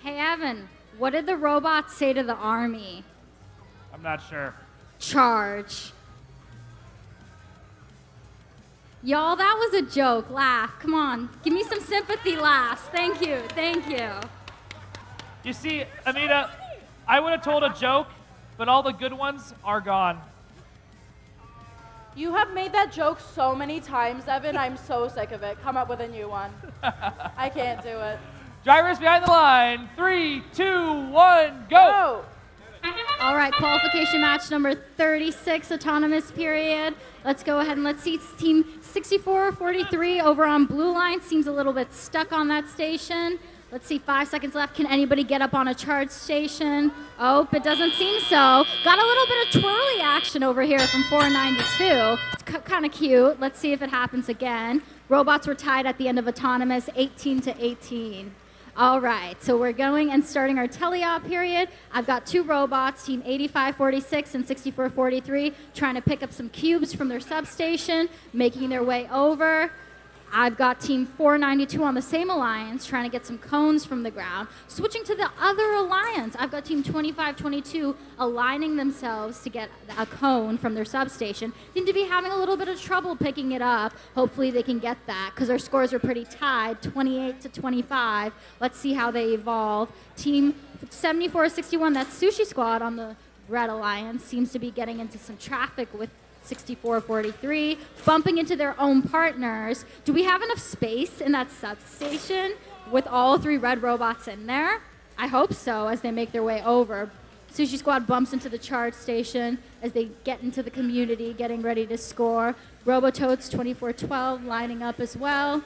Hey, Evan, what did the robots say to the army? I'm not sure. Charge. Y'all, that was a joke. Laugh. Come on. Give me some sympathy laughs. Thank you. Thank you. You see, Amita, I would have told a joke, but all the good ones are gone. You have made that joke so many times, Evan. I'm so sick of it. Come up with a new one. I can't do it. Drivers behind the line. 3, 2, 1, go! All right, qualification match number 36, autonomous period. Let's go ahead and let's see team 6443 over on blue line. Seems a little bit stuck on that station. Let's see, 5 seconds left. Can anybody get up on a charge station? Oh, it doesn't seem so. Got a little bit of twirly action over here from 492. It's kind of cute. Let's see if it happens again. Robots were tied at the end of autonomous, 18-18. All right, so we're going and starting our teleop period. I've got two robots, team 8546 and 6443, trying to pick up some cubes from their substation, making their way over. I've got team 492 on the same alliance, trying to get some cones from the ground. Switching to the other alliance, I've got team 2522 aligning themselves to get a cone from their substation. Seem to be having a little bit of trouble picking it up. Hopefully they can get that, because their scores are pretty tied, 28-25. Let's see how they evolve. Team 7461, that's Sushi Squad on the Red Alliance, seems to be getting into some traffic with 6443, bumping into their own partners. Do we have enough space in that substation with all three red robots in there? I hope so, as they make their way over. Sushi Squad bumps into the charge station as they get into the community, getting ready to score. Robototes 2412 lining up as well.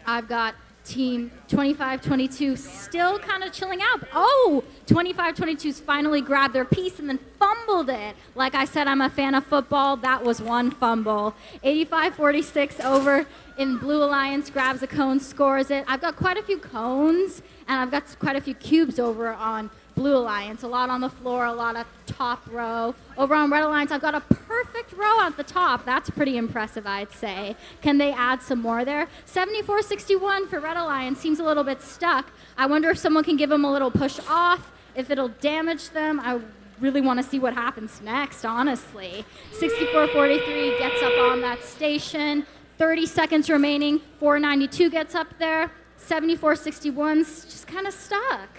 I've got team 2522 still kind of chilling out. Oh, 2522's finally grabbed their piece and then fumbled it. Like I said, I'm a fan of football. That was one fumble. 8546 over in Blue Alliance grabs a cone, scores it. I've got quite a few cones, and I've got quite a few cubes over on Blue Alliance. A lot on the floor, a lot of top row. Over on Red Alliance, I've got a perfect row at the top. That's pretty impressive, I'd say. Can they add some more there? 7461 for Red Alliance seems a little bit stuck. I wonder if someone can give them a little push off, if it'll damage them. I really want to see what happens next, honestly. 6443 gets up on that station. 30 seconds remaining. 492 gets up there. 7461's just kind of stuck.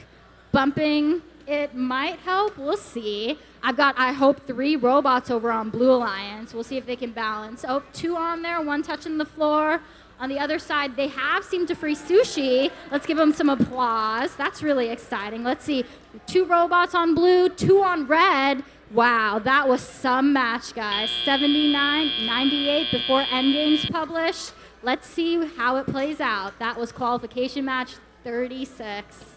Bumping, it might help. We'll see. I've got, I hope, 3 robots over on Blue Alliance. We'll see if they can balance. Oh, 2 on there, 1 touching the floor. On the other side, they have seemed to free Sushi. Let's give them some applause. That's really exciting. Let's see. 2 robots on blue, 2 on red. Wow, that was some match, guys. 79-98 before Endgame's published. Let's see how it plays out. That was qualification match 36.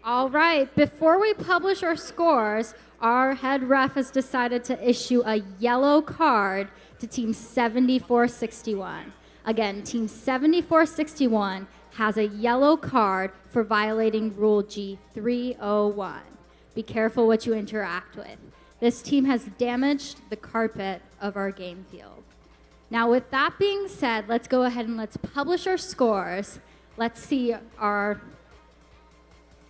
All right, before we publish our scores, our head ref has decided to issue a yellow card to Team 7461. Again, Team 7461 has a yellow card for violating Rule G301. Be careful what you interact with. This team has damaged the carpet of our game field. Now, with that being said, let's go ahead and let's publish our scores. Let's see our,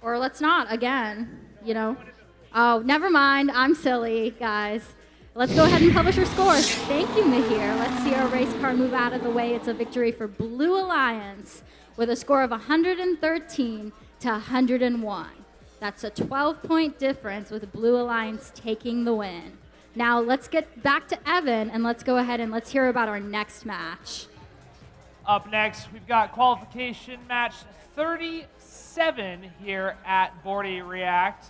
or let's not, again, you know. Oh, never mind, I'm silly, guys. Let's go ahead and publish our scores. Thank you, Mahir. Let's see our race car move out of the way. It's a victory for Blue Alliance with a score of 113 to 101. That's a 12-point difference with Blue Alliance taking the win. Now let's get back to Evan and let's go ahead and let's hear about our next match. Up next, we've got qualification match 37 here at Bordie React.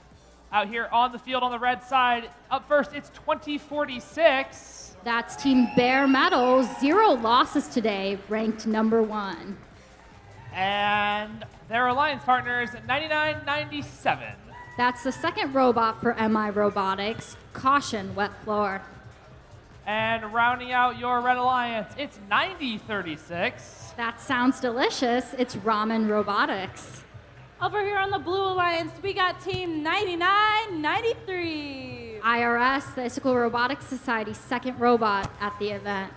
Out here on the field on the red side, up first, it's 2046. That's Team Bare Metal, 0 losses today, ranked number 1. And their alliance partners, 9997. That's the second robot for MI Robotics, Caution Wet Floor. And rounding out your red alliance, it's 9036. That sounds delicious. It's Ramen Robotics. Over here on the Blue Alliance, we got Team 9993. IRS, the Issaquah Robotics Society's second robot at the event.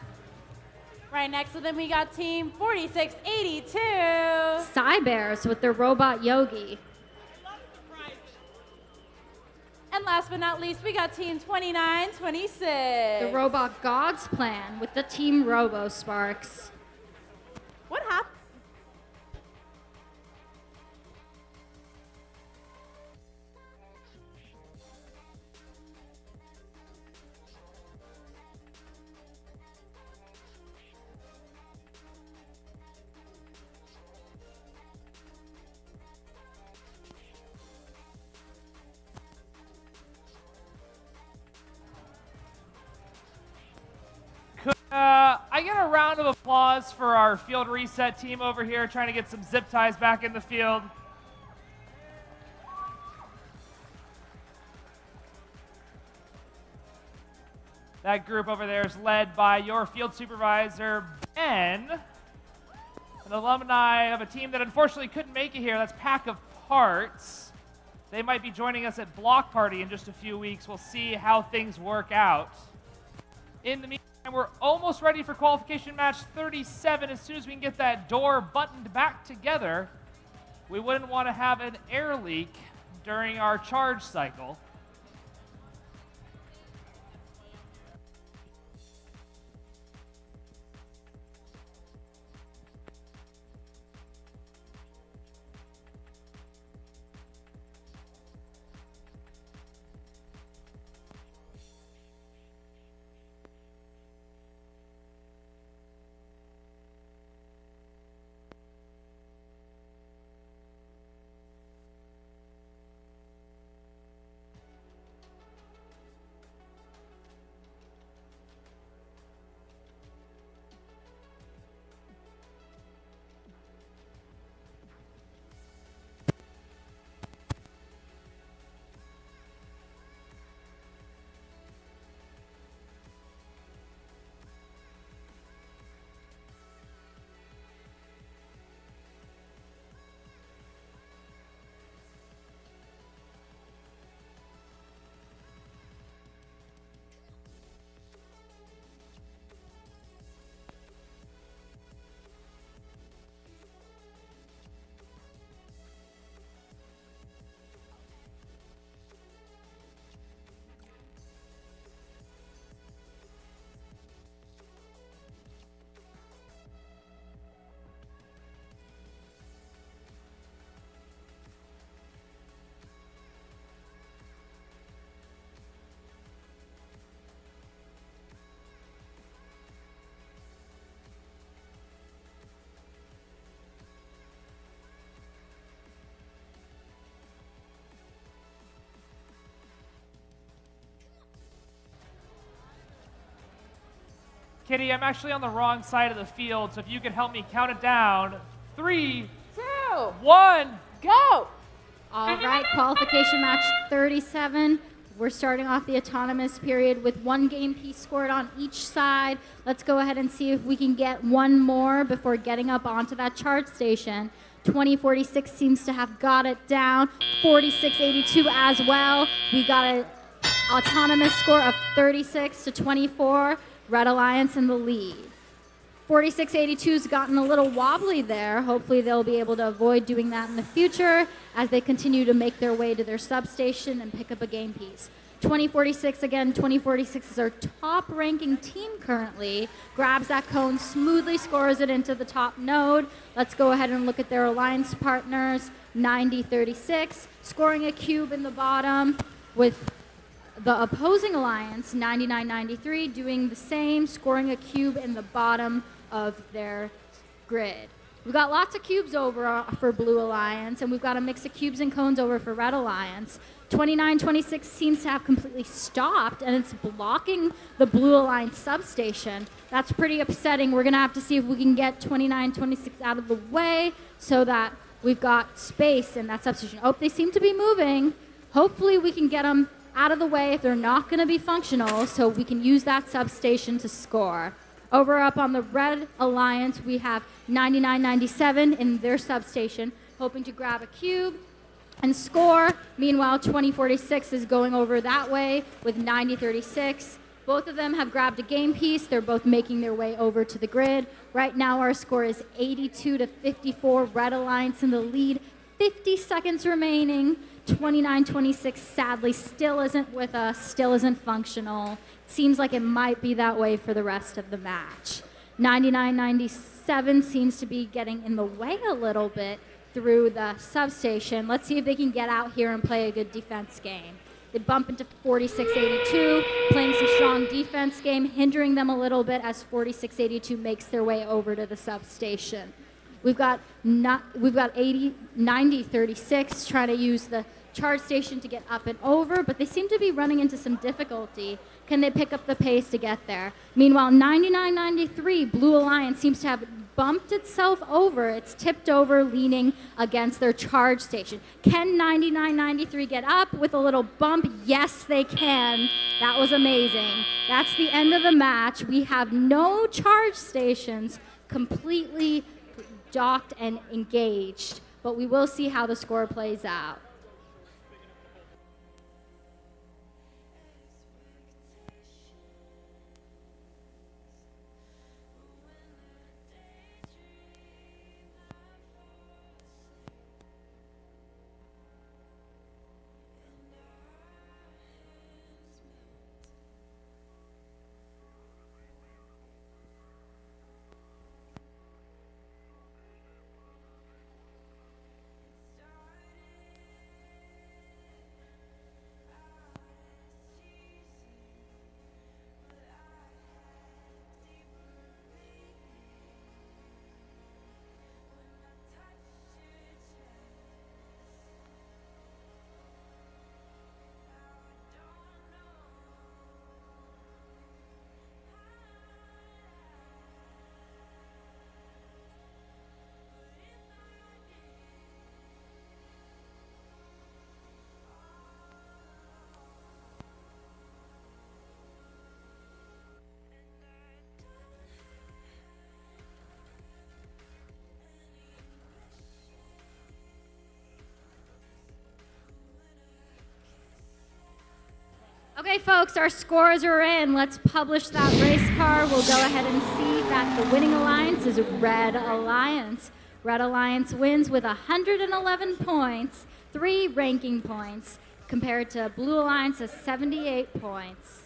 Right next to them, we got Team 4682. Cybears with their robot Yogi. And last but not least, we got Team 2926. The robot God's Plan with the Team Robo Sparks. What happened? I get a round of applause for our field reset team over here trying to get some zip ties back in the field. That group over there is led by your field supervisor, Ben, an alumni of a team that unfortunately couldn't make it here. That's Pack of Parts. They might be joining us at Block Party in just a few weeks. We'll see how things work out. In the meantime, we're almost ready for qualification match 37. As soon as we can get that door buttoned back together, we wouldn't want to have an air leak during our charge cycle. Kitty, I'm actually on the wrong side of the field, so if you could help me count it down. 3, 2, 1, go! All right, qualification match 37. We're starting off the autonomous period with one game piece scored on each side. Let's go ahead and see if we can get one more before getting up onto that charge station. 2046 seems to have got it down. 4682 as well. We got an autonomous score of 36-24. Red Alliance in the lead. 4682's gotten a little wobbly there. Hopefully they'll be able to avoid doing that in the future as they continue to make their way to their substation and pick up a game piece. 2046, again, 2046 is our top ranking team currently. Grabs that cone, smoothly scores it into the top node. Let's go ahead and look at their alliance partners. 9036, scoring a cube in the bottom with the opposing alliance, 9993, doing the same, scoring a cube in the bottom of their grid. We've got lots of cubes over for Blue Alliance, and we've got a mix of cubes and cones over for Red Alliance. 2926 seems to have completely stopped, and it's blocking the Blue Alliance substation. That's pretty upsetting. We're going to have to see if we can get 2926 out of the way so that we've got space in that substation. Oh, they seem to be moving. Hopefully we can get them out of the way if they're not going to be functional so we can use that substation to score. Over up on the Red Alliance, we have 9997 in their substation, hoping to grab a cube and score. Meanwhile, 2046 is going over that way with 9036. Both of them have grabbed a game piece. They're both making their way over to the grid. Right now, our score is 82-54. Red Alliance in the lead. 50 seconds remaining. 2926 sadly still isn't with us, still isn't functional. Seems like it might be that way for the rest of the match. 9997 seems to be getting in the way a little bit through the substation. Let's see if they can get out here and play a good defense game. They bump into 4682, playing some strong defense game, hindering them a little bit as 4682 makes their way over to the substation. We've got 9036 trying to use the charge station to get up and over, but they seem to be running into some difficulty. Can they pick up the pace to get there? Meanwhile, 9993, Blue Alliance seems to have bumped itself over. It's tipped over, leaning against their charge station. Can 9993 get up with a little bump? Yes, they can. That was amazing. That's the end of the match. We have no charge stations completely docked and engaged, but we will see how the score plays out. Okay, folks, our scores are in. Let's publish that race car. We'll go ahead and see that the winning alliance is Red Alliance. Red Alliance wins with 111 points, 3 ranking points, compared to Blue Alliance's 78 points.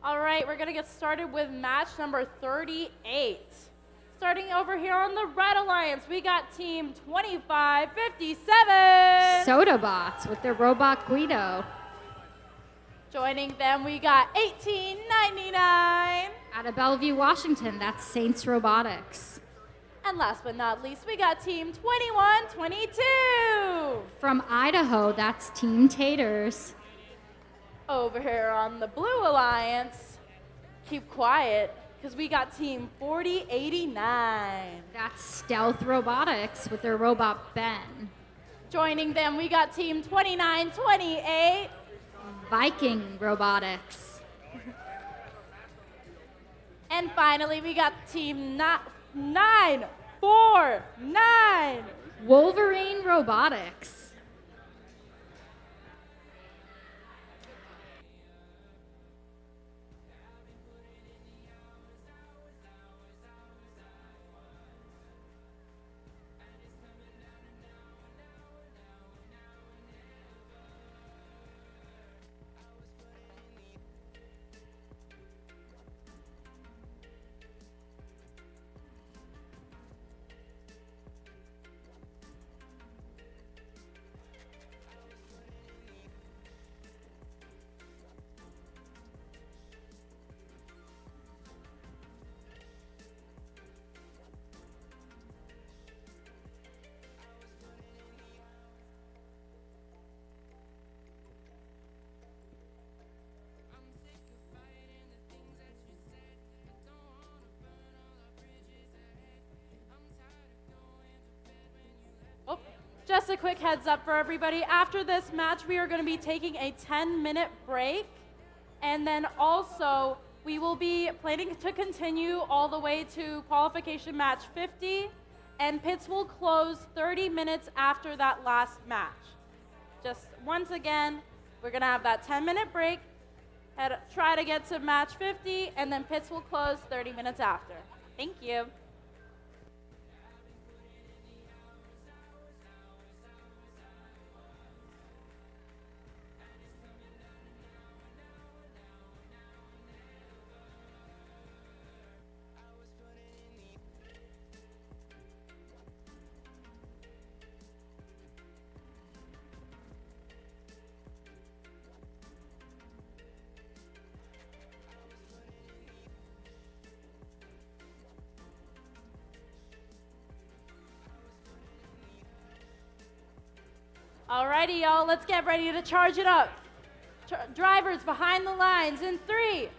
All right, we're gonna get started with match number 38. Starting over here on the Red Alliance, we got team 2557. Sodabots with their robot Guido. Joining them, we got 1899. Out of Bellevue, Washington, that's Saints Robotics. And last but not least, we got team 2122. From Idaho, that's Team Taters. Over here on the Blue Alliance, keep quiet, because we got team 4089. That's Stealth Robotics with their robot Ben. Joining them, we got team 2928. Viking Robotics. And finally, we got team 949. Wolverine Robotics. Just a quick heads up for everybody. After this match, we are going to be taking a 10-minute break. And then also, we will be planning to continue all the way to qualification match 50. And pits will close 30 minutes after that last match. Just once again, we're going to have that 10-minute break. Try to get to match 50, and then pits will close 30 minutes after. Thank you. Alrighty, y'all, let's get ready to charge it up. Drivers behind the lines in 3,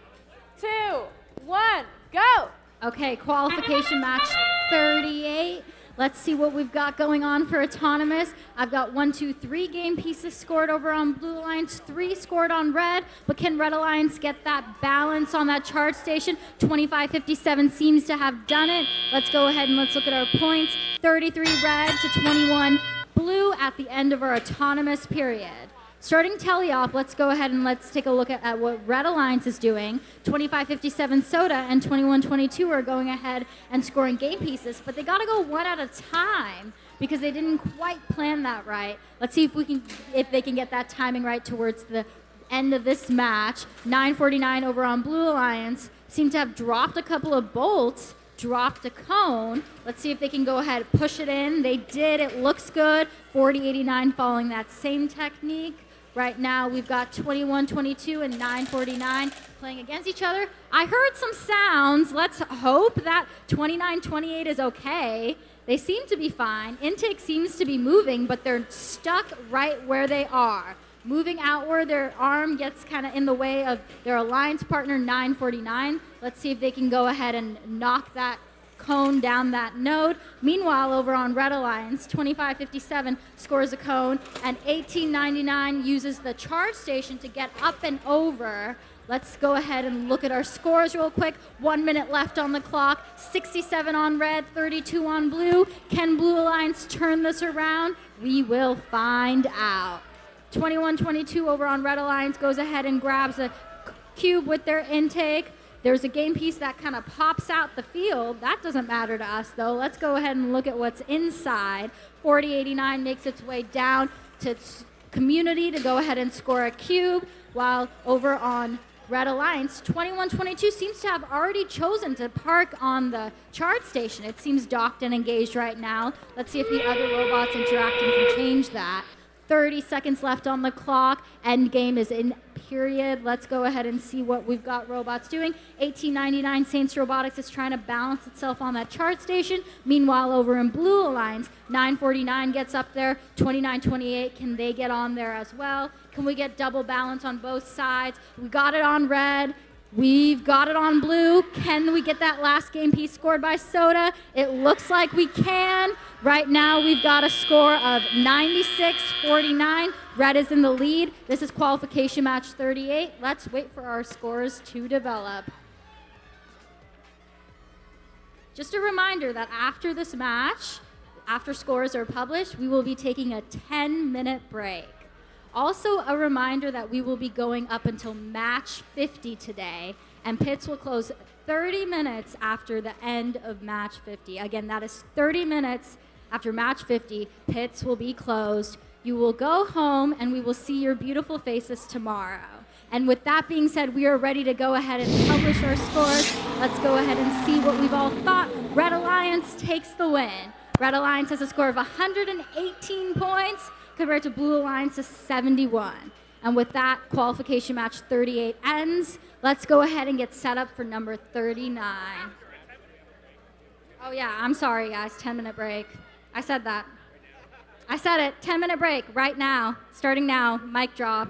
2, 1, go! Okay, qualification match 38. Let's see what we've got going on for autonomous. I've got 1, 2, 3 game pieces scored over on Blue Alliance, 3 scored on red, but can Red Alliance get that balance on that charge station? 2557 seems to have done it. Let's go ahead and let's look at our points. 33 red to 21 blue at the end of our autonomous period. Starting teleop, let's go ahead and let's take a look at what Red Alliance is doing. 2557 Soda and 2122 are going ahead and scoring game pieces, but they got to go one at a time because they didn't quite plan that right. Let's see if they can get that timing right towards the end of this match. 949 over on Blue Alliance seem to have dropped a couple of bolts, dropped a cone. Let's see if they can go ahead, push it in. They did, it looks good. 4089 following that same technique. Right now we've got 2122 and 949 playing against each other. I heard some sounds. Let's hope that 2928 is okay. They seem to be fine. Intake seems to be moving, but they're stuck right where they are. Moving outward, their arm gets kind of in the way of their alliance partner, 949. Let's see if they can go ahead and knock that cone down that node. Meanwhile, over on Red Alliance, 2557 scores a cone, and 1899 uses the charge station to get up and over. Let's go ahead and look at our scores real quick. 1 minute left on the clock. 67 on red, 32 on blue. Can Blue Alliance turn this around? We will find out. 2122 over on Red Alliance goes ahead and grabs a cube with their intake. There's a game piece that kind of pops out the field. That doesn't matter to us, though. Let's go ahead and look at what's inside. 4089 makes its way down to community to go ahead and score a cube, while over on Red Alliance 2122 seems to have already chosen to park on the charge station. It seems docked and engaged right now. Let's see if the other robots interacting can change that. 30 seconds left on the clock. End game is in period. Let's go ahead and see what we've got robots doing. 1899 Saints Robotics is trying to balance itself on that chart station. Meanwhile, over in Blue Alliance, 949 gets up there. 2928, can they get on there as well? Can we get double balance on both sides? We got it on red. We've got it on blue. Can we get that last game piece scored by Soda? It looks like we can. Right now, we've got a score of 96-49. Red is in the lead. This is qualification match 38. Let's wait for our scores to develop. Just a reminder that after this match, after scores are published, we will be taking a 10-minute break. Also, a reminder that we will be going up until match 50 today, and pits will close 30 minutes after the end of match 50. Again, that is 30 minutes after match 50. Pits will be closed. You will go home, and we will see your beautiful faces tomorrow. And with that being said, we are ready to go ahead and publish our scores. Let's go ahead and see what we've all thought. Red Alliance takes the win. Red Alliance has a score of 118 points. Compared to Blue Alliance is 71. And with that, qualification match 38 ends. Let's go ahead and get set up for number 39. Oh yeah, I'm sorry guys, 10-minute break. I said that. I said it, 10-minute break right now, starting now, mic drop.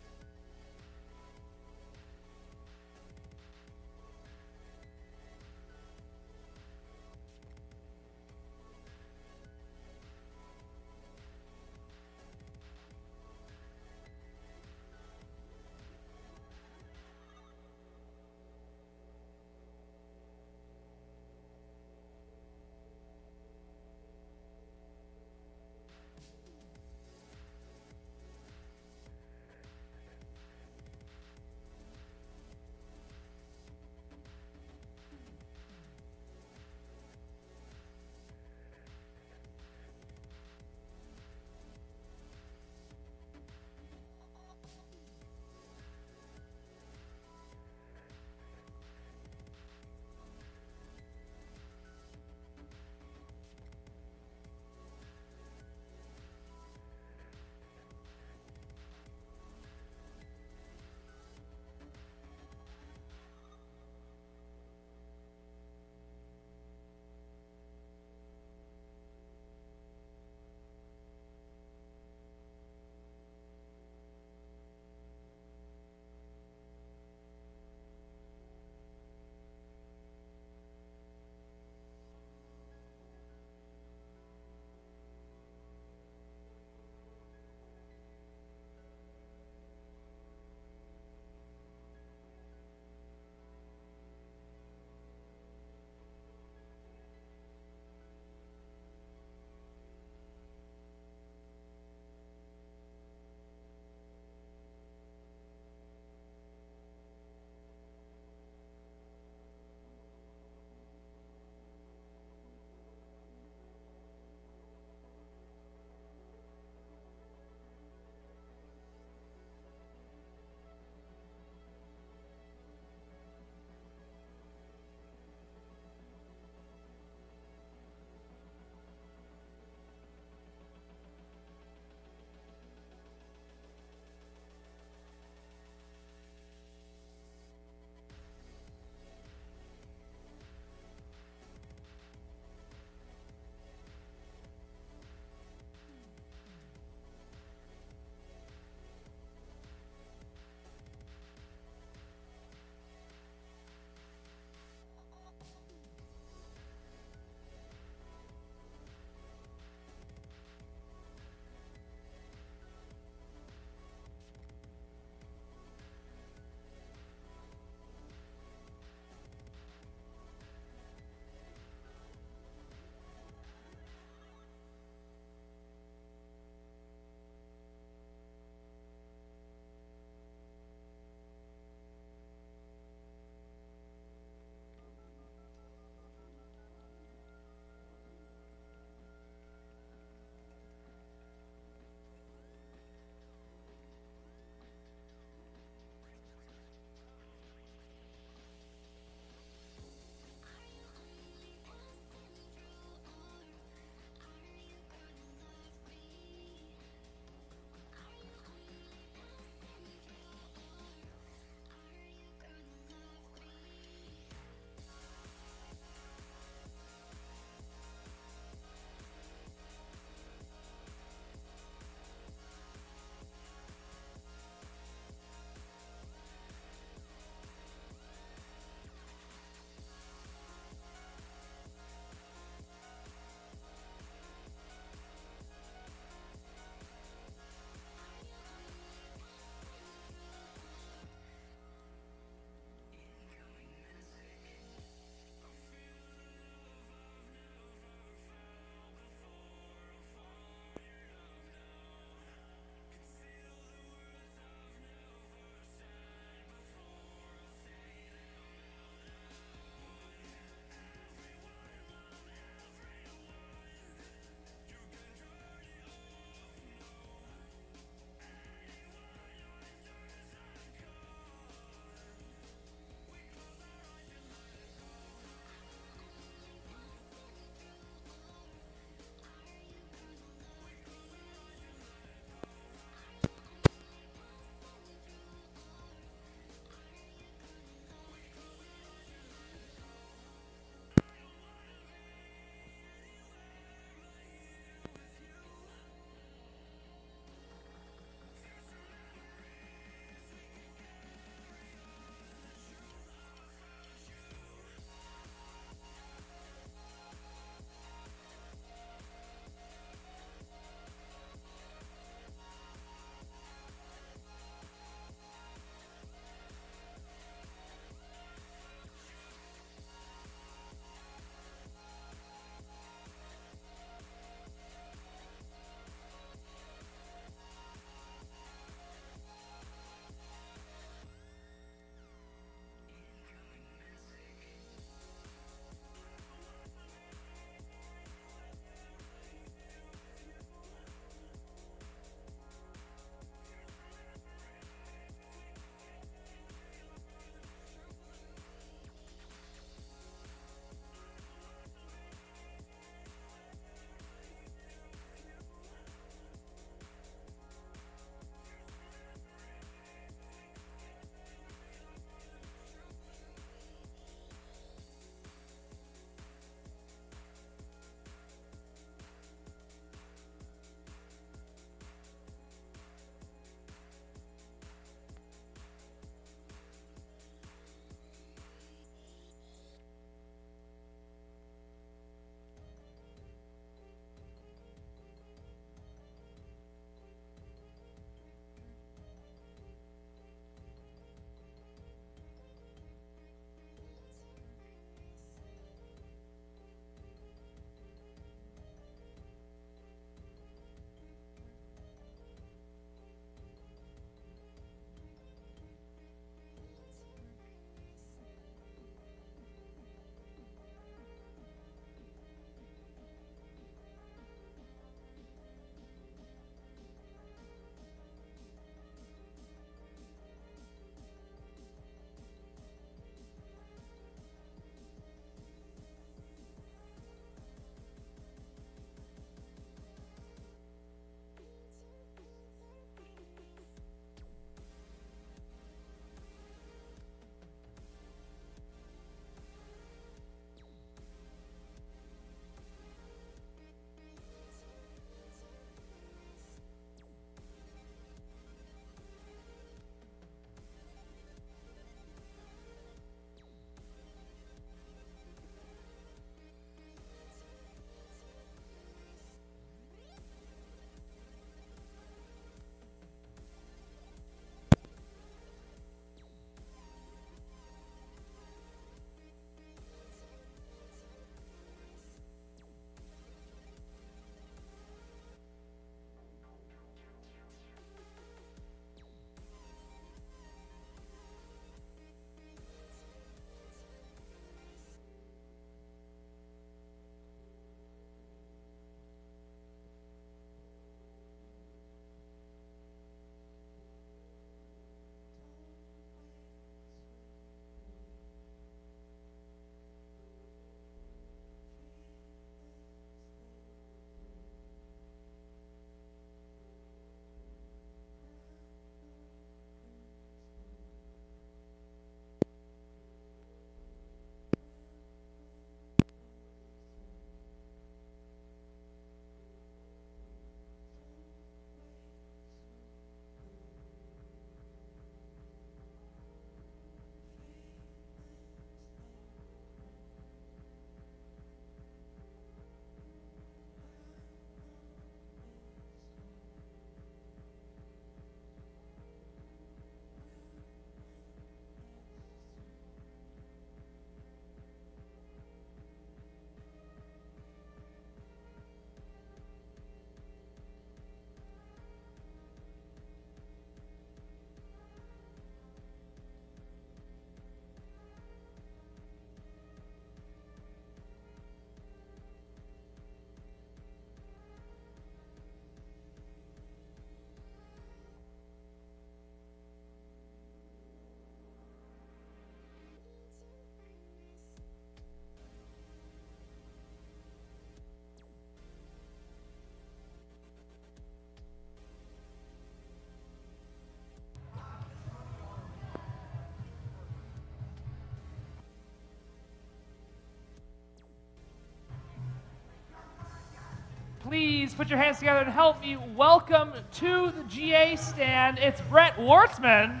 please put your hands together and help me welcome to the GA stand, it's Brett Wartzman.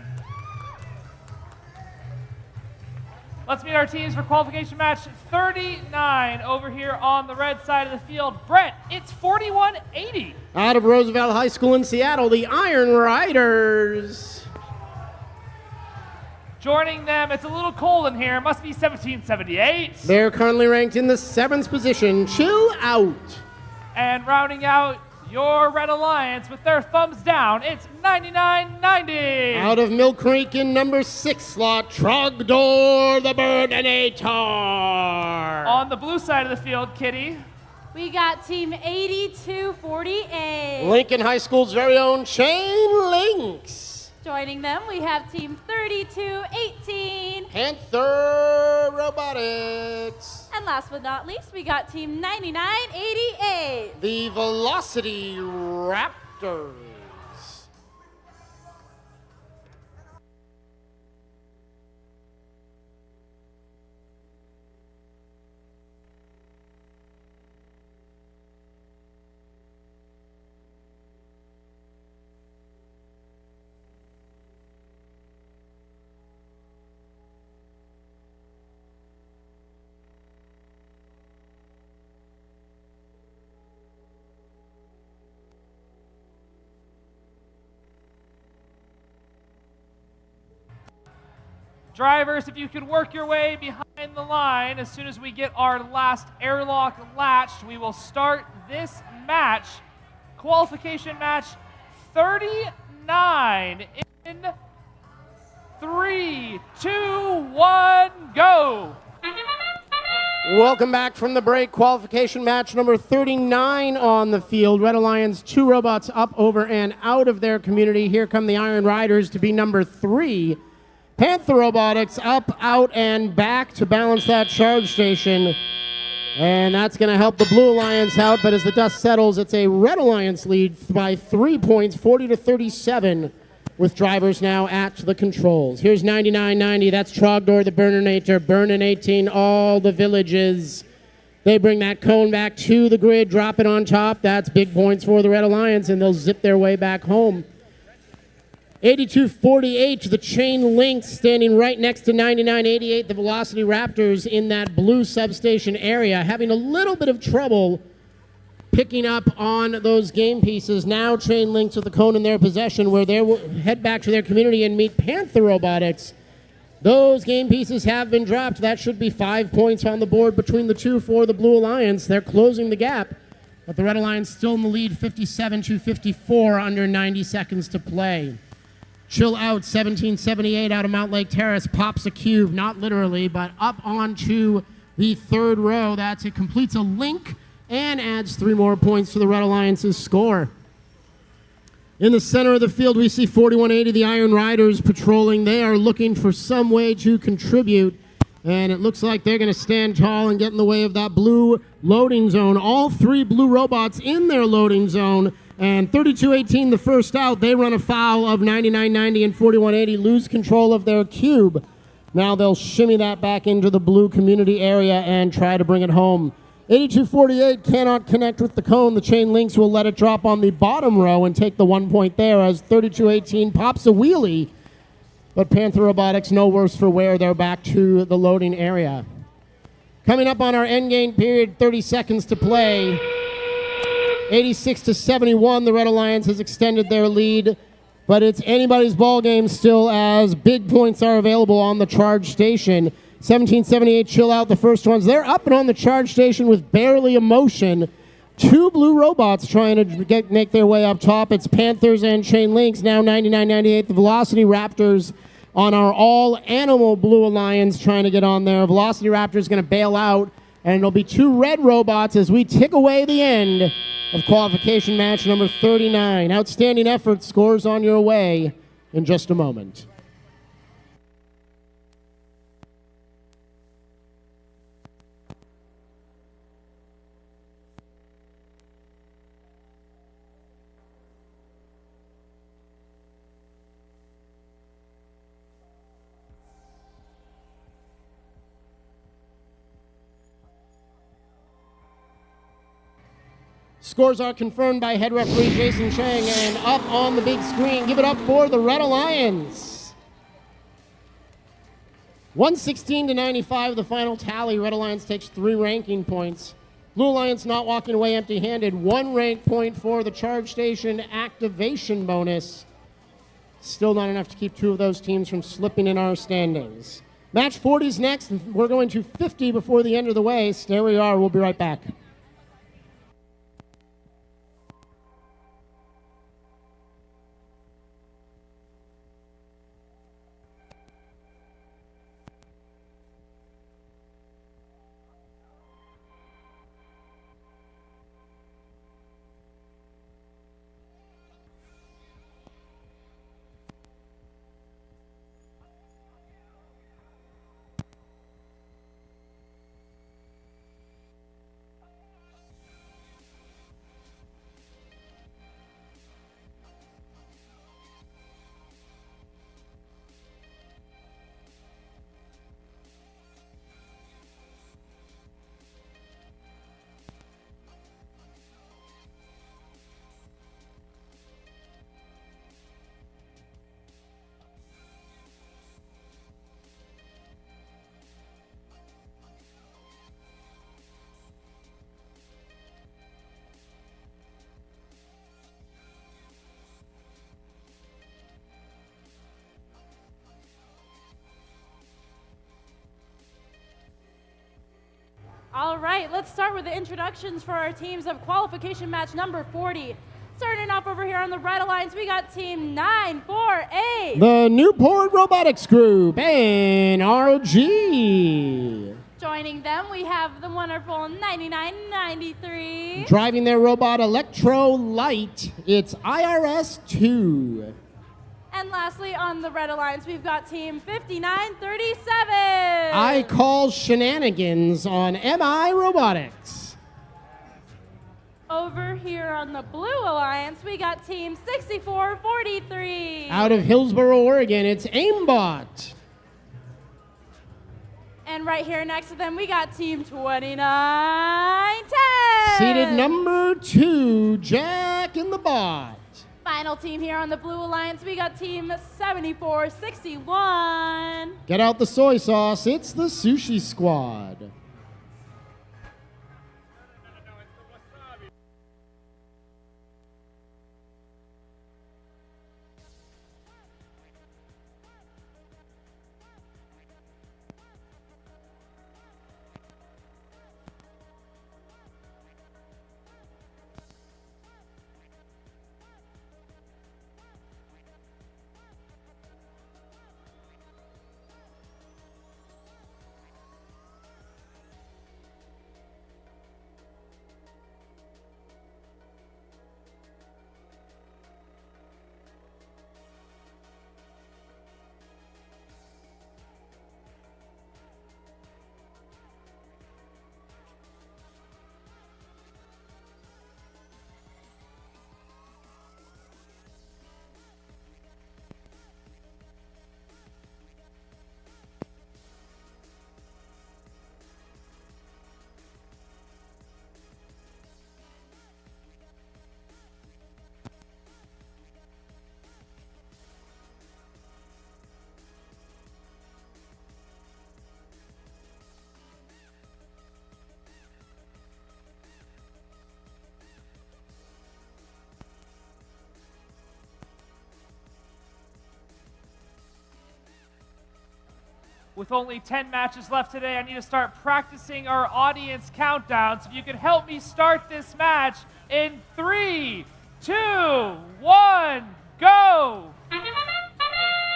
Let's meet our teams for qualification match 39 over here on the red side of the field. Brett, it's 4180. Out of Roosevelt High School in Seattle, the Iron Riders. Joining them, it's a little cold in here, must be 1778. They're currently ranked in the 7th position. Chill Out. And rounding out your Red Alliance with their thumbs down, it's 9990. Out of Mill Creek in number 6 slot, Trogdor the Burninator. On the blue side of the field, Kitty, We got team 8248. Lincoln High School's very own Chain Links. Joining them, we have team 3218. Panther Robotics. And last but not least, we got team 9988. The Velocity Raptors. drivers, if you could work your way behind the line, as soon as we get our last airlock latched, we will start this match, qualification match 39 in 3, 2, 1, go. Welcome back from the break. Qualification match number 39 on the field. Red Alliance, 2 robots up, over, and out of their community. Here come the Iron Riders to be number 3. Panther Robotics up, out, and back to balance that charge station. And that's going to help the Blue Alliance out, but as the dust settles, it's a Red Alliance lead by 3 points, 40-37, with drivers now at the controls. Here's 9990, that's Trogdor, the Burninator, burning all the villages. They bring that cone back to the grid, drop it on top. That's big points for the Red Alliance, and they'll zip their way back home. 8248, the Chain Links standing right next to 9988, the Velocity Raptors in that blue substation area, having a little bit of trouble picking up on those game pieces. Now Chain Links with the cone in their possession, where they will head back to their community and meet Panther Robotics. Those game pieces have been dropped. That should be 5 points on the board between the two for the Blue Alliance. They're closing the gap, but the Red Alliance still in the lead, 57-54, under 90 seconds to play. Chill Out, 1778 out of Mount Lake Terrace, pops a cube, not literally, but up onto the third row. It completes a link and adds 3 more points to the Red Alliance's score. In the center of the field, we see 4180, the Iron Riders patrolling. They are looking for some way to contribute, and it looks like they're going to stand tall and get in the way of that blue loading zone. All 3 blue robots in their loading zone. And 3218, the first out, they run afoul of 9990 and 4180, lose control of their cube. Now they'll shimmy that back into the blue community area and try to bring it home. 8248 cannot connect with the cone. The Chain Links will let it drop on the bottom row and take the 1 point there as 3218 pops a wheelie. But Panther Robotics no worse for wear. They're back to the loading area. Coming up on our endgame period, 30 seconds to play. 86-71, the Red Alliance has extended their lead, but it's anybody's ball game still as big points are available on the charge station. 1778, Chill Out, the first ones. They're up and on the charge station with barely a motion. 2 blue robots trying to make their way up top. It's Panthers and Chain Links, now 9998, the Velocity Raptors on our all-animal Blue Alliance trying to get on there. Velocity Raptors going to bail out, and it'll be 2 red robots as we tick away the end of qualification match number 39. Outstanding effort, scores on your way in just a moment. Scores are confirmed by head referee Jason Chang, and up on the big screen, give it up for the Red Alliance. 116-95, the final tally. Red Alliance takes 3 ranking points. Blue Alliance not walking away empty-handed. 1 rank point for the charge station activation bonus. Still not enough to keep 2 of those teams from slipping in our standings. Match 40 is next. We're going to 50 before the end of the race. There we are. We'll be right back. All right, let's start with the introductions for our teams of qualification match number 40. Starting off over here on the Red Alliance, we got team 948. The Newport Robotics Group, NRG. Joining them, we have the wonderful 9993. Driving their robot Electro Light, it's IRS-2. And lastly, on the Red Alliance, we've got team 5937. I call shenanigans on MI Robotics. Over here on the Blue Alliance, we got team 6443. Out of Hillsboro, Oregon, it's Aimbot. And right here next to them, we got team 2910. Seated number 2, Jack in the Bot. Final team here on the Blue Alliance, we got team 7461. Get out the soy sauce, it's the Sushi Squad. With only 10 matches left today, I need to start practicing our audience countdowns. If you could help me start this match in 3, 2, 1, go!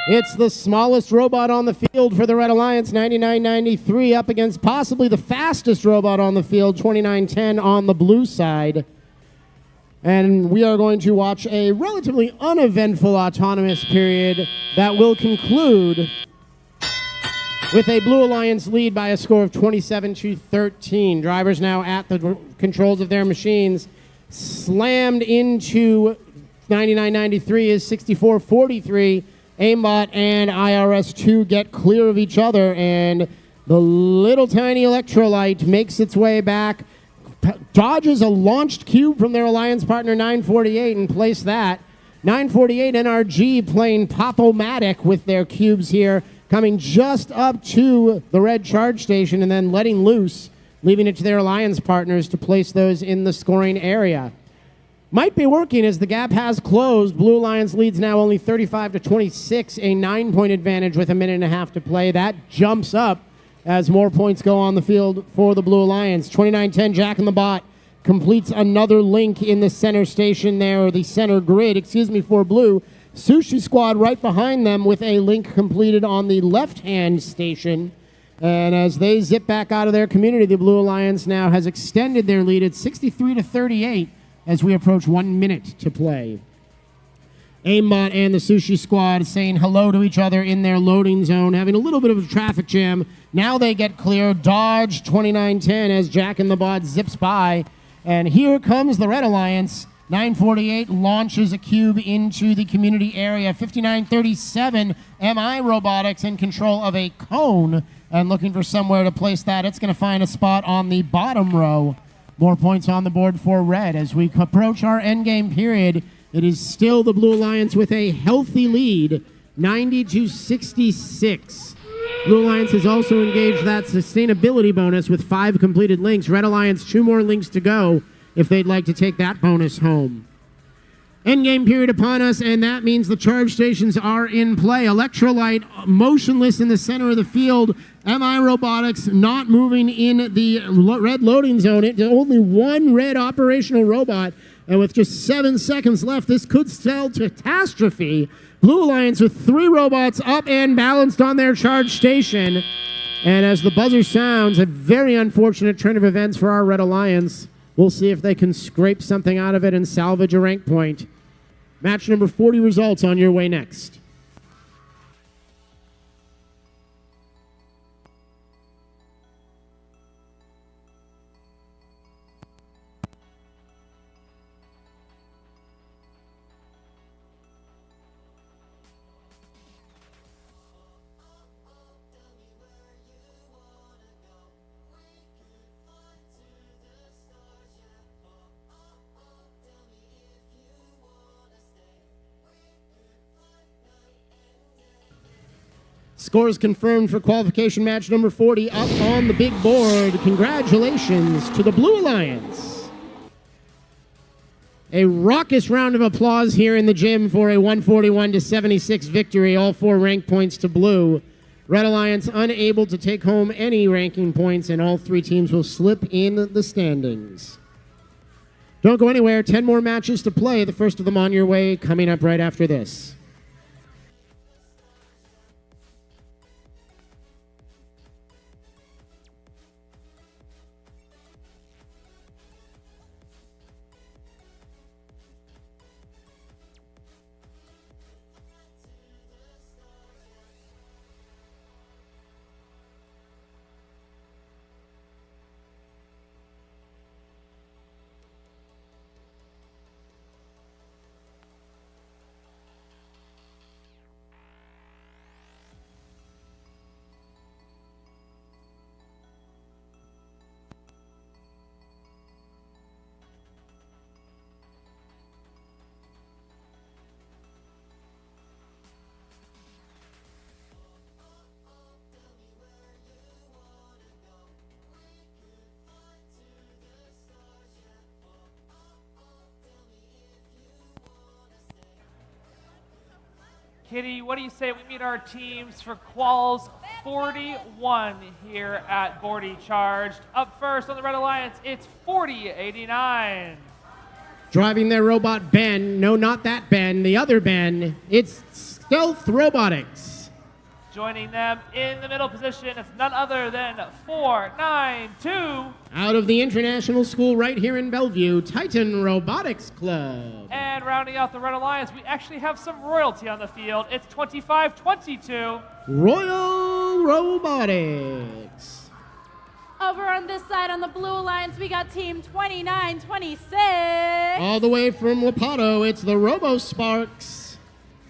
It's the smallest robot on the field for the Red Alliance, 9993, up against possibly the fastest robot on the field, 2910 on the blue side. And we are going to watch a relatively uneventful autonomous period that will conclude with a Blue Alliance lead by a score of 27-13. Drivers now at the controls of their machines. Slammed into 9993 is 6443. Aimbot and IRS-2 get clear of each other, and the little tiny electrolyte makes its way back, dodges a launched cube from their alliance partner 948 and place that. 948 NRG playing Pop-O-Matic with their cubes here, coming just up to the red charge station and then letting loose, leaving it to their alliance partners to place those in the scoring area. Might be working as the gap has closed. Blue Alliance leads now only 35-26, a 9-point advantage with a minute and a half to play. That jumps up as more points go on the field for the Blue Alliance. 29-10, Jack in the Bot completes another link in the center station there, or the center grid, for Blue. Sushi Squad right behind them with a link completed on the left-hand station. And as they zip back out of their community, the Blue Alliance now has extended their lead at 63-38 as we approach 1 minute to play. Aimbot and the Sushi Squad saying hello to each other in their loading zone, having a little bit of a traffic jam. Now they get clear. Dodge 29-10 as Jack in the Bot zips by. And here comes the Red Alliance. 948 launches a cube into the community area. 59-37, MI Robotics in control of a cone and looking for somewhere to place that. It's going to find a spot on the bottom row. More points on the board for Red. As we approach our endgame period, it is still the Blue Alliance with a healthy lead, 90-66. Blue Alliance has also engaged that sustainability bonus with 5 completed links. Red Alliance, 2 more links to go if they'd like to take that bonus home. Endgame period upon us, and that means the charge stations are in play. Electrolyte motionless in the center of the field. MI Robotics not moving in the red loading zone. It's only 1 red operational robot, and with just 7 seconds left, this could spell catastrophe. Blue Alliance with 3 robots up and balanced on their charge station. And as the buzzer sounds, a very unfortunate turn of events for our Red Alliance. We'll see if they can scrape something out of it and salvage a rank point. Match number 40 results on your way next. Scores confirmed for qualification match number 40 up on the big board. Congratulations to the Blue Alliance. A raucous round of applause here in the gym for a 141-76 victory. All 4 rank points to Blue. Red Alliance unable to take home any ranking points, and all 3 teams will slip in the standings. Don't go anywhere. 10 more matches to play. The first of them on your way coming up right after this. Kitty, what do you say we meet our teams for Quals 41 here at Bordie Charged? Up first on the Red Alliance, it's 4089. Driving their robot Ben, no, not that Ben, the other Ben, it's Stealth Robotics. Joining them in the middle position, it's none other than 492. Out of the international school right here in Bellevue, Titan Robotics Club. And rounding out the Red Alliance, we actually have some royalty on the field. It's 2522. Royal Robotics. Over on this side on the Blue Alliance, we got team 2926. All the way from Wapato, it's the Robo Sparks.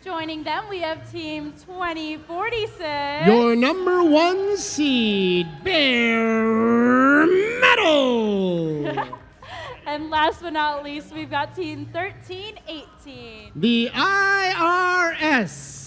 Joining them, we have team 2046. Your number 1 seed, Bare Metal. And last but not least, we've got team 1318. The IRS.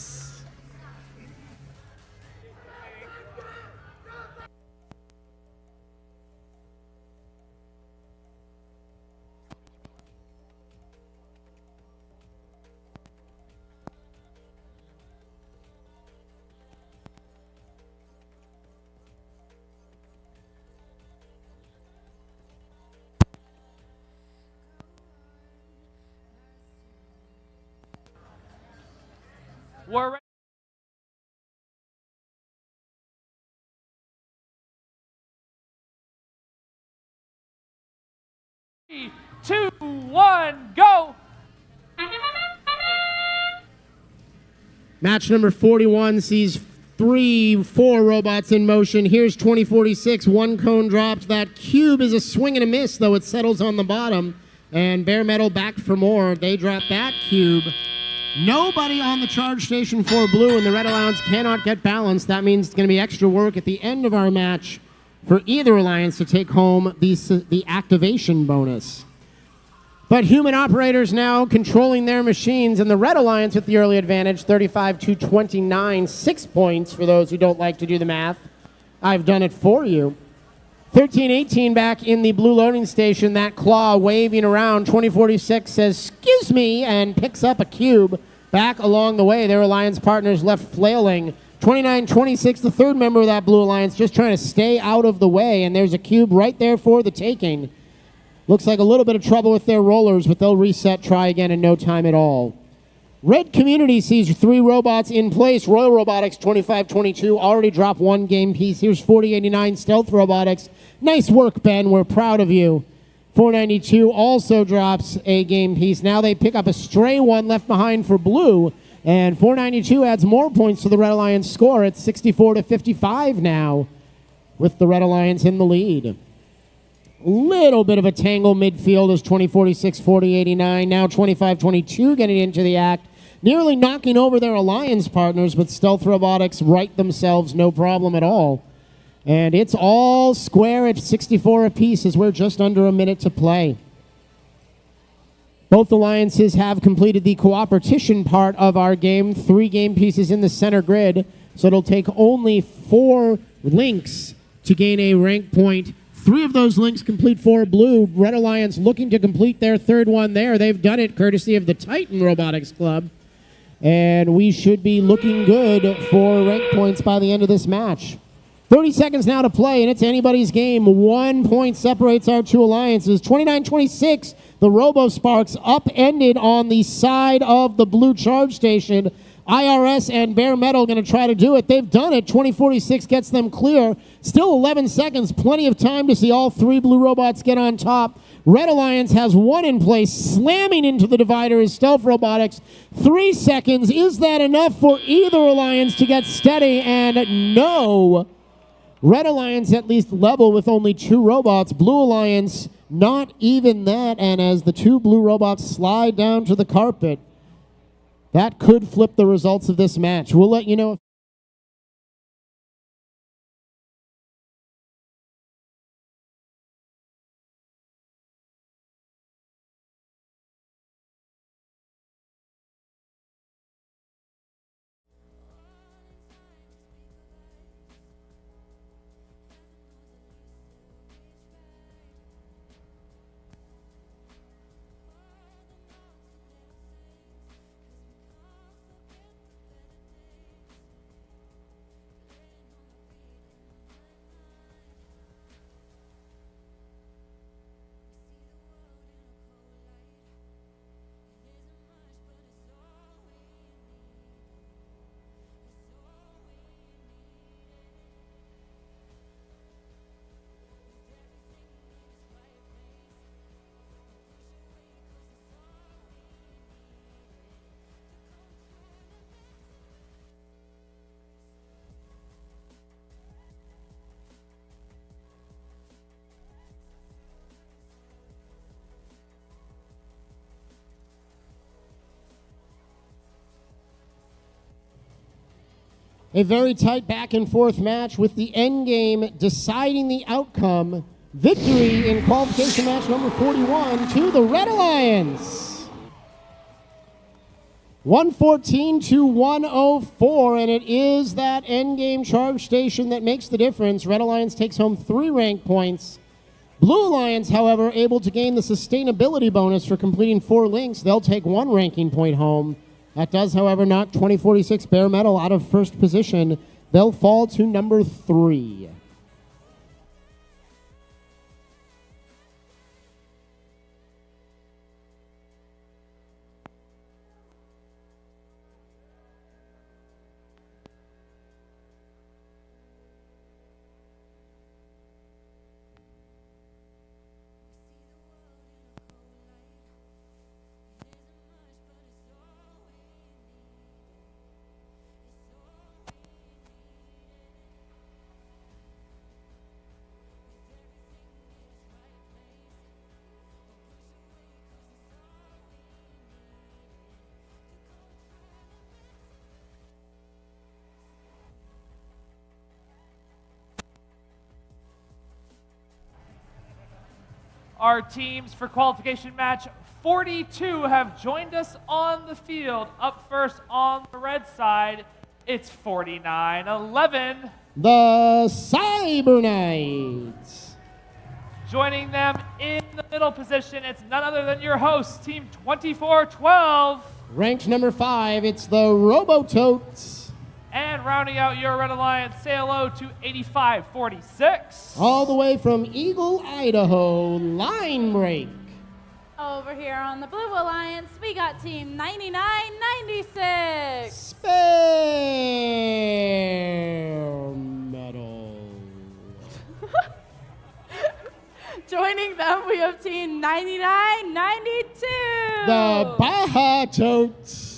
We're ready. 3, 2, 1, go! Match number 41 sees 4 robots in motion. Here's 2046. One cone dropped. That cube is a swing and a miss, though it settles on the bottom. And Bare Metal back for more. They drop that cube. Nobody on the charge station for blue, and the Red Alliance cannot get balanced. That means it's going to be extra work at the end of our match for either alliance to take home the activation bonus. But human operators now controlling their machines, and the Red Alliance with the early advantage, 35-29, 6 points for those who don't like to do the math. I've done it for you. 13-18 back in the blue loading station, that claw waving around. 2046 says, "Excuse me," and picks up a cube. Back along the way, their alliance partners left flailing. 29-26, the third member of that blue alliance, just trying to stay out of the way, and there's a cube right there for the taking. Looks like a little bit of trouble with their rollers, but they'll reset, try again in no time at all. Red Community sees 3 robots in place. Royal Robotics, 25-22, already dropped 1 game piece. Here's 4089 Stealth Robotics. Nice work, Ben. We're proud of you. 492 also drops a game piece. Now they pick up a stray one left behind for blue. And 492 adds more points to the Red Alliance score. It's 64-55 now, with the Red Alliance in the lead. Little bit of a tangle midfield as 2046, 4089. Now 25-22 getting into the act. Nearly knocking over their alliance partners, but Stealth Robotics right themselves, no problem at all. And it's all square at 64 apiece as we're just under a minute to play. Both alliances have completed the cooperation part of our game. 3 game pieces in the center grid, so it'll take only 4 links to gain a rank point. 3 of those links complete for blue. Red Alliance looking to complete their 3rd one there. They've done it courtesy of the Titan Robotics Club. And we should be looking good for rank points by the end of this match. 30 seconds now to play, and it's anybody's game. 1 point separates our 2 alliances. 29-26, the Robo-Sparks upended on the side of the blue charge station. IRS and Bare Metal going to try to do it. They've done it. 2046 gets them clear. Still 11 seconds. Plenty of time to see all 3 blue robots get on top. Red Alliance has 1 in place. Slamming into the divider is Stealth Robotics. 3 seconds. Is that enough for either alliance to get steady? And no. Red Alliance at least level with only 2 robots. Blue Alliance not even that. And as the 2 blue robots slide down to the carpet, that could flip the results of this match. We'll let you know if a very tight back and forth match with the end game deciding the outcome victory in qualification match number 41 to the Red Alliance. 114 to 104, and it is that endgame charge station that makes the difference. Red Alliance takes home 3 rank points. Blue Alliance, however, able to gain the sustainability bonus for completing 4 links. They'll take 1 ranking point home. That does, however, knock 2046 Bare Metal out of first position. They'll fall to number 3. Our teams for qualification match 42 have joined us on the field. Up first on the red side, it's 49-11. The Cyber Knights. Joining them in the middle position, it's none other than your host, Team 2412. Ranked number 5, it's the Robototes. And rounding out your Red Alliance, say hello to 8546. All the way from Eagle, Idaho, Line Break. Over here on the Blue Alliance, we got Team 9996. Spare Metal. Joining them, we have Team 9992. The Baja Totes.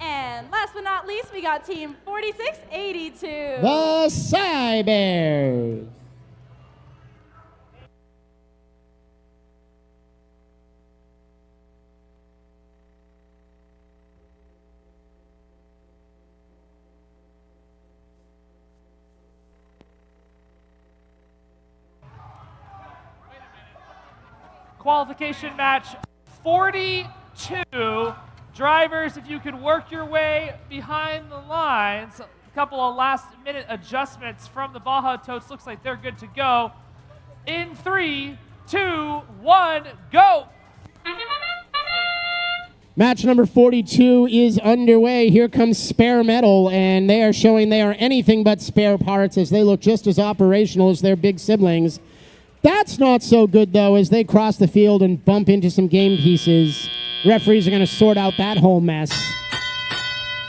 And last but not least, we got Team 4682. The Cybers. Qualification match 42. Drivers, if you could work your way behind the lines. A couple of last-minute adjustments from the Baja Totes. Looks like they're good to go. In 3, 2, 1, go! Match number 42 is underway. Here comes Spare Metal, and they are showing they are anything but spare parts as they look just as operational as their big siblings. That's not so good, though, as they cross the field and bump into some game pieces. Referees are going to sort out that whole mess.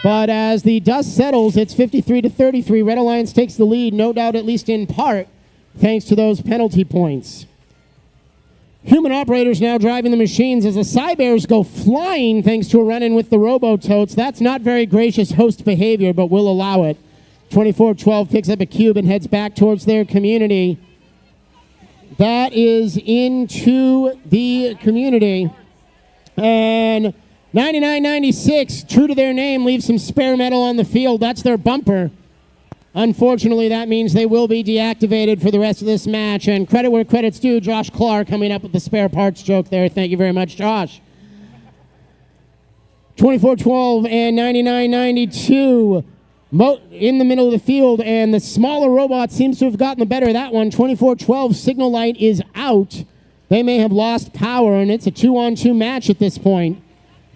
But as the dust settles, it's 53-33. Red Alliance takes the lead, no doubt, at least in part, thanks to those penalty points. Human operators now driving the machines as the Cybears go flying thanks to a run-in with the Robototes. That's not very gracious host behavior, but we'll allow it. 24-12 picks up a cube and heads back towards their community. That is into the community. And 9996, true to their name, leaves some spare metal on the field. That's their bumper. Unfortunately, that means they will be deactivated for the rest of this match. And credit where credit's due, Josh Clark coming up with the spare parts joke there. Thank you very much, Josh. 24-12 and 99-92 in the middle of the field, and the smaller robot seems to have gotten the better of that one. 24-12, signal light is out. They may have lost power, and it's a 2-on-2 match at this point.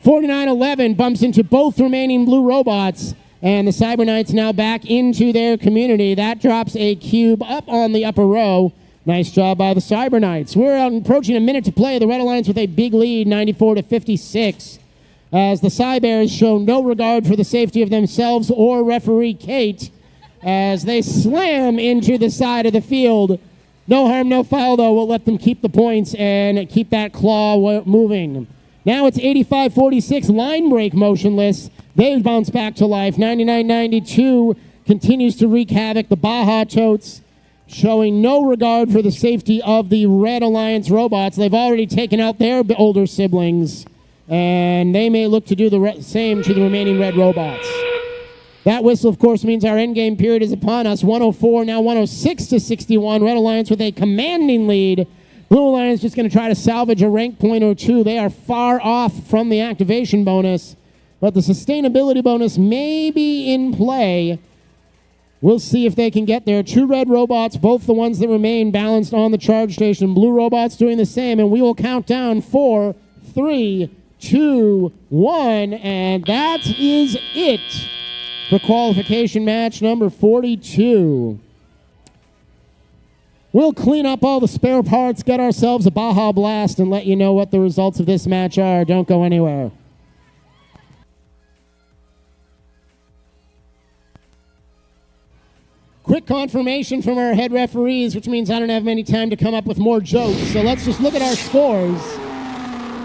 49-11 bumps into both remaining blue robots, and the Cyber Knights now back into their community. That drops a cube up on the upper row. Nice job by the Cyber Knights. We're approaching a minute to play. The Red Alliance with a big lead, 94-56. As the Cybears show no regard for the safety of themselves or referee Kate as they slam into the side of the field. No harm, no foul, though. We'll let them keep the points and keep that claw moving. Now it's 85-46, line break motionless. They bounce back to life. 99-92 continues to wreak havoc. The Baja Totes showing no regard for the safety of the Red Alliance robots. They've already taken out their older siblings, and they may look to do the same to the remaining red robots. That whistle, of course, means our endgame period is upon us. 104, now 106 to 61. Red Alliance with a commanding lead. Blue Alliance just going to try to salvage a rank point or two. They are far off from the activation bonus, but the sustainability bonus may be in play. We'll see if they can get there. 2 red robots, both the ones that remain balanced on the charge station. Blue robots doing the same, and we will count down 4, 3, 2, 1, and that is it for qualification match number 42. We'll clean up all the spare parts, get ourselves a Baja Blast, and let you know what the results of this match are. Don't go anywhere. Quick confirmation from our head referees, which means I don't have any time to come up with more jokes. So let's just look at our scores.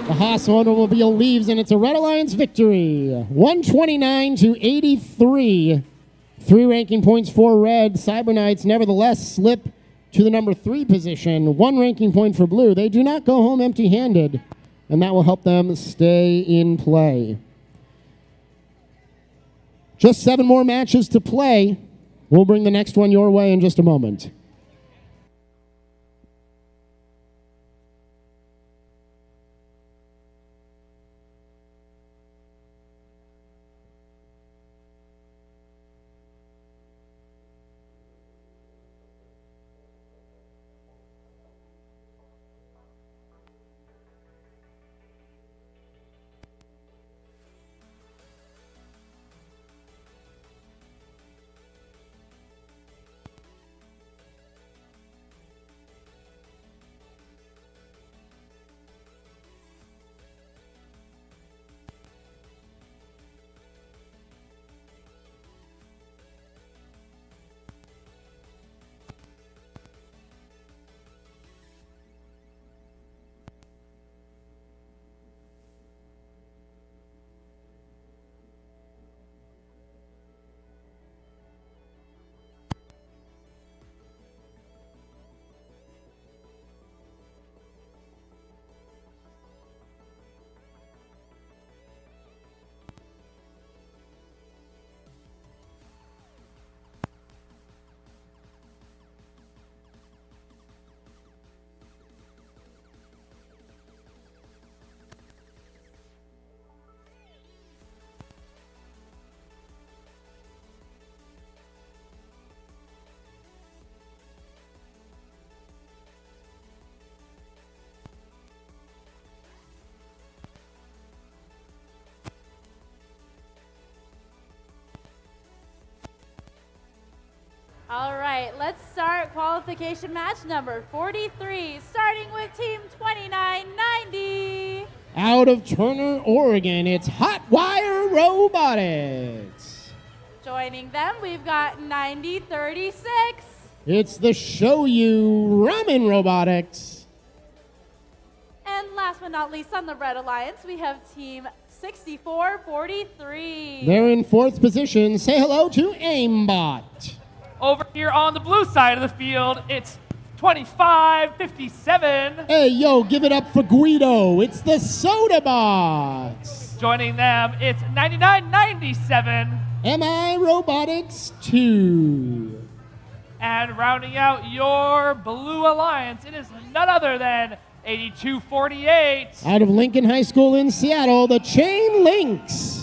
The Haas automobile leaves, and it's a Red Alliance victory. 129 to 83. 3 ranking points for Red. Cyber Knights nevertheless slip to the number 3 position. 1 ranking point for Blue. They do not go home empty-handed, and that will help them stay in play. Just 7 more matches to play. We'll bring the next one your way in just a moment. All right, let's start qualification match number 43, starting with team 2990. Out of Turner, Oregon, it's Hot Wire Robotics. Joining them, we've got 9036. It's the Show You Ramen Robotics. And last but not least, on the Red Alliance, we have team 6443. They're in 4th position. Say hello to Aimbot. Over here on the blue side of the field, it's 2557. Hey, yo, give it up for Guido. It's the Soda Bots. Joining them, it's 9997. MI Robotics 2. And rounding out your Blue Alliance, it is none other than 8248. Out of Lincoln High School in Seattle, the Chain Links.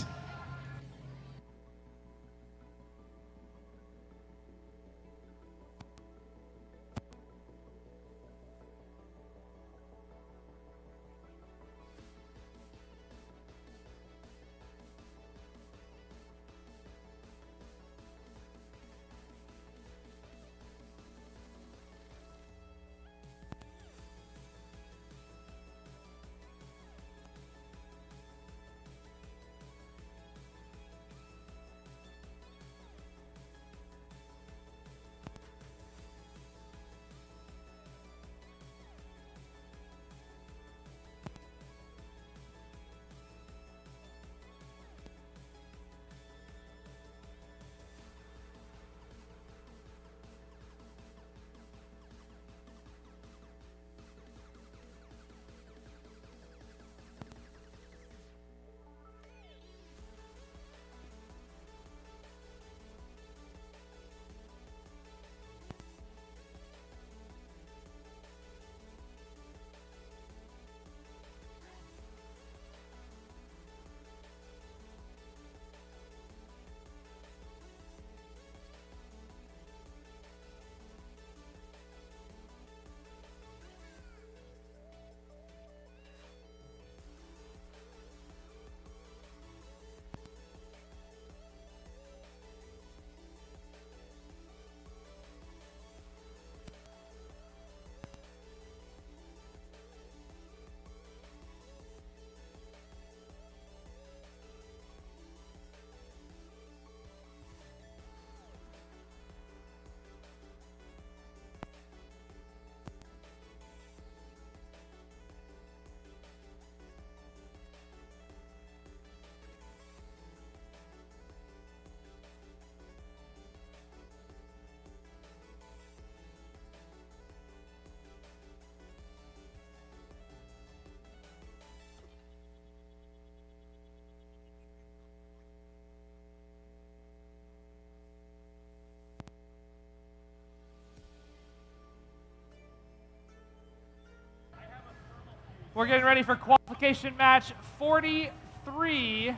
We're getting ready for qualification match 43.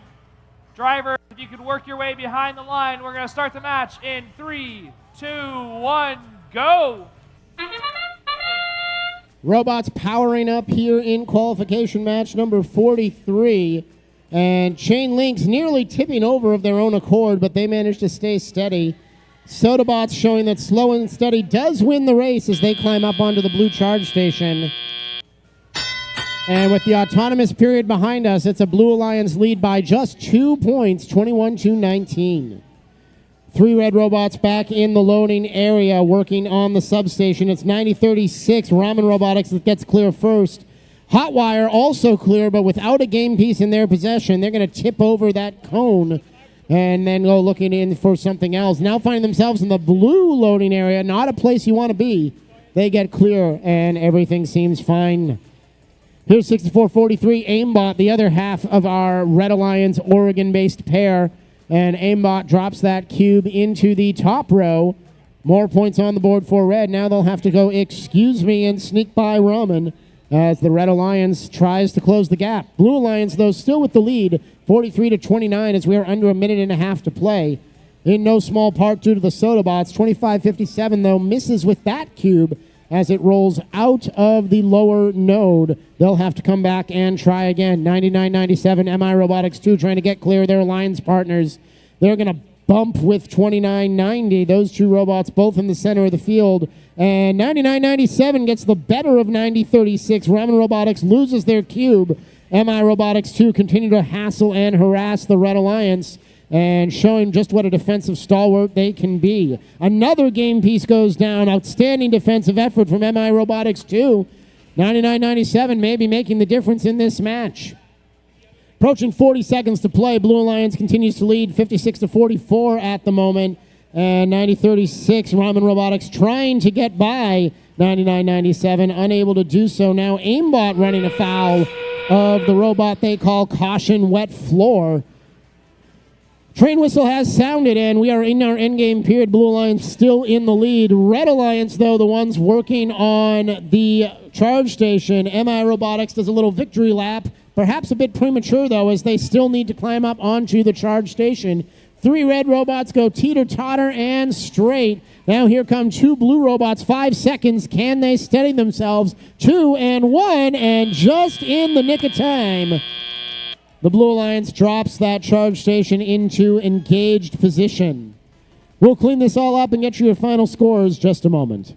Drivers, if you could work your way behind the line, we're going to start the match in 3, 2, 1, go! Robots powering up here in qualification match number 43. And chain links nearly tipping over of their own accord, but they managed to stay steady. Sodabots showing that slow and steady does win the race as they climb up onto the blue charge station. And with the autonomous period behind us, it's a Blue Alliance lead by just 2 points, 21-19. 3 red robots back in the loading area working on the substation. It's 90-36, Ramen Robotics that gets clear first. Hotwire also clear, but without a game piece in their possession. They're going to tip over that cone and then go looking in for something else. Now finding themselves in the blue loading area, not a place you want to be. They get clear and everything seems fine. Here's 6443 Aimbot, the other half of our Red Alliance Oregon-based pair. And Aimbot drops that cube into the top row. More points on the board for red. Now they'll have to go, excuse me, and sneak by Ramen as the Red Alliance tries to close the gap. Blue Alliance, though, still with the lead, 43-29, as we are under a minute and a half to play. In no small part due to the Sodabots. 25-57, though, misses with that cube as it rolls out of the lower node. They'll have to come back and try again. 99-97, MI Robotics 2 trying to get clear their alliance partners. They're going to bump with 29-90. Those two robots both in the center of the field. And 99-97 gets the better of 90-36. Ramen Robotics loses their cube. MI Robotics 2 continue to hassle and harass the Red Alliance and showing just what a defensive stalwart they can be. Another game piece goes down. Outstanding defensive effort from MI Robotics 2. 99-97 maybe making the difference in this match. Approaching 40 seconds to play. Blue Alliance continues to lead 56-44 at the moment. And 90-36, Ramen Robotics trying to get by 99-97, unable to do so. Now Aimbot running afoul of the robot they call Caution Wet Floor. Train whistle has sounded, and we are in our endgame period. Blue Alliance still in the lead. Red Alliance, though, the ones working on the charge station. MI Robotics does a little victory lap. Perhaps a bit premature, though, as they still need to climb up onto the charge station. 3 red robots go teeter-totter and straight. Now here come 2 blue robots. 5 seconds. Can they steady themselves? 2 and 1, and just in the nick of time, the Blue Alliance drops that charge station into engaged position. We'll clean this all up and get you your final scores just a moment.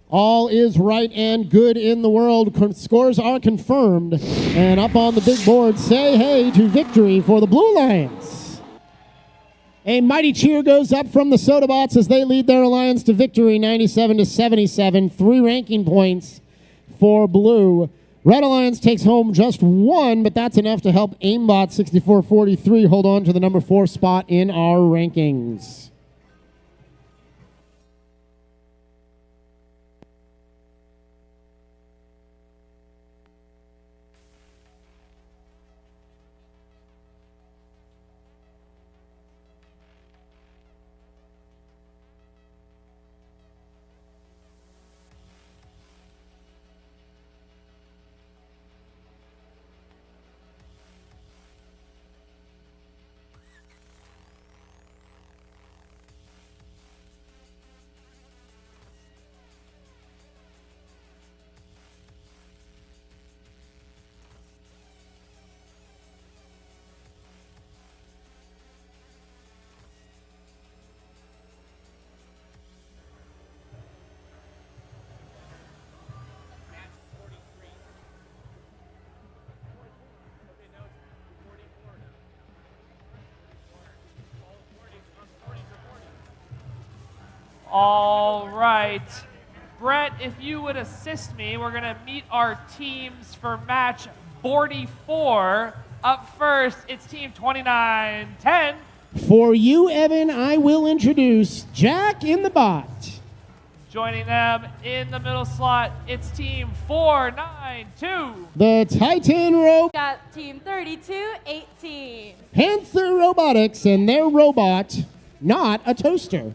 All is right and good in the world. Scores are confirmed. And up on the big board, say hey to victory for the Blue Alliance. A mighty cheer goes up from the Sodabots as they lead their alliance to victory, 97-77. 3 ranking points for Blue. Red Alliance takes home just 1, but that's enough to help Aimbot 6443 hold on to the number 4 spot in our rankings. All right. Brett, if you would assist me, we're going to meet our teams for match Bordie 4. Up first, it's team 29-10. For you, Evan, I will introduce Jack in the Bot. Joining them in the middle slot, it's team 492. The Titan Got team 3218. Panther Robotics and their robot, not a toaster.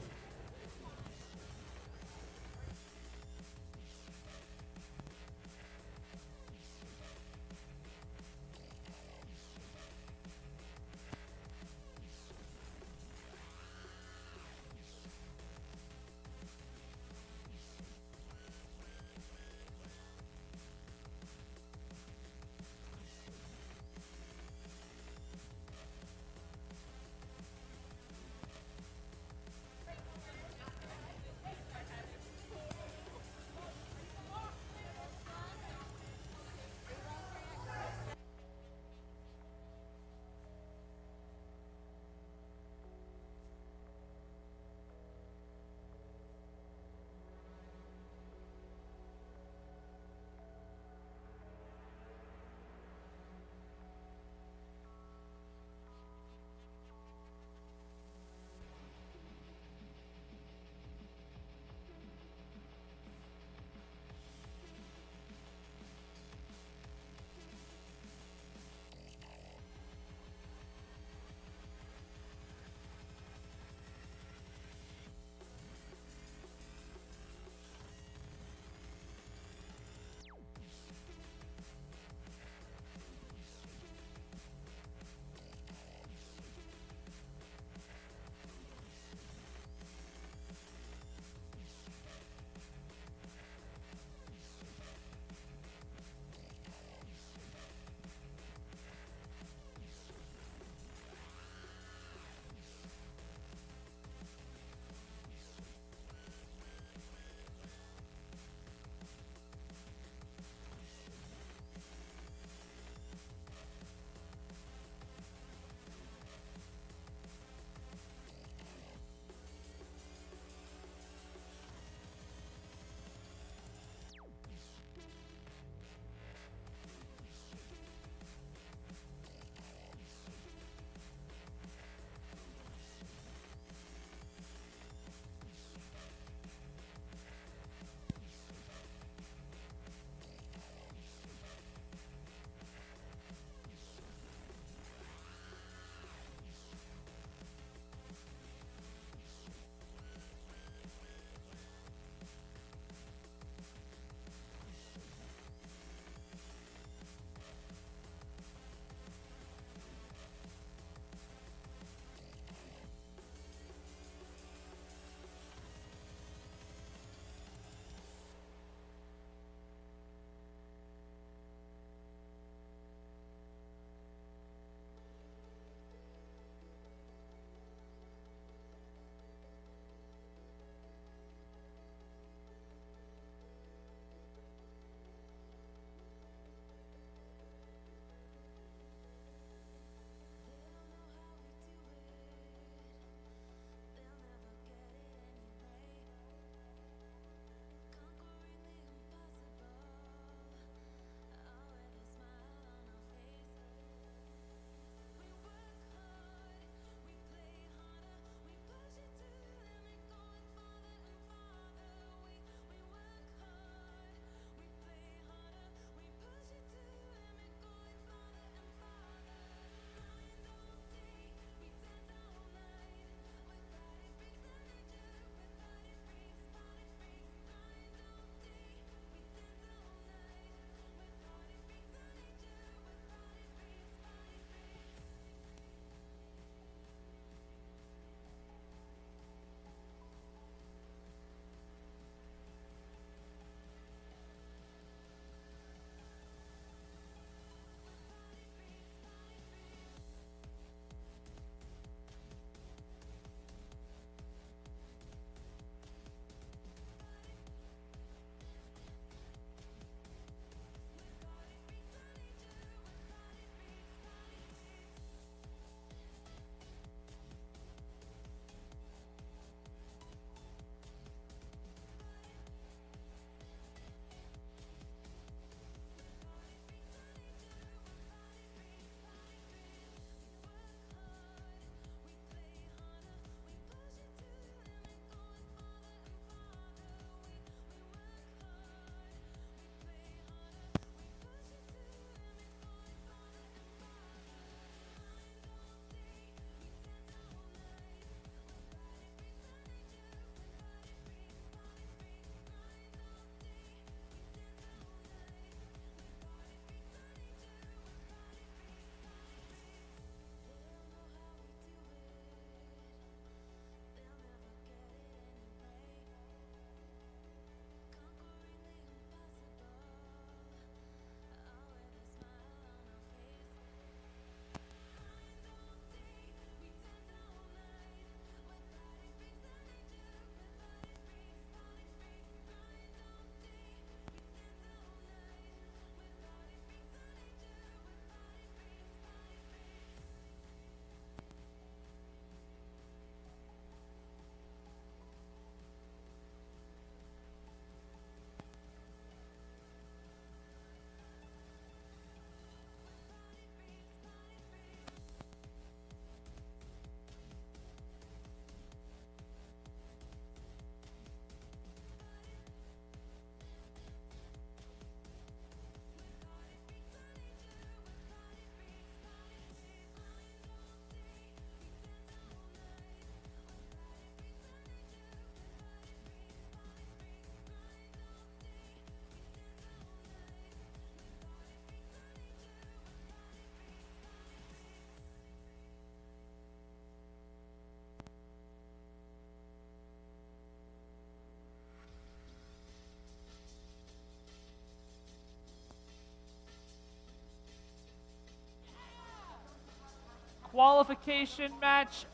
Qualification match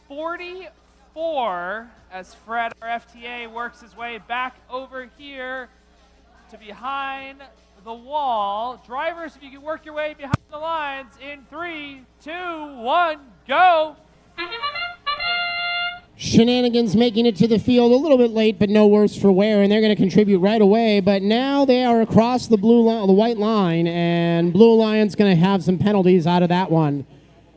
44 as Fred, our FTA, works his way back over here to behind the wall. Drivers, if you can work your way behind the lines in 3, 2, 1, go. Shenanigans making it to the field a little bit late, but no worse for wear, and they're going to contribute right away. But now they are across the the white line, and Blue Alliance going to have some penalties out of that one.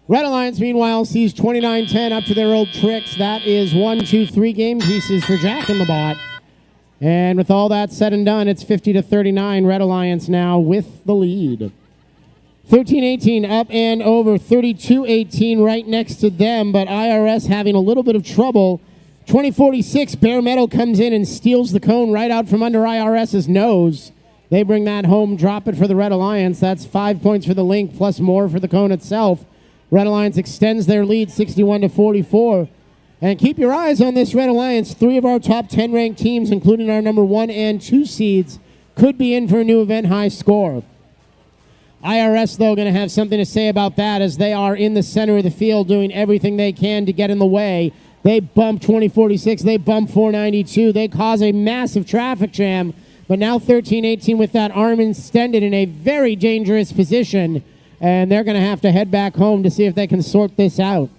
Red Alliance, meanwhile, sees 29-10 up to their old tricks. That is 1, 2, 3 game pieces for Jack in the Bot. And with all that said and done, it's 50-39. Red Alliance now with the lead. 13-18 up and over. 32-18 right next to them, but IRS having a little bit of trouble. 20-46, Bare Metal comes in and steals the cone right out from under IRS's nose. They bring that home, drop it for the Red Alliance. That's 5 points for the link, plus more for the cone itself. Red Alliance extends their lead 61-44. And keep your eyes on this Red Alliance. 3 of our top 10 ranked teams, including our number 1 and 2 seeds, could be in for a new event high score. IRS, though, going to have something to say about that as they are in the center of the field doing everything they can to get in the way. They bump 20-46. They bump 492. They cause a massive traffic jam. But now 13-18 with that arm extended in a very dangerous position. And they're going to have to head back home to see if they can sort this out.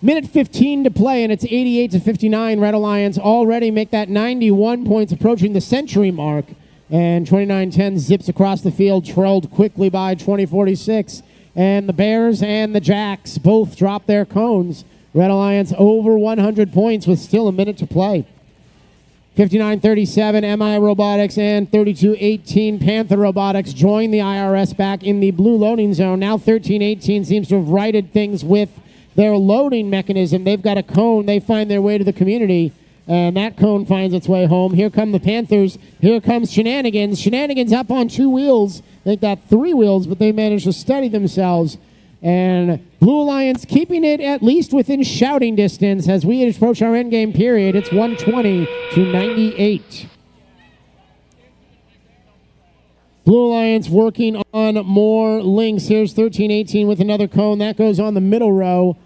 Minute 15 to play, and it's 88-59. Red Alliance already make that 91 points, approaching the century mark. And 29-10 zips across the field, trailed quickly by 20-46. And the Bears and the Jacks both drop their cones. Red Alliance over 100 points with still a minute to play. 59-37, MI Robotics and 32-18 Panther Robotics join the IRS back in the blue loading zone. Now 13-18 seems to have righted things with their loading mechanism. They've got a cone. They find their way to the community, and that cone finds its way home. Here come the Panthers. Here comes Shenanigans. Shenanigans up on 2 wheels. They got 3 wheels, but they managed to steady themselves. And Blue Alliance keeping it at least within shouting distance as we approach our endgame period. It's 120-98. Blue Alliance working on more links. Here's 13-18 with another cone. That goes on the middle row.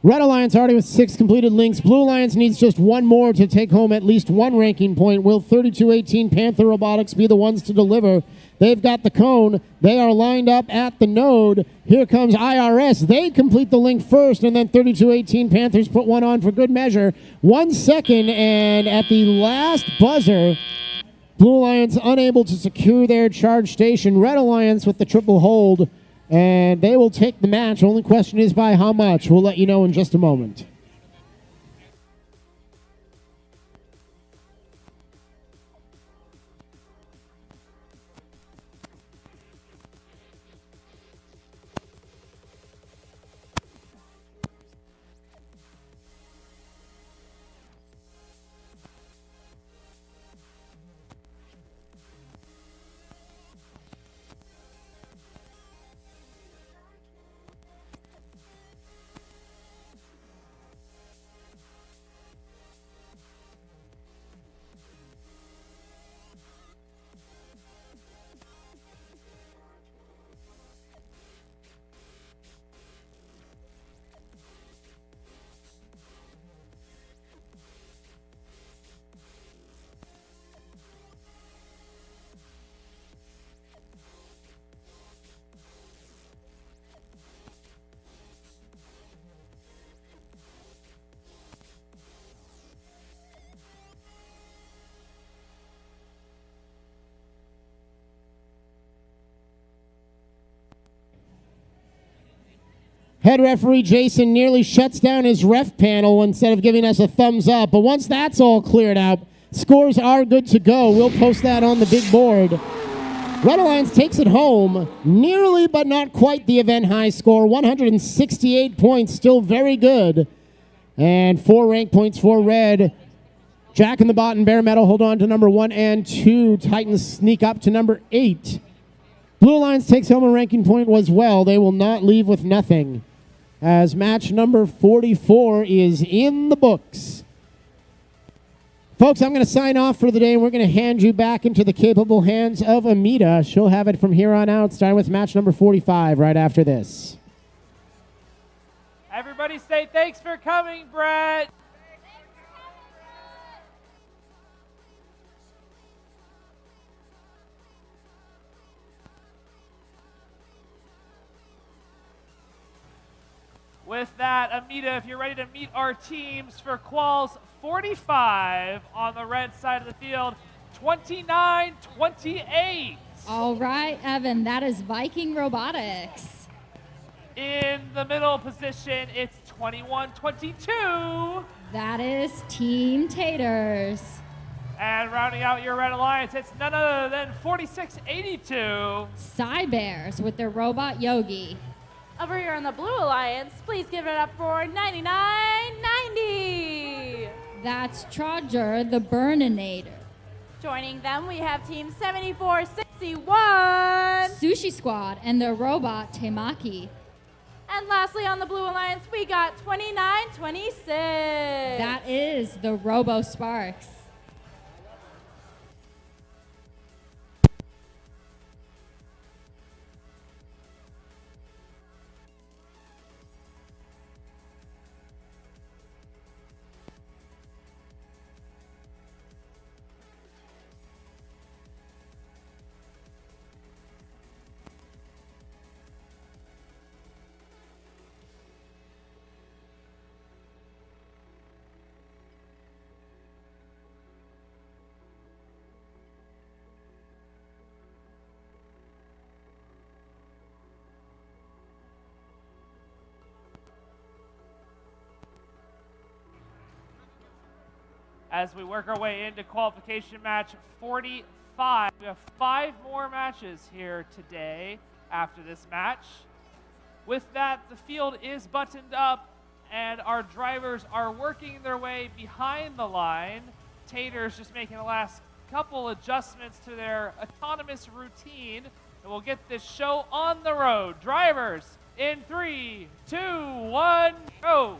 Red Alliance already with 6 completed links. Blue Alliance needs just 1 more to take home at least 1 ranking point. Will 32-18 Panther Robotics be the ones to deliver? They've got the cone. They are lined up at the node. Here comes IRS. They complete the link first, and then 32-18 Panthers put one on for good measure. 1 second, and at the last buzzer, Blue Alliance unable to secure their charge station. Red Alliance with the triple hold, and they will take the match. Only question is by how much. We'll let you know in just a moment. Head referee Jason nearly shuts down his ref panel instead of giving us a thumbs up. But once that's all cleared out, scores are good to go. We'll post that on the big board. Red Alliance takes it home, nearly but not quite the event high score. 168 points, still very good. And 4 rank points for Red. Jack in the Bot and Bare Metal hold on to number 1 and 2. Titans sneak up to number 8. Blue Alliance takes home a ranking point as well. They will not leave with nothing, as match number 44 is in the books. Folks, I'm going to sign off for the day, and we're going to hand you back into the capable hands of Amita. She'll have it from here on out, starting with match number 45 right after this. Everybody say thanks for coming, Brett. With that, Amita, if you're ready to meet our teams for Quals 45 on the red side of the field, 29-28. All right, Evan, that is Viking Robotics. In the middle position, it's 21-22. That is Team Taters. And rounding out your red alliance, it's none other than 46-82. Cybears with their robot Yogi. Over here on the Blue Alliance, please give it up for 9990. That's Trodger, the Burninator. Joining them, we have Team 7461. Sushi Squad and their robot Temaki. And lastly, on the Blue Alliance, we got 2926. That is the Robo Sparks. As we work our way into qualification match 45, we have 5 more matches here today after this match. With that, the field is buttoned up and our drivers are working their way behind the line. Taters just making the last couple adjustments to their autonomous routine, and we'll get this show on the road. Drivers, in 3, 2, 1, go!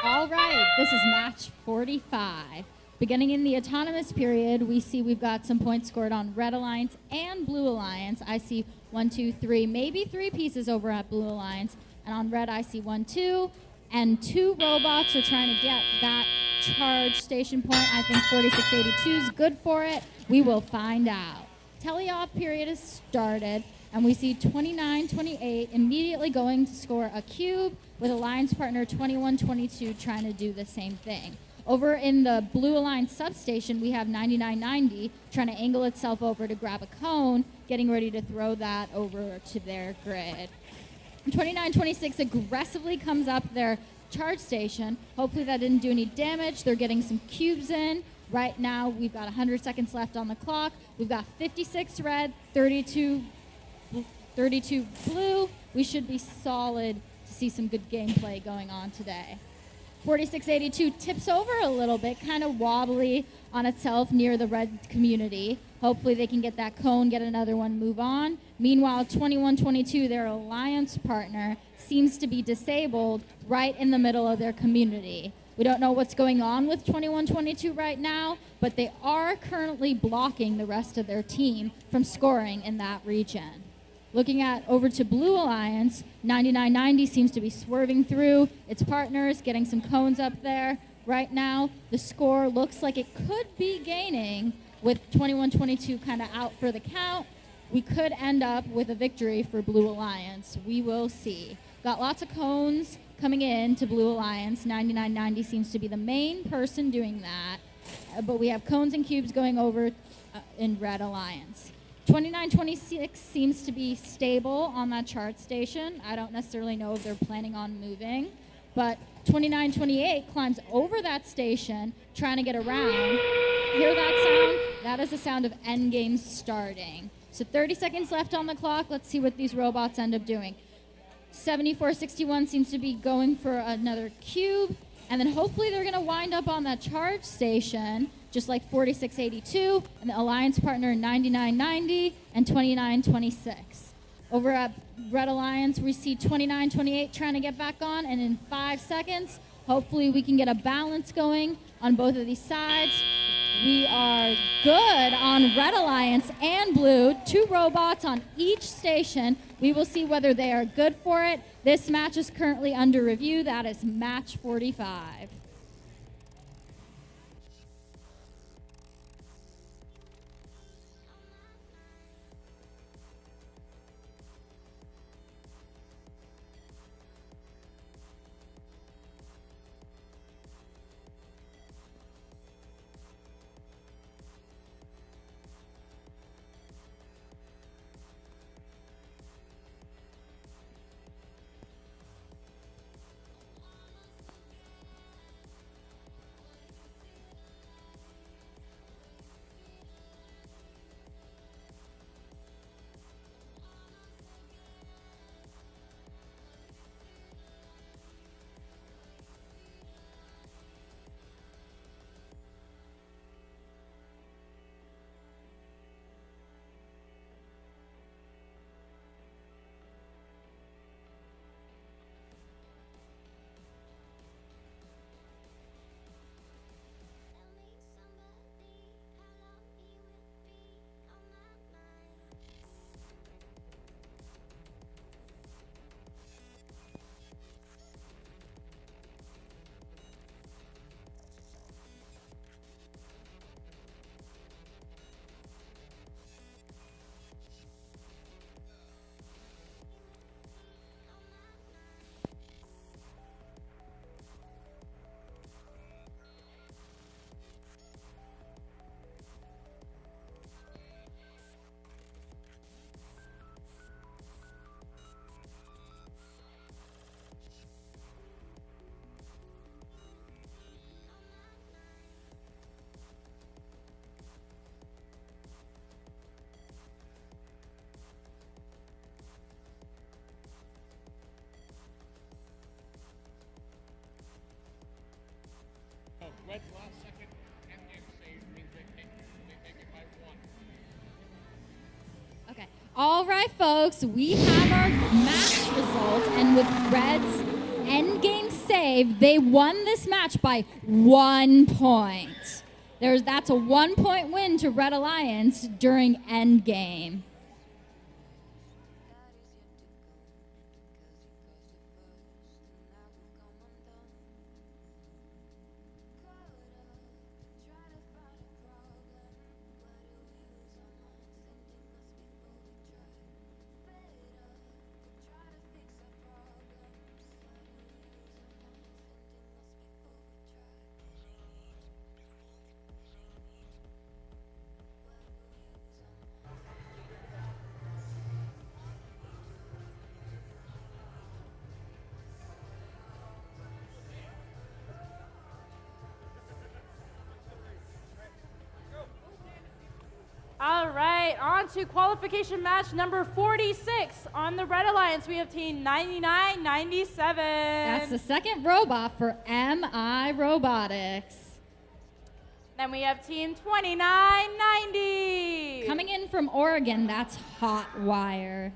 All right, this is match 45. Beginning in the autonomous period, we see we've got some points scored on Red Alliance and Blue Alliance. I see 1, 2, 3, maybe 3 pieces over at Blue Alliance. And on Red, I see 1, 2. And 2 robots are trying to get that charge station point. I think 4682 is good for it. We will find out. Teleop period has started, and we see 29-28 immediately going to score a cube, with Alliance partner 21-22 trying to do the same thing. Over in the Blue Alliance substation, we have 9990 trying to angle itself over to grab a cone, getting ready to throw that over to their grid. 2926 aggressively comes up their charge station. Hopefully that didn't do any damage. They're getting some cubes in. Right now, we've got 100 seconds left on the clock. We've got 56 red, 32 blue. We should be solid to see some good gameplay going on today. 4682 tips over a little bit, kind of wobbly on itself near the red community. Hopefully they can get that cone, get another one, move on. Meanwhile, 2122, their alliance partner, seems to be disabled right in the middle of their community. We don't know what's going on with 2122 right now, but they are currently blocking the rest of their team from scoring in that region. Looking at over to Blue Alliance, 9990 seems to be swerving through its partners, getting some cones up there. Right now, the score looks like it could be gaining with 2122 kind of out for the count. We could end up with a victory for Blue Alliance. We will see. Got lots of cones coming in to Blue Alliance. 9990 seems to be the main person doing that. But we have cones and cubes going over in Red Alliance. 2926 seems to be stable on that chart station. I don't necessarily know if they're planning on moving, but 2928 climbs over that station, trying to get around. Hear that sound? That is the sound of endgame starting. So 30 seconds left on the clock. Let's see what these robots end up doing. 7461 seems to be going for another cube, and then hopefully they're gonna wind up on that charge station, just like 4682, and the alliance partner 9990 and 2926. Over at Red Alliance, we see 2928 trying to get back on, and in 5 seconds, hopefully we can get a balance going on both of these sides. We are good on Red Alliance and Blue. 2 robots on each station. We will see whether they are good for it. This match is currently under review. That is match 45. Red's last second endgame save means they take it by 1. Okay. All right, folks. We have our match result, and with Red's endgame save, they won this match by 1 point. That's a 1-point win to Red Alliance during endgame. All right, on to qualification match number 46. On the Red Alliance, we have team 9997. That's the second robot for MI Robotics. Then we have team 2990. Coming in from Oregon, that's Hot Wire.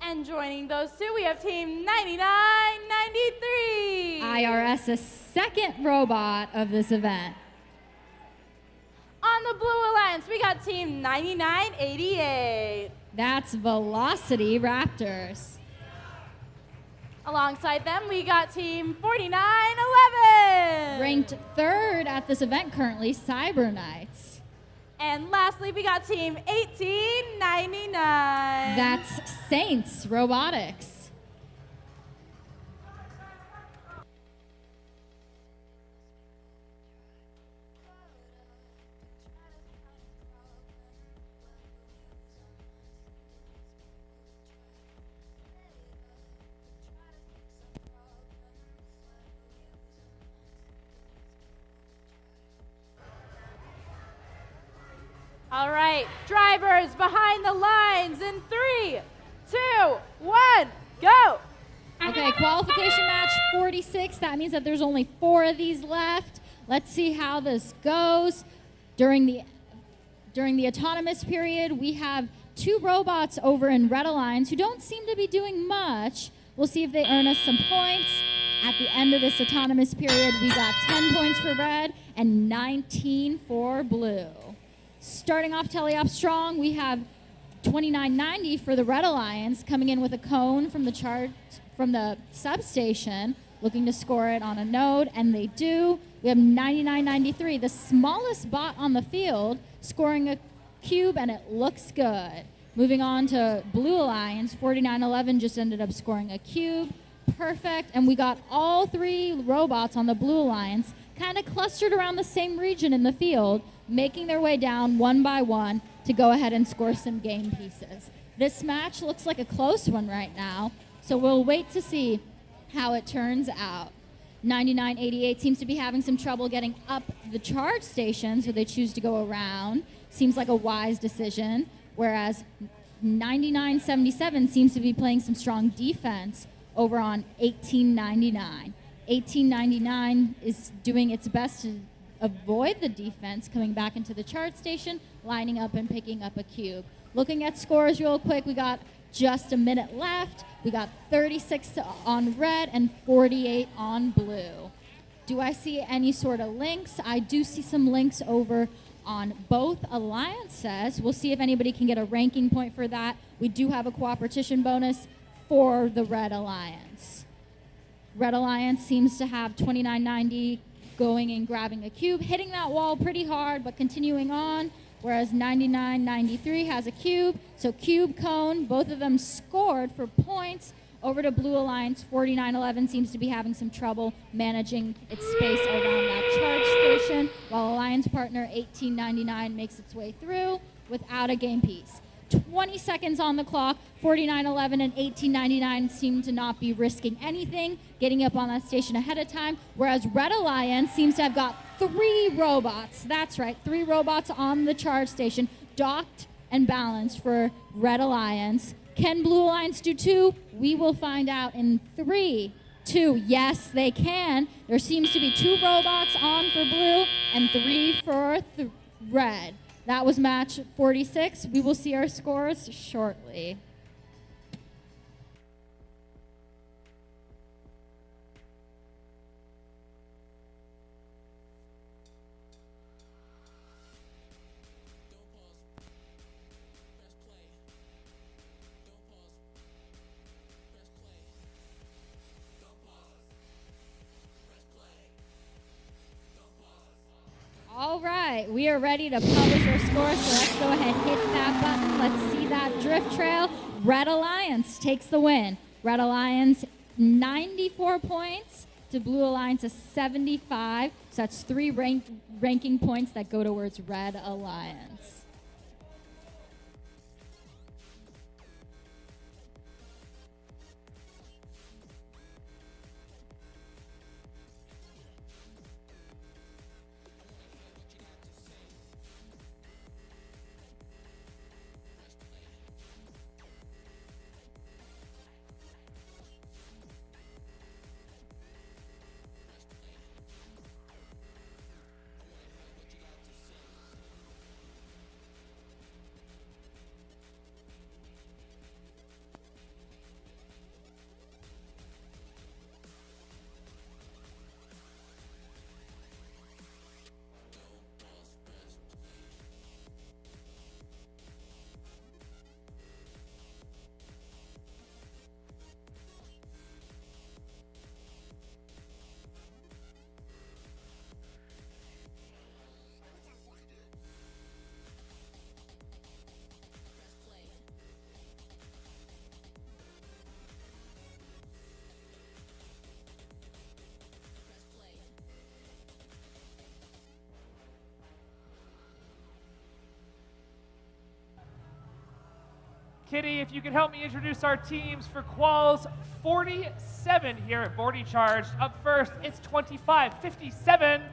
And joining those two, we have team 9993. IRS's second robot of this event. On the Blue Alliance, we got team 9988. That's Velocity Raptors. Alongside them, we got team 4911. Ranked third at this event currently, Cyber Knights. And lastly, we got team 1899. That's Saints Robotics. All right, drivers behind the lines in 3, 2, 1, go. Okay, qualification match 46. That means that there's only 4 of these left. Let's see how this goes. During the autonomous period, we have 2 robots over in Red Alliance who don't seem to be doing much. We'll see if they earn us some points. At the end of this autonomous period, we got 10 points for red and 19 for blue. Starting off teleop strong, we have 29.90 for the Red Alliance, coming in with a cone from the substation, looking to score it on a node, and they do. We have 99.93, the smallest bot on the field, scoring a cube, and it looks good. Moving on to Blue Alliance, 49.11 just ended up scoring a cube. Perfect, and we got all 3 robots on the Blue Alliance kind of clustered around the same region in the field, making their way down one by one to go ahead and score some game pieces. This match looks like a close one right now, so we'll wait to see how it turns out. 99.88 seems to be having some trouble getting up the charge station, so they choose to go around. Seems like a wise decision, whereas 99.77 seems to be playing some strong defense over on 18.99. 18.99 is doing its best to avoid the defense, coming back into the chart station, lining up and picking up a cube. Looking at scores real quick, we got just a minute left. We got 36 on red and 48 on blue. Do I see any sort of links? I do see some links over on both alliances. We'll see if anybody can get a ranking point for that. We do have a cooperation bonus for the Red Alliance. Red Alliance seems to have 29.90 going and grabbing a cube, hitting that wall pretty hard, but continuing on, whereas 99.93 has a cube. So cube, cone, both of them scored for points. Over to Blue Alliance, 49.11 seems to be having some trouble managing its space around that charge station, while Alliance partner 18.99 makes its way through without a game piece. 20 seconds on the clock, 49.11 and 18.99 seem to not be risking anything, getting up on that station ahead of time, whereas Red Alliance seems to have got 3 robots. That's right, 3 robots on the charge station, docked and balanced for Red Alliance. Can Blue Alliance do 2? We will find out in 3, 2. Yes, they can. There seems to be 2 robots on for blue and 3 for red. That was match 46. We will see our scores shortly. All right, we are ready to publish our scores, so let's go ahead and hit that button. Let's see that drift trail. Red Alliance takes the win. Red Alliance, 94 points to Blue Alliance, 75. So that's 3 ranking points that go towards Red Alliance. Kitty, if you could help me introduce our teams for Quals 47 here at Bordie Charged. Up first, it's 25.57.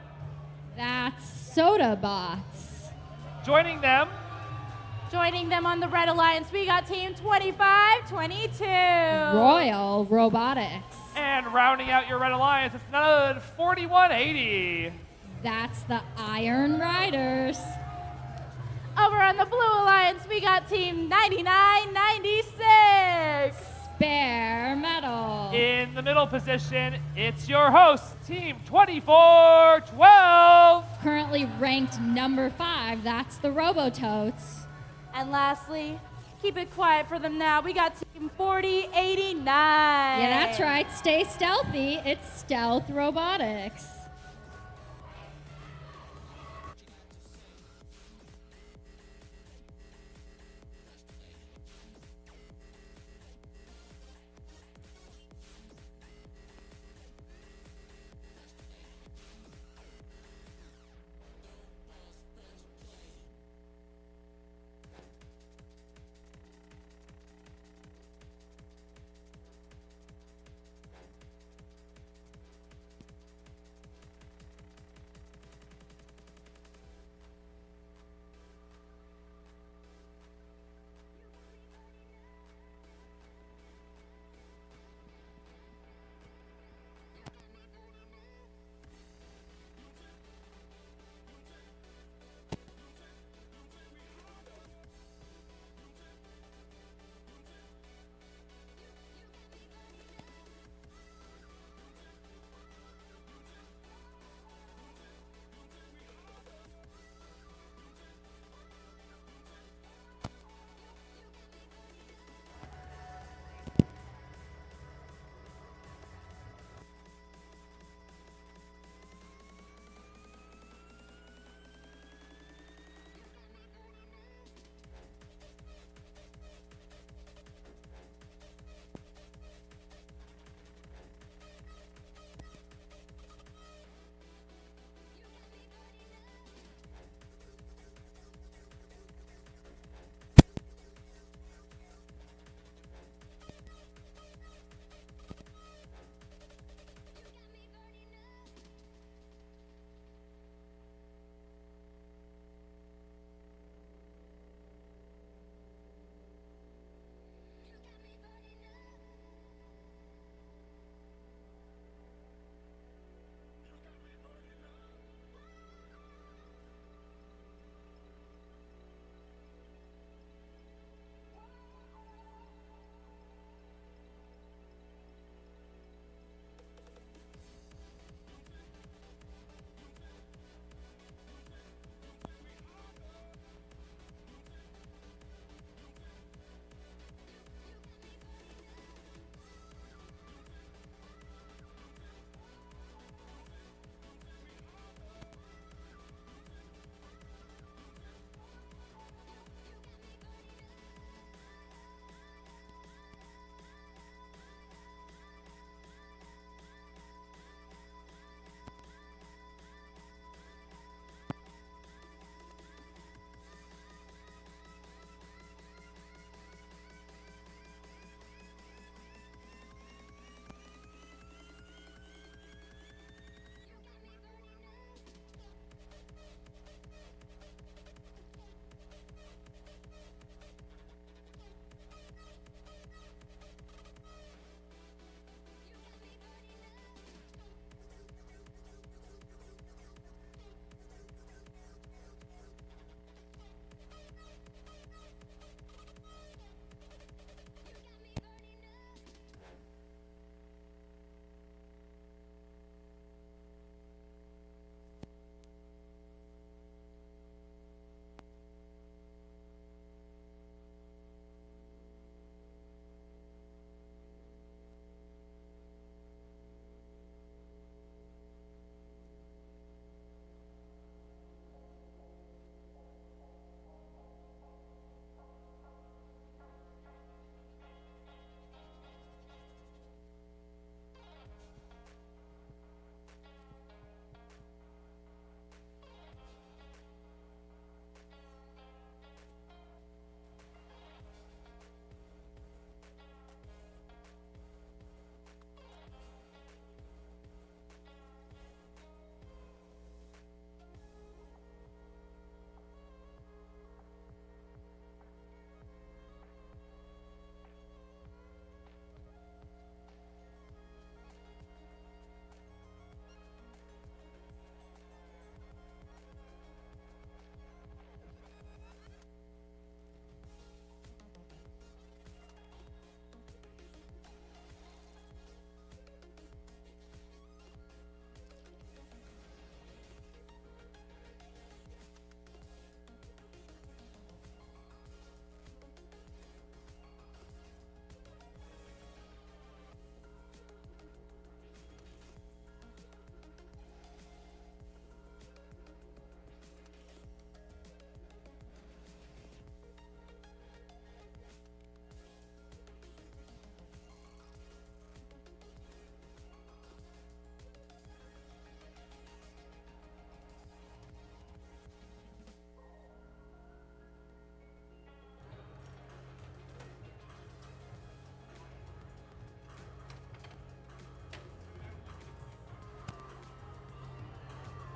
That's Soda Bots. Joining them on the Red Alliance, we got team 25.22. Royal Robotics. And rounding out your Red Alliance, it's another 41.80. That's the Iron Riders. Over on the Blue Alliance, we got team 99.96. bare metal. In the middle position, it's your host, Team 2412. Currently ranked number 5, that's the Robototes. And lastly, keep it quiet for them now. We got Team 4089. Yeah, that's right. Stay stealthy. It's Stealth Robotics.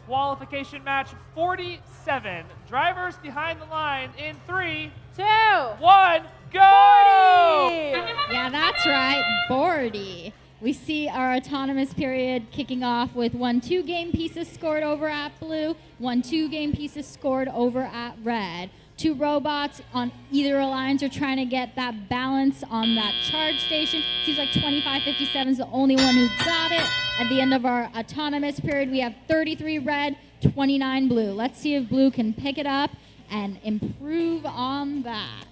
Qualification match 47. Drivers behind the line in 3, 2, 1, go! Yeah, that's right, Bordie. We see our autonomous period kicking off with 1-2 game pieces scored over at blue, 1-2 game pieces scored over at red. 2 robots on either alliance are trying to get that balance on that charge station. Seems like 2557 is the only one who got it. At the end of our autonomous period, we have 33 red, 29 blue. Let's see if blue can pick it up and improve on that.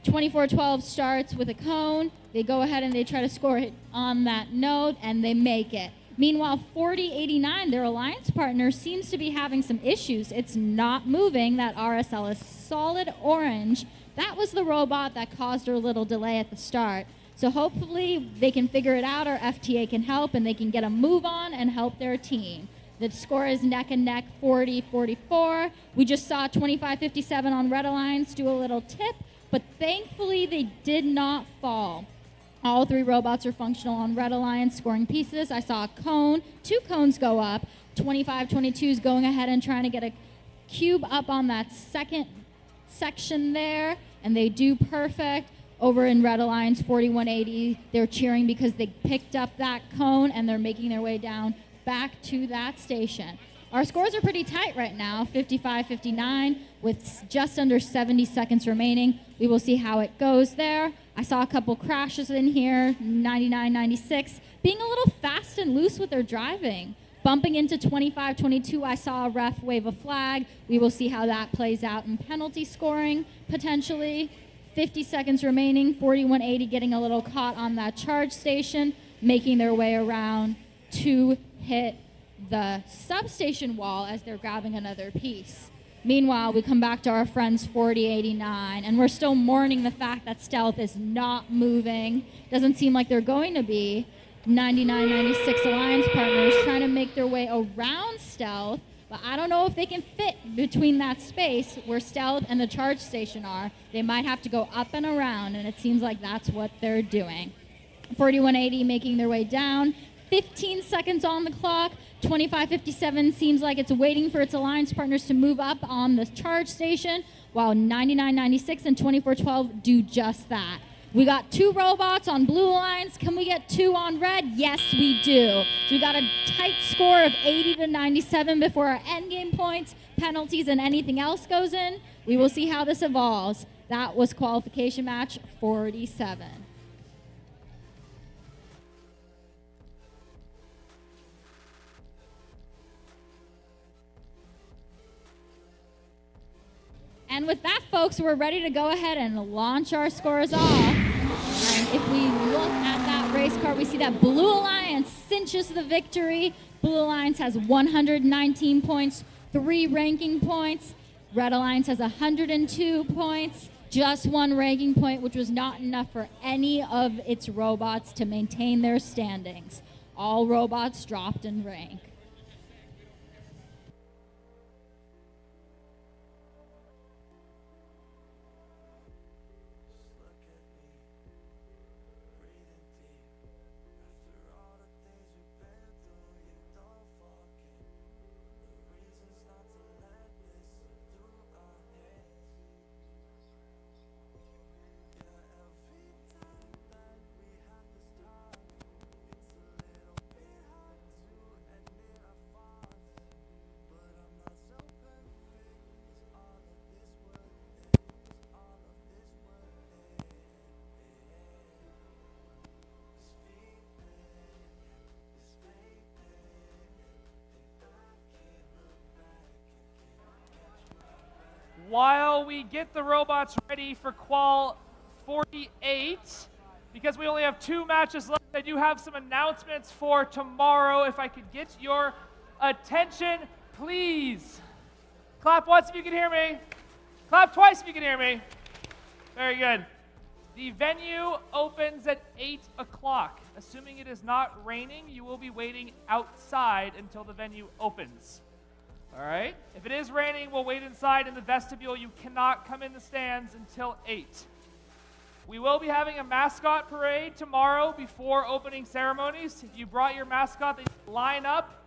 2412 starts with a cone. They go ahead and they try to score it on that note, and they make it. Meanwhile, 4089, their alliance partner, seems to be having some issues. It's not moving. That RSL is solid orange. That was the robot that caused her a little delay at the start. So hopefully they can figure it out, or FTA can help, and they can get a move on and help their team. The score is neck and neck, 40-44. We just saw 2557 on Red Alliance do a little tip, but thankfully they did not fall. All 3 robots are functional on Red Alliance, scoring pieces. I saw a cone, 2 cones go up. 2522 is going ahead and trying to get a cube up on that second section there, and they do perfect. Over in Red Alliance, 4180, they're cheering because they picked up that cone, and they're making their way down back to that station. Our scores are pretty tight right now, 55-59, with just under 70 seconds remaining. We will see how it goes there. I saw a couple crashes in here, 99-96, being a little fast and loose with their driving. Bumping into 25-22, I saw a ref wave a flag. We will see how that plays out in penalty scoring, potentially. 50 seconds remaining, 4180 getting a little caught on that charge station, making their way around to hit the substation wall as they're grabbing another piece. Meanwhile, we come back to our friends 4089, and we're still mourning the fact that Stealth is not moving. Doesn't seem like they're going to be. 99-96 alliance partners trying to make their way around Stealth, but I don't know if they can fit between that space where Stealth and the charge station are. They might have to go up and around, and it seems like that's what they're doing. 4180 making their way down. 15 seconds on the clock. 2557 seems like it's waiting for its alliance partners to move up on the charge station, while 99-96 and 2412 do just that. We got 2 robots on blue alliance. Can we get 2 on red? Yes, we do. So we got a tight score of 80-97 before our endgame points, penalties, and anything else goes in. We will see how this evolves. That was qualification match 47. And with that, folks, we're ready to go ahead and launch our scores off. And if we look at that race car, we see that Blue Alliance cinches the victory. Blue Alliance has 119 points, 3 ranking points. Red Alliance has 102 points, just 1 ranking point, which was not enough for any of its robots to maintain their standings. All robots dropped in rank. While we get the robots ready for Qual 48, because we only have 2 matches left, I do have some announcements for tomorrow. If I could get your attention, please. Clap once if you can hear me. Clap twice if you can hear me. Very good. The venue opens at 8 o'clock. Assuming it is not raining, you will be waiting outside until the venue opens. All right? If it is raining, we'll wait inside in the vestibule. You cannot come in the stands until 8. We will be having a mascot parade tomorrow before opening ceremonies. If you brought your mascot, they line up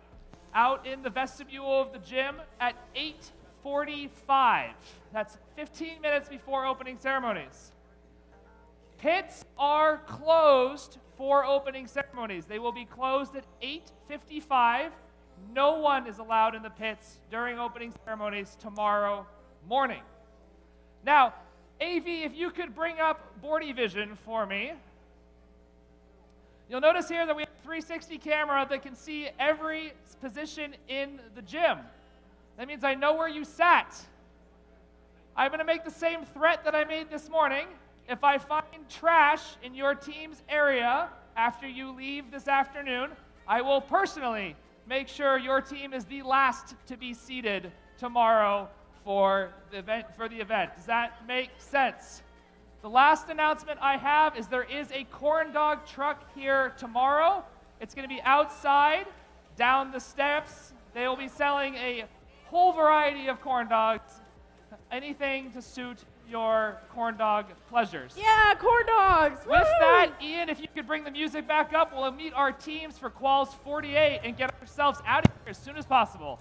out in the vestibule of the gym at 8:45. That's 15 minutes before opening ceremonies. Pits are closed for opening ceremonies. They will be closed at 8:55. No one is allowed in the pits during opening ceremonies tomorrow morning. Now, AV, if you could bring up Bordie Vision for me. You'll notice here that we have a 360 camera that can see every position in the gym. That means I know where you sat. I'm going to make the same threat that I made this morning. If I find trash in your team's area after you leave this afternoon, I will personally make sure your team is the last to be seated tomorrow for the event. Does that make sense? The last announcement I have is there is a corn dog truck here tomorrow. It's going to be outside, down the steps. They will be selling a whole variety of corn dogs, anything to suit your corn dog pleasures. Yeah, corn dogs! With Woo! that, Ian, if you could bring the music back up, we'll meet our teams for Quals 48 and get ourselves out of here as soon as possible.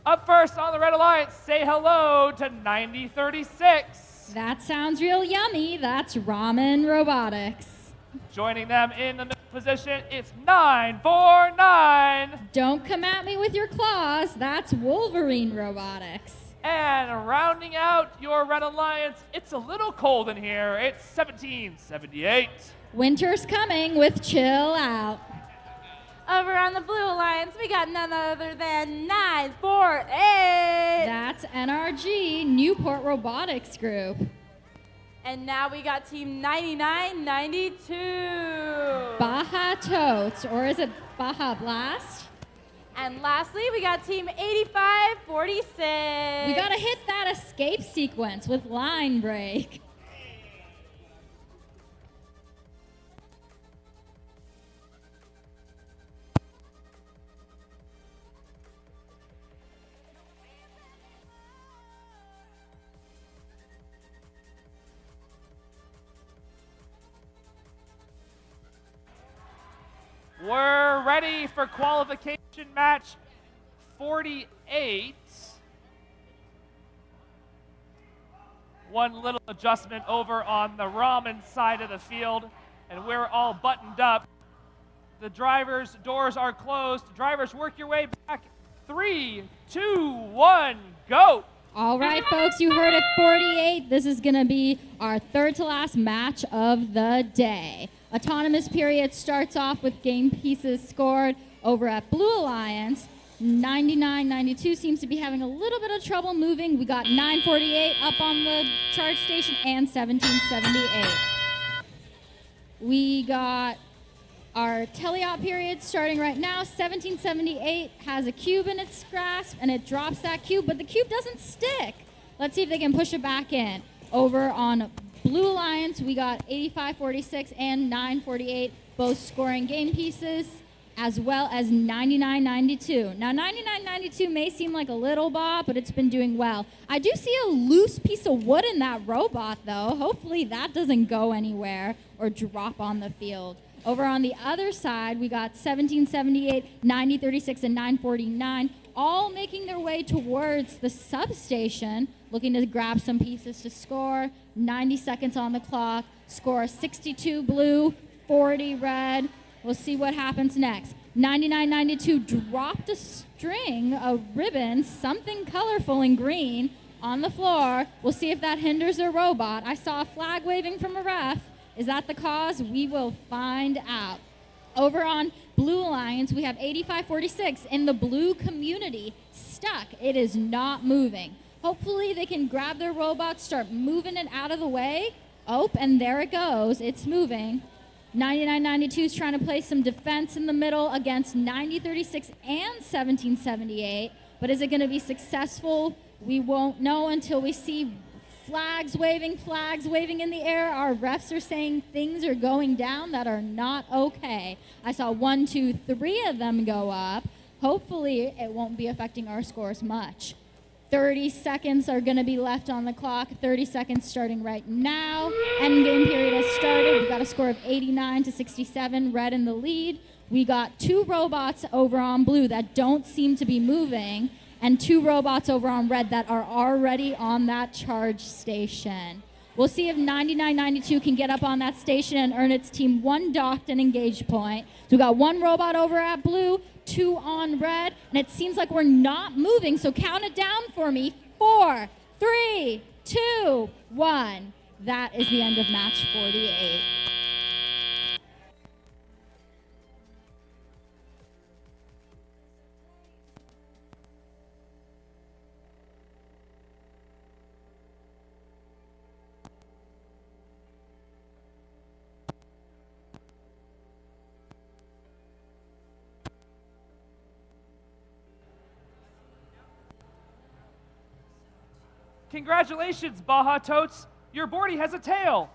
Up first on the Red Alliance, say hello to 9036. That sounds real yummy. That's Ramen Robotics. Joining them in the middle position, it's 949. Don't come at me with your claws. That's Wolverine Robotics. And rounding out your Red Alliance, it's a little cold in here. It's 1778. Winter's coming with Chill Out. Over on the Blue Alliance, we got none other than 948. That's NRG, Newport Robotics Group. And now we got Team 9992. Baja Totes, or is it Baja Blast? And lastly, we got Team 8546. We gotta hit that escape sequence with line break. We're ready for qualification match 48. One little adjustment over on the ramen side of the field, and we're all buttoned up. The drivers' doors are closed. Drivers, work your way back. 3, 2, 1, go! All right, folks, you heard it, 48. This is going to be our third to last match of the day. Autonomous period starts off with game pieces scored over at Blue Alliance. 9992 seems to be having a little bit of trouble moving. We got 948 up on the charge station and 1778. We got our teleop period starting right now. 1778 has a cube in its grasp and it drops that cube, but the cube doesn't stick. Let's see if they can push it back in. Over on Blue Alliance, we got 8546 and 948, both scoring game pieces, as well as 9992. Now, 9992 may seem like a little bot, but it's been doing well. I do see a loose piece of wood in that robot, though. Hopefully that doesn't go anywhere or drop on the field. Over on the other side, we got 1778, 9036, and 949, all making their way towards the substation, looking to grab some pieces to score. 90 seconds on the clock. Score 62 blue, 40 red. We'll see what happens next. 9992 dropped a string, a ribbon, something colorful in green on the floor. We'll see if that hinders their robot. I saw a flag waving from a ref. Is that the cause? We will find out. Over on Blue Alliance, we have 8546 in the blue community stuck. It is not moving. Hopefully they can grab their robot, start moving it out of the way. Oh, and there it goes. It's moving. 9992 is trying to play some defense in the middle against 9036 and 1778. But is it going to be successful? We won't know until we see flags waving in the air. Our refs are saying things are going down that are not okay. I saw 1, 2, 3 of them go up. Hopefully it won't be affecting our scores much. 30 seconds are going to be left on the clock. 30 seconds starting right now. End game period has started. We've got a score of 89 to 67. Red in the lead. We got 2 robots over on blue that don't seem to be moving, and 2 robots over on red that are already on that charge station. We'll see if 9992 can get up on that station and earn its team 1 docked and engaged point. So we got 1 robot over at blue, 2 on red, and it seems like we're not moving, so count it down for me. 4, 3, 2, 1. That is the end of match 48. Congratulations, Robototes. Your Bordie has a tail.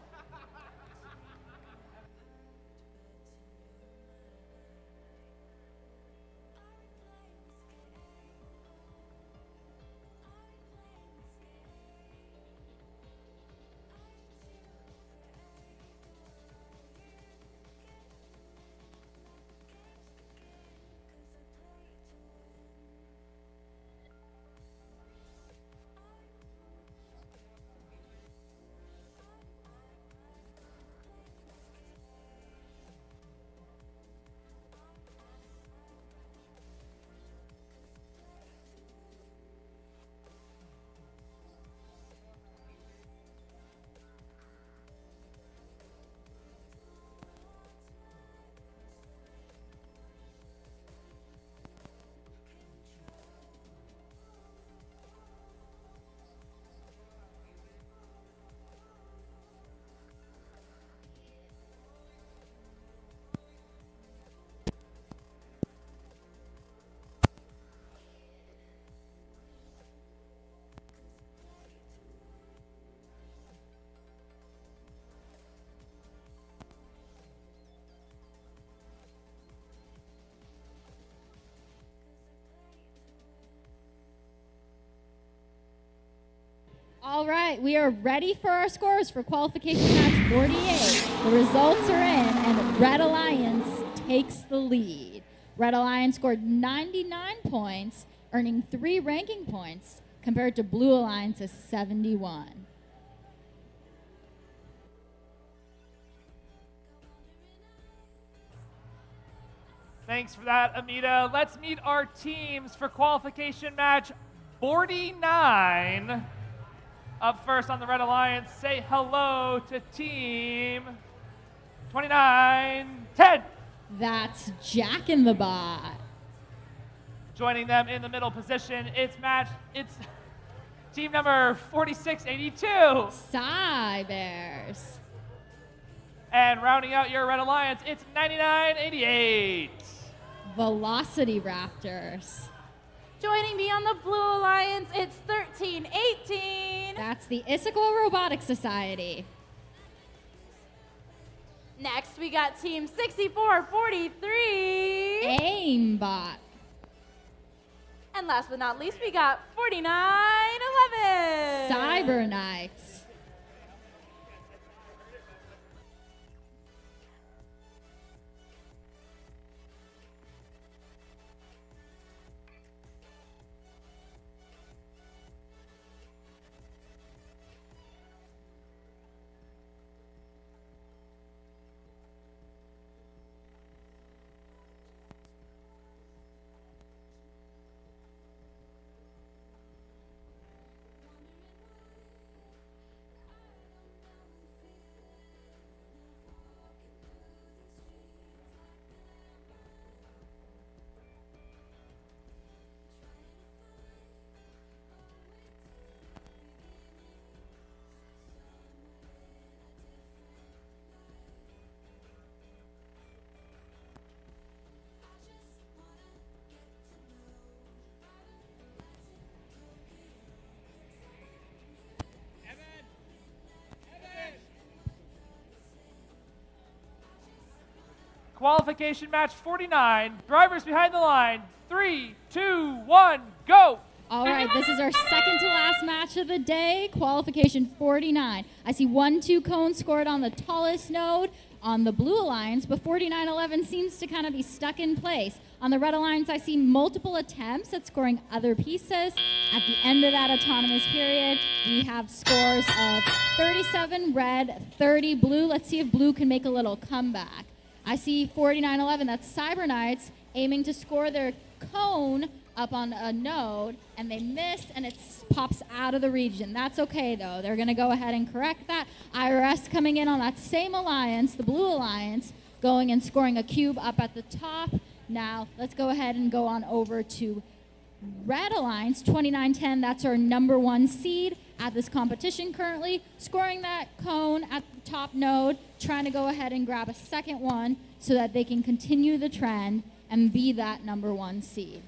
All right, we are ready for our scores for qualification match 48. The results are in, and Red Alliance takes the lead. Red Alliance scored 99 points, earning 3 ranking points, compared to Blue Alliance's 71. Thanks for that, Amita. Let's meet our teams for qualification match 49. Up first on the Red Alliance, say hello to team 2910. That's Jack in the Bot. Joining them in the middle position, it's team number 4682. Cybers. And rounding out your Red Alliance, it's 9988. Velocity Raptors. Joining me on the Blue Alliance, it's 1318. That's the Issaquah Robotics Society. Next, we got team 6443. Aimbot. And last but not least, we got 4911. Cyber Knights. Qualification match 49. Drivers behind the line. 3, 2, 1, go! All right, this is our second to last match of the day, qualification 49. I see 1-2 cones scored on the tallest node. on the Blue Alliance, but 4911 seems to kind of be stuck in place. On the Red Alliance, I see multiple attempts at scoring other pieces. At the end of that autonomous period, we have scores of 37 red, 30 blue. Let's see if blue can make a little comeback. I see 4911, that's Cyber Knights, aiming to score their cone up on a node, and they miss, and it pops out of the region. That's okay, though. They're going to go ahead and correct that. IRS coming in on that same alliance, the Blue Alliance, going and scoring a cube up at the top. Now, let's go ahead and go on over to Red Alliance, 2910. That's our #1 seed at this competition currently, scoring that cone at the top node, trying to go ahead and grab a second one so that they can continue the trend and be that #1 seed.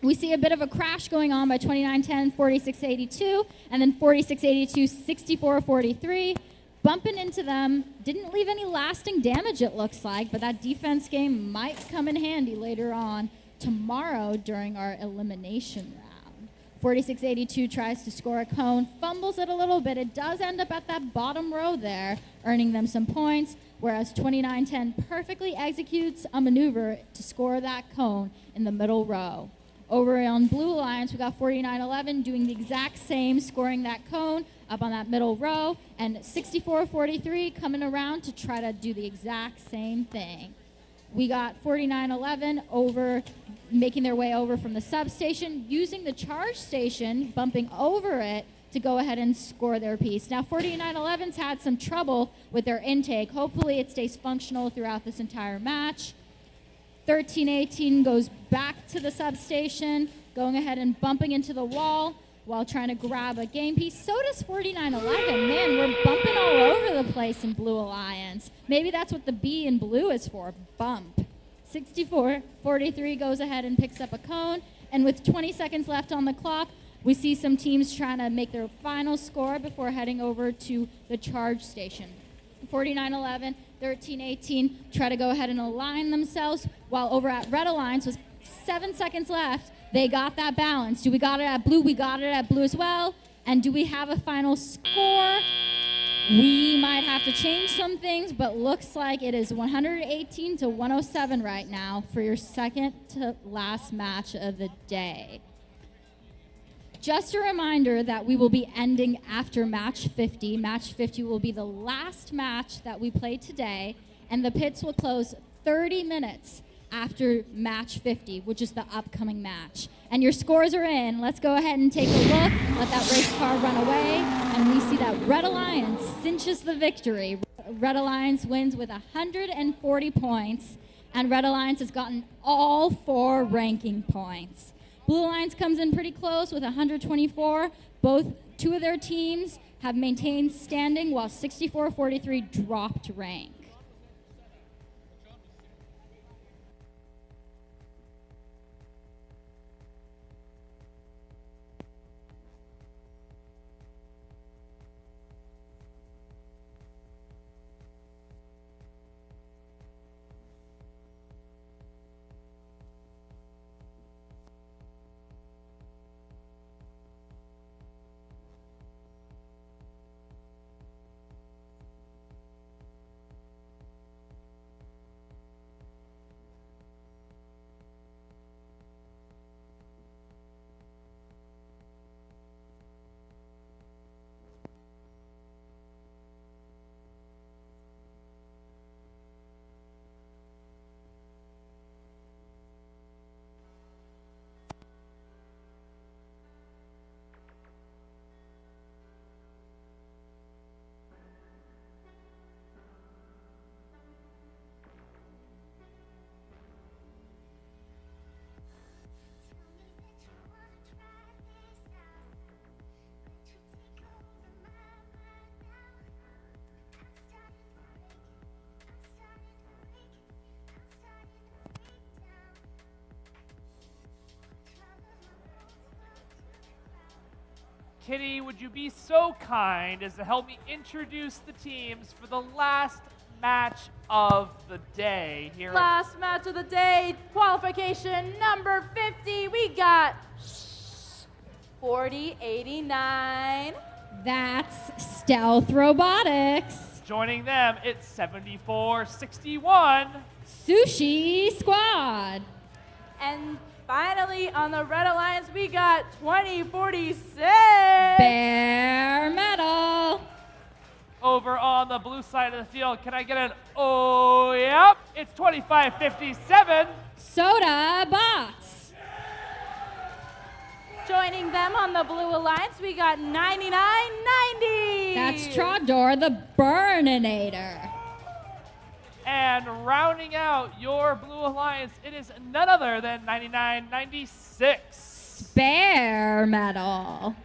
We see a bit of a crash going on by 2910, 4682, and then 4682, 6443. Bumping into them, didn't leave any lasting damage, it looks like, but that defense game might come in handy later on tomorrow during our elimination round. 4682 tries to score a cone, fumbles it a little bit. It does end up at that bottom row there, earning them some points, whereas 2910 perfectly executes a maneuver to score that cone in the middle row. Over on Blue Alliance, we got 4911 doing the exact same, scoring that cone up on that middle row, and 6443 coming around to try to do the exact same thing. We got 4911 over, making their way over from the substation, using the charge station, bumping over it to go ahead and score their piece. Now 4911's had some trouble with their intake. Hopefully it stays functional throughout this entire match. 1318 goes back to the substation, going ahead and bumping into the wall while trying to grab a game piece. So does 4911. Man, we're bumping all over the place in Blue Alliance. Maybe that's what the B in blue is for, bump. 6443 goes ahead and picks up a cone, and with 20 seconds left on the clock, we see some teams trying to make their final score before heading over to the charge station. 4911, 1318 try to go ahead and align themselves, while over at Red Alliance with 7 seconds left, they got that balance. Do we got it at blue? We got it at blue as well. And do we have a final score? We might have to change some things, but looks like it is 118 to 107 right now for your second to last match of the day. Just a reminder that we will be ending after match 50. Match 50 will be the last match that we play today, and the pits will close 30 minutes after match 50, which is the upcoming match. And your scores are in. Let's go ahead and take a look. Let that race car run away, and we see that Red Alliance cinches the victory. Red Alliance wins with 140 points, and Red Alliance has gotten all 4 ranking points. Blue Alliance comes in pretty close with 124. Two of their teams have maintained standing, while 6443 dropped rank. Kitty, would you be so kind as to help me introduce the teams for the last match of the day here? Last match of the day, qualification number 50. We got Bordie 89. That's Stealth Robotics. Joining them, it's 74-61. Sushi Squad. And finally, on the Red Alliance, we got 2046. Bare Metal. Over on the blue side of the field, can I get an oh, yep, it's 25-57. Soda Bots. Joining them on the Blue Alliance, we got 9990. That's Trodor the Burninator. And rounding out your blue alliance, it is none other than 9996. Bare Metal.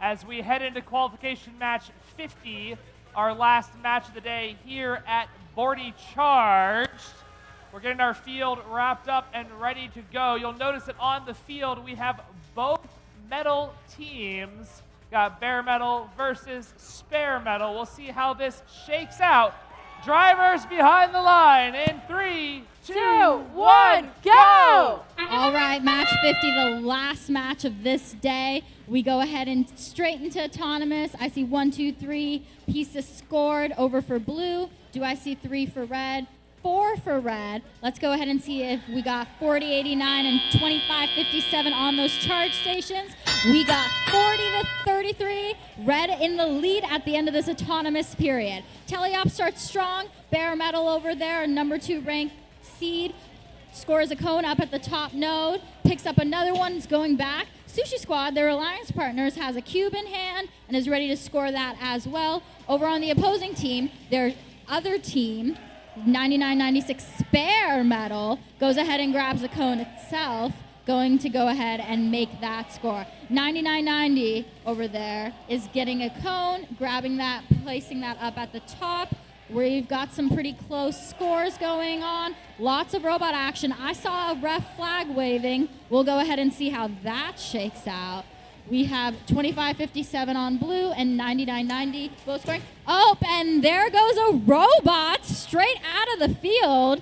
As we head into qualification match 50, our last match of the day here at Bordie Charged. We're getting our field wrapped up and ready to go. You'll notice that on the field we have both metal teams. Got bare metal versus spare metal. We'll see how this shakes out. Drivers behind the line in 3, 2, 1, go! All right, match 50, the last match of this day. We go ahead and straight into autonomous. I see 1, 2, 3 pieces scored over for blue. Do I see 3 for red? 4 for red. Let's go ahead and see if we got 40-89 and 25-57 on those charge stations. We got 40-33. Red in the lead at the end of this autonomous period. Teleop starts strong. Bare metal over there, number 2 ranked seed. Scores a cone up at the top node. Picks up another one, is going back. Sushi Squad, their alliance partners, has a cube in hand and is ready to score that as well. Over on the opposing team, their other team, 9996 spare metal, goes ahead and grabs the cone itself, going to go ahead and make that score. 9990 over there is getting a cone, grabbing that, placing that up at the top. We've got some pretty close scores going on. Lots of robot action. I saw a ref flag waving. We'll go ahead and see how that shakes out. We have 25-57 on blue and 99-90 both scoring. Oh, and there goes a robot straight out of the field.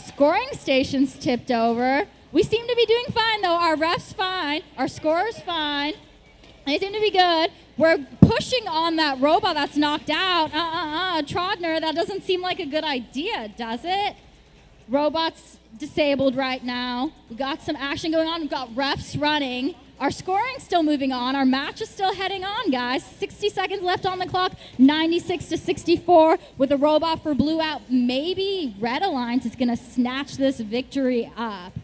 Scoring station's tipped over. We seem to be doing fine, though. Our ref's fine. Our scorer's fine. They seem to be good. We're pushing on that robot that's knocked out. Trodner, that doesn't seem like a good idea, does it? Robot's disabled right now. We got some action going on. We've got refs running. Our scoring's still moving on. Our match is still heading on, guys. 60 seconds left on the clock. 96-64 with a robot for blue out. Maybe Red Alliance is going to snatch this victory up.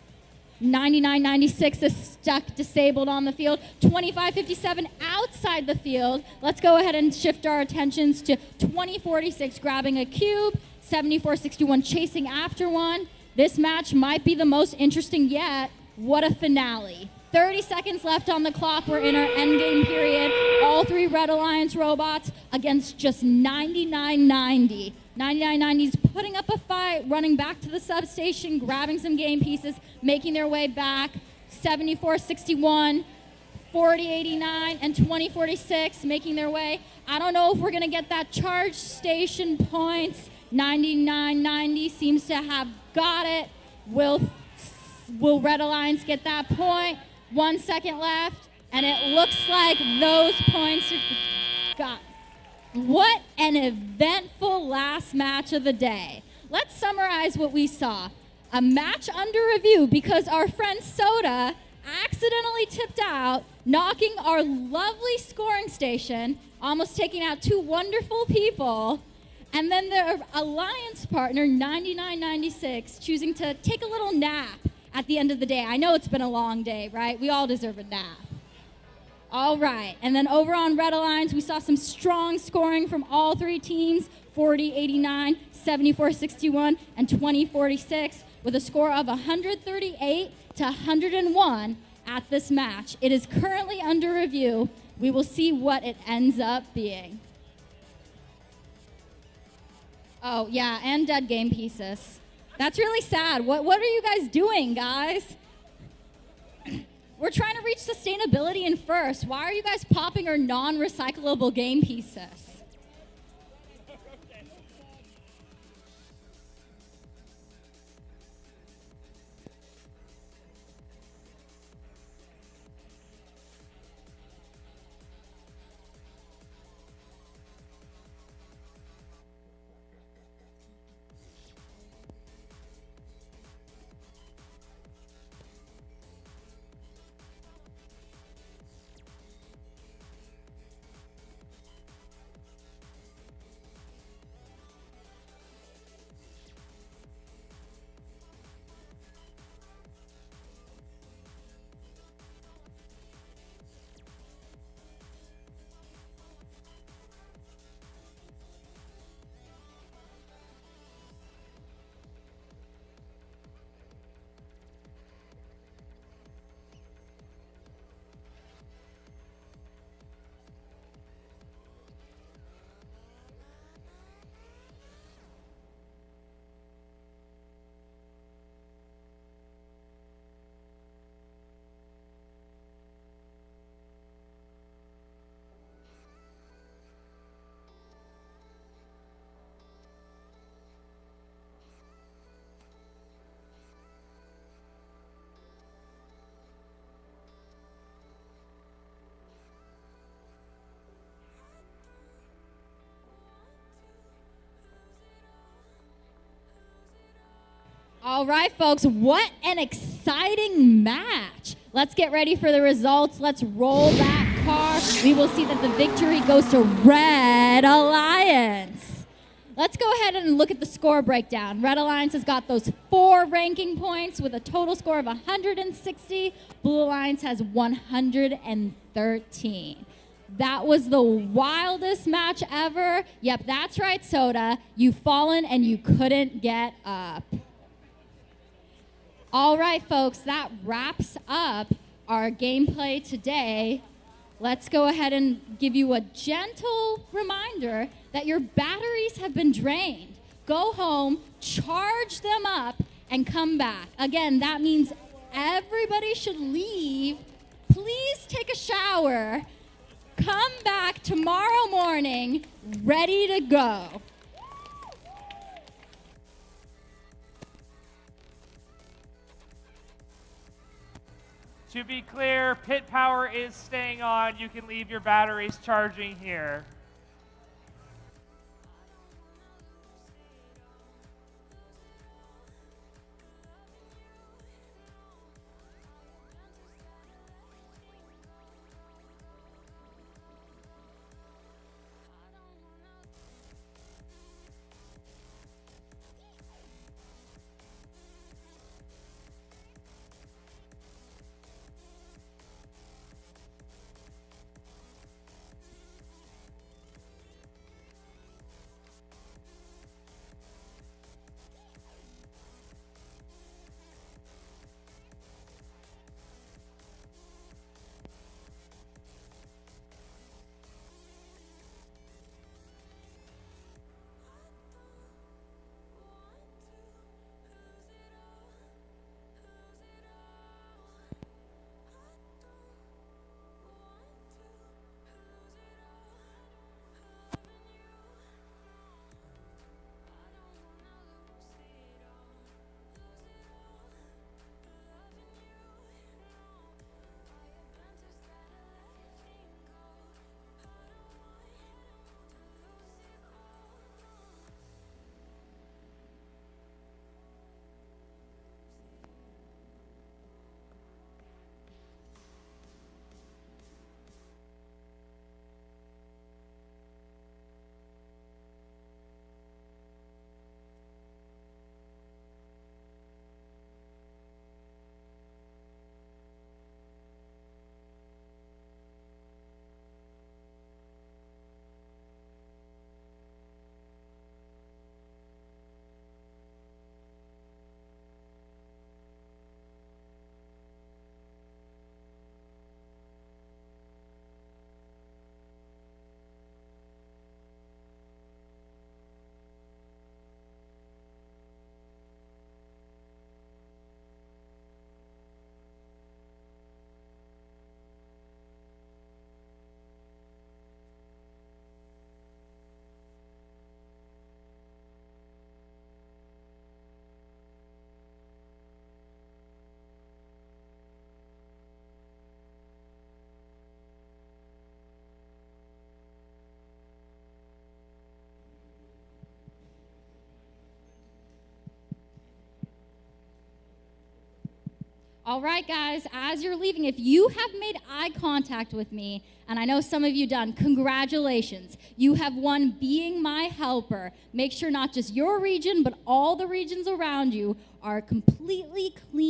99-96 is stuck disabled on the field. 25-57 outside the field. Let's go ahead and shift our attentions to 20-46 grabbing a cube. 74-61 chasing after one. This match might be the most interesting yet. What a finale. 30 seconds left on the clock. We're in our endgame period. All 3 Red Alliance robots against just 99-90. 9990's putting up a fight, running back to the substation, grabbing some game pieces, making their way back. 74-61, 40-89, and 20-46 making their way. I don't know if we're going to get that charge station points. 9990 seems to have got it. Will Red Alliance get that point? 1 second left, and it looks like those points are got. What an eventful last match of the day. Let's summarize what we saw. A match under review because our friend Soda accidentally tipped out, knocking our lovely scoring station, almost taking out two wonderful people, and then their alliance partner, 9996, choosing to take a little nap at the end of the day. I know it's been a long day, right? We all deserve a nap. All right, and then over on Red Alliance, we saw some strong scoring from all three teams, 40-89, 74-61, and 20-46, with a score of 138 to 101 at this match. It is currently under review. We will see what it ends up being. Oh, yeah, and dead game pieces. That's really sad. What are you guys doing, guys? We're trying to reach sustainability in first. Why are you guys popping our non-recyclable game pieces? All right, folks, what an exciting match. Let's get ready for the results. Let's roll that car. We will see that the victory goes to Red Alliance. Let's go ahead and look at the score breakdown. Red Alliance has got those 4 ranking points with a total score of 160. Blue Alliance has 113. That was the wildest match ever. Yep, that's right, Soda. You've fallen and you couldn't get up. All right, folks, that wraps up our gameplay today. Let's go ahead and give you a gentle reminder that your batteries have been drained. Go home, charge them up, and come back. Again, that means everybody should leave. Please take a shower. Come back tomorrow morning ready to go. To be clear, pit power is staying on. You can leave your batteries charging here. All right, guys, as you're leaving, if you have made eye contact with me, and I know some of you done, congratulations. You have won Being My Helper. Make sure not just your region, but all the regions around you are completely clean.